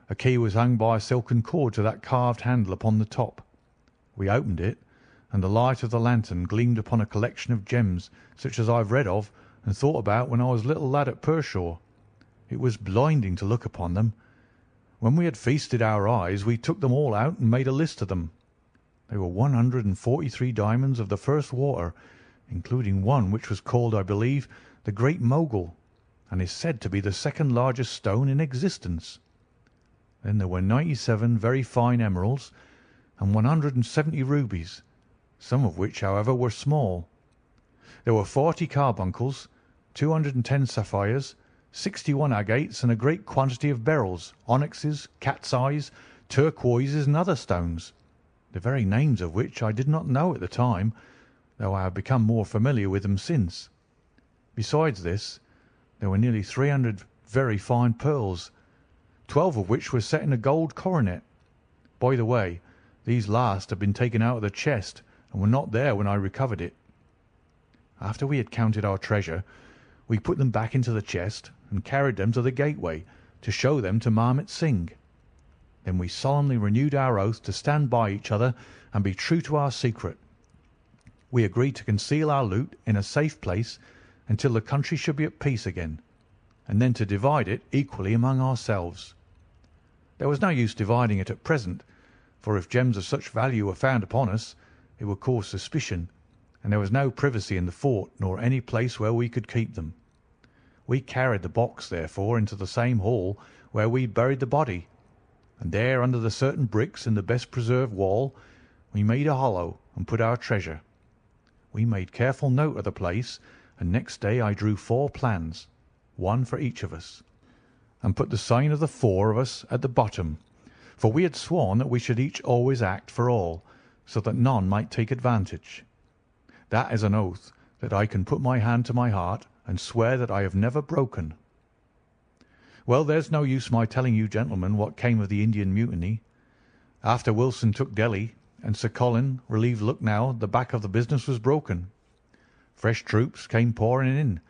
A key was hung by a silken cord to that carved handle upon the top. We opened it, and the light of the lantern gleamed upon a collection of gems such as I have read of and thought about when I was a little lad at Pershore. It was blinding to look upon them. When we had feasted our eyes, we took them all out and made a list of them. They were 143 diamonds of the first water, including one which was called, I believe, the Great Mogul, and is said to be the second largest stone in existence. Then there were 97 very fine emeralds and 170 rubies, some of which, however, were small. There were 40 carbuncles, 210 sapphires, 61 agates, and a great quantity of beryls, onyxes, cat's eyes, turquoises, and other stones, the very names of which I did not know at the time, though I have become more familiar with them since. Besides this, there were nearly 300 very fine pearls, 12 of which were set in a gold coronet. By the way, these last had been taken out of the chest and were not there when I recovered it. After we had counted our treasure, we put them back into the chest and carried them to the gateway to show them to Marmot Singh. Then we solemnly renewed our oath to stand by each other and be true to our secret. We agreed to conceal our loot in a safe place until the country should be at peace again, and then to divide it equally among ourselves. There was no use dividing it at present, for if gems of such value were found upon us, it would cause suspicion, and there was no privacy in the fort nor any place where we could keep them. We carried the box, therefore, into the same hall where we buried the body, and there, under the certain bricks in the best preserved wall, we made a hollow and put our treasure. We made careful note of the place, and next day I drew 4 plans, one for each of us, and put the sign of the 4 of us at the bottom, for we had sworn that we should each always act for all, so that none might take advantage. That is an oath that I can put my hand to my heart and swear that I have never broken. Well, there's no use my telling you, gentlemen, what came of the Indian mutiny. After Wilson took Delhi and Sir Colin relieved Lucknow, the back of the business was broken. Fresh troops came pouring in,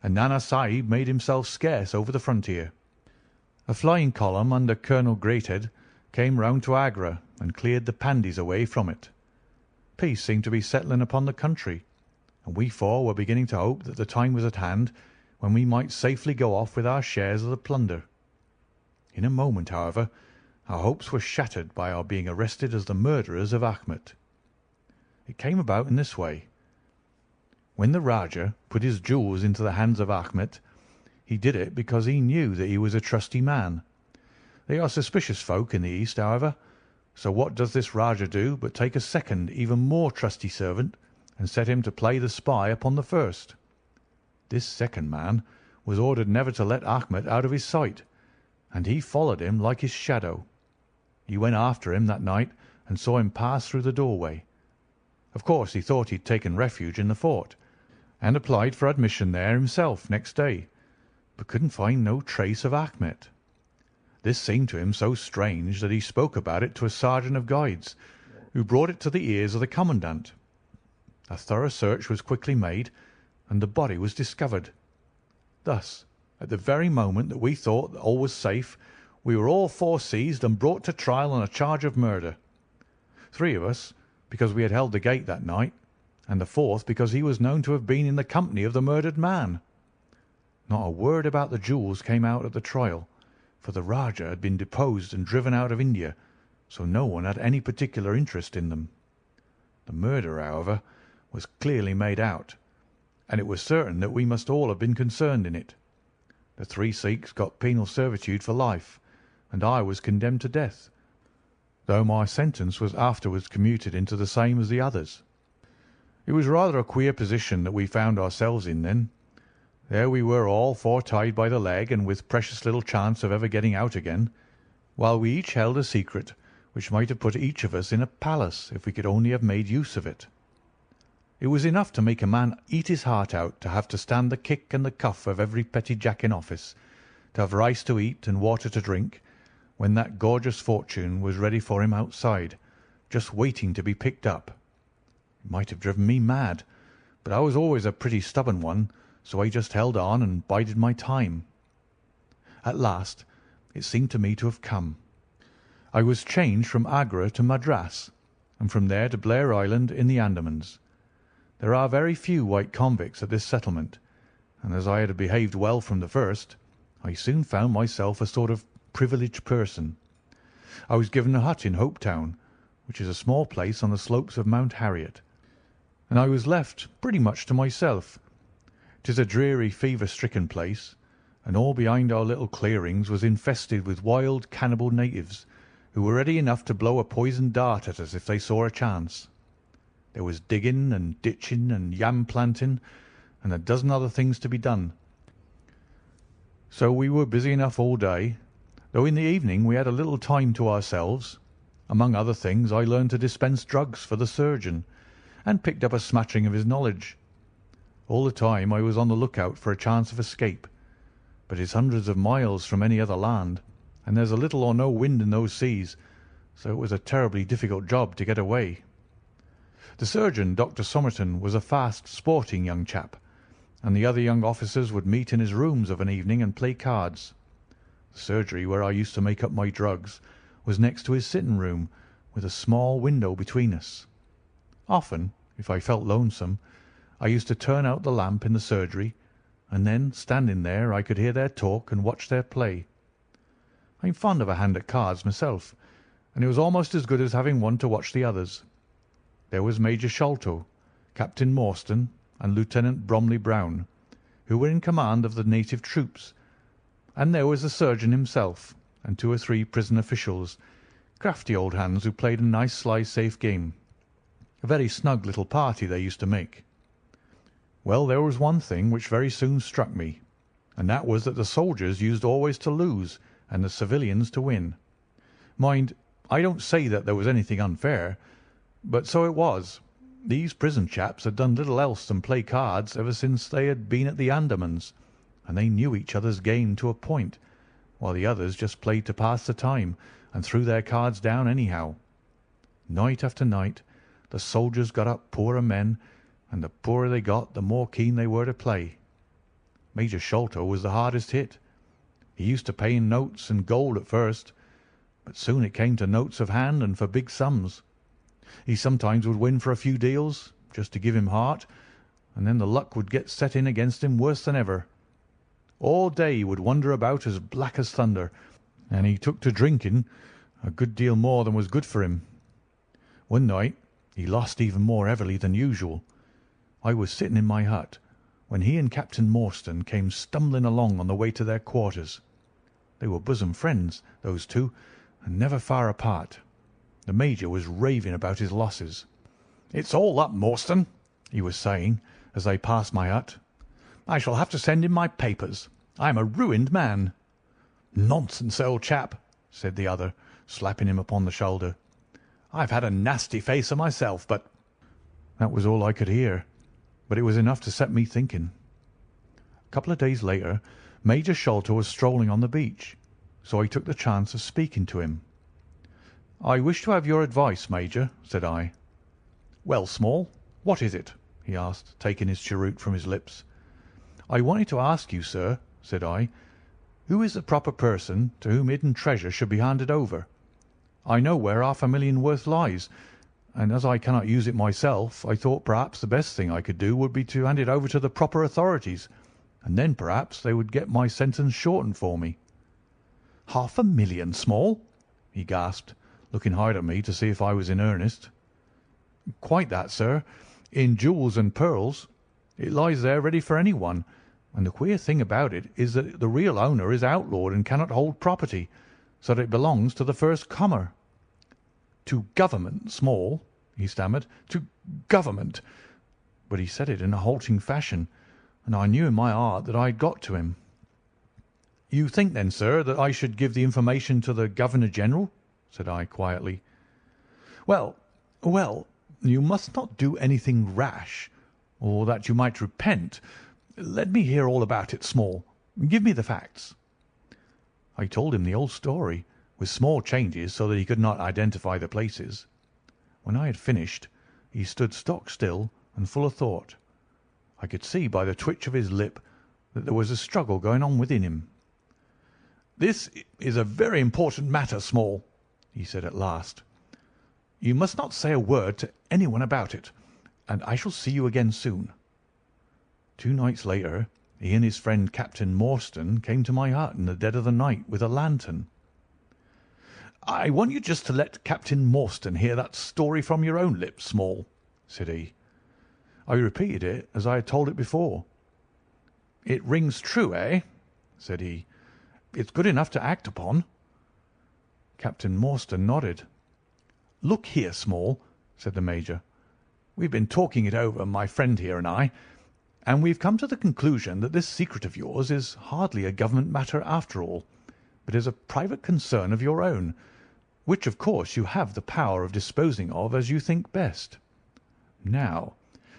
and Nana Sahib made himself scarce over the frontier. A flying column under Colonel Greathead came round to Agra and cleared the Pandys away from it. Peace seemed to be settling upon the country, and we 4 were beginning to hope that the time was at hand when we might safely go off with our shares of the plunder. In a moment, however, our hopes were shattered by our being arrested as the murderers of Achmet. It came about in this way. When the Rajah put his jewels into the hands of Achmet, he did it because he knew that he was a trusty man. They are suspicious folk in the East, however, so what does this Rajah do but take a second, even more trusty servant and set him to play the spy upon the first? This second man was ordered never to let Achmet out of his sight, and he followed him like his shadow. He went after him that night and saw him pass through the doorway. Of course, he thought he had taken refuge in the fort, and applied for admission there himself next day, but couldn't find no trace of Achmet. This seemed to him so strange that he spoke about it to a sergeant of guides, who brought it to the ears of the commandant. A thorough search was quickly made, and the body was discovered. Thus, at the very moment that we thought that all was safe, we were all 4 seized and brought to trial on a charge of murder. 3 of us, because we had held the gate that night, and the 4th because he was known to have been in the company of the murdered man. Not a word about the jewels came out at the trial, for the Rajah had been deposed and driven out of India, so no one had any particular interest in them. The murder, however, was clearly made out, and it was certain that we must all have been concerned in it. The 3 Sikhs got penal servitude for life, and I was condemned to death, though my sentence was afterwards commuted into the same as the others. It was rather a queer position that we found ourselves in then. There we were all 4 tied by the leg and with precious little chance of ever getting out again, while we each held a secret which might have put each of us in a palace if we could only have made use of it. It was enough to make a man eat his heart out to have to stand the kick and the cuff of every petty jack in office, to have rice to eat and water to drink, when that gorgeous fortune was ready for him outside, just waiting to be picked up. It might have driven me mad, but I was always a pretty stubborn one, so I just held on and bided my time. At last it seemed to me to have come. I was changed from Agra to Madras, and from there to Blair Island in the Andamans. There are very few white convicts at this settlement, and as I had behaved well from the first, I soon found myself a sort of privileged person. I was given a hut in Hopetown, which is a small place on the slopes of Mount Harriet, and I was left pretty much to myself. 'Tis a dreary, fever-stricken place, and all behind our little clearings was infested with wild, cannibal natives, who were ready enough to blow a poisoned dart at us if they saw a chance. There was digging and ditching and yam planting, and a dozen other things to be done. So we were busy enough all day, though in the evening we had a little time to ourselves. Among other things, I learned to dispense drugs for the surgeon, and picked up a smattering of his knowledge. All the time I was on the lookout for a chance of escape, but it's hundreds of miles from any other land, and there's a little or no wind in those seas, so it was a terribly difficult job to get away. The surgeon, Dr. Somerton, was a fast, sporting young chap, and the other young officers would meet in his rooms of an evening and play cards. The surgery, where I used to make up my drugs, was next to his sitting room, with a small window between us. Often, if I felt lonesome, I used to turn out the lamp in the surgery, and then, standing there, I could hear their talk and watch their play. I'm fond of a hand at cards myself, and it was almost as good as having one to watch the others. There was Major Sholto, Captain Morstan, and Lieutenant Bromley Brown, who were in command of the native troops, and there was the surgeon himself, and 2 or 3 prison officials, crafty old hands who played a nice, sly, safe game. A very snug little party they used to make. Well, there was one thing which very soon struck me, and that was that the soldiers used always to lose and the civilians to win. Mind, I don't say that there was anything unfair, but so it was. These prison chaps had done little else than play cards ever since they had been at the Andamans, and they knew each other's game to a point, while the others just played to pass the time and threw their cards down anyhow. Night after night the soldiers got up poorer men, and the poorer they got the more keen they were to play. Major Sholto was the hardest hit. He used to pay in notes and gold at first, but soon it came to notes of hand and for big sums. He sometimes would win for a few deals, just to give him heart, and then the luck would get set in against him worse than ever. All day he would wander about as black as thunder, and he took to drinking a good deal more than was good for him. One night he lost even more heavily than usual. I was sitting in my hut when he and Captain Morstan came stumbling along on the way to their quarters. They were bosom friends, those two, and never far apart. The Major was raving about his losses. "It's all up, Morstan," he was saying, as they passed my hut. "I shall have to send in my papers. I am a ruined man." "Nonsense, old chap," said the other, slapping him upon the shoulder. "I've had a nasty facer myself, but—" That was all I could hear, but it was enough to set me thinking. A couple of days later Major Sholto was strolling on the beach, so I took the chance of speaking to him. "I wish to have your advice, Major," said I. "Well, Small, what is it?" he asked, taking his cheroot from his lips. "I wanted to ask you, sir," said I, "who is the proper person to whom hidden treasure should be handed over? I know where £500,000 worth lies, and as I cannot use it myself, I thought perhaps the best thing I could do would be to hand it over to the proper authorities, and then perhaps they would get my sentence shortened for me." "£500,000, Small!" he gasped, looking hard at me to see if I was in earnest. "Quite that, sir, in jewels and pearls. It lies there ready for anyone, and the queer thing about it is that the real owner is outlawed and cannot hold property, so that it belongs to the first comer." "To Government, Small," he stammered, "to Government." But he said it in a halting fashion, and I knew in my heart that I had got to him. "You think, then, sir, that I should give the information to the Governor-General?" said I quietly. Well, You must not do anything rash, or that you might repent. Let me hear all about it, Small. Give me the facts." I told him the old story, with small changes so that he could not identify the places. When I had finished, he stood stock still and full of thought. I could see by the twitch of his lip that there was a struggle going on within him. "This is a very important matter, Small," he said at last. "You must not say a word to anyone about it, and I shall see you again soon." 2 nights later, he and his friend Captain Morstan came to my hut in the dead of the night with a lantern. "I want you just to let Captain Morstan hear that story from your own lips, Small," said he. I repeated it as I had told it before. "It rings true, eh?" said he. "It's good enough to act upon." Captain Morstan nodded. "Look here, Small," said the Major. "We've been talking it over, my friend here and I, and we've come to the conclusion that this secret of yours is hardly a government matter after all, but is a private concern of your own, which of course you have the power of disposing of as you think best. Now,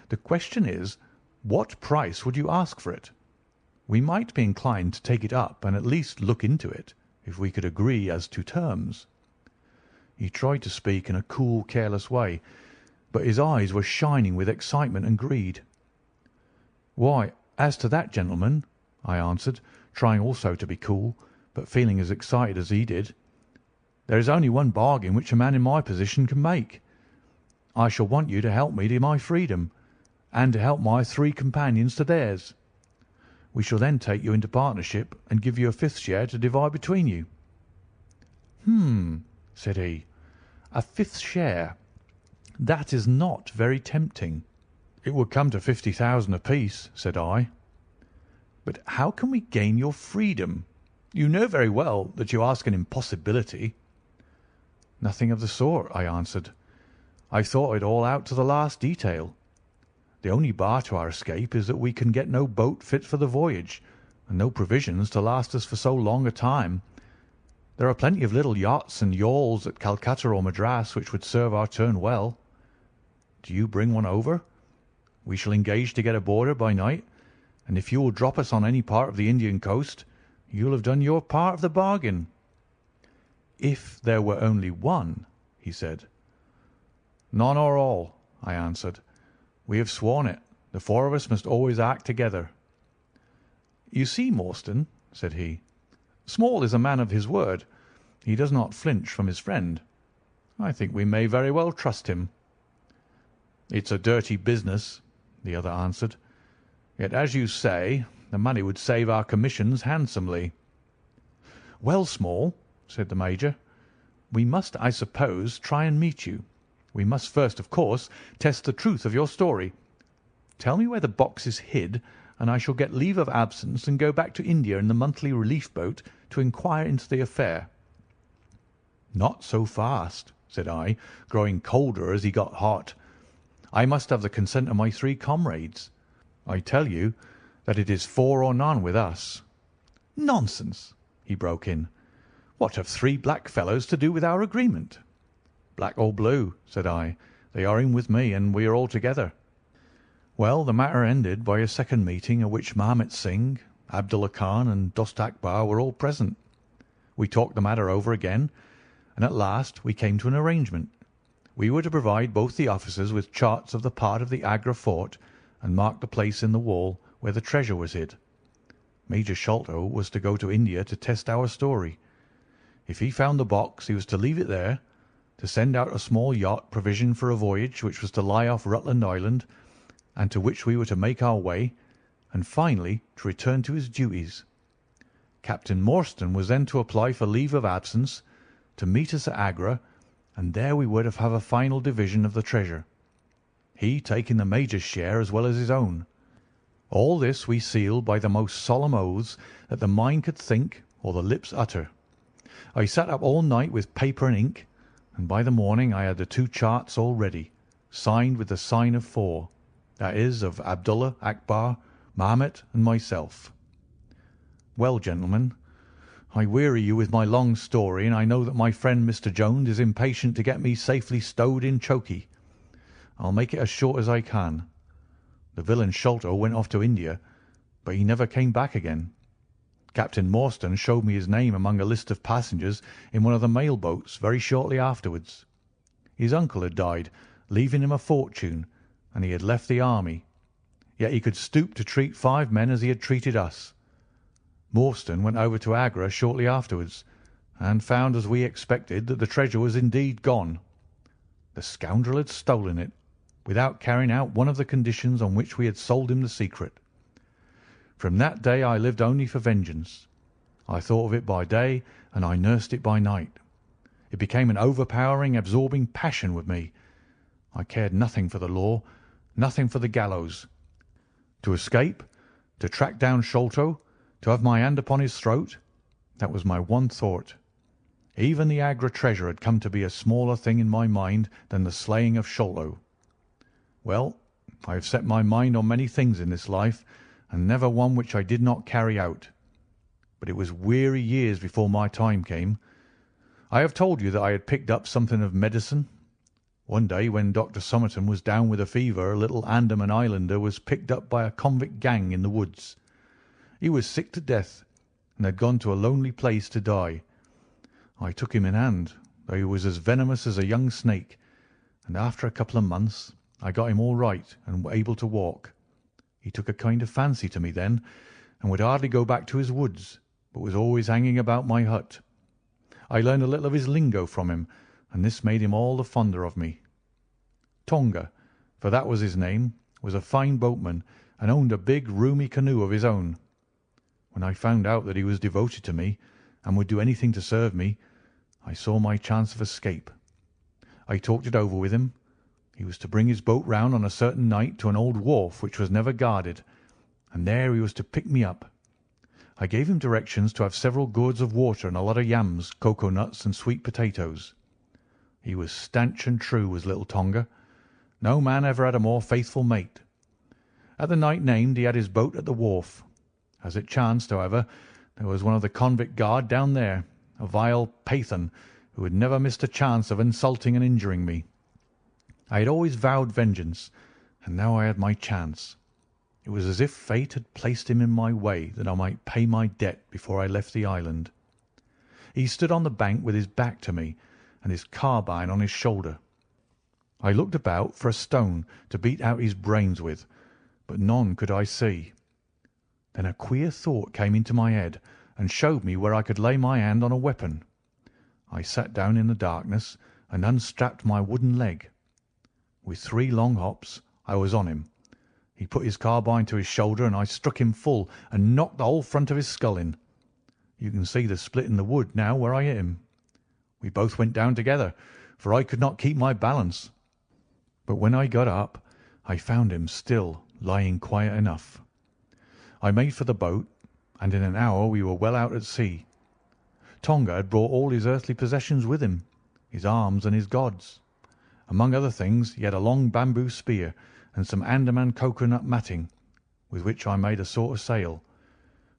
the question is, what price would you ask for it? We might be inclined to take it up and at least look into it, if we could agree as to terms." He tried to speak in a cool, careless way, but his eyes were shining with excitement and greed. "Why, as to that, gentlemen," I answered, trying also to be cool, but feeling as excited as he did, "there is only one bargain which a man in my position can make. I shall want you to help me to my freedom, and to help my 3 companions to theirs. We shall then take you into partnership and give you a 5th share to divide between you." Said he. "A 5th share. That is not very tempting." "It would come to 50,000 apiece," said I. "But how can we gain your freedom? You know very well that you ask an impossibility." "Nothing of the sort," I answered. "I thought it all out to the last detail. The only bar to our escape is that we can get no boat fit for the voyage, and no provisions to last us for so long a time. There are plenty of little yachts and yawls at Calcutta or Madras which would serve our turn well. Do you bring one over? We shall engage to get aboard her by night, and if you will drop us on any part of the Indian coast, you'll have done your part of the bargain." "If there were only one," he said. "None or all," I answered. "We have sworn it. The 4 of us must always act together." "You see, Morstan," said he, "Small is a man of his word. He does not flinch from his friend. I think we may very well trust him." "It's a dirty business," the other answered. "Yet, as you say, the money would save our commissions handsomely." "Well, Small," said the Major, "we must, I suppose, try and meet you. We must first, of course, test the truth of your story. Tell me where the box is hid, and I shall get leave of absence and go back to India in the monthly relief boat to inquire into the affair." "Not so fast," said I, growing colder as he got hot. "I must have the consent of my 3 comrades. I tell you that it is 4 or none with us." "Nonsense!" he broke in. "What have 3 black fellows to do with our agreement?" "Black or blue," said I, "they are in with me, and we are all together." Well, the matter ended by a second meeting at which Mahomet Singh, Abdullah Khan, and Dost Akbar were all present. We talked the matter over again, and at last we came to an arrangement. We were to provide both the officers with charts of the part of the Agra fort and mark the place in the wall where the treasure was hid. Major Sholto was to go to India to test our story. If he found the box, he was to leave it there, to send out a small yacht provisioned for a voyage which was to lie off Rutland Island, and to which we were to make our way, and finally to return to his duties. Captain Morstan was then to apply for leave of absence, to meet us at Agra, and there we were to have a final division of the treasure, he taking the Major's share as well as his own. All this we sealed by the most solemn oaths that the mind could think or the lips utter. I sat up all night with paper and ink, and by the morning I had the 2 charts all ready, signed with the sign of 4, that is, of Abdullah, Akbar, Mahomet, and myself. Well, gentlemen, I weary you with my long story, and I know that my friend Mr. Jones is impatient to get me safely stowed in chokey. I'll make it as short as I can. The villain Sholto went off to India, but he never came back again. Captain Morstan showed me his name among a list of passengers in one of the mail boats very shortly afterwards. His uncle had died, leaving him a fortune, and he had left the army. Yet he could stoop to treat 5 men as he had treated us. Morstan went over to Agra shortly afterwards, and found, as we expected, that the treasure was indeed gone. The scoundrel had stolen it, without carrying out one of the conditions on which we had sold him the secret. From that day I lived only for vengeance. I thought of it by day, and I nursed it by night. It became an overpowering, absorbing passion with me. I cared nothing for the law, nothing for the gallows. To escape, to track down Sholto, to have my hand upon his throat, that was my one thought. Even the Agra treasure had come to be a smaller thing in my mind than the slaying of Sholto. Well, I have set my mind on many things in this life, and never one which I did not carry out. But it was weary years before my time came. I have told you that I had picked up something of medicine. One day, when Dr. Somerton was down with a fever, a little Andaman islander was picked up by a convict gang in the woods. He was sick to death, and had gone to a lonely place to die. I took him in hand, though he was as venomous as a young snake, and after a couple of months I got him all right and able to walk. He took a kind of fancy to me then, and would hardly go back to his woods, but was always hanging about my hut. I learned a little of his lingo from him, and this made him all the fonder of me. Tonga, for that was his name, was a fine boatman, and owned a big, roomy canoe of his own. When I found out that he was devoted to me, and would do anything to serve me, I saw my chance of escape. I talked it over with him. He was to bring his boat round on a certain night to an old wharf which was never guarded, and there he was to pick me up. I gave him directions to have several gourds of water and a lot of yams, cocoa nuts, and sweet potatoes. He was stanch and true, was little Tonga. No man ever had a more faithful mate. At the night named he had his boat at the wharf. As it chanced, however, there was one of the convict guard down there, a vile Pathan, who had never missed a chance of insulting and injuring me. I had always vowed vengeance, and now I had my chance. It was as if fate had placed him in my way that I might pay my debt before I left the island. He stood on the bank with his back to me and his carbine on his shoulder. I looked about for a stone to beat out his brains with, but none could I see. Then a queer thought came into my head and showed me where I could lay my hand on a weapon. I sat down in the darkness and unstrapped my wooden leg. With 3 long hops I was on him. He put his carbine to his shoulder, and I struck him full and knocked the whole front of his skull in. You can see the split in the wood now where I hit him. We both went down together, for I could not keep my balance. But when I got up, I found him still lying quiet enough. I made for the boat, and in an hour we were well out at sea. Tonga had brought all his earthly possessions with him, his arms and his gods. Among other things, he had a long bamboo spear and some Andaman cocoa-nut matting, with which I made a sort of sail.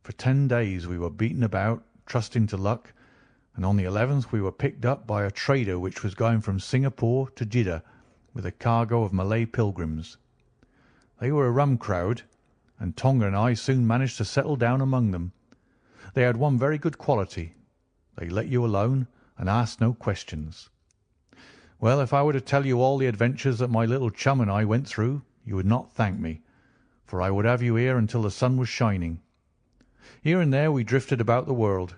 For 10 days we were beaten about, trusting to luck, and on the 11th we were picked up by a trader which was going from Singapore to Jeddah with a cargo of Malay pilgrims. They were a rum crowd, and Tonga and I soon managed to settle down among them. They had one very good quality. They let you alone and asked no questions. Well, if I were to tell you all the adventures that my little chum and I went through, you would not thank me, for I would have you here until the sun was shining. Here and there we drifted about the world,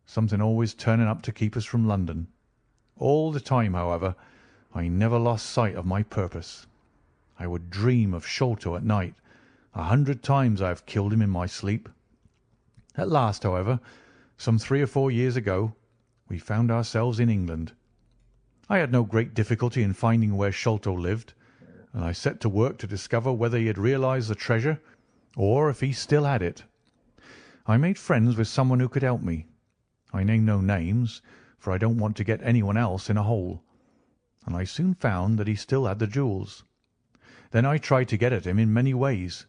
something always turning up to keep us from London. All the time, however, I never lost sight of my purpose. I would dream of Sholto at night. 100 times I have killed him in my sleep. At last, however, some 3 or 4 years ago, we found ourselves in England. I had no great difficulty in finding where Sholto lived, and I set to work to discover whether he had realized the treasure or if he still had it. I made friends with someone who could help me. I name no names, for I don't want to get anyone else in a hole, and I soon found that he still had the jewels. Then I tried to get at him in many ways,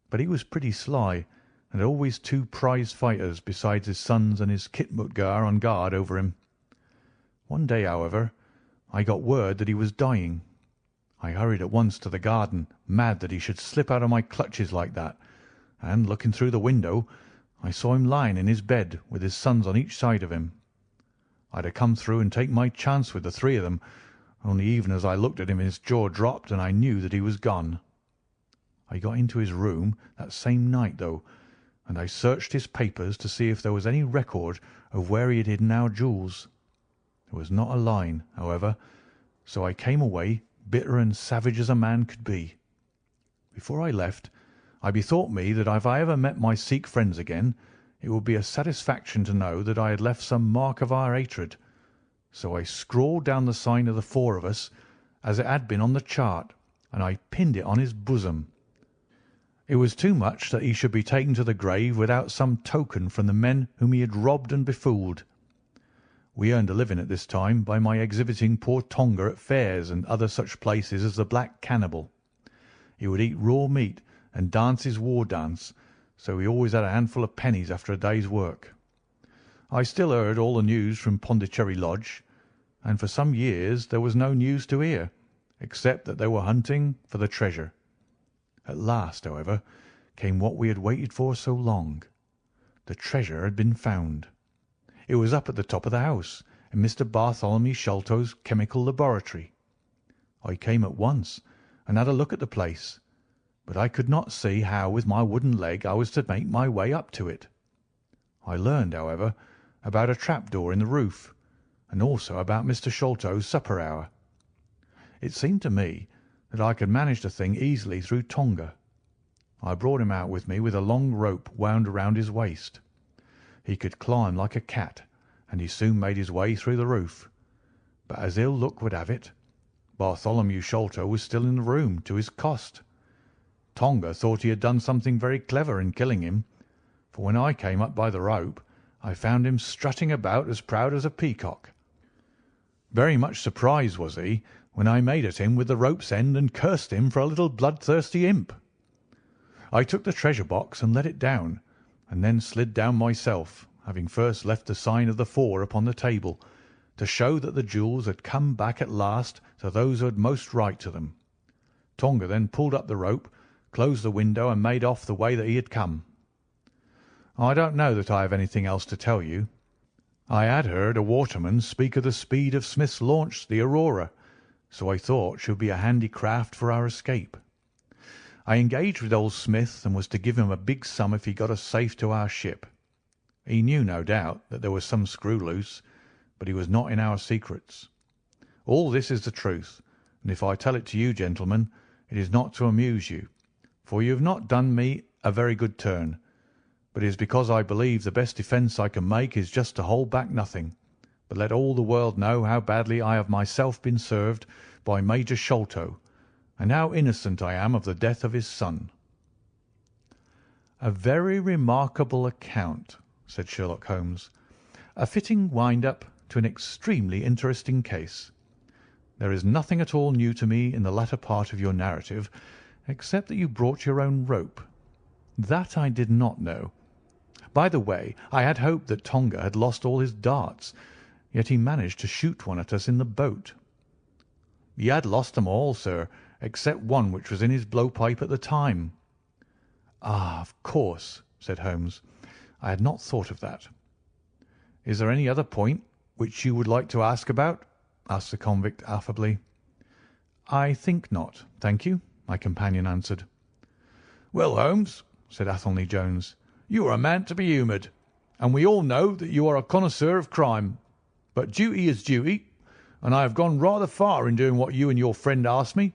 but he was pretty sly, and had always 2 prize fighters besides his sons and his Khitmutgar on guard over him. One day, however, I got word that he was dying. I hurried at once to the garden, mad that he should slip out of my clutches like that, and, looking through the window, I saw him lying in his bed with his sons on each side of him. I'd have come through and take my chance with the three of them, only even as I looked at him his jaw dropped and I knew that he was gone. I got into his room that same night, though, and I searched his papers to see if there was any record of where he had hidden our jewels. There was not a line, however, so I came away bitter and savage as a man could be. Before I left, I bethought me that if I ever met my Sikh friends again, it would be a satisfaction to know that I had left some mark of our hatred, so I scrawled down the sign of the four of us as it had been on the chart, and I pinned it on his bosom. It was too much that he should be taken to the grave without some token from the men whom he had robbed and befooled. We earned a living at this time by my exhibiting poor Tonga at fairs and other such places as the Black Cannibal. He would eat raw meat and dance his war dance, so he always had a handful of pennies after a day's work. I still heard all the news from Pondicherry Lodge, and for some years there was no news to hear, except that they were hunting for the treasure. At last, however, came what we had waited for so long. The treasure had been found. It was up at the top of the house, in Mr. Bartholomew Sholto's chemical laboratory. I came at once and had a look at the place, but I could not see how with my wooden leg I was to make my way up to it. I learned, however, about a trapdoor in the roof, and also about Mr. Sholto's supper hour. It seemed to me that I could manage the thing easily through Tonga. I brought him out with me with a long rope wound around his waist. He could climb like a cat, and he soon made his way through the roof. But as ill luck would have it, Bartholomew Sholto was still in the room to his cost. Tonga thought he had done something very clever in killing him, for when I came up by the rope I found him strutting about as proud as a peacock. Very much surprised was he when I made at him with the rope's end and cursed him for a little bloodthirsty imp. I took the treasure box and let it down, and then slid down myself, having first left the sign of the four upon the table, to show that the jewels had come back at last to those who had most right to them. Tonga then pulled up the rope, closed the window, and made off the way that he had come. I don't know that I have anything else to tell you. I had heard a waterman speak of the speed of Smith's launch, the Aurora, so I thought she would be a handy craft for our escape. I engaged with old Smith and was to give him a big sum if he got us safe to our ship. He knew, no doubt, that there was some screw loose, but he was not in our secrets. All this is the truth, and if I tell it to you, gentlemen, it is not to amuse you, for you have not done me a very good turn, but it is because I believe the best defence I can make is just to hold back nothing, but let all the world know how badly I have myself been served by Major Sholto, and how innocent I am of the death of his son." "A very remarkable account," said Sherlock Holmes. "A fitting wind-up to an extremely interesting case. There is nothing at all new to me in the latter part of your narrative, except that you brought your own rope. That I did not know. By the way, I had hoped that Tonga had lost all his darts, yet he managed to shoot one at us in the boat." "He had lost them all, sir, except one which was in his blowpipe at the time." "Ah, of course," said Holmes. "I had not thought of that." "Is there any other point which you would like to ask about?" asked the convict affably. "I think not, thank you," my companion answered. "Well, Holmes," said Athelney Jones, "you are a man to be humoured, and we all know that you are a connoisseur of crime. But duty is duty, and I have gone rather far in doing what you and your friend asked me.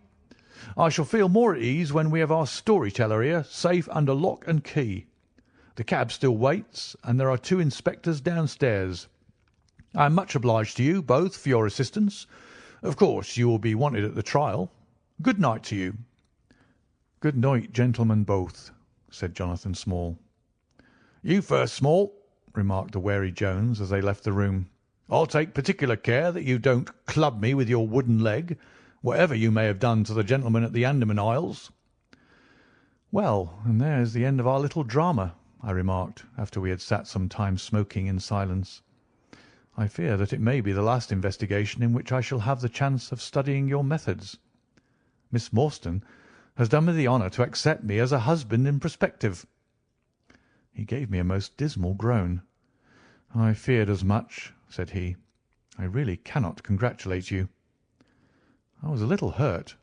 I shall feel more at ease when we have our story-teller here safe under lock and key. The cab still waits, and there are 2 inspectors downstairs. I am much obliged to you both for your assistance. Of course, you will be wanted at the trial. Good night to you." "Good night, gentlemen both," said Jonathan Small. "You first, Small," remarked the wary Jones as they left the room. "I'll take particular care that you don't club me with your wooden leg, whatever you may have done to the gentleman at the Andaman Isles." "Well, and there's the end of our little drama," I remarked, after we had sat some time smoking in silence. "I fear that it may be the last investigation in which I shall have the chance of studying your methods." Miss Morstan has done me the honour to accept me as a husband in prospective." He gave me a most dismal groan. "I feared as much," said he. "I really cannot congratulate you." I was a little hurt.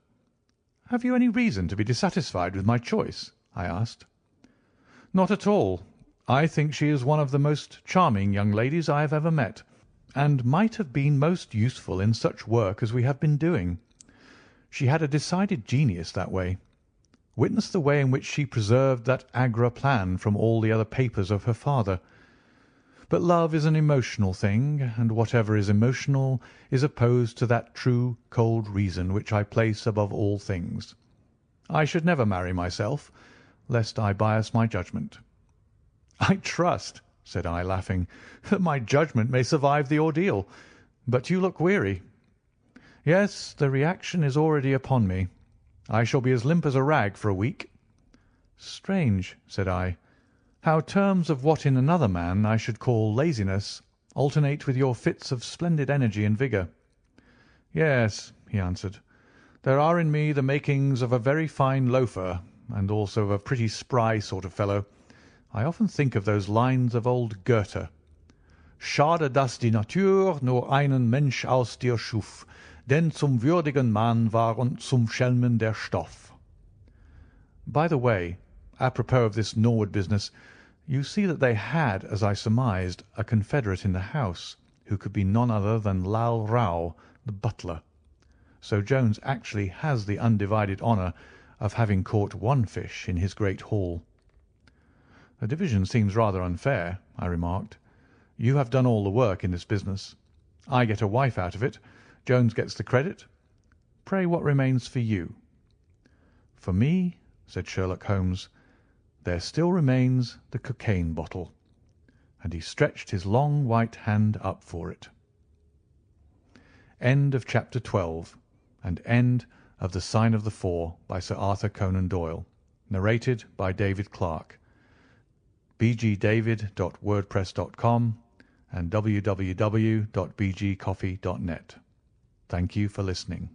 "Have you any reason to be dissatisfied with my choice?" I asked. "Not at all. I think she is one of the most charming young ladies I have ever met, and might have been most useful in such work as we have been doing. She had a decided genius that way. Witness the way in which she preserved that Agra plan from all the other papers of her father. But love is an emotional thing, and whatever is emotional is opposed to that true, cold reason which I place above all things. I should never marry myself, lest I bias my judgment." "I trust," said I, laughing, "that my judgment may survive the ordeal. But you look weary." "Yes, the reaction is already upon me. I shall be as limp as a rag for a week." "Strange," said I, "how terms of what in another man I should call laziness alternate with your fits of splendid energy and vigour." "Yes," he answered, "there are in me the makings of a very fine loafer, and also of a pretty spry sort of fellow. I often think of those lines of old Goethe: Schade, dass die Natur nur einen Mensch aus dir schuf, denn zum würdigen Mann war und zum Schelmen der Stoff. By the way, apropos of this Norwood business, you see that they had, as I surmised, a confederate in the house, who could be none other than Lal Rao, the butler. So Jones actually has the undivided honour of having caught one fish in his great haul." "The division seems rather unfair," I remarked. "You have done all the work in this business. I get a wife out of it. Jones gets the credit. Pray, what remains for you?" "For me," said Sherlock Holmes, "there still remains the cocaine bottle." And he stretched his long white hand up for it. End of Chapter 12, and end of The Sign of the Four by Sir Arthur Conan Doyle. Narrated by David Clarke. bgdavid.wordpress.com and www.bgcoffee.net. Thank you for listening.